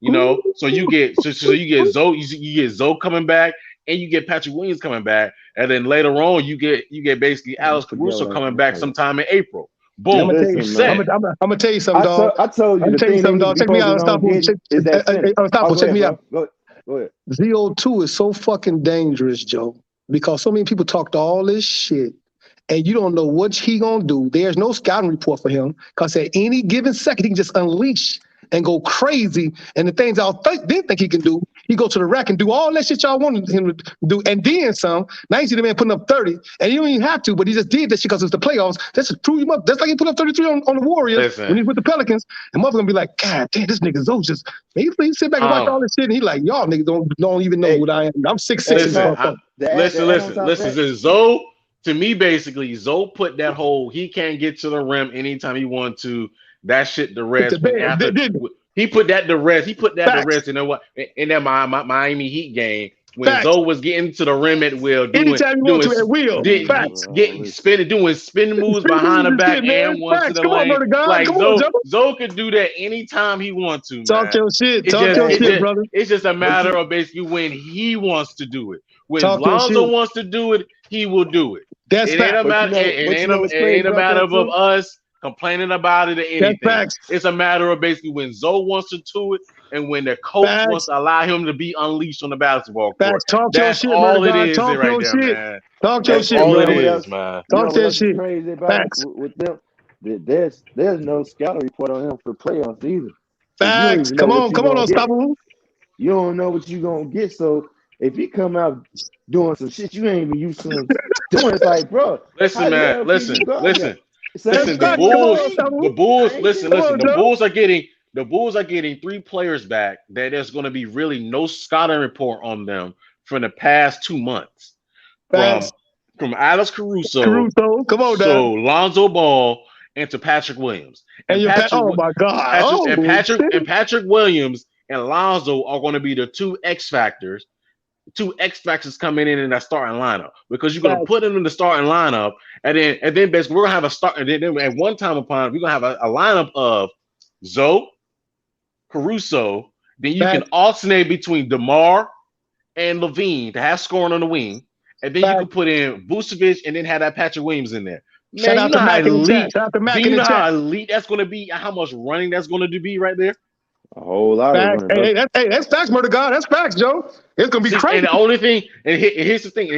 You know, so you get Zoe coming back, and you get Patrick Williams coming back, and then later on you get basically Alex Caruso coming back sometime in April. Boom. I'm gonna tell you something, dog. I told you. Check me out. Stop check me out. Go ahead. ZO2 is so fucking dangerous, Joe, because so many people talked all this shit. And you don't know what he gonna do. There's no scouting report for him because at any given second he can just unleash and go crazy. And the things y'all didn't think he can do, he go to the rack and do all that shit y'all wanted him to do, and then some. Now you see the man putting up 30, and you don't even have to, but he just did that shit because it's the playoffs. That's to prove him up. That's like he put up 33 on the Warriors when he's with the Pelicans. And motherfucker gonna be like, God damn, this nigga Zoe just. He sit back and watch all this shit, and he like, y'all niggas don't even know what I am. I'm 6'6". Listen. Zoe. To me, basically, Zoe put that whole he can't get to the rim anytime he want to. That shit the rest. He put that to rest. He put that to rest. You know what? In that Miami Heat game, when Zoe was getting to the rim at will, doing spin moves behind the back and one to the lane. Like Zoe could do that anytime he wants to. Talk your shit. Talk your shit, brother. It's just a matter of basically when he wants to do it. When Lonzo wants to do it, he will do it. That's it ain't a matter of us complaining about it or anything. It's a matter of basically when Zoe wants to do it, and when the coach wants to allow him to be unleashed on the basketball court. Talk your That's shit, all it Murder is Talk right your there, shit. man. Talk your That's shit, all bro. it what is, else? man. Talk that What's shit. crazy about Facts. with them? There's no scouting report on him for playoffs either. So you don't Facts. even know Come what on, you're come on, gonna get. Unstoppable. You don't know what you're gonna get. So if he come out doing some shit you ain't even used to him doing, it's like, bro, Listen, how the man. hell can Listen, you guard listen, that? Same listen. The thing Come with on, Bulls, Lonzo. the Unstoppable. Bulls. I ain't Listen, seen Come no listen. on, The Joe. Bulls are getting 3 players back. That there's going to be really no scouting report on them from the past 2 months. Facts. From Alex Caruso, Caruso. Come on, so now. Lonzo Ball, and to Patrick Williams. And And your oh my God. Patrick Williams and Lonzo are going to be the 2 X factors. 2 X factors coming in that starting lineup, because you're going to put them in the starting lineup, and then basically we're going to have a start, and then at one time upon we're going to have a lineup of Zoe, Caruso. Then you can alternate between Demar and Levine to have scoring on the wing, and then you can put in Vucevic and then have that Patrick Williams in there. Shout Man, out you know to how Mac in the chat. elite. Shout out to Mac Do in you the know chat. how elite that's going to be? How much running that's going to be right there? A whole lot of running. That's facts, Murder God. That's facts, Joe. It's gonna be crazy. And the only thing, and here's the thing.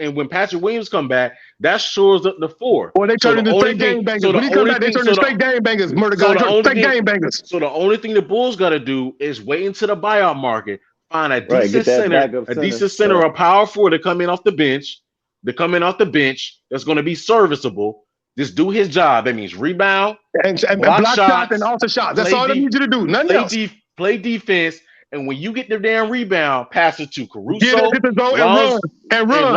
And when Patrick Williams come back, that shores up the 4. Or they turn into straight game bangers. When he come back, they turn into straight game bangers. Murder God, straight game bangers. So the only thing the Bulls got to do is wait into the buyout market, find a decent center, a power forward to come in off the bench. That's going to be serviceable. Just do his job. That means rebound and block shots and alter shots. That's all they need you to do. Nothing else. Play defense. And when you get the damn rebound, pass it to Caruso, Lonzo, and run.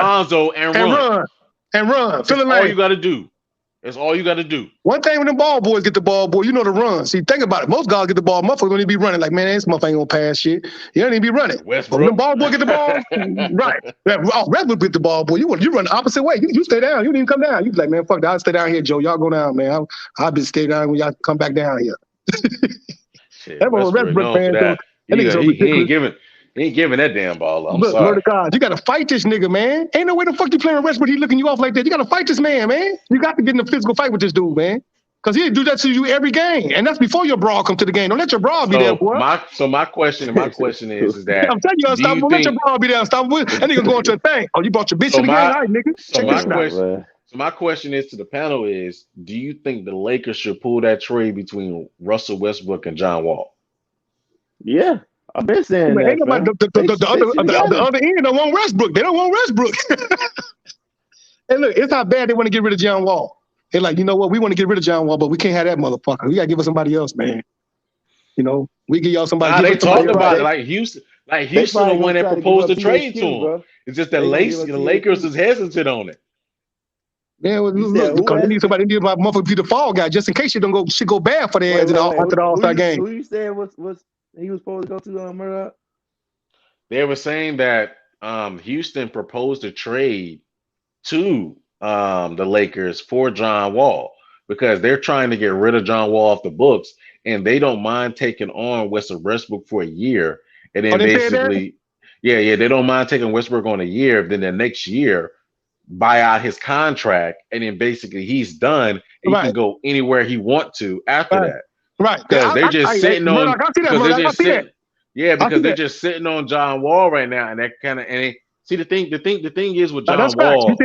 That's all you got to do. That's all you got to do. One thing when the ball boys get the ball, boy, you know the run. See, think about it. Most guys get the ball, motherfuckers don't even be running. Like, man, this motherfucker ain't gonna pass shit. You don't even be running. But when the ball boy get the ball, right. Westbrook get the ball, boy. You run the opposite way. You stay down. You didn't even come down. You be like, man, fuck that. I'll stay down here, Joe. Y'all go down, man. I'll be stay down when y'all come back down here. Shit, Westbrook fan, though. He ain't giving that damn ball up. I'm sorry. Lord of God, you got to fight this nigga, man. Ain't no way the fuck you playing Westbrook. He looking you off like that. You got to fight this man, man. You got to get in a physical fight with this dude, man. Because he'll do that to you every game. And that's before your brawl come to the game. Don't let your brawl be there, boy. My question is that I'm telling you, Unstoppable, let your brawl be there, Unstoppable. That nigga going to a thing. Oh, you brought your bitch in the game? All right, nigga. So my question is to the panel is, do you think the Lakers should pull that trade between Russell Westbrook and John Wall? Yeah. I've been saying that. Ain't nobody, the other end don't want Westbrook. They don't want Westbrook. And look, it's how bad they want to get rid of John Wall. They're like, you know what? We want to get rid of John Wall, but we can't have that motherfucker. We got to give us somebody else, man. You know, we give y'all somebody. They talked about it like Houston. Like Houston, the one that proposed the trade to him. Bro. It's just that the Lakers is hesitant on it. Yeah, well, look, because they need somebody. They need my motherfucker be the fall guy, just in case shit go bad for their ass after the All-Star game. Who you saying was he was supposed to go to Murdoch? They were saying that Houston proposed a trade to the Lakers for John Wall because they're trying to get rid of John Wall off the books, and they don't mind taking on Westbrook for a year, and then basically, they don't mind taking Westbrook on a year. Then the next year, buy out his contract, and then basically he's done, and he can go anywhere he want to after that. Right, because they're just sitting on. Because they're just sitting on John Wall right now, and that kind of see the thing is with John Wall,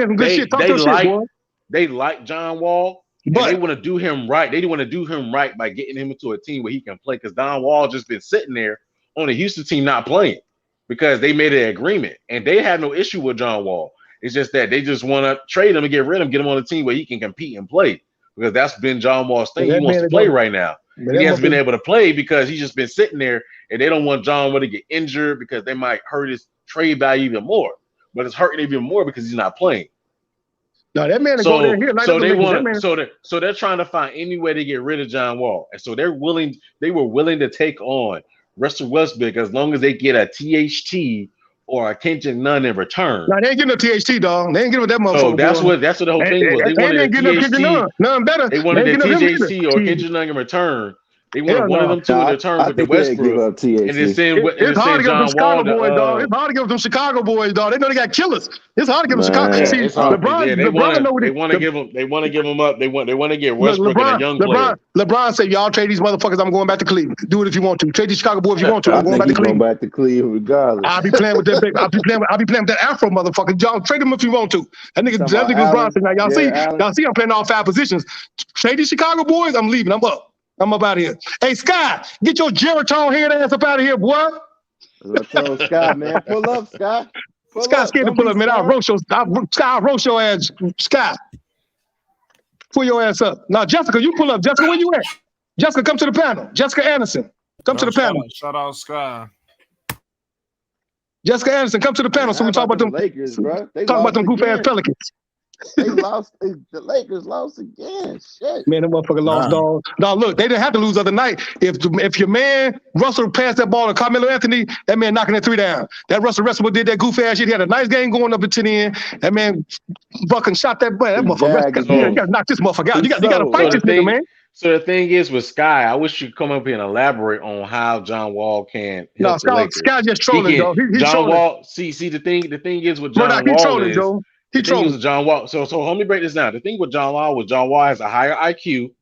they like John Wall, but they want to do him right. They want to do him right by getting him into a team where he can play. Because John Wall just been sitting there on the Houston team not playing because they made an agreement, and they had no issue with John Wall. It's just that they just want to trade him and get rid of him, get him on a team where he can compete and play. Because that's been John Wall's thing. He wants to play right now. He hasn't been able to play because he's just been sitting there, and they don't want John Wall to get injured because they might hurt his trade value even more. But it's hurting even more because he's not playing. No, that man is going in here. So they're trying to find any way to get rid of John Wall, and so they were willing to take on Russell Westbrook as long as they get a THT or a Kendrick Nunn in return. No, they ain't getting no THT, dog. They ain't getting that motherfucker. So that's what the whole thing was. They wanted a THT. None better. They wanted a THT or Kendrick Nunn in return They wanted one of them two in return I with the think they'll give Westbrook, up THT. and then It's hard to give them John Chicago Wall. boys, dog. It's hard to give them Chicago boys, dog. They know they got killers. It's hard to give them Chicago. Yeah, See, it's hard. Yeah, they want know what to give them. They want to give them up. They want to get Look, Westbrook and a young player. LeBron said, "Y'all trade these motherfuckers. I'm going back to Cleveland. Do it if you want to. Trade these Chicago boys if you want to. I'm going back to Cleveland. Going back to Cleveland regardless. I'll be playing with that big. I'll be playing with that Afro motherfucker. Y'all trade him if you want to. That nigga LeBron said, "Now y'all see, I'm playing all 5 positions. Trade these Chicago boys. I'm leaving. I'm up out of here. Hey, Sky, get your Geritone head ass up out of here, boy. I told Sky, man, pull up, Sky. Sky's scared to pull up, man. I'll roast your ass, Sky. Pull your ass up. Now, Jessica, you pull up. Jessica, where you at? Jessica, come to the panel. Jessica Anderson, come to the panel. Shout out Sky. Jessica Anderson, come to the panel so we talk about them Lakers, bro. Talk about them goof ass Pelicans. They lost. The Lakers lost again. Shit. Man, that motherfucker lost, dog. Now look, they didn't have to lose the other night. If your man Russell passed that ball to Carmelo Anthony, that man knocking that 3 down. That Russell Westbrook did that goof ass shit. He had a nice game going up to the end. That man fucking shot that butt. That motherfucker. You gotta knock this motherfucker out. You gotta fight this nigga, man. So the thing is with Sky, I wish you'd come up here and elaborate on how John Wall can help the Lakers. Sky just trolling, though. He's John trolling. Wall. See, the thing is with John Wall he's trolling, is Joe. the thing with John Wall. So let me break this down. The thing with John Wall was John Wall has a higher IQ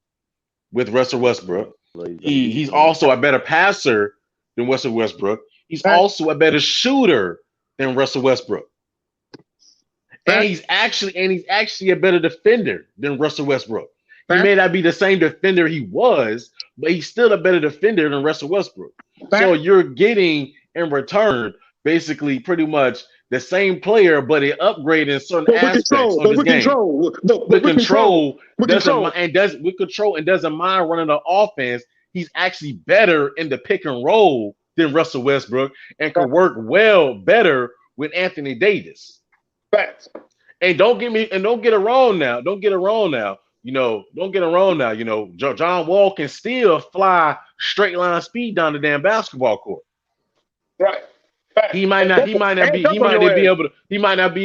with Russell Westbrook. He's also a better passer than Russell Westbrook. He's also a better shooter than Russell Westbrook. And he's actually a better defender than Russell Westbrook. He may not be the same defender he was, but he's still a better defender than Russell Westbrook. So you're getting in return basically pretty much the same player, but an upgrade in certain aspects of his game. With control and doesn't mind running the offense. He's actually better in the pick and roll than Russell Westbrook and can work better with Anthony Davis. And don't get it wrong now. Don't get it wrong now. John Wall can still fly straight line speed down the damn basketball court. Right. He might not be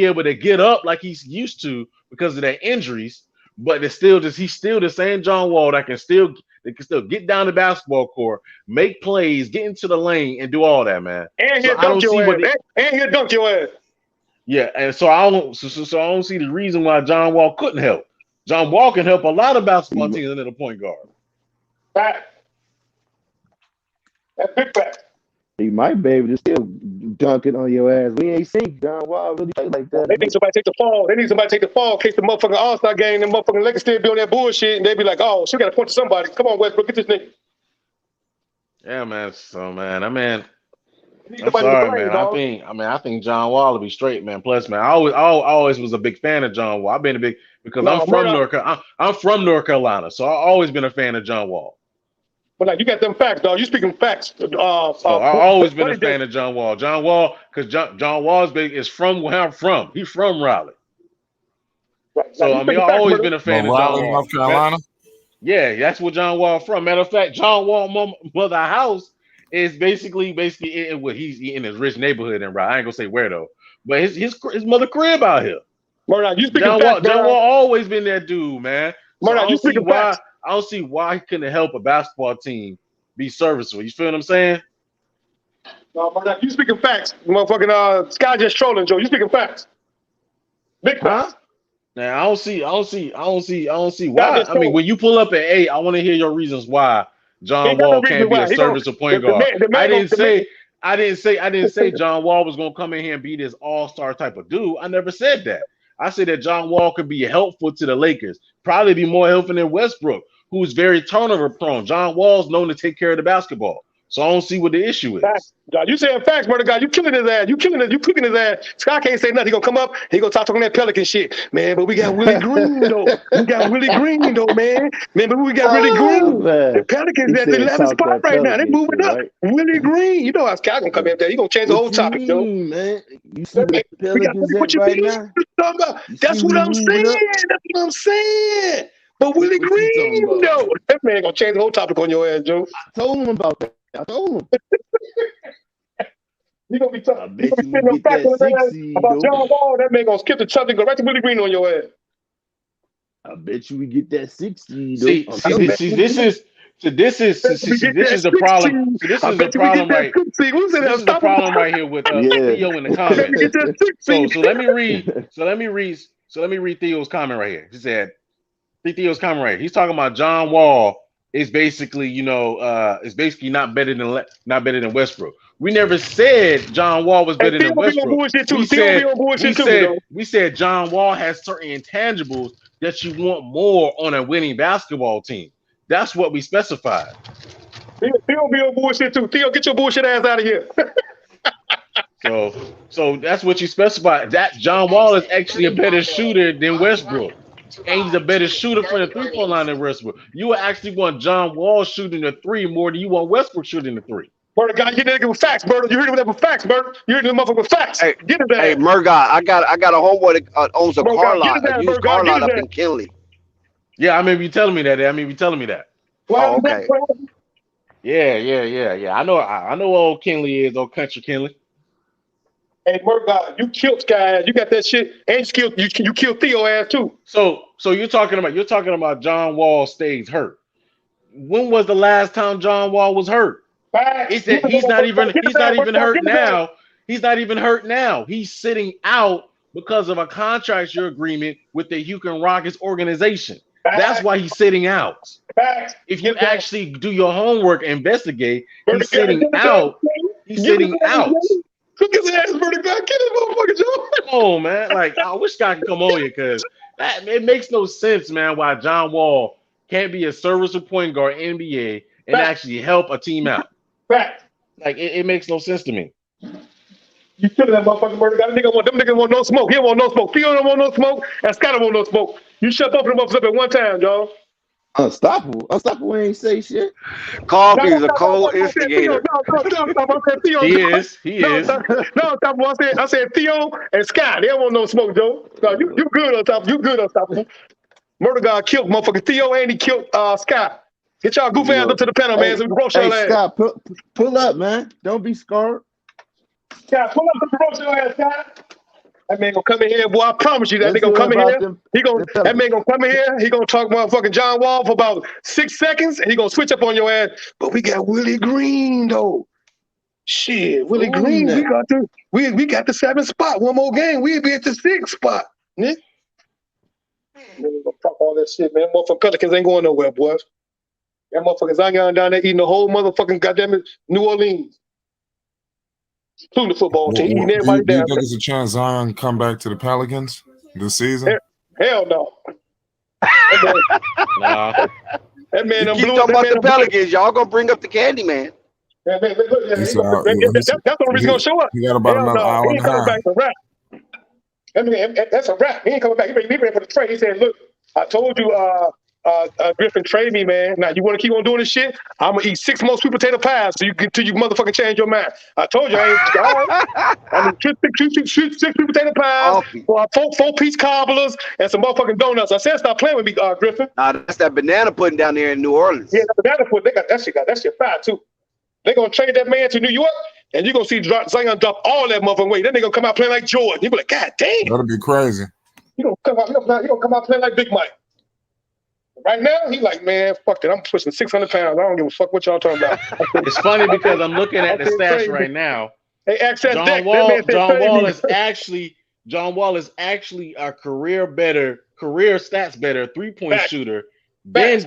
able to get up like he's used to because of their injuries, but he's still the same John Wall that can still get down the basketball court, make plays, get into the lane, and do all that, man. And he'll dunk your ass. Yeah, and so I don't see the reason why John Wall couldn't help. John Wall can help a lot of basketball teams under the point guard. Fact. That's big fact. He might be able to still dunk it on your ass. We ain't seen John Wall really play like that. They need somebody to take the fall. In case the motherfucking All-Star game, the motherfucking Lakers still be on that bullshit, and they be like, "Oh, she got to point to somebody. Come on, Westbrook, get this nigga." Yeah, man. So, man, I'm sorry, man. I think John Wall will be straight, man. Plus, man, I always was a big fan of John Wall. I've been a big because I'm from North Carolina, so I've always been a fan of John Wall. But like, you got them facts, dog. You speaking facts. I've always been a fan of John Wall. John Wall, because John Wall's is from where I'm from. He's from Raleigh. So I've always been a fan of John Wall. North Carolina. Yeah, that's where John Wall from. Matter of fact, John Wall mother house is basically he's in his rich neighborhood in Raleigh. I ain't gonna say where though, but his mother crib out here. Murdoch, you speaking John Wall always been that dude, man. So Murdoch, you speaking facts. I don't see why he couldn't help a basketball team be serviceable. You feel what I'm saying? No, Murdoch, you speaking facts. Motherfucking Sky just trolling, Joe. You speaking facts. Big facts. Now I don't see why. I mean, when you pull up at 8, I want to hear your reasons why John Wall can't be a serviceable point guard. I didn't say John Wall was gonna come in here and be this all-star type of dude. I never said that. I said that John Wall could be helpful to the Lakers, probably be more helpful than Westbrook, who's very turnover prone. John Wall's known to take care of the basketball. So I don't see what the issue is. You saying facts, brother God. You killing his ass. You cooking his ass. Scott can't say nothing. He gonna come up. He gonna talking that Pelican shit, man. But we got Willie Green though. Man. Man, but we got Willie Green. The Pelicans at the 11th spot right now. They moving up. Right? Willie Green. You know how Scott gonna come up there. He gonna change the whole topic, though. Man, you see what the Pelicans at right now? That's what I'm saying. But Willie Green, though, that man gonna change the whole topic on your ass, Joe. I told him about that. I told him. You gonna be talking about John Wall. That man gonna skip the topic and go right to Willie Green on your ass. I bet you we get that 6 seed. See, So this is the problem. So this is the problem right. This is the problem right here with Theo in the comments. So let me read Theo's comment right here. He said, Theo's comment right here. He's talking about John Wall is basically, is basically not better than Westbrook. We never said John Wall was better than Westbrook. We said John Wall has certain intangibles that you want more on a winning basketball team. That's what we specified. Theo be on bullshit too. Theo, get your bullshit ass out of here. So that's what you specified. That John Wall is actually a better shooter than Westbrook. And he's a better shooter from the three-point line than Westbrook. You actually want John Wall shooting the three more than you want Westbrook shooting the three. Murder guy, you nigga with facts, Murder. You heard him with facts, Murder. You heard him with facts. Hey, get it, hey, Murga, I got a homeboy that owns a car lot, a used car lot up in Kinley. Yeah, I remember you telling me that. Oh, okay. Yeah. I know old Kinley is, old country Kinley. Hey, Murga, you killed Sky. You got that shit, and you killed Theo ass too. So you're talking about John Wall stays hurt. When was the last time John Wall was hurt? He's not even hurt now. He's not even hurt now. He's sitting out because of a contract agreement with the Houston Rockets organization. That's why he's sitting out. If you actually do your homework, investigate, he's sitting out. He's sitting out. Look at his ass, Murder guy. Get his motherfucker, Joe. Oh man, like I wish God could come on here because it makes no sense, man. Why John Wall can't be a serviceable point guard in NBA and actually help a team out? Fact. Like it makes no sense to me. You killing that motherfucking Murder guy. Them niggas want no smoke. He don't want no smoke. Theo don't want no smoke. And Scott don't want no smoke. You shut both of them up at one time, y'all. Unstoppable ain't say shit. Coffee is a cold instigator. He is. I said Theo and Scott. They don't want no smoke, Joe. No, you good, Unstoppable. Murder guy killed motherfucking Theo and he killed Scott. Get y'all goof ass up to the panel, man. So we can roast your ass. Scott, pull up, man. Don't be scarred. Scott, pull up to roast your ass, Scott. That man gonna come in here, boy. I promise you that they gonna come in here. That man gonna come in here. He gonna talk motherfucking John Wall for about 6 seconds, and he gonna switch up on your ass. But we got Willie Green though. Shit, Willie Green. We got the 7th spot. One more game, we'll be at the 6th spot. Yeah. Man, we gonna talk all that shit, man. Motherfucking Pelicans ain't going nowhere, boys. That motherfuckers Zion down there eating the whole motherfucking goddamn New Orleans. Including the football team. Do you think there's a chance Zion come back to the Pelicans this season? Hell no. That man, keep talking about the Pelicans. Y'all gonna bring up the Candy Man. That's the only reason he's gonna show up. He got about another hour and a half. That's a wrap. He ain't coming back. He ready for the trade. He said, "Look, I told you, Griffin, trade me, man. Now you want to keep on doing this shit? I'm gonna eat 6 more sweet potato pies till you motherfucking change your mind. I told you I ain't. I mean, 6 sweet potato pies, 4-piece cobblers, and some motherfucking donuts. I said, stop playing with me, Griffin. Nah, that's that banana pudding down there in New Orleans. Yeah, the banana pudding. They got that shit fire too. They gonna trade that man to New York, and you gonna see Zion drop all that motherfucking weight. Then they gonna come out playing like Jordan. You be like, God damn. That'll be crazy. You gonna come out playing like Big Mike. Right now, he like, man, fuck it. I'm pushing 600 pounds. I don't give a fuck what y'all talking about. It's funny because I'm looking at the stats right now. Hey, John Wall is actually a career stats better 3-point shooter than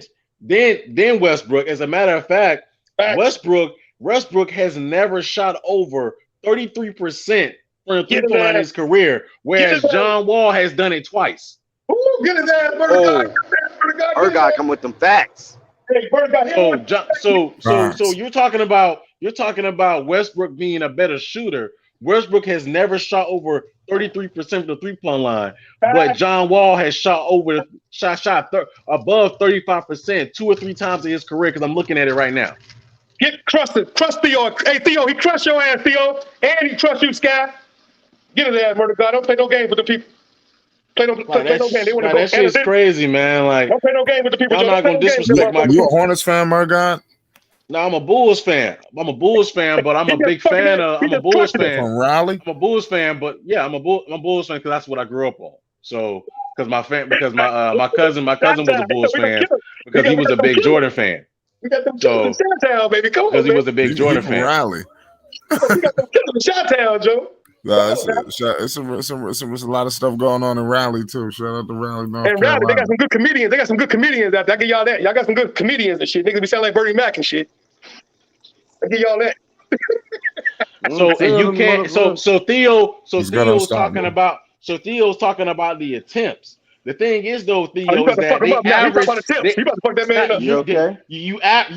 Westbrook. As a matter of fact, Westbrook has never shot over 33% from the 3-point line in his career, whereas John Wall has done it twice. Ooh, get his ass, Her guy come with them facts. Hey, so you're talking about Westbrook being a better shooter. Westbrook has never shot over 33% from the 3-point line, but John Wall has shot above 35% 2 or 3 times in his career. Because I'm looking at it right now. Get crusted, trust Theo. Hey Theo, he trusts your ass, Theo, and he trusts you, Sky. Get his ass, Murder God. Don't play no games with the people. Play no game. They want to go. That shit's crazy, man. Like, don't play no game with the people. I'm not gonna disrespect my. You a Hornets fan, Murga? No, I'm a Bulls fan. But I'm a Bulls fan. I'm a Bulls fan. From Raleigh. I'm a Bulls fan, but yeah, I'm a Bulls fan because that's what I grew up on. So, because my cousin was a Bulls fan because he was a big Jordan fan. We got them killers in Chi-Town, baby. Come on, because he man. was a big Jordan fan. Raleigh. We got them killers in Chi-Town, Joe. Nah, it's a lot of stuff going on in Raleigh too. Shout out to Raleigh, North And Raleigh, Carolina. they got some good comedians. They got some good comedians out there. I give y'all that. Y'all got some good comedians and shit. Niggas be sound like Bernie Mac and shit. I give y'all that. So and you can't. So Theo's talking me. about. So Theo's talking about the attempts. The thing is though, Theo, you is about to fuck that him they up now. He average. talking about attempts. He about to fuck that man up. You okay?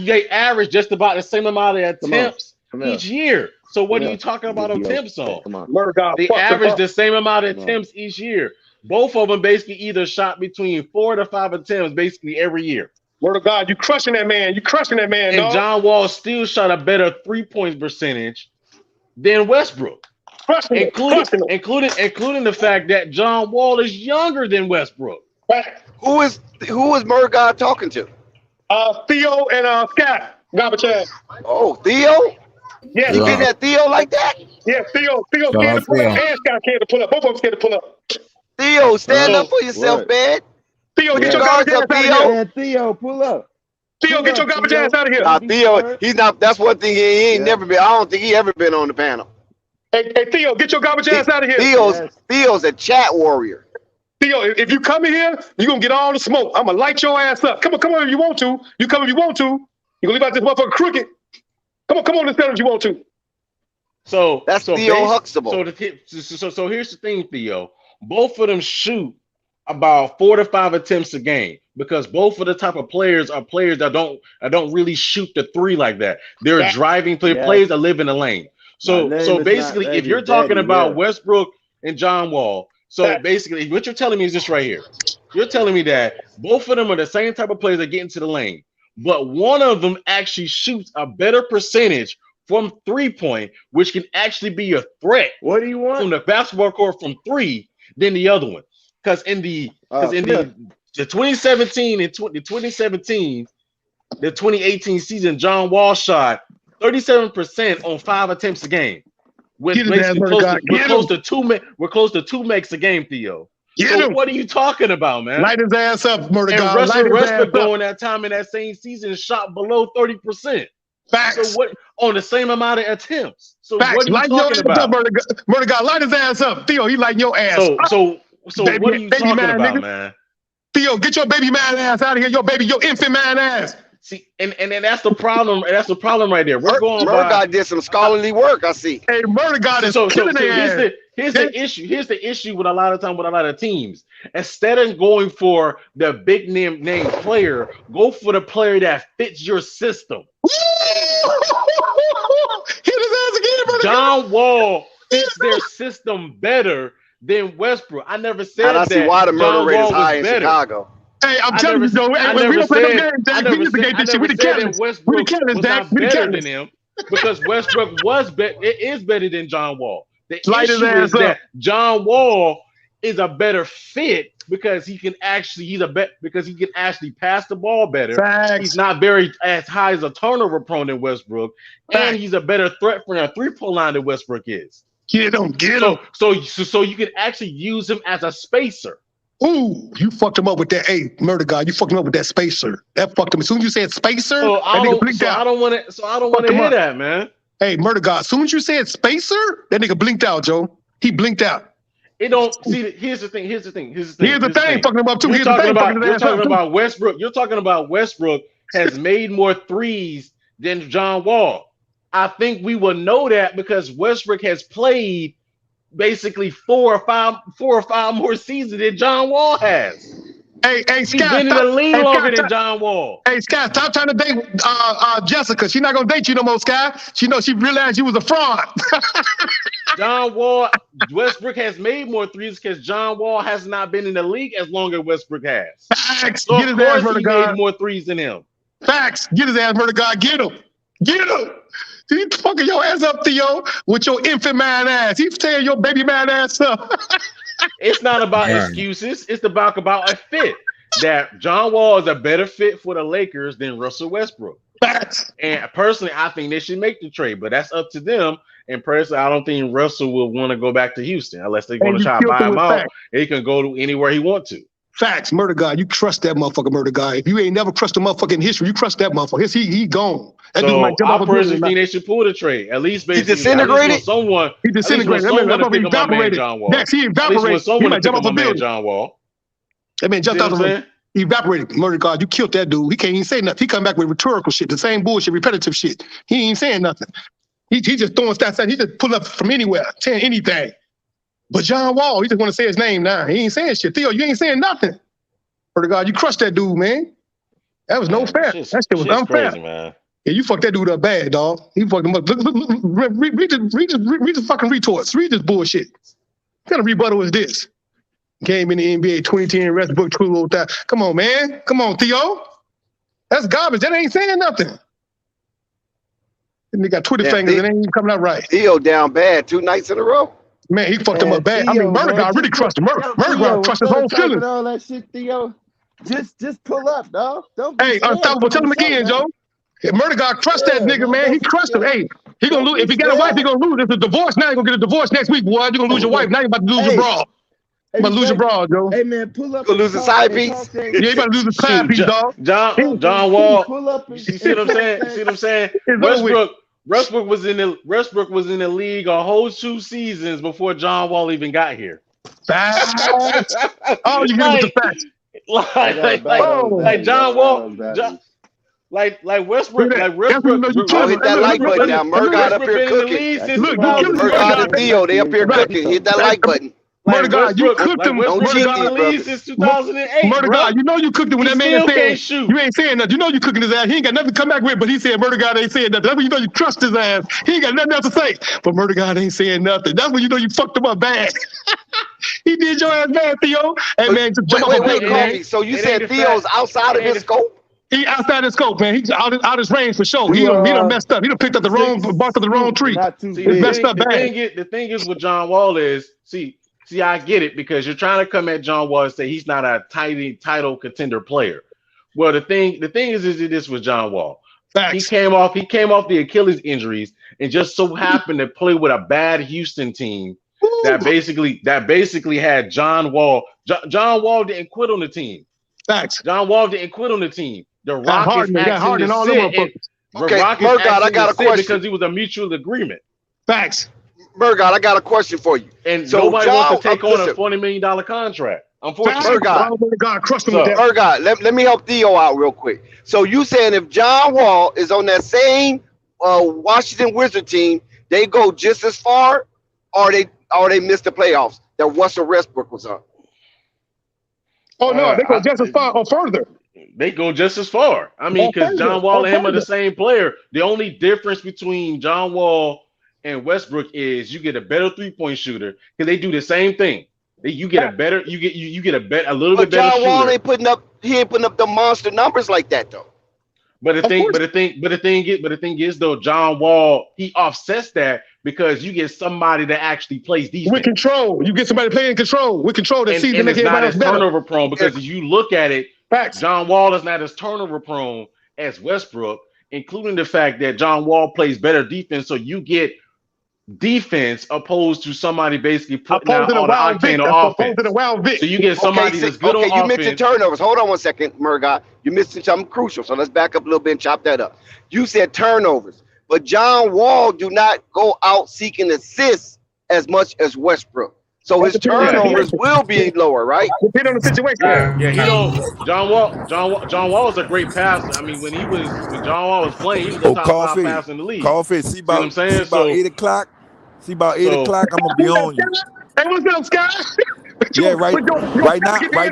They average just about the same amount of attempts Come here. each year. So what Come are here. you talking about Yo, attempts on? come on. Murder God. They fucked him average up. the same amount of Come on. attempts each year. Both of them basically either shot between 4 to 5 attempts basically every year. Word of God, you crushing that man. You crushing that man, And dog. John Wall still shot a better 3-point percentage than Westbrook. Crushing him. Including the fact that John Wall is younger than Westbrook. Who is Murder God talking to? Theo and Scott. Garbage ass. Oh, Theo? Yeah, You getting at Theo like that? Yeah, Theo scared to pull up, and Scott scared to pull up. Both of them scared to pull up. Theo, stand up for yourself, what? man. Theo, get your Guards garbage ass up, out of Theo. here. Man, Theo, pull up. Theo, get your garbage ass out of here. Nah, Theo, he's not. That's one thing he ain't never been. I don't think he ever been on the panel. Hey, Theo, get your garbage ass out of here. Theo's a chat warrior. Theo, if you come in here, you're gonna get all the smoke. I'm gonna light your ass up. Come on if you want to. You come if you want to. You gonna leave out this motherfucker crooked. Come on this if you want to. So that's Theo Huxtable. So here's the thing, Theo. Both of them shoot about 4 to 5 attempts a game because both of the type of players are players that don't really shoot the three like that. They're driving players that live in the lane. So basically, if you're talking about Westbrook and John Wall, so basically what you're telling me is this right here. You're telling me that both of them are the same type of players that get into the lane, but one of them actually shoots a better percentage from 3-point, which can actually be a threat. What do you want from the basketball court from 3 than the other one? Because in the 2017 and the 2018 season, John Wall shot 37% on 5 attempts a game. We're close to 2 makes a game, Theo. So what are you talking about, man? Light his ass up, Murder God. Russell Westbrook during that time in that same season shot below 30%. Facts. So what on the same amount of attempts? So Facts. what are you light talking about? Up, Murder God, light his ass up. Theo, he lighting your ass up. So what are you talking about, man? Theo, get your baby man ass out of here. Your infant man ass. See, and that's the problem. That's the problem right there. We're going. Murder God did some scholarly work. I see. Hey, Murder God is killing their ass. Here's the issue. Here's the issue with a lot of teams. Instead of going for the big name player, go for the player that fits your system. Hit his ass again, Murder John Wall fits their system better than Westbrook. I never said and I see that. why the murder rate is Wall high in better. Chicago. Hey, I'm telling you, though. Hey, we don't play no games, Dak. We just get this shit. We the Cavaliers. We the Cavaliers, Dak. We the Cavaliers. Than him because Westbrook is better than John Wall. The Light his issue ass is that John Wall is a better fit because he can actually pass the ball better. Facts. He's not very as high as a turnover prone than Westbrook, and he's a better threat from a 3-point line than Westbrook is. Get him. So you can actually use him as a spacer. Ooh, you fucked him up with that. Hey, Murder God, you fucked him up with that spacer. That fucked him. As soon as you said spacer, I don't want to hear that, man. Hey, Murder God, as soon as you said spacer, that nigga blinked out, Joe. He blinked out. It don't see. Here's the thing. Fucking him up too. You're talking about Westbrook. You're talking about Westbrook has made more threes than John Wall. I think we will know that because Westbrook has played basically 4 or 5 more seasons than John Wall has. Hey, Scott, he's been in the league longer than John Wall. Hey, Scott, stop trying to date Jessica. She's not gonna date you no more, Scott. She realized you was a fraud. John Wall, Westbrook has made more threes because John Wall has not been in the league as long as Westbrook has. Facts. So Get of his ass, course Murder he God. made more threes than him. Facts. Get his ass, Murder God. Get him. You fucking your ass up, Theo, with your infant man ass. He's tearing your baby man ass up. It's not about excuses. It's about a fit. That John Wall is a better fit for the Lakers than Russell Westbrook. And personally, I think they should make the trade, but that's up to them. And personally, I don't think Russell will want to go back to Houston unless they're going to try to buy him out. He can go to anywhere he wants to. Facts, murder guy. You trust that motherfucker, murder guy. If you ain't never trust a motherfucker in history, you trust that motherfucker. He gone. That dude might So jump off I a building. personally think they should pull the trade. At least He basically, disintegrated. Someone, He disintegrated. Someone to That pick motherfucker up my man evaporated. John Wall. Next, he At least when evaporated. He someone to might pick jump up off my a man building. John Wall. That man jumped See out what of I'm a saying? He evaporated. Murder God, you killed that dude. He can't even say nothing. He come back with rhetorical shit, the same bullshit, repetitive shit. He ain't saying nothing. He just throwing stats out. He just pulling up from anywhere, saying anything. But John Wall, he just want to say his name now. He ain't saying shit. Theo, you ain't saying nothing. Murder God, you crushed that dude, man. That was no fair. That shit was unfair. Crazy, man. Yeah, you fucked that dude up bad, dog. You fucked him up. Look, read the fucking retorts. Read this bullshit. What kind of rebuttal is this? Game in the NBA 2010, Westbrook, true. Come on, man. Come on, Theo. That's garbage. That ain't saying nothing. And they got Twitter fingers and ain't even coming out right. Theo down bad 2 nights in a row. Man, he fucked him up bad. Theo, Murder God really crushed him. Murder God crushed his whole feelings. All that shit, Theo. Just pull up, dog. Don't be Hey, scared. Unstoppable, tell him again, Joe. If Murder God crushed that nigga, man. He crushed him. Hey, he gonna lose. If he got a wife, he gonna lose. If it's a divorce, now he gonna get a divorce next week, boy. You gonna lose your wife. Now you about to lose your bra. You about to lose your bra, Joe. Hey, man, pull up. Gonna lose a side piece. Yeah, you about to lose a side piece, dog. John Wall. Pull up. You see what I'm saying? You see what I'm saying? Westbrook was in the league a whole 2 seasons before John Wall even got here. Facts. All you get was the facts. Like John Wall, like Westbrook, Oh, hit that like button now. Murgot up here cooking. Murgot and Theo, they up here cooking. Hit that like button. Murder God, you cooked him. Don't cheat these brothers. Since 2008. Murder God, you know you cooked him when that man said shoot. You ain't saying nothing. You know you cooking his ass. He ain't got nothing to come back with, but he said Murder God ain't saying nothing. That's when you know you trust his ass. He ain't got nothing else to say. But Murder God ain't saying nothing. That's when you know you fucked him up bad. He did your ass bad, Theo. Hey man, just jump wait, Kobe. So you said Theo's outside of his scope? He outside his scope, man. He's out his range for sure. He done messed up. He done picked up the wrong bark of the wrong tree. He's messed up bad. The thing is with John Wall is, see, I get it because you're trying to come at John Wall and say he's not a title contender player. Well, the thing is this with John Wall. Facts. He came off the Achilles injuries and just so happened to play with a bad Houston team that basically had John Wall. John Wall didn't quit on the team. Facts. John Wall didn't quit on the team. The Rockets asked him to sit. Okay, Murgot, I got a question because it was a mutual agreement. Facts. Murgot, I got a question for you. And so nobody wants to take on a $40 million contract. Unfortunately, Murgot, let me help Theo out real quick. So you saying if John Wall is on that same Washington Wizard team, they go just as far, or they miss the playoffs that Russell Westbrook was on? Oh no, they go just as far or further. They go just as far. I mean, because John Wall and him are the same player. The only difference between John Wall and Westbrook is you get a better 3-point shooter because they do the same thing. You get a little bit better John shooter. Wall ain't putting up the monster numbers like that though. But the thing is though, John Wall, he offsets that because you get somebody that actually plays defense. With control. You get somebody playing control. With control that sees them make everybody else better. Turnover prone because if you look at it, facts. John Wall is not as turnover prone as Westbrook, including the fact that John Wall plays better defense. So you get defense opposed to somebody basically putting out all the octane on offense. So you get somebody that's good on offense. You mentioned turnovers. Hold on one second, Murgot. You missed something crucial. So let's back up a little bit and chop that up. You said turnovers, but John Wall do not go out seeking assists as much as Westbrook. So his turnovers will be lower, right? Depending on the situation. Yeah, he don't. John Wall is a great passer. I mean, when John Wall was playing, he was the top 5 passer in the league. Coffee, see about what I'm saying? See about 8 o'clock. See about 8 o'clock. I'm gonna be on you. Hey, what's up, Scott? Yeah, right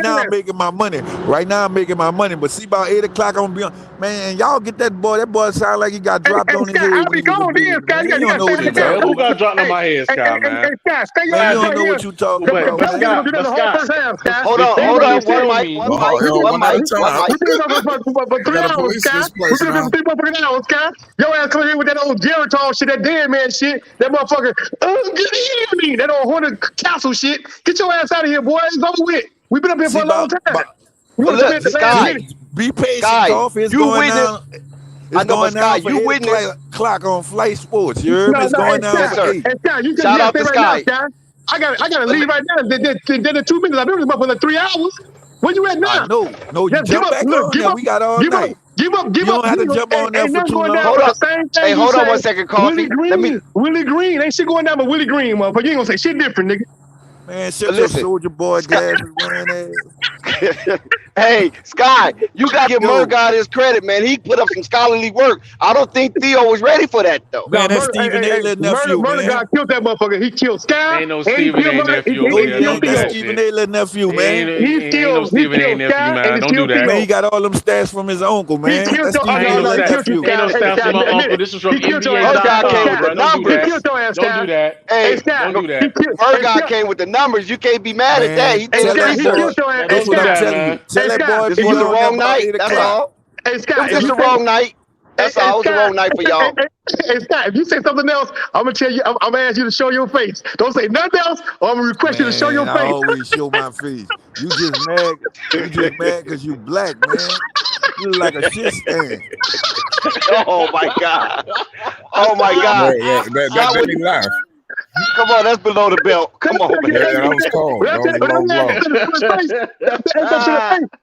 now I'm making my money. Right now I'm making my money. But see about 8 o'clock I'm gonna be on. Man, y'all get that boy. That boy sound like he got dropped on his head. I'll be gone then, Scott. You don't know what you talking about. Who got dropped on my head, Scott, man? Hey, Scott, stay your Man, ass you don't right know here. what you talking about. Hold on. One mic. For 3 hours, Scott. We've been here for 3 hours, Scott. Your ass coming here with that old Geritol shit, that dead man shit. That motherfucker, good evening. That old Hornet Castle shit. Get your ass out of here, boy. It's over with. We've been up here for a long time. Look, Sky, be patient, Sky, you witness. I know, but Sky, you witness clock on Flight Sports. You heard me? It's going down for 8. Hey, Sky, you shout out to Sky. I gotta leave right now. Then in 2 minutes. I've been with this motherfucker for 3 hours. Where you at now? I know. No, you Just give jump up. back Look, on give there. up. We got all Give up. night. Give up. Give You up. don't have to jump on there Ain't for nothing too going long. down Hold but up. the same thing Hey, you hold on say. one second, Coffee. Willie Green. Ain't shit going down but Willie Green, motherfucker. You ain't gonna say shit different, nigga. Man, shut your Listen, soldier boy glasses wearing ass. hey, Sky, you got to give Yo. Murgod his credit, man. He put up some scholarly work. I don't think Theo was ready for that, though. Man, that's Stephen A. little nephew, Murder man. God killed that motherfucker. He killed Sky. Ain't no and he Stephen killed A. Murder. nephew He over there killed doing That's Theo. that Stephen shit. A. little nephew, man. Ain't no Stephen A. nephew, Sky man. and he Don't do killed that. Theo. Man, he got all them stats from his uncle, He man. killed That's your. Oh Stephen no, A. no, he little killed you, nephew. Ain't no Sky. Hey, stats Sky, from my admit uncle. it. This is from He killed your ass. Murgod came Sky, with the bro. Don't do numbers. he that. killed your ass. Don't Sky. do that. Hey, Hey, Sky. Don't do He that. killed. Hey, Murgod Sky. came with the numbers. You can't be mad at that. Man, He Hey, did tell Sky. his that He boy. killed research. your ass. Man, Hey, That's don't what do I'm Sky. that, telling you. man. Tell Hey, that Sky. boy This Hey, be was the on wrong there about night. 8 That's o'clock. all. Hey, It Sky. was If just you the say wrong night. That's all. It was the wrong night for y'all. Hey, Scott, if you say something else, I'm gonna tell you. I'm gonna ask you to show your face. Don't say nothing else, or I'm gonna request you to show your Man, I face. always show my face. You just mad. You just mad because you black, man. You look like a shit stand. Oh my God. Oh my God. Scott, That me laugh. come on, that's below the belt. Come on, Yeah, man. that was cold. That was a low blow.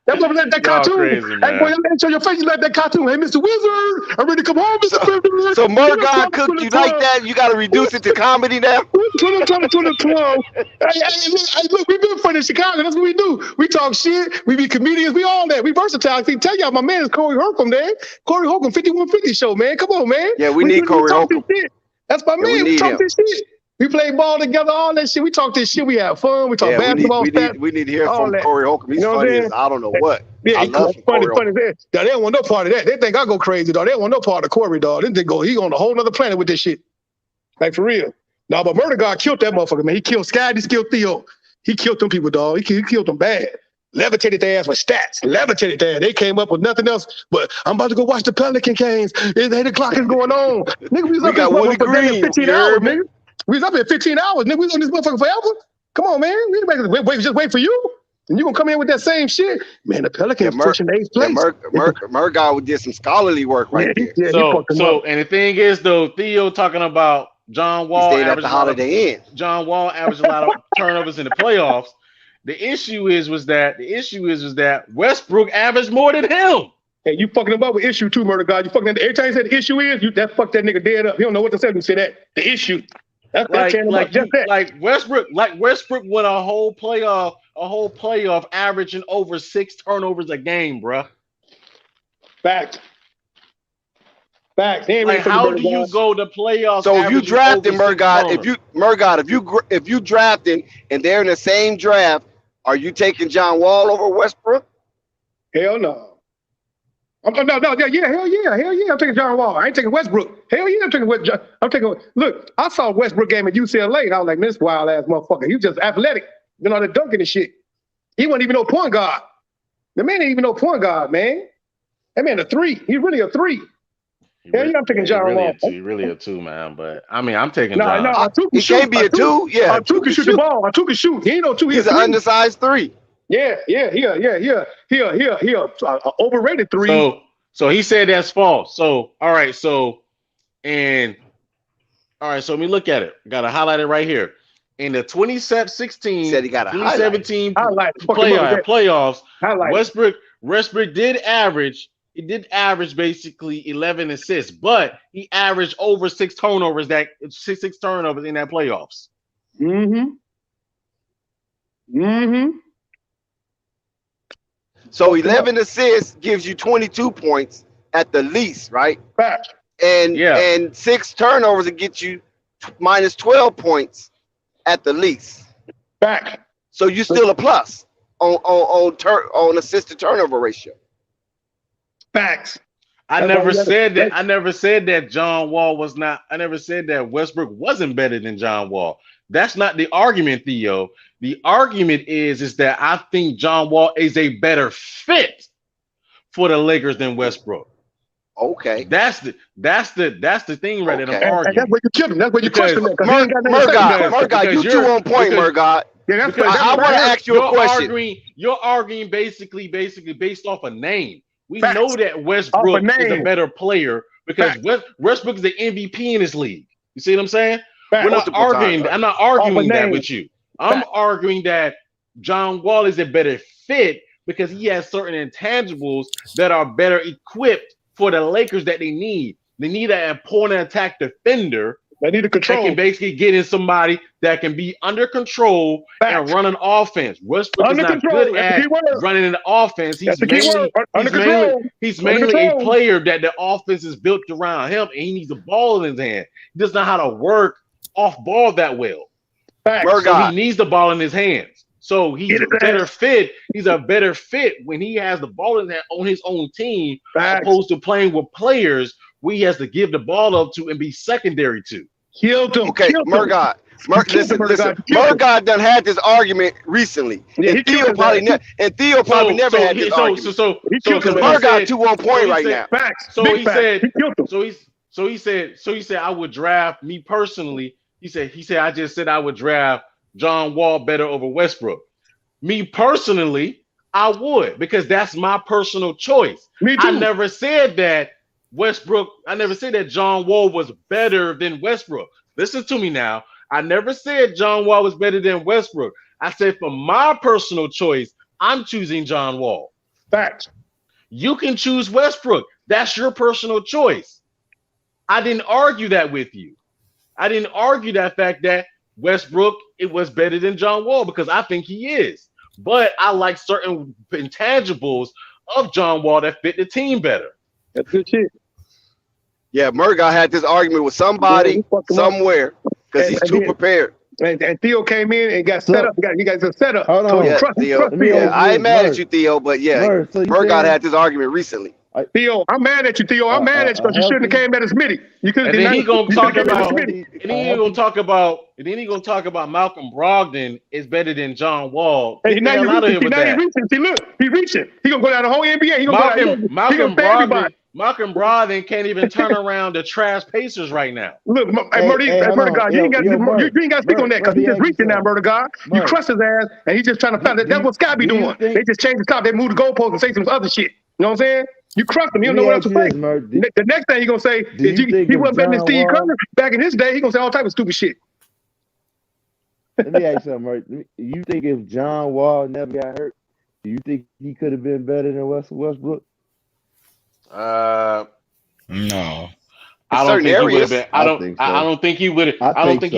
That boy let that Y'all cartoon. crazy, Hey, boy, man. let me show your face. You let that cartoon. Hey, Mr. Wizard, I'm ready to come home, Mr. Wizard. So Murgod cooked you like that? You got to reduce it to comedy now? 12. Hey, look, we been funny in Chicago. That's what we do. We talk shit. We be comedians. We all that. We versatile. See, tell y'all, my man is Corey Holcomb, man. Corey Holcomb, 5150 show, man. Come on, man. Yeah, we need Corey talk Holcomb. this shit. That's my Yeah, we man. We need talk him. this shit. We play ball together, all that shit. We talk this shit. We have fun. We talk Yeah, basketball stats, we need to hear all from that. Corey Holcomb. He's You know what I'm funny saying? as I don't know what. Yeah, I he love funny Corey as Holcomb. that. They don't want no part of that. They think I go crazy, dog. They don't want no part of Corey, dog. They go, he on a whole nother planet with this shit. Like, for real. No, but Murder God killed that motherfucker, man. He killed Sky, he killed Theo. He killed them people, dog. He killed them bad. Levitated their ass with stats. Levitated their ass. They came up with nothing else but, I'm about to go watch the Pelican games. It's 8 o'clock is going on. Nigga, we was We up here got Willie for damn Green. 15 You hours, heard me? nigga. We was up here 15 hours, nigga. We was on this motherfucker forever. Come on, man. We ain't just wait for you. And you gonna come in with that same shit? Man, the Pelicans pushing 8th place. Murgod did some scholarly work right there. Yeah, he So, fucked him up. and the thing is, though, Theo talking about John Wall stayed at the Holiday Inn. John Wall averaged a lot of turnovers in the playoffs. The issue was that Westbrook averaged more than him. Hey, you fucking him up with issue too, Murder God. You fucking every time you say the issue is, that fuck that nigga dead up. He don't know what to say when you say that. The issue. That's Like Westbrook won a whole playoff averaging over 6 turnovers a game, bruh. Fact. Like, how do you go to playoffs? So if you drafted Murgod, if if you drafted and they're in the same draft, are you taking John Wall over Westbrook? Hell no. Hell yeah. I'm taking John Wall. I ain't taking Westbrook. Hell yeah, I'm taking Westbrook. Look, I saw Westbrook game at UCLA, and I was like, man, this wild ass motherfucker. He was just athletic, all the dunking and shit. He wasn't even no point guard. The man ain't even no point guard, man. That man a 3. He's really a 3. Hell yeah, I'm taking John Wall. He really a 2, man. But I mean, I'm taking John. John. He can't be a 2. Yeah, a 2 can shoot the ball. A 2 can shoot. He ain't no 2. He's an undersized 3. Yeah. He a overrated 3. So he said that's false. So all right. So let me look at it. Got to highlight it right here. In the 2017 playoffs, Westbrook did average. He did average basically 11 assists, but he averaged over 6 turnovers. Six turnovers in that playoffs. So 11 assists gives you 22 points at the least, right? Fact. And 6 turnovers to get you minus 12 points at the least. Fact. So you're still a plus on assist to turnover ratio. Facts. I never said that John Wall was not. I never said that Westbrook wasn't better than John Wall. That's not the argument, Theo. The argument is that I think John Wall is a better fit for the Lakers than Westbrook. Okay. That's the thing right there. I'm arguing. And that's where you killed him. That's where you crushed him. Murgod, you 2 on point, Murgod. Yeah, I want to ask you a question. You're arguing basically based off a name. We know that Westbrook is a better player because Westbrook is the MVP in this league. You see what I'm saying? We're not arguing. I'm not arguing that with you. I'm arguing that John Wall is a better fit because he has certain intangibles that are better equipped for the Lakers that they need. They need an important attack defender. They need a control. That can basically get in somebody that can be under control and run an offense. Westbrook is not good at running an offense. He's mainly a player that the offense is built around him, and he needs a ball in his hand. He doesn't know how to work off ball that well. So he needs the ball in his hands. So he's a better fit. He's a better fit when he has the ball in his hand on his own team, opposed to playing with players where he has to give the ball up to and be secondary to. Okay, Murgod. Listen. Murgod done had this argument recently, and Theo probably never had this argument. So Murgod 2-1 point right now. So he said I would draft me personally. He said I just said I would draft John Wall better over Westbrook. Me personally, I would, because that's my personal choice. Me too. I never said that John Wall was better than Westbrook. Listen to me now. I never said John Wall was better than Westbrook. I said for my personal choice, I'm choosing John Wall. Facts. You can choose Westbrook. That's your personal choice. I didn't argue that with you. I didn't argue that fact that Westbrook it was better than John Wall, because I think he is. But I like certain intangibles of John Wall that fit the team better. That's good shit. Yeah, Murgod had this argument with somebody somewhere because he's too prepared. And Theo came in and got set up. He got a setup. Hold on. I ain't mad at you, Theo, but Murgod had this argument recently. Theo, I'm mad at you, Theo. I'm mad at you because you shouldn't have came at his midi. You could have. And then he gonna talk about Malcolm Brogdon is better than John Wall. Hey, now he reaching. See, look, he reaching. He gonna go down the whole NBA. He gonna Malcolm Brogdon can't even turn around the trash Pacers right now. Look, Murder God, you ain't got to speak on that because he's just reaching now, Murder God. You crush his ass, and he's just trying to find that. That's what Scott be doing. They just change the top. They move the goalpost and say some other shit. You know what I'm saying? You crushed him. You don't know what else to say. The next thing he's going to say is he wasn't better than Steve Kerr back in his day. He's going to say all type of stupid shit. Let me ask you something, Murder. You think if John Wall never got hurt, do you think he could have been better than Westbrook? No. I don't think he would have been. I don't think he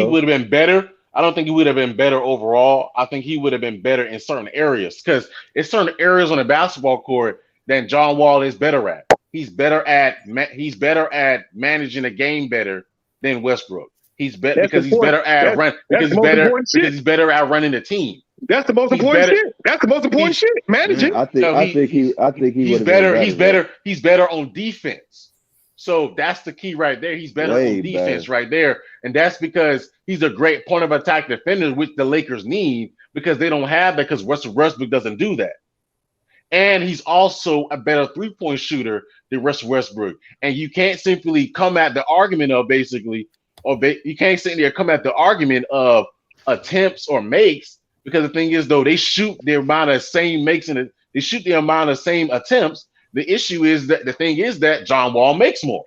would have been better. I don't think he would have been better overall. I think he would have been better in certain areas, because it's certain areas on the basketball court that John Wall is better at. He's better at managing the game better than Westbrook. He's better because he's better at running the team. That's the most important shit. That's the most important shit. Managing. I think he he's better. He's better on defense. So that's the key right there. He's better on defense right there. And that's because he's a great point of attack defender, which the Lakers need, because they don't have that, because Westbrook doesn't do that. And he's also a better three-point shooter than Westbrook. And you can't simply come at the argument of you can't sit there come at the argument of attempts or makes, because the thing is, though, they shoot the amount of same makes and they shoot the amount of same attempts. The issue is that John Wall makes more.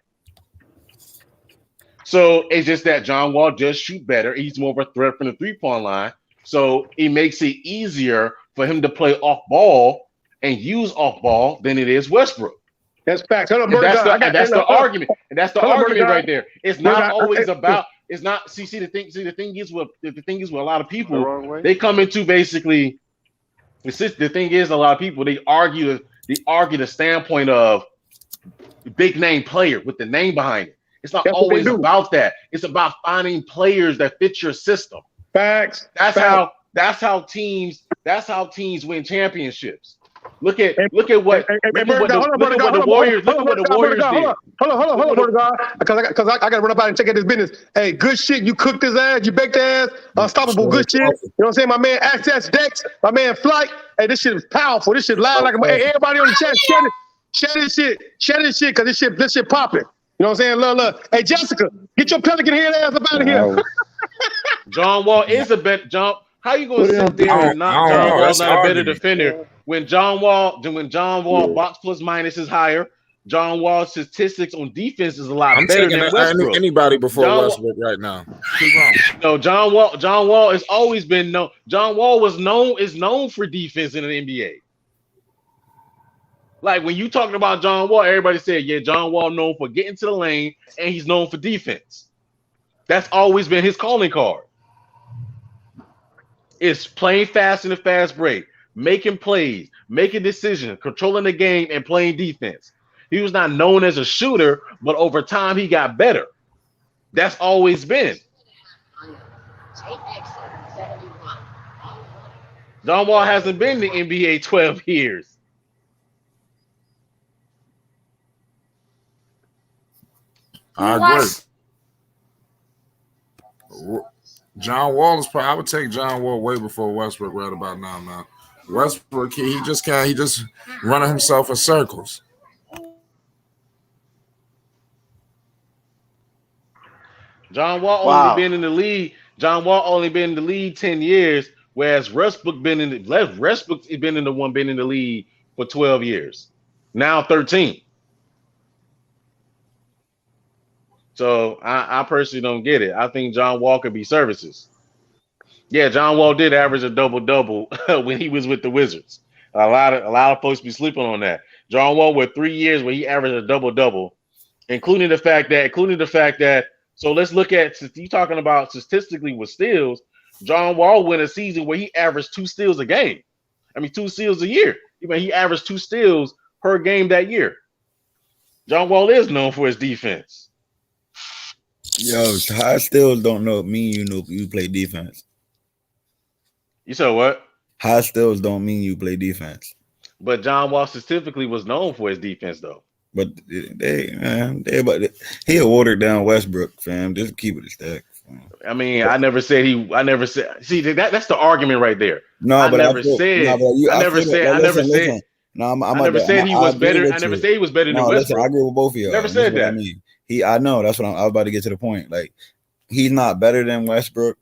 So it's just that John Wall does shoot better. He's more of a threat from the three-point line. So it makes it easier for him to play off ball and use off ball than it is Westbrook. That's facts. That's the argument. And that's the argument right there. It's not always about. It's not. See, the thing is with a lot of people, they come into basically. The thing is, a lot of people they argue the standpoint of big name player with the name behind it. It's not always about that. It's about finding players that fit your system. Facts. That's how teams win championships. Look at what the Warriors did. Hold on, God. Because I got to run up out and check out this business. Hey, good shit. You cooked his ass. You baked his ass. Unstoppable. Good shit. You know what I'm saying? My man Access Dex. My man Flight. Hey, this shit is powerful. This shit loud like a. Hey, everybody on the chat, share this shit. Share this shit, because this shit popping. You know what I'm saying? Look. Hey, Jessica, get your pelican head ass up out of here. John Wall is a better jump. How you gonna sit there and not John Wall's not a better defender when John Wall box plus minus is higher? John Wall's statistics on defense is a lot better than Westbrook. Anybody before Westbrook right now. No, John Wall has always been known. John Wall is known for defense in the NBA. Like when you talking about John Wall, everybody said, yeah, John Wall known for getting to the lane and he's known for defense. That's always been his calling card. It's playing fast in the fast break, making plays, making decisions, controlling the game, and playing defense. He was not known as a shooter, but over time he got better. That's always been. John Wall hasn't been in the NBA 12 years. I agree. John Wall is probably. I would take John Wall way before Westbrook right about now. Man, Westbrook, he just running himself in circles. John Wall only been in the league. John Wall only been in the league 10 years, whereas Westbrook's been in the league for 12 years. Now 13. So I personally don't get it. I think John Wall could be services. Yeah, John Wall did average a double-double when he was with the Wizards. A lot of folks be sleeping on that. John Wall with 3 years where he averaged a double-double, including the fact that. So let's look at, since you're talking about statistically with steals, John Wall went a season where he averaged 2 steals a game. 2 steals a year. He averaged 2 steals per game that year. John Wall is known for his defense. Yo, high steals don't mean you play defense. You said what? High steals don't mean you play defense. But John Wall specifically was known for his defense, though. But he a watered down Westbrook, fam. Just keep it a stack. I never said. See, that's the argument right there. No, I but never said he was better. I never said he was better than Westbrook. Listen, I agree with both of y'all. Never said that. I mean. I know that's what I was about to get to the point. Like, he's not better than Westbrook,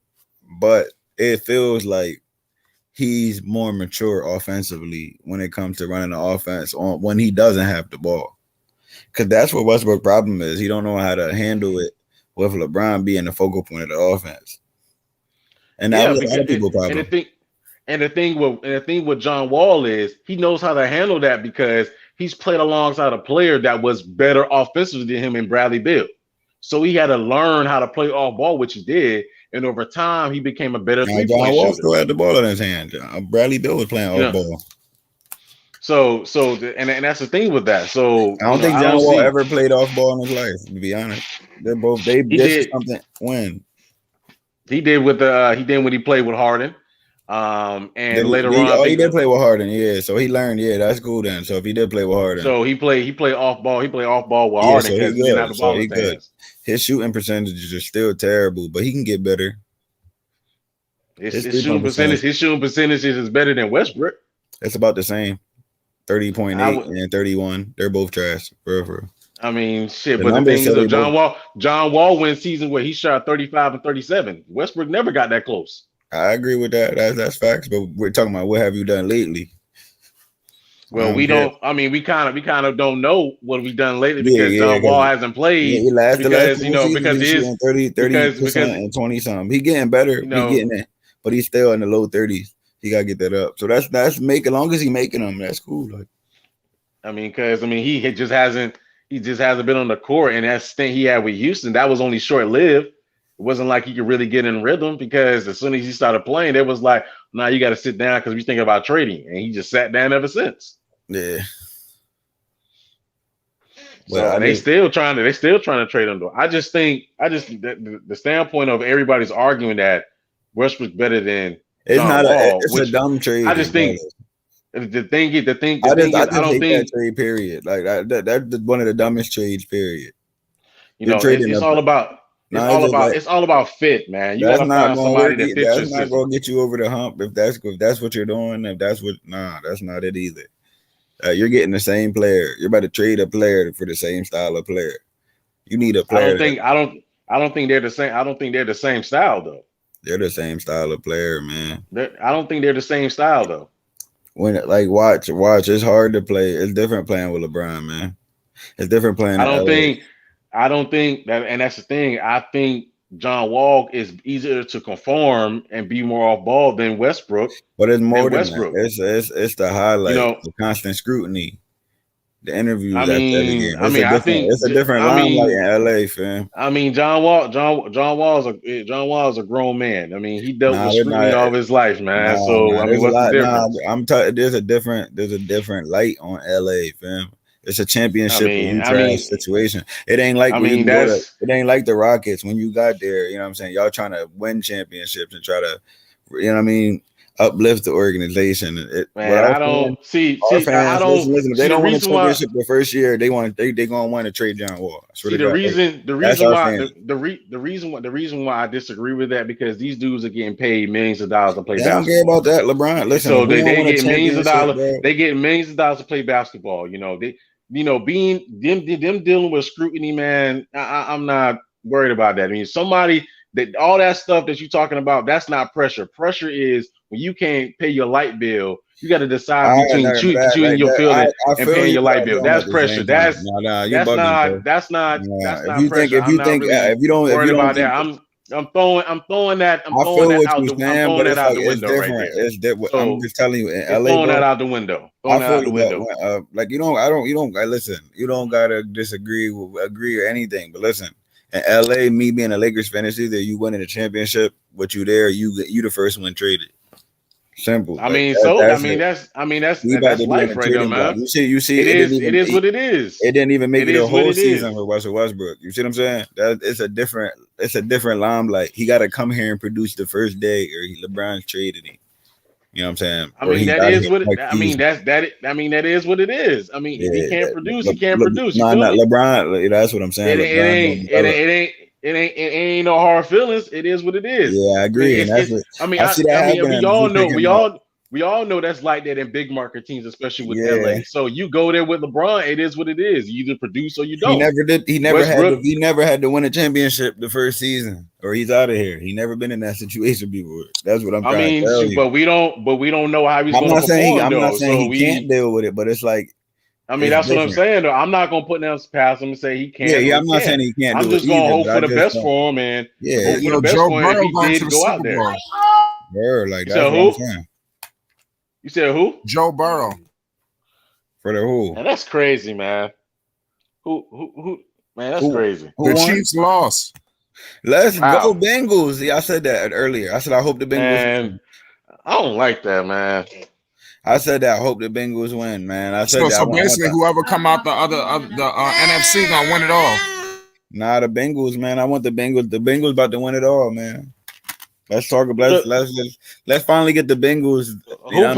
but it feels like he's more mature offensively when it comes to running the offense when he doesn't have the ball. Because that's what Westbrook's problem is. He don't know how to handle it with LeBron being the focal point of the offense. And that was other people's problem. And the thing with John Wall is he knows how to handle that because he's played alongside a player that was better offensively than him in Bradley Beal. So he had to learn how to play off ball, which he did. And over time, he became a better three-point shooter. John Wall still had the ball in his hand. Bradley Beal was playing off ball. So that's the thing with that. So I don't think John Wall ever played off ball in his life, to be honest. They did something when. He did when he played with Harden. Later on, he did play with Harden, yeah. So he learned, yeah, that's cool then. So if he did play with Harden, so he played off ball. He played off ball with Harden because he didn't have the ball in his hands. His shooting percentages are still terrible, but he can get better. His shooting percentages is better than Westbrook. It's about the same, 30.8 and 31. They're both trash, for. But the thing is, John Wall went season where he shot 35 and 37. Westbrook never got that close. I agree with that. That's facts. But we're talking about what have you done lately? Well, we don't. We kind of don't know what we've done lately because John Wall hasn't played. Because he's 30% and 20 something. He getting better. He getting it, but he's still in the low 30s. He gotta get that up. So that's make as long as he making them, that's cool. Like, he just hasn't been on the court, and that stint he had with Houston that was only short lived. It wasn't like he could really get in rhythm because as soon as he started playing, it was like, nah, you got to sit down because we're thinking about trading. And he just sat down ever since. Yeah. So they still trying to trade him though. I just think the standpoint of everybody's arguing that Westbrook's better than John Wall, it's a dumb trade. I just think the thing is, I don't think that trade period. Like that's one of the dumbest trades, period. It's all about it's all about fit, man. You gotta find somebody that fits your system. That's not gonna get you over the hump if that's what you're doing. That's not it either. You're getting the same player. You're about to trade a player for the same style of player. You need a player. I don't think they're the same. I don't think they're the same style though. They're the same style of player, man. I don't think they're the same style though. When watch, it's hard to play. It's different playing with LeBron, man. It's different playing. I don't think that, and that's the thing. I think John Wall is easier to conform and be more off ball than Westbrook. But it's more than Westbrook. That. It's the highlight, the constant scrutiny. The interviews I after every mean, game. It's a different limelight in LA, fam. I mean, John Wall's a grown man. I mean, he dealt with They're scrutiny not. all of his life, man. So I mean, There's a what's the lot. difference? There's a different light on LA, fam. It's a championship elite trash situation. It ain't like when you go to. It ain't like the Rockets when you got there. You know what I'm saying? Y'all trying to win championships and try to, you know what I mean, uplift the organization. I don't see. I don't. Listen, if they don't win a championship the first year, they gonna want to trade John Wall. The reason why I disagree with that because these dudes are getting paid millions of dollars to play basketball. They don't care about that, LeBron. Listen, so they get millions of dollars. Bro. They get millions of dollars to play basketball. Being them dealing with scrutiny, man. I'm not worried about that. I mean, all that stuff that you're talking about, that's not pressure. Pressure is when you can't pay your light bill. You got to decide between choosing your feeling and paying your light bill. That's pressure. That's not pressure. If you don't worry about that. I'm throwing that out the window right there. I'm just telling you, in LA, throwing that out the window. Listen, you don't gotta agree or anything, but listen. In LA, me being a Lakers fan, it's either you winning a championship, but you there, you the first one traded. Simple. That's life right there, man. You see, it is what it is. It didn't even make it a whole season for Russell Westbrook. You see what I'm saying? It's a different limelight. He got to come here and produce the first day, or LeBron's traded him. You know what I'm saying? That is what it is. I mean, if he can't produce, he can't produce. No, not LeBron. That's what I'm saying. It ain't no hard feelings. It is what it is. Yeah, I agree. We all know that's like that in big market teams, especially with LA. So you go there with LeBron, it is what it is. You either produce or you don't. He never did. He never had to win a championship the first season, or he's out of here. He never been in that situation before. That's what I'm trying to tell you. But we don't know how he's going to perform. I'm not saying he can't deal with it, but it's like. I mean, that's different. What I'm saying, though. I'm not going to put down past him and say he can't. Yeah, I'm not saying he can't do it. I'm just going to hope for the best for him, and hope for the best for him if he did go out there. Like that's what I'm saying. You said who? Joe Burrow. For the who? Man, that's crazy, man. Who? Man, that's crazy. The Chiefs lost. Let's go Bengals. Yeah, I said that earlier. I said I hope the Bengals. Man, I don't like that, man. I said that I hope the Bengals win, man. I said so basically, whoever come out the NFC gonna win it all. Nah, the Bengals, man. I want the Bengals. The Bengals about to win it all, man. Let's talk about let's finally get the Bengals. Who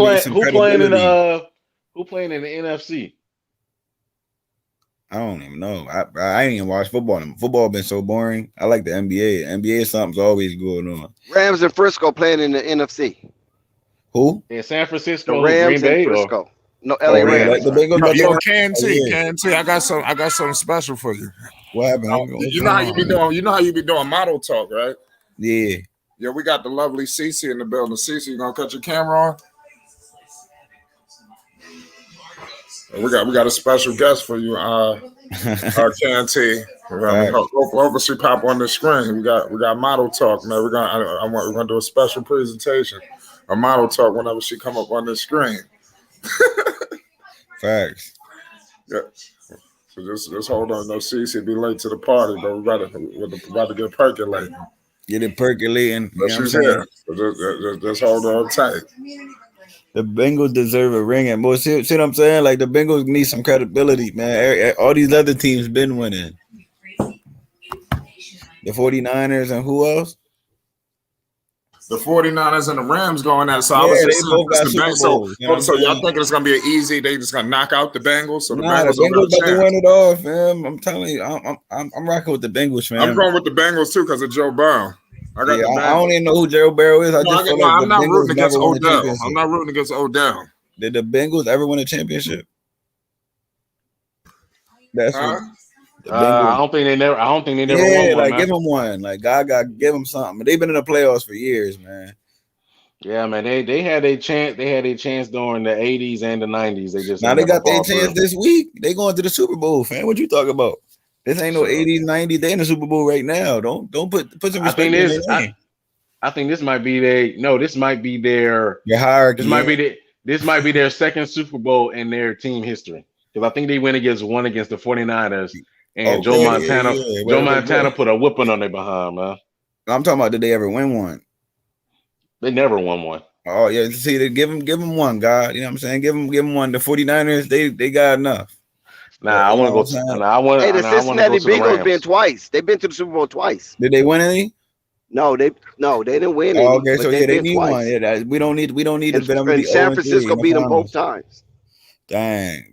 playing in the NFC? I don't even know. I ain't even watch football. Football been so boring. I like the NBA. NBA something's always going on. Rams and Frisco playing in the NFC. Who? In San Francisco, the Rams Green Bay, and Frisco. No, LA Rams. Like the Bengals. Yo, KNT, I got something special for you. What happened? You know how you be doing. You know how you be doing model talk, right? Yeah. Yeah, we got the lovely Cece in the building. Cece, you gonna cut your camera on? We got a special guest for you, KNT. Hopefully she pop on the screen. We got model talk, man. We're gonna do a special presentation. A model talk whenever she come up on the screen. Facts. Yeah. So just hold on. No, Cece be late to the party, but we're about to get percolating. Get it percolating. But she's here. So just hold on tight. The Bengals deserve a ring, and more. See what I'm saying? Like the Bengals need some credibility, man. All these other teams been winning. The 49ers and who else? The 49ers and the Rams going at. So they both got Super Bowls. So y'all think it's gonna be an easy? They just gonna knock out the Bengals? So the Bengals about to win it all, fam. I'm telling you, I'm rocking with the Bengals, fam. I'm going with the Bengals too because of Joe Burrow. I don't even know who Joe Burrow is. I'm not rooting against Odell. I'm not rooting against Odell. Did the Bengals ever win a championship? That's what. I don't think they never. Won one. Like give them one. Like God, give them something. They've been in the playoffs for years, man. Yeah, man. They had a chance. They had a chance during the 80s and the 90s. They just they got their chance this week. They going to the Super Bowl, fam. What you talking about? This ain't no 80s, 90s. They in the Super Bowl right now. Don't put some respect in their name. I think this might be this might be their hierarchy. This might be their second Super Bowl in their team history. Because I think they went against the 49ers, and Joe Okay, Montana. yeah. Joe Wait. Montana put a whipping on their behind, man. I'm talking about, did they ever win one? They never won one. Oh yeah, see, they give them one, God. You know what I'm saying? Give them one. The 49ers, they got enough. Nah, I want to go to. Nah, I want. Hey, the I want to Cincinnati go to the Bengals Rams. been twice. They've been to the Super Bowl twice. Did they win any? No, they didn't win Oh, any. okay, But so they've yeah, they been need twice. one. Yeah, we don't need to bet them to be And San 0-3 Francisco in the beat them both finals. times. Dang,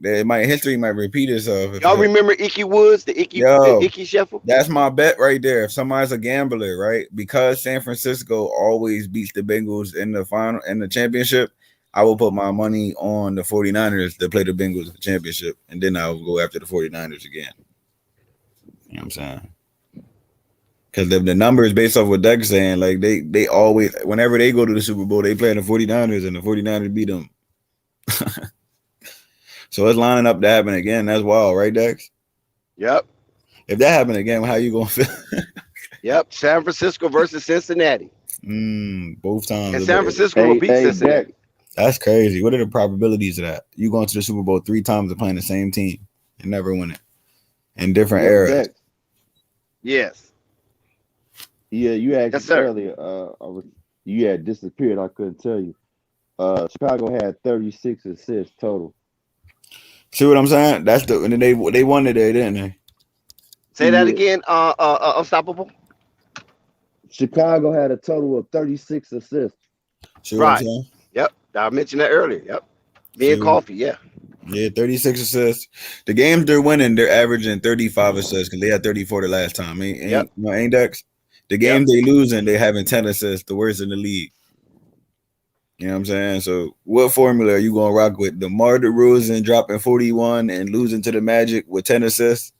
history might repeat itself. Y'all remember Icky Woods, the Icky Sheffield? That's my bet right there. If somebody's a gambler, right? Because San Francisco always beats the Bengals in the final in the championship, I will put my money on the 49ers to play the Bengals in the championship, and then I will go after the 49ers again. You know what I'm saying? Because the numbers based off what Doug's saying, like they always, whenever they go to the Super Bowl, they play the 49ers, and the 49ers beat them. So it's lining up to happen again. That's wild, right, Dex? Yep. If that happened again, how you gonna feel? Yep. San Francisco versus Cincinnati. Both times. And San Francisco will beat Cincinnati. That's crazy. What are the probabilities of that? You going to the Super Bowl 3 times and playing the same team and never win it in different eras. Dex. Yes. Yeah, you asked Yes, sir. earlier. You had disappeared. I couldn't tell you. Chicago had 36 assists total. See what I'm saying? That's and then they won today, didn't they? Say that again. Unstoppable. Chicago had a total of 36 assists. See what I'm Right. saying? Yep. I mentioned that earlier. Yep. Me and Coffee. Yeah. Yeah, 36 assists. The games they're winning, they're averaging 35 assists because they had 34 the last time. Ain't Dex? The games they losing, they having 10 assists, the worst in the league. You know what I'm saying? So what formula are you going to rock with? DeMar DeRozan dropping 41 and losing to the Magic with 10 assists?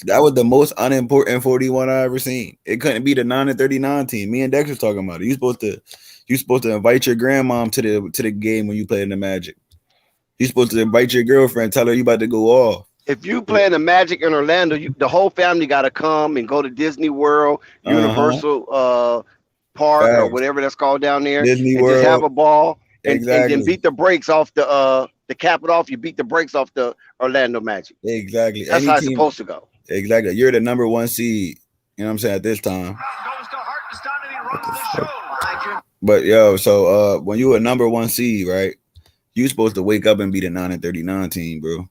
That was the most unimportant 41 I ever seen. It couldn't be the 9-39 team. Me and Dex was talking about it. You supposed to invite your grandmom to the game when you play in the Magic. You supposed to invite your girlfriend, tell her you about to go off. If you play in the Magic in Orlando, the whole family got to come and go to Disney World, Universal Park, or whatever that's called down there, Disney and World. just have a ball and Exactly. then beat the brakes off to cap it off. You beat the brakes off the Orlando Magic. Exactly. That's how it's supposed to go. Exactly. You're the number 1 seed. You know what I'm saying? At this time. But yo, so when you a number 1 seed, right? You supposed to wake up and be the 9-39 team, bro.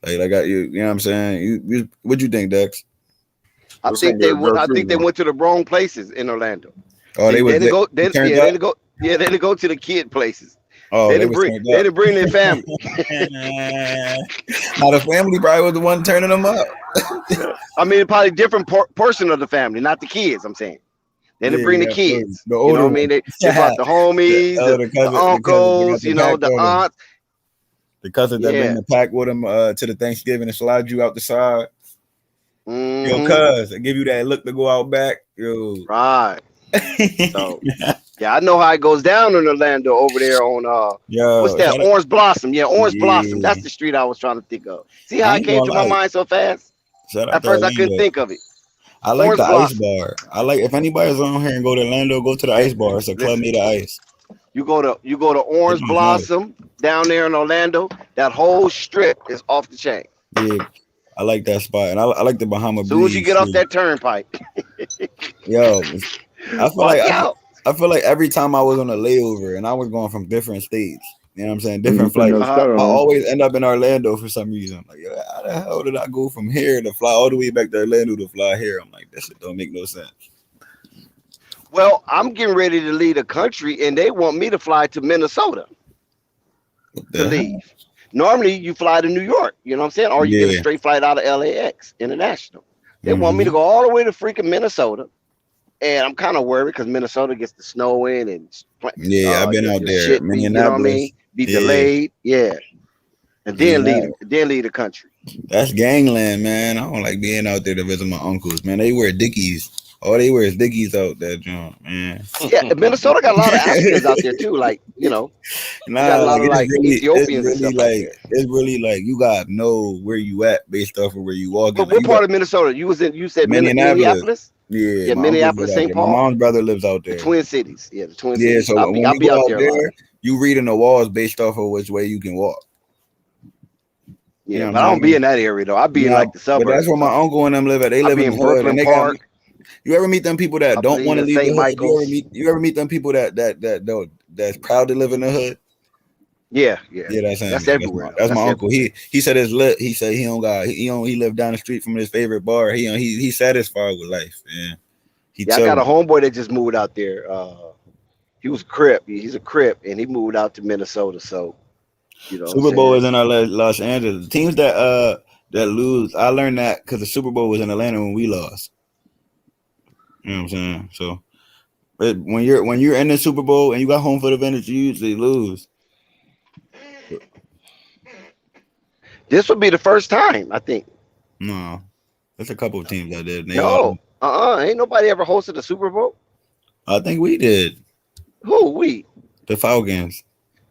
Like I got you. You know what I'm saying? You what you think, Dex? I think they went to the wrong places in Orlando. Oh, they didn't go to the kid places. Oh, they didn't bring their family. Now the family probably was the one turning them up. I mean, probably different portion of the family, not the kids. I'm saying they didn't bring the kids. The you older know what I mean? They brought the homies, the uncles, the aunts. The cousin that bring the pack with them to the Thanksgiving and slide you out the side. Yo, cuz, they give you that look to go out back. Yo. Right. So, yeah, I know how it goes down in Orlando over there on what's that? Orange Blossom. Yeah, Orange Blossom. That's the street I was trying to think of. See how it came to my mind so fast? At first I couldn't think of it. I like Orange the Blossom. ice bar. I like if anybody's on here and go to Orlando, go to the ice bar. It's a club made of ice. You go to Orange Blossom down there in Orlando. That whole strip is off the chain. Yeah, I like that spot, and I like the Bahama. As soon as you get off that turnpike. Yo, I feel like every time I was on a layover and I was going from different states, you know what I'm saying, different flights, I always end up in Orlando for some reason. Like, yo, how the hell did I go from here to fly all the way back to Orlando to fly here? I'm like, that shit don't make no sense. Well, I'm getting ready to leave the country, and they want me to fly to Minnesota to leave. Normally, you fly to New York, you know what I'm saying? Or you get a straight flight out of LAX, International. They want me to go all the way to freaking Minnesota. And I'm kind of worried because Minnesota gets the snow in and I've been out there. Shit, you know what I mean? Be delayed, and then leave the country. That's gangland, man. I don't like being out there to visit my uncles, man. They wear Dickies. All they wear is Dickies out there, John, man. Yeah, Minnesota got a lot of Africans out there too, like got a lot of Ethiopians and stuff like that. It's really like you gotta know where you at based off of where you walking. But what part of Minnesota? You said Minneapolis? Yeah, Minneapolis, St. Paul. My mom's brother lives out there. The Twin Cities. Yeah, the Twin Cities. So when we go out there, you reading the walls based off of which way you can walk. Yeah, know but I don't be in that area though. I be in like the suburbs. But that's where my uncle and them live at. They I live be in in the hood, Brooklyn and they Park. you ever meet them people that I don't believe want to in leave the St. hood? Michael's. You ever meet them people that's proud to live in the hood? Yeah. Yeah, that's him. That's Man. everywhere. That's my uncle. Everywhere. He said it's lit. He said he lived down the street from his favorite bar. He satisfied with life, man. I got a homeboy that just moved out there. He was a Crip. He's a Crip, and he moved out to Minnesota. So, you know, Super Bowl is in Los Angeles. The teams that lose, I learned that because the Super Bowl was in Atlanta when we lost. You know what I'm saying? So, but when you're in the Super Bowl and you got home field advantage, you usually lose. This would be the first time, I think. No, there's a couple of teams that did. Ain't nobody ever hosted a Super Bowl. I think we did. Who we? The Falcons.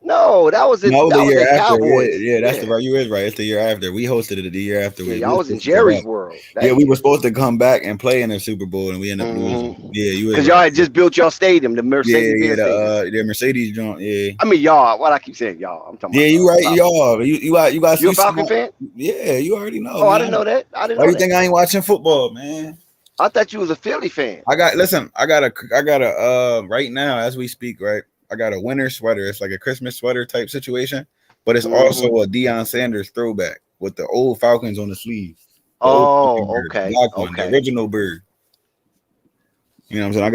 No, that was the year after. Cowboys. Yeah, that's the right. You is right. It's the year after. We hosted it the year after. Yeah, y'all was in Jerry's world. We were supposed to come back and play in the Super Bowl, and we ended up losing. Yeah, you because y'all had just built y'all stadium, the Mercedes. The Mercedes joint. Yeah. I mean, y'all. What I keep saying, y'all. I'm talking. Yeah, you right, y'all. You got. You a Falcon fan? Yeah, you already know. Oh, man. I didn't know that. Why do you think I ain't watching football, man? I thought you was a Philly fan. I got a right now as we speak, right? I got a winter sweater. It's like a Christmas sweater type situation, but it's also a Deion Sanders throwback with the old Falcons on the sleeve. Okay. The original bird. You know what I'm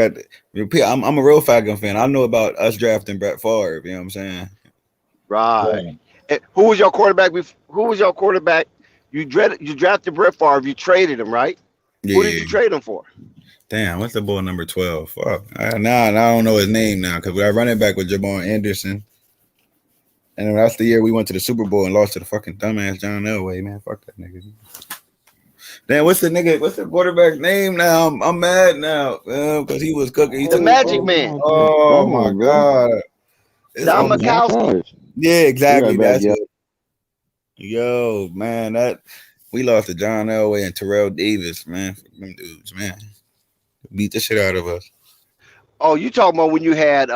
saying? I'm a real Falcon fan. I know about us drafting Brett Favre. You know what I'm saying? Right. Yeah. Who was your quarterback? Who was your quarterback? You drafted Brett Favre. You traded him, right? Yeah. Who did you trade him for? Damn, what's the boy number 12? Fuck. Now I don't know his name now because we are running back with Jamal Anderson. And then that's the year we went to the Super Bowl and lost to the fucking dumbass John Elway, man. Fuck that nigga. Damn, what's the quarterback's name now? I'm mad now because he was cooking. The Magic Man. Oh my God. Don Mikowski. Yeah, exactly. That's it. Yo, man, that we lost to John Elway and Terrell Davis, man. Them dudes, man. Beat the shit out of us. Oh, you talking about when you had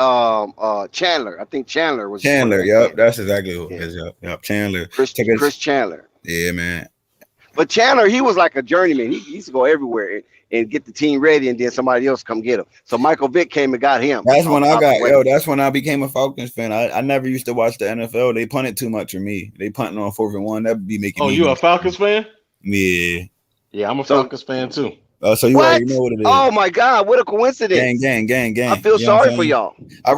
Chandler? I think Chandler was Chandler. Yep, that's exactly who it is. Yep, Chandler. Chris Chandler. Yeah, man. But Chandler, he was like a journeyman. He used to go everywhere and get the team ready, and then somebody else come get him. So Michael Vick came and got him. That's when I became a Falcons fan. I never used to watch the NFL. They punted too much for me. They punting on 4th and 1. That'd be making. Oh, you a Falcons fan? Yeah. Yeah, I'm a Falcons fan too. So you already know what it is. Oh my God, what a coincidence! Gang. I feel sorry for y'all.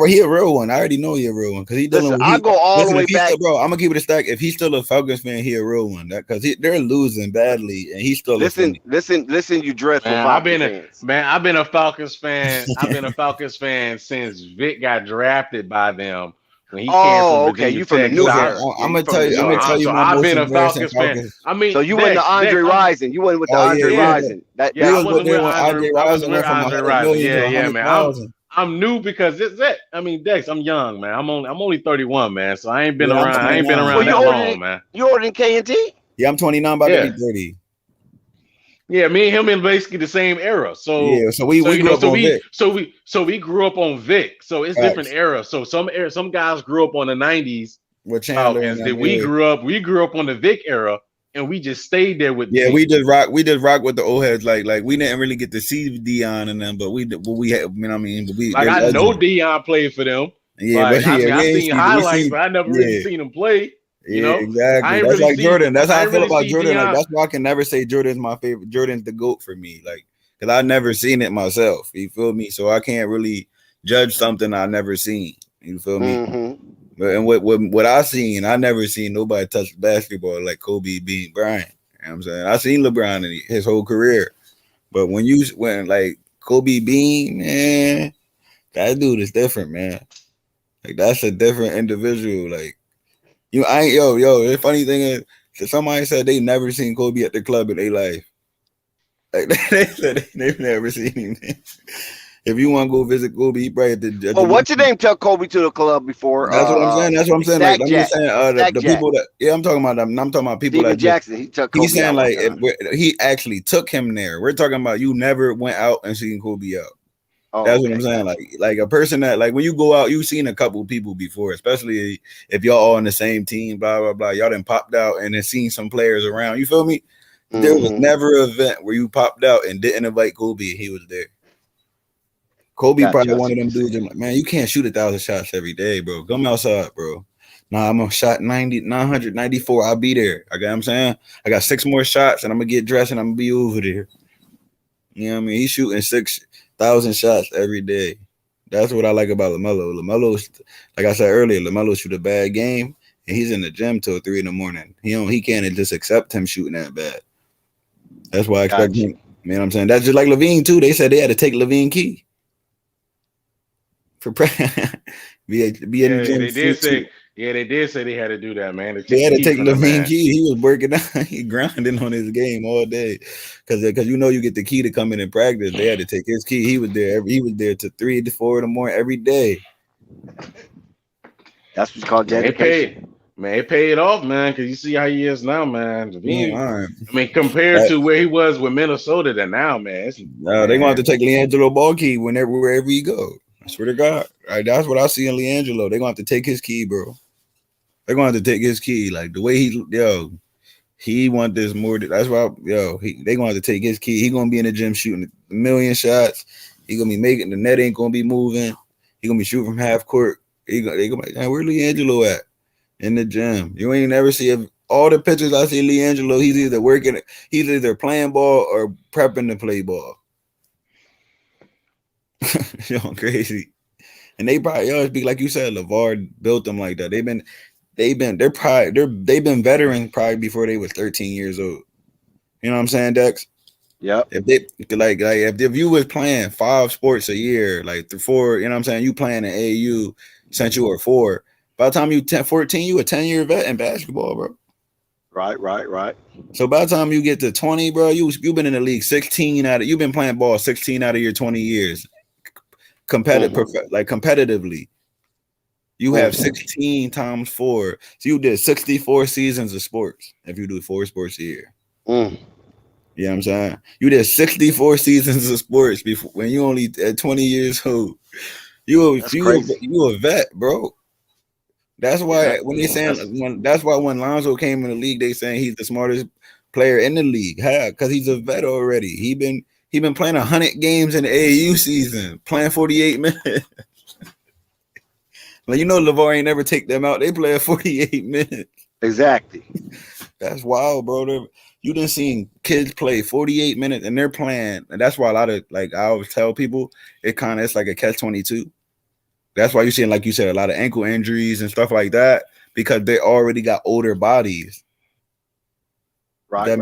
He a real one. I already know he a real one because he doesn't. I go all the way back, bro. I'm gonna keep it a stack. If he's still a Falcons fan, he a real one. Because they're losing badly, and he's still listen. You dreadful. Man, I've been a Falcons fan. I've been a Falcons fan since Vic got drafted by them. When he came from Virginia you from the new era. I'm gonna tell you. So I've been a Falcons fan. I mean, so you went to Andre Rison. You went with the Andre Rison. I wasn't with Andre Rison. Yeah, man. I'm new because it's it. I mean, Dex, I'm young, man. I'm only 31, man. So I ain't been around. I ain't been around that long, man. You older than K&T? Yeah, I'm 29, about to be 30. Yeah, me and him in basically the same era. So we grew up on Vic. So we grew up on Vic. So it's different era. So some guys grew up on the 90s with Chandler. We grew up on the Vic era, and we just stayed there with. Yeah, Vic. We just rock with the old heads. Like we didn't really get to see Deion and them, but we had. You know what I mean? But I know Deion played for them. Yeah, like, I seen highlights, but I never really seen him play. You know, exactly. That's like Jordan. That's how I feel about Jordan. Like, that's why I can never say Jordan's my favorite. Jordan's the GOAT for me. Like, because I've never seen it myself. You feel me? So I can't really judge something I've never seen. You feel me? Mm-hmm. But and what I seen, I never seen nobody touch basketball like Kobe beat Bryant. You know what I'm saying? I seen LeBron in his whole career, but when like Kobe Bean, man, that dude is different, man. Like that's a different individual. Like. The funny thing is, somebody said they never seen Kobe at the club in their life. Like they said they've never seen him. If you want to go visit Kobe, he probably did. What's your name? Tell Kobe to the club before. That's what I'm saying. That's what I'm saying. Like, I'm just saying the people that. Yeah, I'm talking about them. I'm talking about people Steven like Jackson. He took Kobe. He's saying like he actually took him there. We're talking about you never went out and seen Kobe out. Oh, That's what I'm saying. Like a person that like when you go out, you've seen a couple people before, especially if y'all all on the same team, blah blah blah. Y'all done popped out and then seen some players around. You feel me? There was never an event where you popped out and didn't invite Kobe. He was there. Kobe probably one of them dudes. Like, man, you can't shoot 1,000 shots every day, bro. Come outside, bro. Nah, I'm gonna shot 994. I'll be there. I got. I'm saying I got 6 more shots and I'm gonna get dressed and I'm gonna be over there. You know what I mean? He's shooting 6,000 shots every day. That's what I like about LaMelo. LaMelo's, like I said earlier, LaMelo shoot a bad game and he's in the gym till 3 a.m. He can't just accept him shooting that bad. That's why I expect him. You know what I'm saying? That's just like Levine too. They said they had to take Levine Key for be in the gym. They did say they had to do that, man. They had to take Levine Key. He was working out, he grinding on his game all day, because you get the key to come in and practice. They had to take his key. He was there. He was there to 3 to 4 in the morning every day. That's what's called dedication. It paid off, man. Because you see how he is now, man. Yeah, I mean, compared to where he was with Minnesota to now, man. They're gonna have to take LiAngelo Ball key wherever he go. I swear to God, that's what I see in LiAngelo. They're gonna have to take his key, bro. They're going to have to take his key. Like the way he want this more. That's why, they're going to have to take his key. He going to be in the gym shooting 1,000,000 shots. He going to be making, the net ain't going to be moving. He going to be shooting from half court. They going to be like, where LiAngelo at? In the gym. You ain't never see all the pictures I see LiAngelo, he's either playing ball or prepping to play ball. Crazy. And they probably always be like you said, LeVar built them like that. They've been veterans probably before they was 13 years old. You know what I'm saying, Dex? Yep. If they if you was playing 5 sports a year, like 4, you know what I'm saying, you playing in AAU since you were 4. By the time you 14, you a 10-year vet in basketball, bro. Right. So by the time you get to 20, bro, you've been in the league you've been playing ball 16 out of your 20 years. Competitively. You have 16 times 4. So you did 64 seasons of sports if you do 4 sports a year. You know what I'm saying? You did 64 seasons of sports before when you only at 20 years old. You a vet, bro. That's why when Lonzo came in the league, they saying he's the smartest player in the league. Because he's a vet already. He been playing 100 games in the AAU season, playing 48 minutes. Like, LeVar ain't never take them out. They play at 48 minutes. Exactly. That's wild, bro. You done seen kids play 48 minutes and they're playing. And that's why a lot of, like, I always tell people, it's like a catch-22. That's why you're seeing, like you said, a lot of ankle injuries and stuff like that, because they already got older bodies. Right.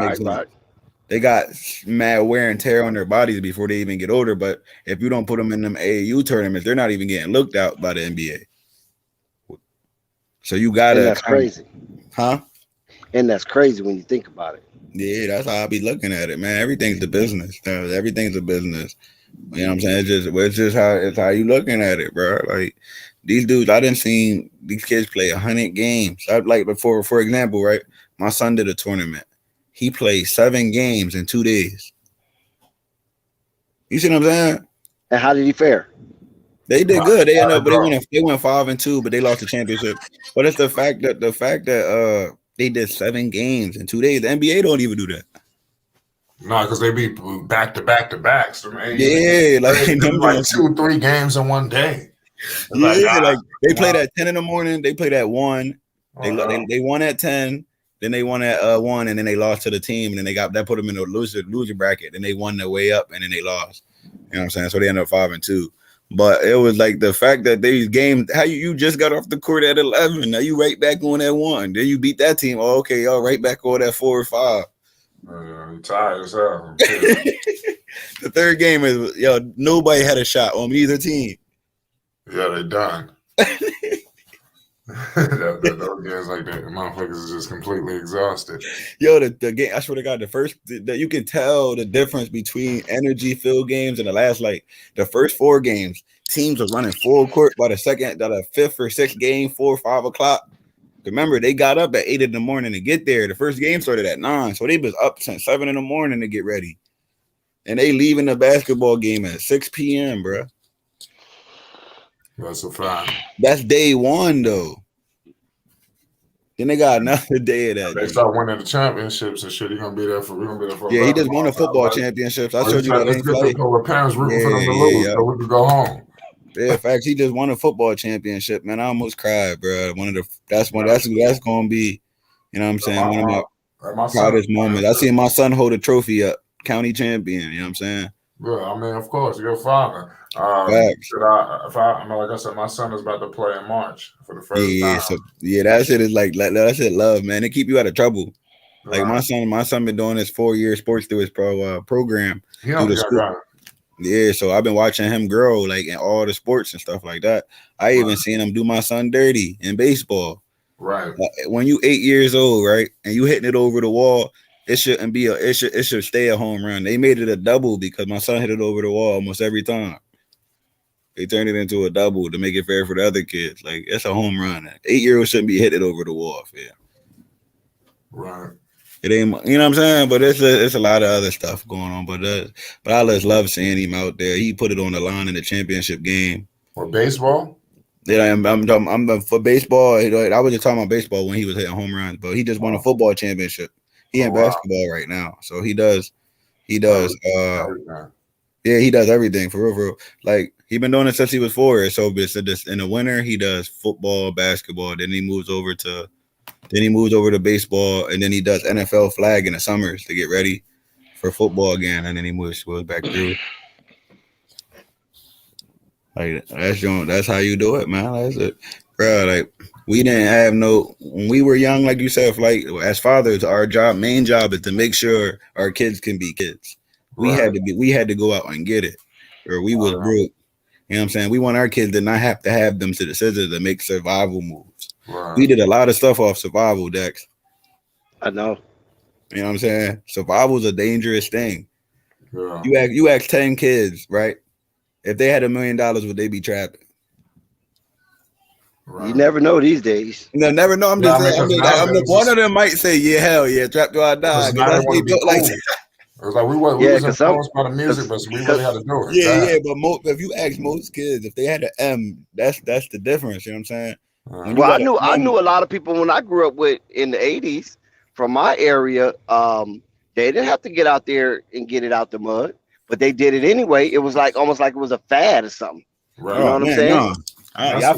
They got mad wear and tear on their bodies before they even get older. But if you don't put them in them AAU tournaments, they're not even getting looked at by the NBA. So you gotta. And that's crazy, huh? And that's crazy when you think about it. Yeah, that's how I be looking at it, man. Everything's a business. Everything's a business. You know what I'm saying? It's just how you looking at it, bro. Like these dudes, I didn't see these kids play 100 games. For example, right? My son did a tournament. He played 7 games in 2 days. You see what I'm saying? And how did he fare? They did good. They went 5-2, but they lost the championship. But it's the fact that they did 7 games in 2 days. The NBA don't even do that. No, because they be back to back. So, man, yeah, like 2-3 games in one day. They played at 10 in the morning. They played at 1. They won at 10. Then they won at 1, and then they lost to the team, and then that put them in a loser bracket. Then they won their way up, and then they lost. You know what I'm saying? So they ended up 5-2. But it was like the fact that these games, how you just got off the court at 11, now you right back on at 1. Then you beat that team. Oh, okay, y'all right back on at 4 or 5. I'm tired as hell. The third game is nobody had a shot on either team. Yeah, they done. Those games like that, motherfuckers is just completely exhausted. The game, I swear to God, that you can tell the difference between energy filled games and the first 4 games, teams are running full court by the 5th or 6th game, 4 or 5 o'clock. Remember, they got up at 8 in the morning to get there. The first game started at 9, so they was up since 7 in the morning to get ready. And they leaving the basketball game at 6 p.m., bro. That's a fact. That's day one though. Then they got another day of that. They start winning the championships and shit. We're gonna be there for a Yeah, he very just won long the football time, right? championships. I Oh, showed you that it's link good flight. to parents rooting for them to Yeah, lose, so we could go home. Yeah, facts. He just won a football championship, man. I almost cried, bro. That's gonna be, you know what I'm saying, one of my proudest moments. I seen my son hold a trophy up, county champion. You know what I'm saying? Yeah, I mean, of course, your father. Facts. Like I said, my son is about to play in March for the first Yeah, time. so that shit is like that shit love, man. They keep you out of trouble. Like my son been doing this 4-year sports through his program through the school. Yeah, so I've been watching him grow like in all the sports and stuff like that. I even seen him do my son dirty in baseball. Right. When you 8 years old, right, and you hitting it over the wall, it shouldn't be it should stay a home run. They made it a double because my son hit it over the wall almost every time. They turned it into a double to make it fair for the other kids. Like it's a home run. 8-year-olds shouldn't be hitting it over the wall, fair. Right. It ain't, you know what I'm saying? But it's a lot of other stuff going on. But I just love seeing him out there. He put it on the line in the championship game. For baseball? Yeah, I'm for baseball. I was just talking about baseball when he was hitting home runs, but he just won a football championship. He in basketball right now, so he does. Yeah, he does everything for real. Like he been doing it since he was 4. So it's just in the winter he does football, basketball. Then he moves over to baseball, and then he does NFL flag in the summers to get ready for football again, and then he moves back through. Like that's how you do it, man. That's it, bro. Like we didn't have when we were young, like you said, like as fathers, our main job is to make sure our kids can be kids. We had to go out and get it, or we was broke. You know what I'm saying? We want our kids to not have to have them to the scissors to make survival moves. Right. We did a lot of stuff off survival, Dex. I know. You know what I'm saying? Survival is a dangerous thing. Yeah. You ask 10 kids, right? If they had $1 million, would they be trapping? Right. You never know these days. No, never know. I'm just saying. One of them might say, "Yeah, hell yeah, trapped till I die." It was like we was influenced by the music, but we really had to do it. Yeah. But if you ask most kids, if they had an M, that's the difference. You know what I'm saying? Well, I knew a lot of people when I grew up with in the 80s from my area. They didn't have to get out there and get it out the mud, but they did it anyway. It was almost like it was a fad or something. Right. You know what I'm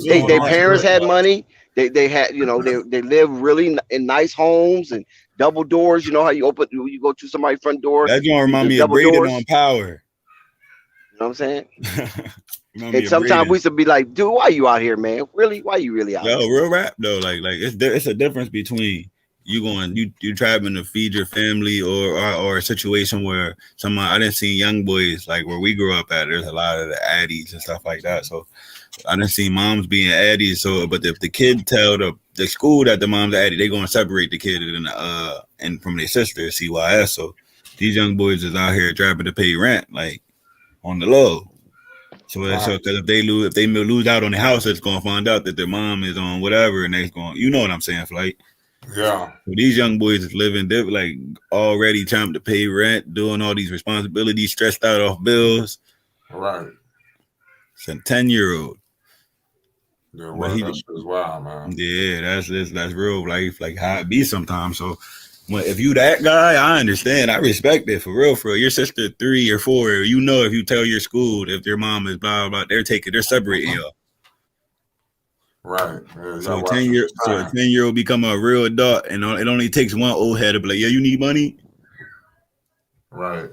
saying? Their parents had money. They had, they lived really in nice homes and double doors. You know how you go to somebody's front door. That gonna remind me of Braden on Power. You know what I'm saying? And sometimes we used to be like, dude, why you out here, man? Really? Why you really out here? Real rap though. Like it's a difference between you traveling to feed your family or a situation where I didn't see young boys like where we grew up at. There's a lot of the addies and stuff like that. So I didn't see moms being addies. So, but if the kid tell the school that the mom's addy, they gonna separate the kid and from their sister, CYS. So these young boys is out here trapping to pay rent, like on the low. So because if they lose out on the house, it's gonna find out that their mom is on whatever, and they're going, you know what I'm saying, Flight. Yeah. So these young boys is living like already trying to pay rent, doing all these responsibilities, stressed out off bills. Right. It's a 10-year-old. Yeah, well, that shit is wild, man. Yeah, that's real life, like how it be sometimes. So if you that guy, I understand. I respect it for real. Your sister 3 or 4, if you tell your school if your mom is blah blah, they're separating y'all. Right. Yeah, so a 10-year-old become a real adult, and it only takes one old head to be like, yeah, you need money. Right.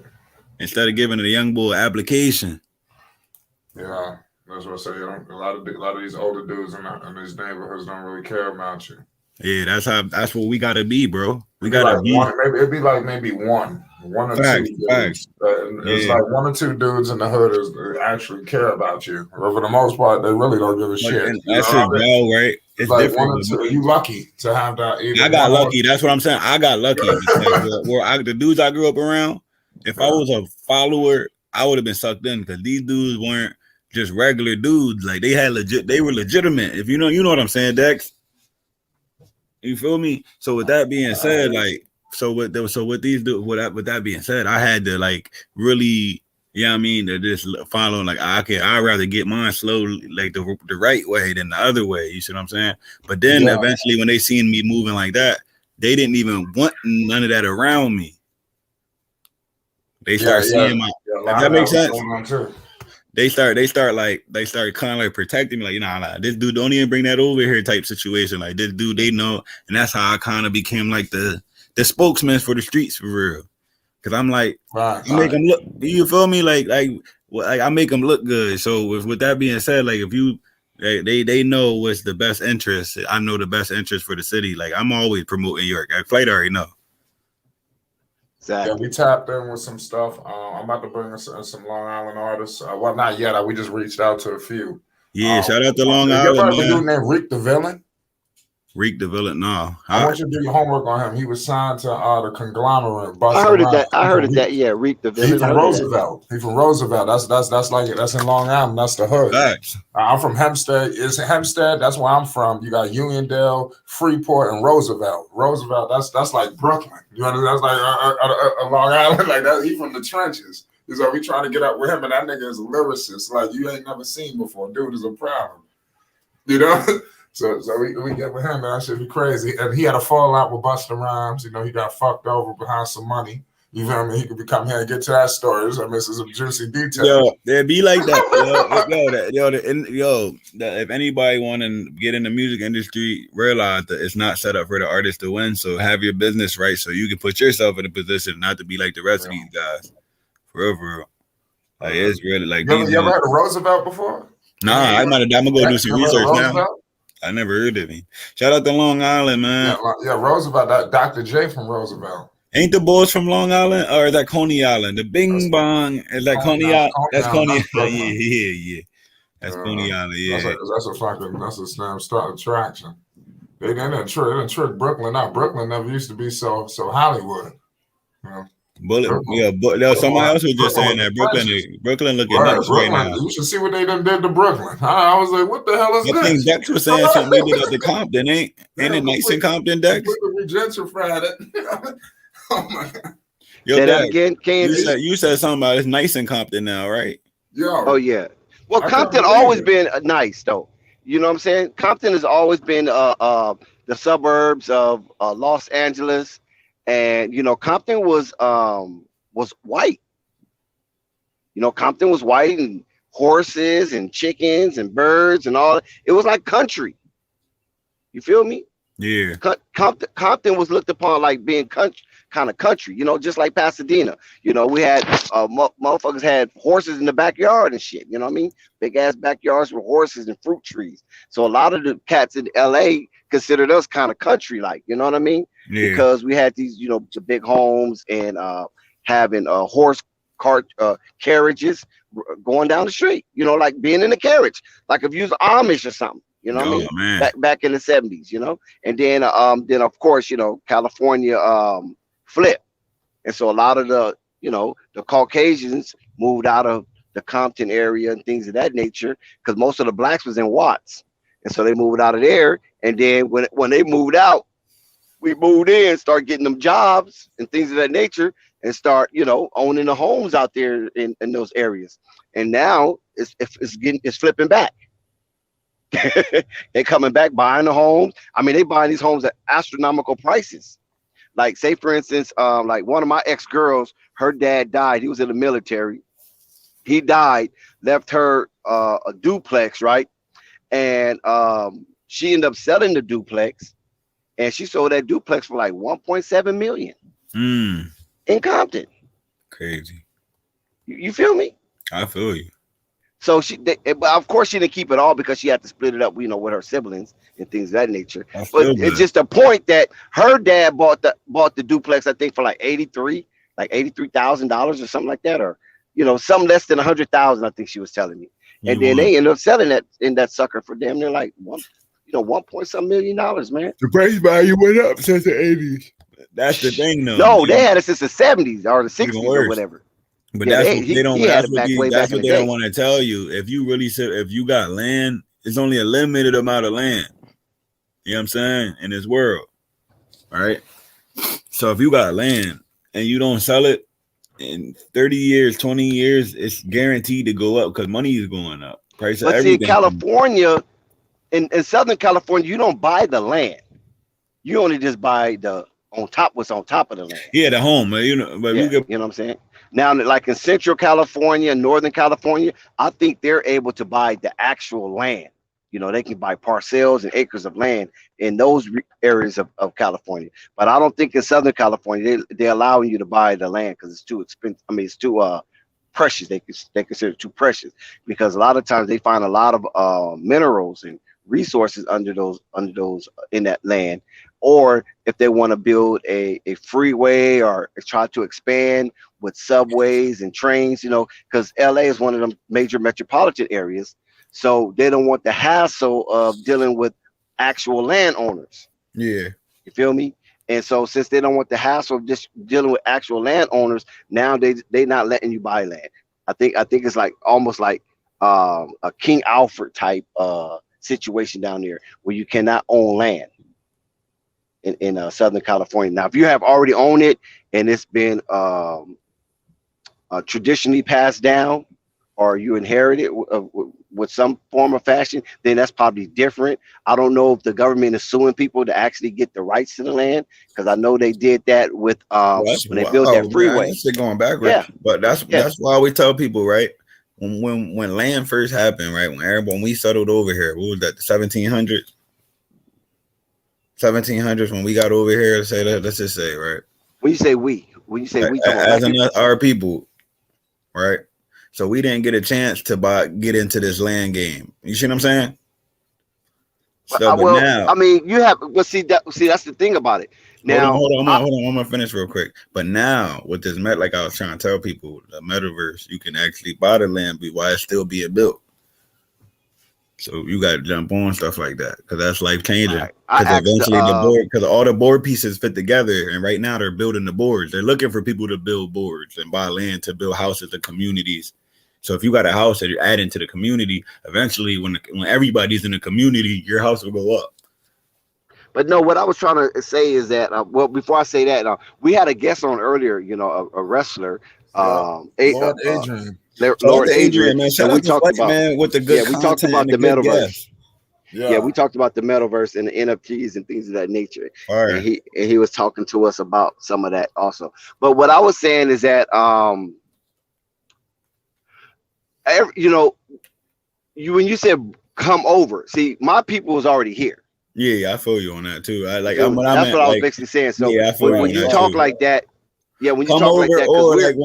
Instead of giving a young boy an application. Yeah, that's what I say. A lot of these older dudes in these neighborhoods don't really care about you. Yeah, that's what we gotta be, bro. We gotta be. It'd be like maybe one or two dudes. It's like 1 or 2 dudes in the hood that actually care about you. But for the most part, they really don't give a shit. That's it, right? It's like different. 1 or 2. You lucky to have that. I got lucky. That's what I'm saying. I got lucky because the dudes I grew up around. If I was a follower, I would have been sucked in because these dudes weren't just regular dudes. Like they were legitimate. If you know what I'm saying, Dex. You feel me? So with that being said, like, with that being said, I had to like really Yeah, I mean, they're just following like I'd rather get mine slowly, like the right way than the other way. You see what I'm saying? But then eventually, when they seen me moving like that, they didn't even want none of that around me. They start seeing my. If that makes sense. They start kind of like protecting me, like, nah, this dude don't even bring that over here type situation. Like this dude, they know, and that's how I kind of became like the spokesman for the streets for real. Cause I'm like, you make them look. You feel me? Like I make them look good. So with that being said, like if you, they know what's the best interest. I know the best interest for the city. Like I'm always promoting York. Like Flight already know. Exactly. Yeah, we tapped in with some stuff. I'm about to bring us some Long Island artists. Well, not yet. We just reached out to a few. Yeah, shout out to Long You Island, ever heard man. a dude named Reek the Villain? Reek the Villain, no. I want you to do your homework on him. He was signed to the conglomerate. I heard of that. I heard of that. Yeah, Reek the Villain. He's from Roosevelt. He's from Roosevelt. That's in Long Island. That's the hood. Facts. I'm from Hempstead. It's Hempstead. That's where I'm from. You got Uniondale, Freeport, and Roosevelt. Roosevelt. That's like Brooklyn. You know, that's like a Long Island. Like that. He from the trenches. So we trying to get up with him, and that nigga is a lyricist like you ain't never seen before. Dude is a problem. You know. So we get with him, and that should be crazy. And he had a fallout with Busta Rhymes. You know, he got fucked over behind some money. You feel me? He could come here and get to that story. I mean, this is a juicy detail. Yo, it'd be like that. If anybody want to get in the music industry, realize that it's not set up for the artist to win. So have your business right, so you can put yourself in a position not to be like the rest of these guys. For real. Like it's really like. You ever heard of Roosevelt before? Nah, I'm gonna go do some research now. I never heard of him. Shout out to Long Island, man. Yeah, Roosevelt. Dr. J from Roosevelt. Ain't the boys from Long Island, or is that Coney Island? The Bing Bong is that Coney Island? That's Coney. Yeah. That's Coney Island. Yeah. That's a slam start attraction. They didn't trick Brooklyn out. Brooklyn never used to be so Hollywood. You know? Bullet. Somebody else was just saying that Brooklyn looking nice right now. You should see what they done did to Brooklyn. I was like, what the hell is that? I think Dex was saying something they did at the Compton. Ain't it nice in Compton, Dex? We gentrified it. Oh my God. Yo, say that Dex, again, Kansas. You said something about it's nice in Compton now, right? Oh yeah. Well, Compton always been nice though. You know what I'm saying? Compton has always been the suburbs of Los Angeles. And you know, Compton was white. You know, Compton was white, and horses and chickens and birds and all. It was like country. You feel me? Yeah. Compton was looked upon like being kind of country. You know, just like Pasadena. You know, we had motherfuckers had horses in the backyard and shit. You know what I mean? Big ass backyards with horses and fruit trees. So a lot of the cats in LA considered us kind of country like. You know what I mean? Yeah. Because we had these, you know, the big homes and having horse cart carriages going down the street, you know, like being in a carriage, like if you was Amish or something, you know what I mean? Back in the 70s, you know, and then of course, you know, California flip. And so a lot of the, you know, the Caucasians moved out of the Compton area and things of that nature because most of the blacks was in Watts. And so they moved out of there. And then when they moved out, we moved in, start getting them jobs and things of that nature, and start, you know, owning the homes out there in those areas. And now it's flipping back. They coming back, buying the homes. I mean, they buying these homes at astronomical prices. Like, say for instance, like one of my ex-girls, her dad died. He was in the military. He died, left her a duplex, right? And she ended up selling the duplex. And she sold that duplex for like 1.7 million in Compton. Crazy. You feel me? I feel you. So but of course she didn't keep it all because she had to split it up, you know, with her siblings and things of that nature. But it's just a point that her dad bought the duplex, I think, for like $83,000 or something like that, or you know, something less than 100,000. I think she was telling me. And then they ended up selling that sucker for damn near like $1.some million, man. The price value went up since the 80s. That's the thing, though. No, they had it since the 70s or the 60s or whatever. But that's what they don't. That's what they don't want to tell you. If you really said, if you got land, it's only a limited amount of land. You know what I'm saying? In this world, all right. So if you got land and you don't sell it, in 30 years, 20 years, it's guaranteed to go up because money is going up. Price of But see, in everything. California, in Southern California, you don't buy the land. You only just buy what's on top of the land. Yeah, the home, you know, but Yeah, we could, you know what I'm saying? Now, like in Central California, Northern California, I think they're able to buy the actual land. You know, they can buy parcels and acres of land in those areas of California. But I don't think in Southern California they're allowing you to buy the land because it's too expensive. I mean, it's too precious. They consider it too precious because a lot of times they find a lot of minerals and resources under those in that land. Or if they want to build a freeway or try to expand with subways and trains, you know, because LA is one of the major metropolitan areas. So they don't want the hassle of dealing with actual landowners. yeah. You feel me? And so since they don't want the hassle of just dealing with actual landowners, now they not letting you buy land. I think it's like almost like a King Alfred type situation down there where you cannot own land in Southern California. Now, if you have already owned it and it's been traditionally passed down, or you inherit it with some form of fashion, then that's probably different. I don't know if the government is suing people to actually get the rights to the land, because I know they did that with when they built that freeway. That's going backwards. Yeah, But that's why we tell people, right? When land first happened, right? When we settled over here, what was that? The 1700s. 1700s when we got over here. Say that. Let's just say, right? When you say we, as in our people, right? So we didn't get a chance to get into this land game. You see what I'm saying? So, well, now, I mean, you have. Well, see that's the thing about it. Now, hold on. I'm gonna finish real quick. But now with this like I was trying to tell people, the metaverse, you can actually buy the land while it's still being built. So you got to jump on stuff like that because that's life changing. Because eventually because all the board pieces fit together, and right now they're building the boards. They're looking for people to build boards and buy land to build houses and communities. So if you got a house that you're adding to the community, eventually when everybody's in the community, your house will go up. But no, what I was trying to say is that well, before I say that, we had a guest on earlier. You know, a wrestler, Lord Adrian. Lord Adrian, man. and we talked about with the good we talked about the metaverse. Yeah, we talked about the metaverse and the NFTs and things of that nature. All right. And he was talking to us about some of that also. But what I was saying is that you know, when you said come over, see, my people was already here. Yeah, I feel you on that too. I like that's what I was basically saying. So yeah, when you talk like that, yeah, when you come talk over, like that, or like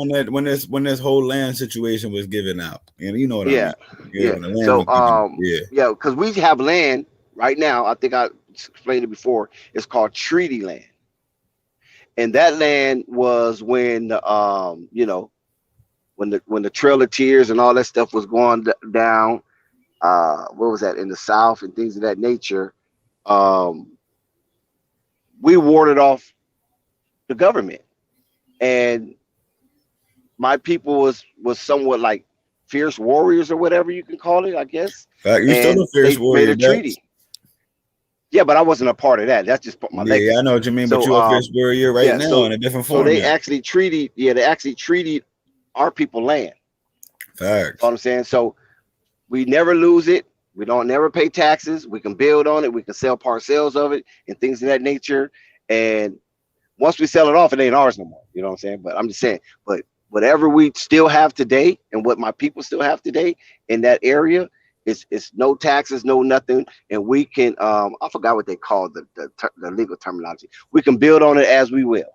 when this whole land situation was given out, you know what I mean? Yeah. When the land So was yeah, because we have land right now. I think I explained it before. It's called treaty land, and that land was when you know, when the Trail of Tears and all that stuff was going down. What was that in the South and things of that nature? We warded off the government, and my people was somewhat like fierce warriors or whatever you can call it, I guess. You still a fierce warrior. Made a treaty. Yeah, but I wasn't a part of that. That's just my legacy. Yeah, I know what you mean. But you're a fierce warrior now in a different form. So they actually treated our people land. Facts. You know what I'm saying? So we never lose it. We don't never pay taxes. We can build on it. We can sell parcels of it and things of that nature. And once we sell it off, it ain't ours no more. You know what I'm saying? But I'm just saying, but whatever we still have today and what my people still have today in that area, it's no taxes, no nothing. And we can, I forgot what they call the legal terminology. We can build on it as we will.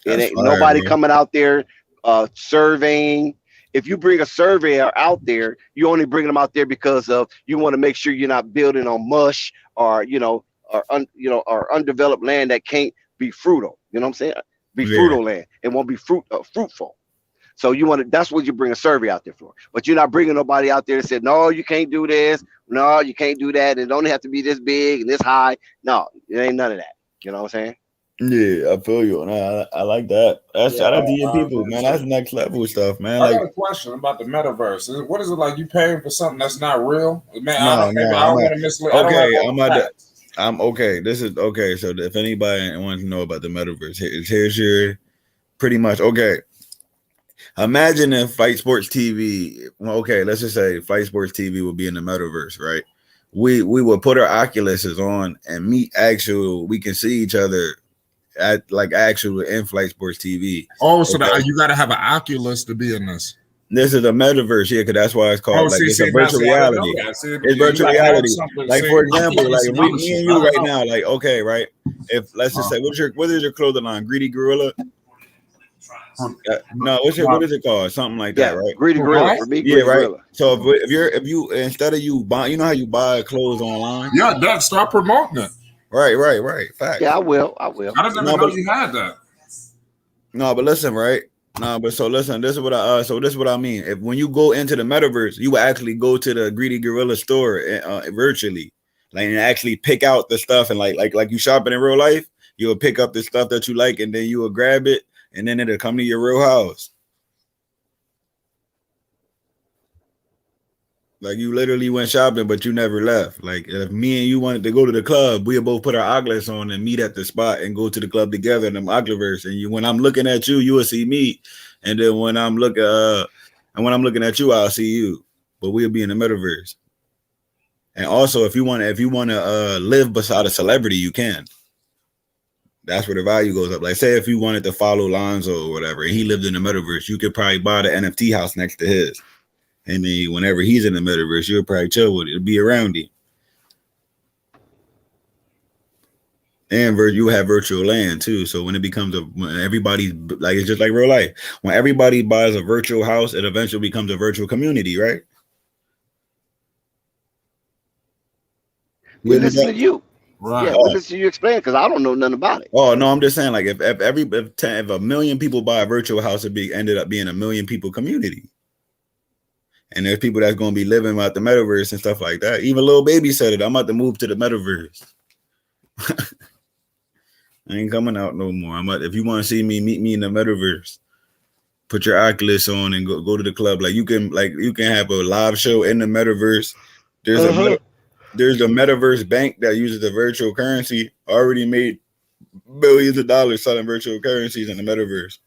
It ain't nobody coming out there surveying. If you bring a surveyor out there, you only bring them out there because of you want to make sure you're not building on mush or or undeveloped land that can't be fruitful. You know what I'm saying? Fruitful land. It won't be fruitful. So that's what you bring a survey out there for. But you're not bringing nobody out there that said, no, you can't do this. No, you can't do that. It don't have to be this big and this high. No, it ain't none of that. You know what I'm saying? Yeah, I feel you. I like that. Shout out to your people, man. That's next level stuff, man. I got a question about the metaverse. What is it like? You paying for something that's not real? Man, I don't want to mislead. I'm okay. This is okay. So if anybody wants to know about the metaverse, here's your pretty much okay. Imagine if Fight Sports TV. Well, okay, let's just say Fight Sports TV would be in the metaverse, right? We would put our Oculuses on and meet actual. We can see each other at like actual in Flight Sports TV. Oh, so that you got to have an Oculus to be in this. This is a metaverse, yeah, because that's why it's called it's a virtual reality. It's Yeah, virtual reality. Like for example, like me and you right now, like okay, right? If let's just say, what is your clothing line? Greedy Gorilla. No, what is it called? Something like that, right? Greedy Gorilla for me. Yeah, Greedy right. Gorilla. So if you instead of you buy, you know how you buy clothes online? Yeah, that start promoting it. Right. Fact. Yeah, I will. I didn't even know you had that. No, but listen, right? No, but so listen. This is what I mean. If when you go into the metaverse, you will actually go to the Greedy Gorilla store virtually, like and actually pick out the stuff and like you shopping in real life. You will pick up the stuff that you like, and then you will grab it, and then it'll come to your real house. Like you literally went shopping, but you never left. Like if me and you wanted to go to the club, we'll both put our Oculus on and meet at the spot and go to the club together in the Oculus. And when I'm looking at you, you will see me. And then when I'm looking at you, I'll see you. But we'll be in the metaverse. And also, if you want to live beside a celebrity, you can. That's where the value goes up. Like say if you wanted to follow Lonzo or whatever, and he lived in the metaverse, you could probably buy the NFT house next to his. And then whenever he's in the metaverse, you'll probably chill with it. It'll be around you. And you have virtual land too. So when it becomes when everybody's like, it's just like real life. When everybody buys a virtual house, it eventually becomes a virtual community, right? We listen to you. Right. Yeah, we listen to you explain because I don't know nothing about it. Oh no, I'm just saying like if a million people buy a virtual house, ended up being a million people community. And there's people that's going to be living out the metaverse and stuff like that. Even Lil Baby said it. I'm about to move to the metaverse. I ain't coming out no more. If you want to see me, meet me in the metaverse. Put your Oculus on and go to the club. Like you can have a live show in the metaverse. There's a metaverse bank that uses the virtual currency. Already made billions of dollars selling virtual currencies in the metaverse.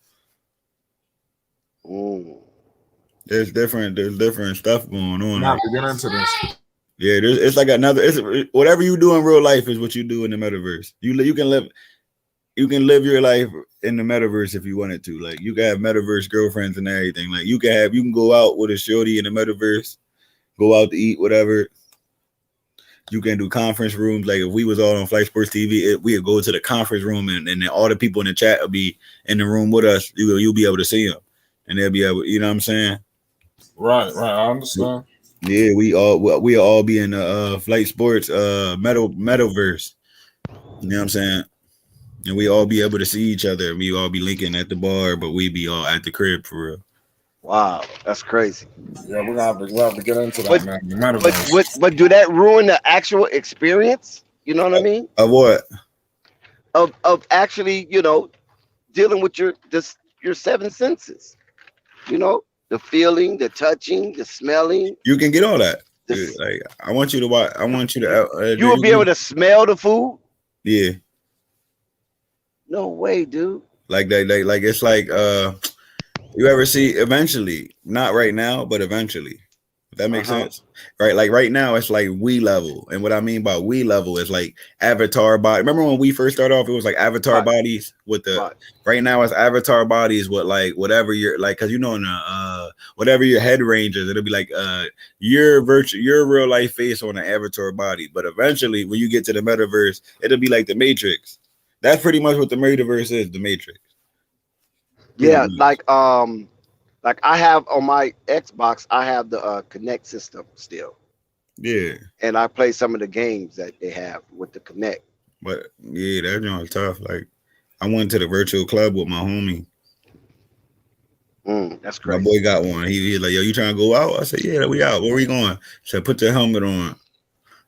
Ooh. There's different stuff going on. Now to get into this. Yeah, it's like whatever you do in real life is what you do in the metaverse. You can live your life in the metaverse if you wanted to. Like you can have metaverse girlfriends and everything. Like you can go out with a shorty in the metaverse, go out to eat, whatever. You can do conference rooms. Like if we was all on Flight Sports TV, we'd go to the conference room and then all the people in the chat will be in the room with us. You'll be able to see them, and they'll be able. You know what I'm saying? Right. I understand. Yeah, we all be in the Flight Sports metaverse. You know what I'm saying? And we all be able to see each other. We all be linking at the bar, but we be all at the crib for real. Wow, that's crazy. Yeah, we're gonna have to get into that, man. The metaverse. But do that ruin the actual experience? You know what I mean? Of what? Of actually, dealing with your seven senses. The feeling, the touching, the smelling. You can get all that. Like I want you to watch. I want you to. You will be able to smell the food. Yeah. No way, dude. Like it's like you ever see eventually, not right now, but eventually. If that makes sense. Right? Like right now it's like Wii level. And what I mean by Wii level is like avatar body. Remember when we first started off, it was like avatar bodies with the right now it's avatar bodies with like whatever you're like, cause in the whatever your head range is, it'll be like your real life face on an avatar body. But eventually when you get to the metaverse, it'll be like the Matrix. That's pretty much what the metaverse is, the Matrix. Yeah, like I have on my Xbox, I have the Connect system still. Yeah. And I play some of the games that they have with the Connect. But yeah, that joint's tough. Like I went to the virtual club with my homie. That's crazy. My boy got one. He like, yo, you trying to go out? I said, yeah, we out. Where we going? He said, put your helmet on. I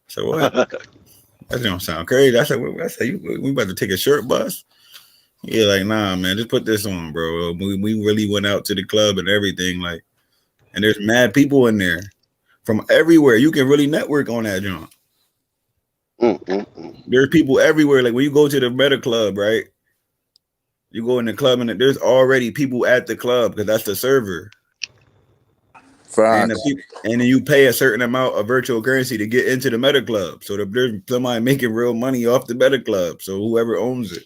said, what? That don't sound crazy. I said, we about to take a short bus? Yeah, like, nah, man, just put this on, bro. We really went out to the club and everything, like, and there's mad people in there from everywhere. You can really network on that joint. There's people everywhere. Like when you go to the Meta Club, right? You go in the club and there's already people at the club because that's the server. And, and then you pay a certain amount of virtual currency to get into the meta club. So there's somebody making real money off the meta club. So whoever owns it.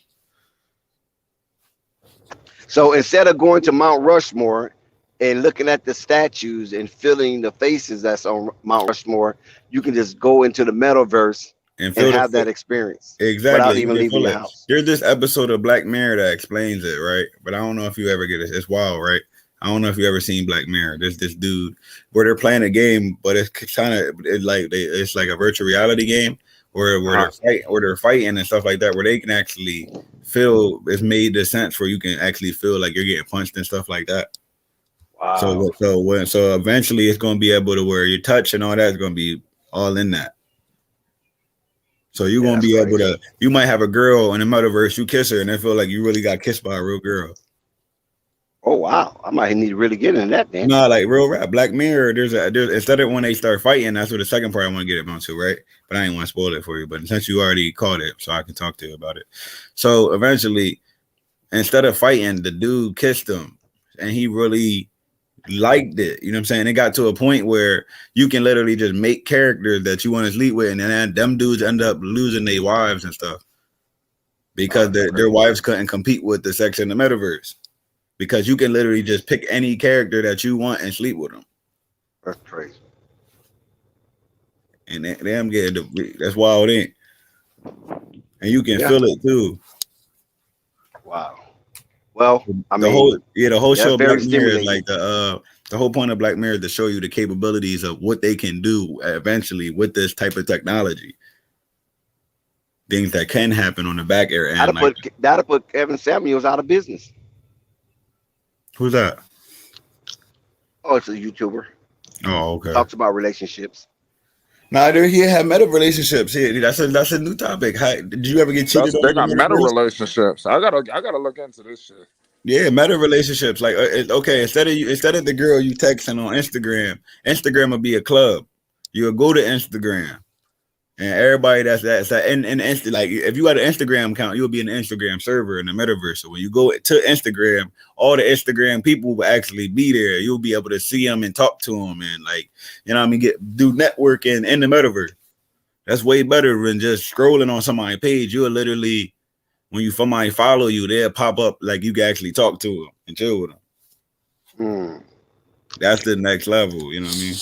So instead of going to Mount Rushmore and looking at the statues and feeling the faces that's on Mount Rushmore, you can just go into the metaverse and have that experience. Exactly. Without even leaving your house. There's this episode of Black Mirror that explains it, right? But I don't know if you ever get it. It's wild, right? I don't know if you ever seen Black Mirror. There's this dude where they're playing a game, but it's kind of it's like a virtual reality game where they're fighting and stuff like that, where they can actually feel. It's made the sense where you can actually feel like you're getting punched and stuff like that. Wow. So eventually it's going to be able to where your touch and all that is going to be all in that. So you're going to be able to. You might have a girl in the metaverse. You kiss her and then feel like you really got kissed by a real girl. Oh wow! I might need to really get into that, man. No, like real rap. Black Mirror. There's instead of when they start fighting, that's what the second part I want to get onto, right? But I ain't want to spoil it for you. But since you already caught it, so I can talk to you about it. So eventually, instead of fighting, the dude kissed him, and he really liked it. You know what I'm saying? It got to a point where you can literally just make characters that you want to sleep with, and then them dudes end up losing their wives and stuff because their wives couldn't compete with the sex in the metaverse. Because you can literally just pick any character that you want and sleep with them. That's crazy. And them that's wild, ain't? And you can feel it too. Wow. Well, I mean, the whole show Black Mirror is like the whole point of Black Mirror is to show you the capabilities of what they can do eventually with this type of technology. Things that can happen on the back end. That'll put Kevin Samuels out of business. Who's that? Oh, it's a YouTuber. Oh, okay. Talks about relationships. Nah, he had meta relationships. Yeah, that's a new topic. Did you ever get cheated on? They got meta relationships. I gotta look into this shit. Yeah, meta relationships. Like, okay, instead of the girl you texting on Instagram will be a club. You'll go to Instagram. And everybody that's and like if you got an Instagram account, you'll be in the Instagram server in the metaverse. So when you go to Instagram, all the Instagram people will actually be there. You'll be able to see them and talk to them and like, you know what I mean, do networking in the metaverse. That's way better than just scrolling on somebody's page. You'll literally, when somebody follow you, they'll pop up like you can actually talk to them and chill with them. That's the next level, you know what I mean?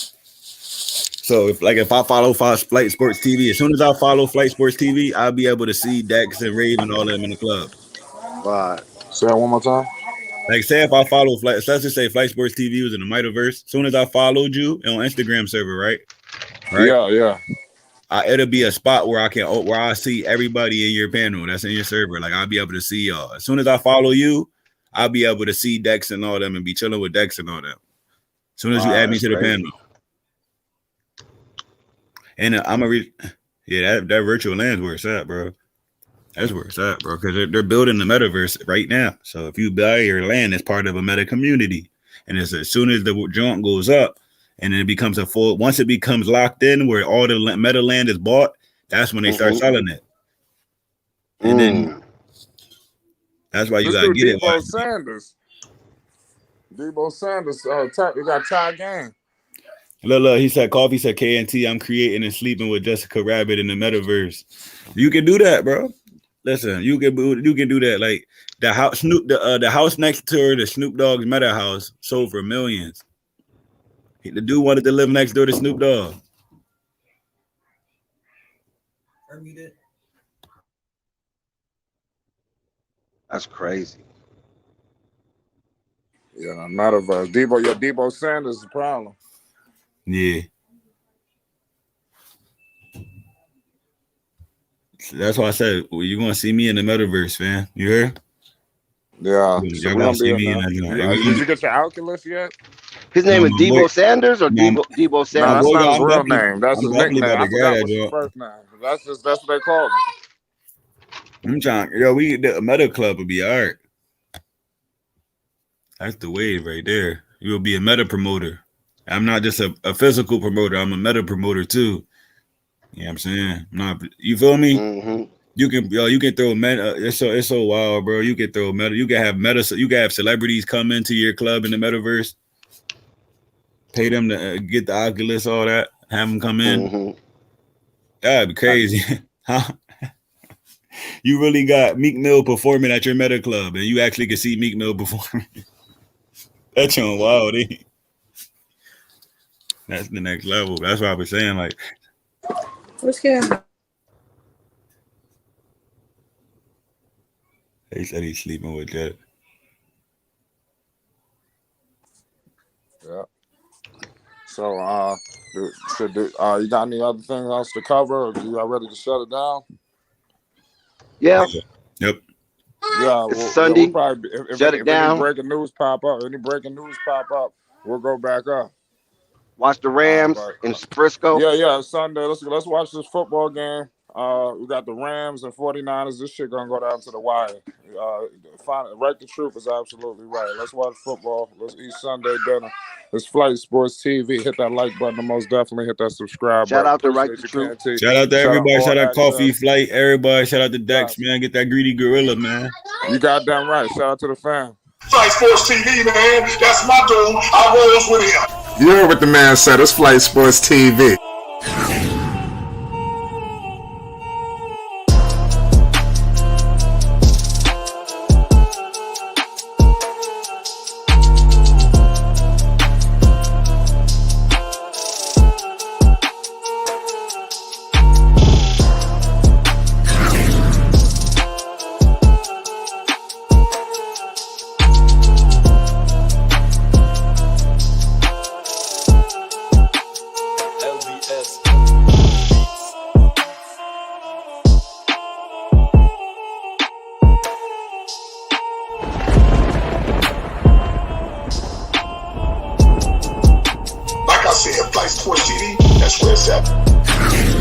So if I follow Flight Sports TV, as soon as I follow Flight Sports TV, I'll be able to see Dex and Rave and all of them in the club. Right. Say that one more time. Like say if I follow let's just say Flight Sports TV was in the metaverse. As soon as I followed you on Instagram server, right? Yeah. It'll be a spot where I see everybody in your panel that's in your server. Like I'll be able to see y'all. As soon as I follow you, I'll be able to see Dex and all them and be chilling with Dex and all them. As soon as you add me to the panel. And that virtual land's where it's at, bro. That's where it's at, bro. Because they're building the metaverse right now. So if you buy your land, it's part of a meta community. And as soon as the joint goes up, and it becomes once it becomes locked in, where all the meta land is bought, that's when they start selling it. And then that's why you gotta get it. Debo Sanders, we got tie game. Look, he said, Coffee said, KNT, I'm creating and sleeping with Jessica Rabbit in the metaverse. You can do that, bro. Listen, you can do that. Like the house next to the Snoop Dogg's meta house sold for millions. The dude wanted to live next door to Snoop Dogg. That's crazy. Yeah, metaverse. Debo Sanders is the problem. Yeah. That's why I said you're gonna see me in the metaverse, man. You heard? Yeah. You're gonna see me in that joint. Did you get your Oculus yet? His name is Debo Sanders or Debo Sanders? No, that's not his real name. That's his nickname. I forgot what's his first name. That's what they call him. I'm trying. The meta club would be all right. That's the wave right there. You will be a meta promoter. I'm not just a physical promoter. I'm a meta promoter too. You know what I'm saying? You feel me? You can throw it's so wild, bro. You can throw meta. You can have celebrities come into your club in the metaverse. Pay them to get the Oculus, all that. Have them come in. Mm-hmm. That'd be crazy. Huh? You really got Meek Mill performing at your meta club, and you actually can see Meek Mill performing. That's on wild, eh? That's the next level. That's what I was saying. Like, What's good? he said he's sleeping with Jet. Yeah. So, you got any other things else to cover? Or you all ready to shut it down? Yeah. Yep. Yeah. It's Sunday. We'll probably, if Shut it down. Any breaking news pop up, we'll go back up. Watch the Rams in Frisco. Yeah. Sunday. Let's watch this football game. We got the Rams and 49ers. This shit gonna go down to the wire. Right, the truth is absolutely right. Let's watch football. Let's eat Sunday dinner. It's Flight Sports TV. Hit that like button. Most definitely hit that subscribe button. Shout out to Right the Truth. Shout out to everybody. Shout out Coffee Flight. Everybody. Shout out to Dex, man. Get that greedy gorilla, man. You got damn right. Shout out to the fam. Flight Sports TV, man. That's my dude. I rolls with him. You heard what the man said. It's Flight Sports TV. Like I said, Flight Sports TV, that's where it's at.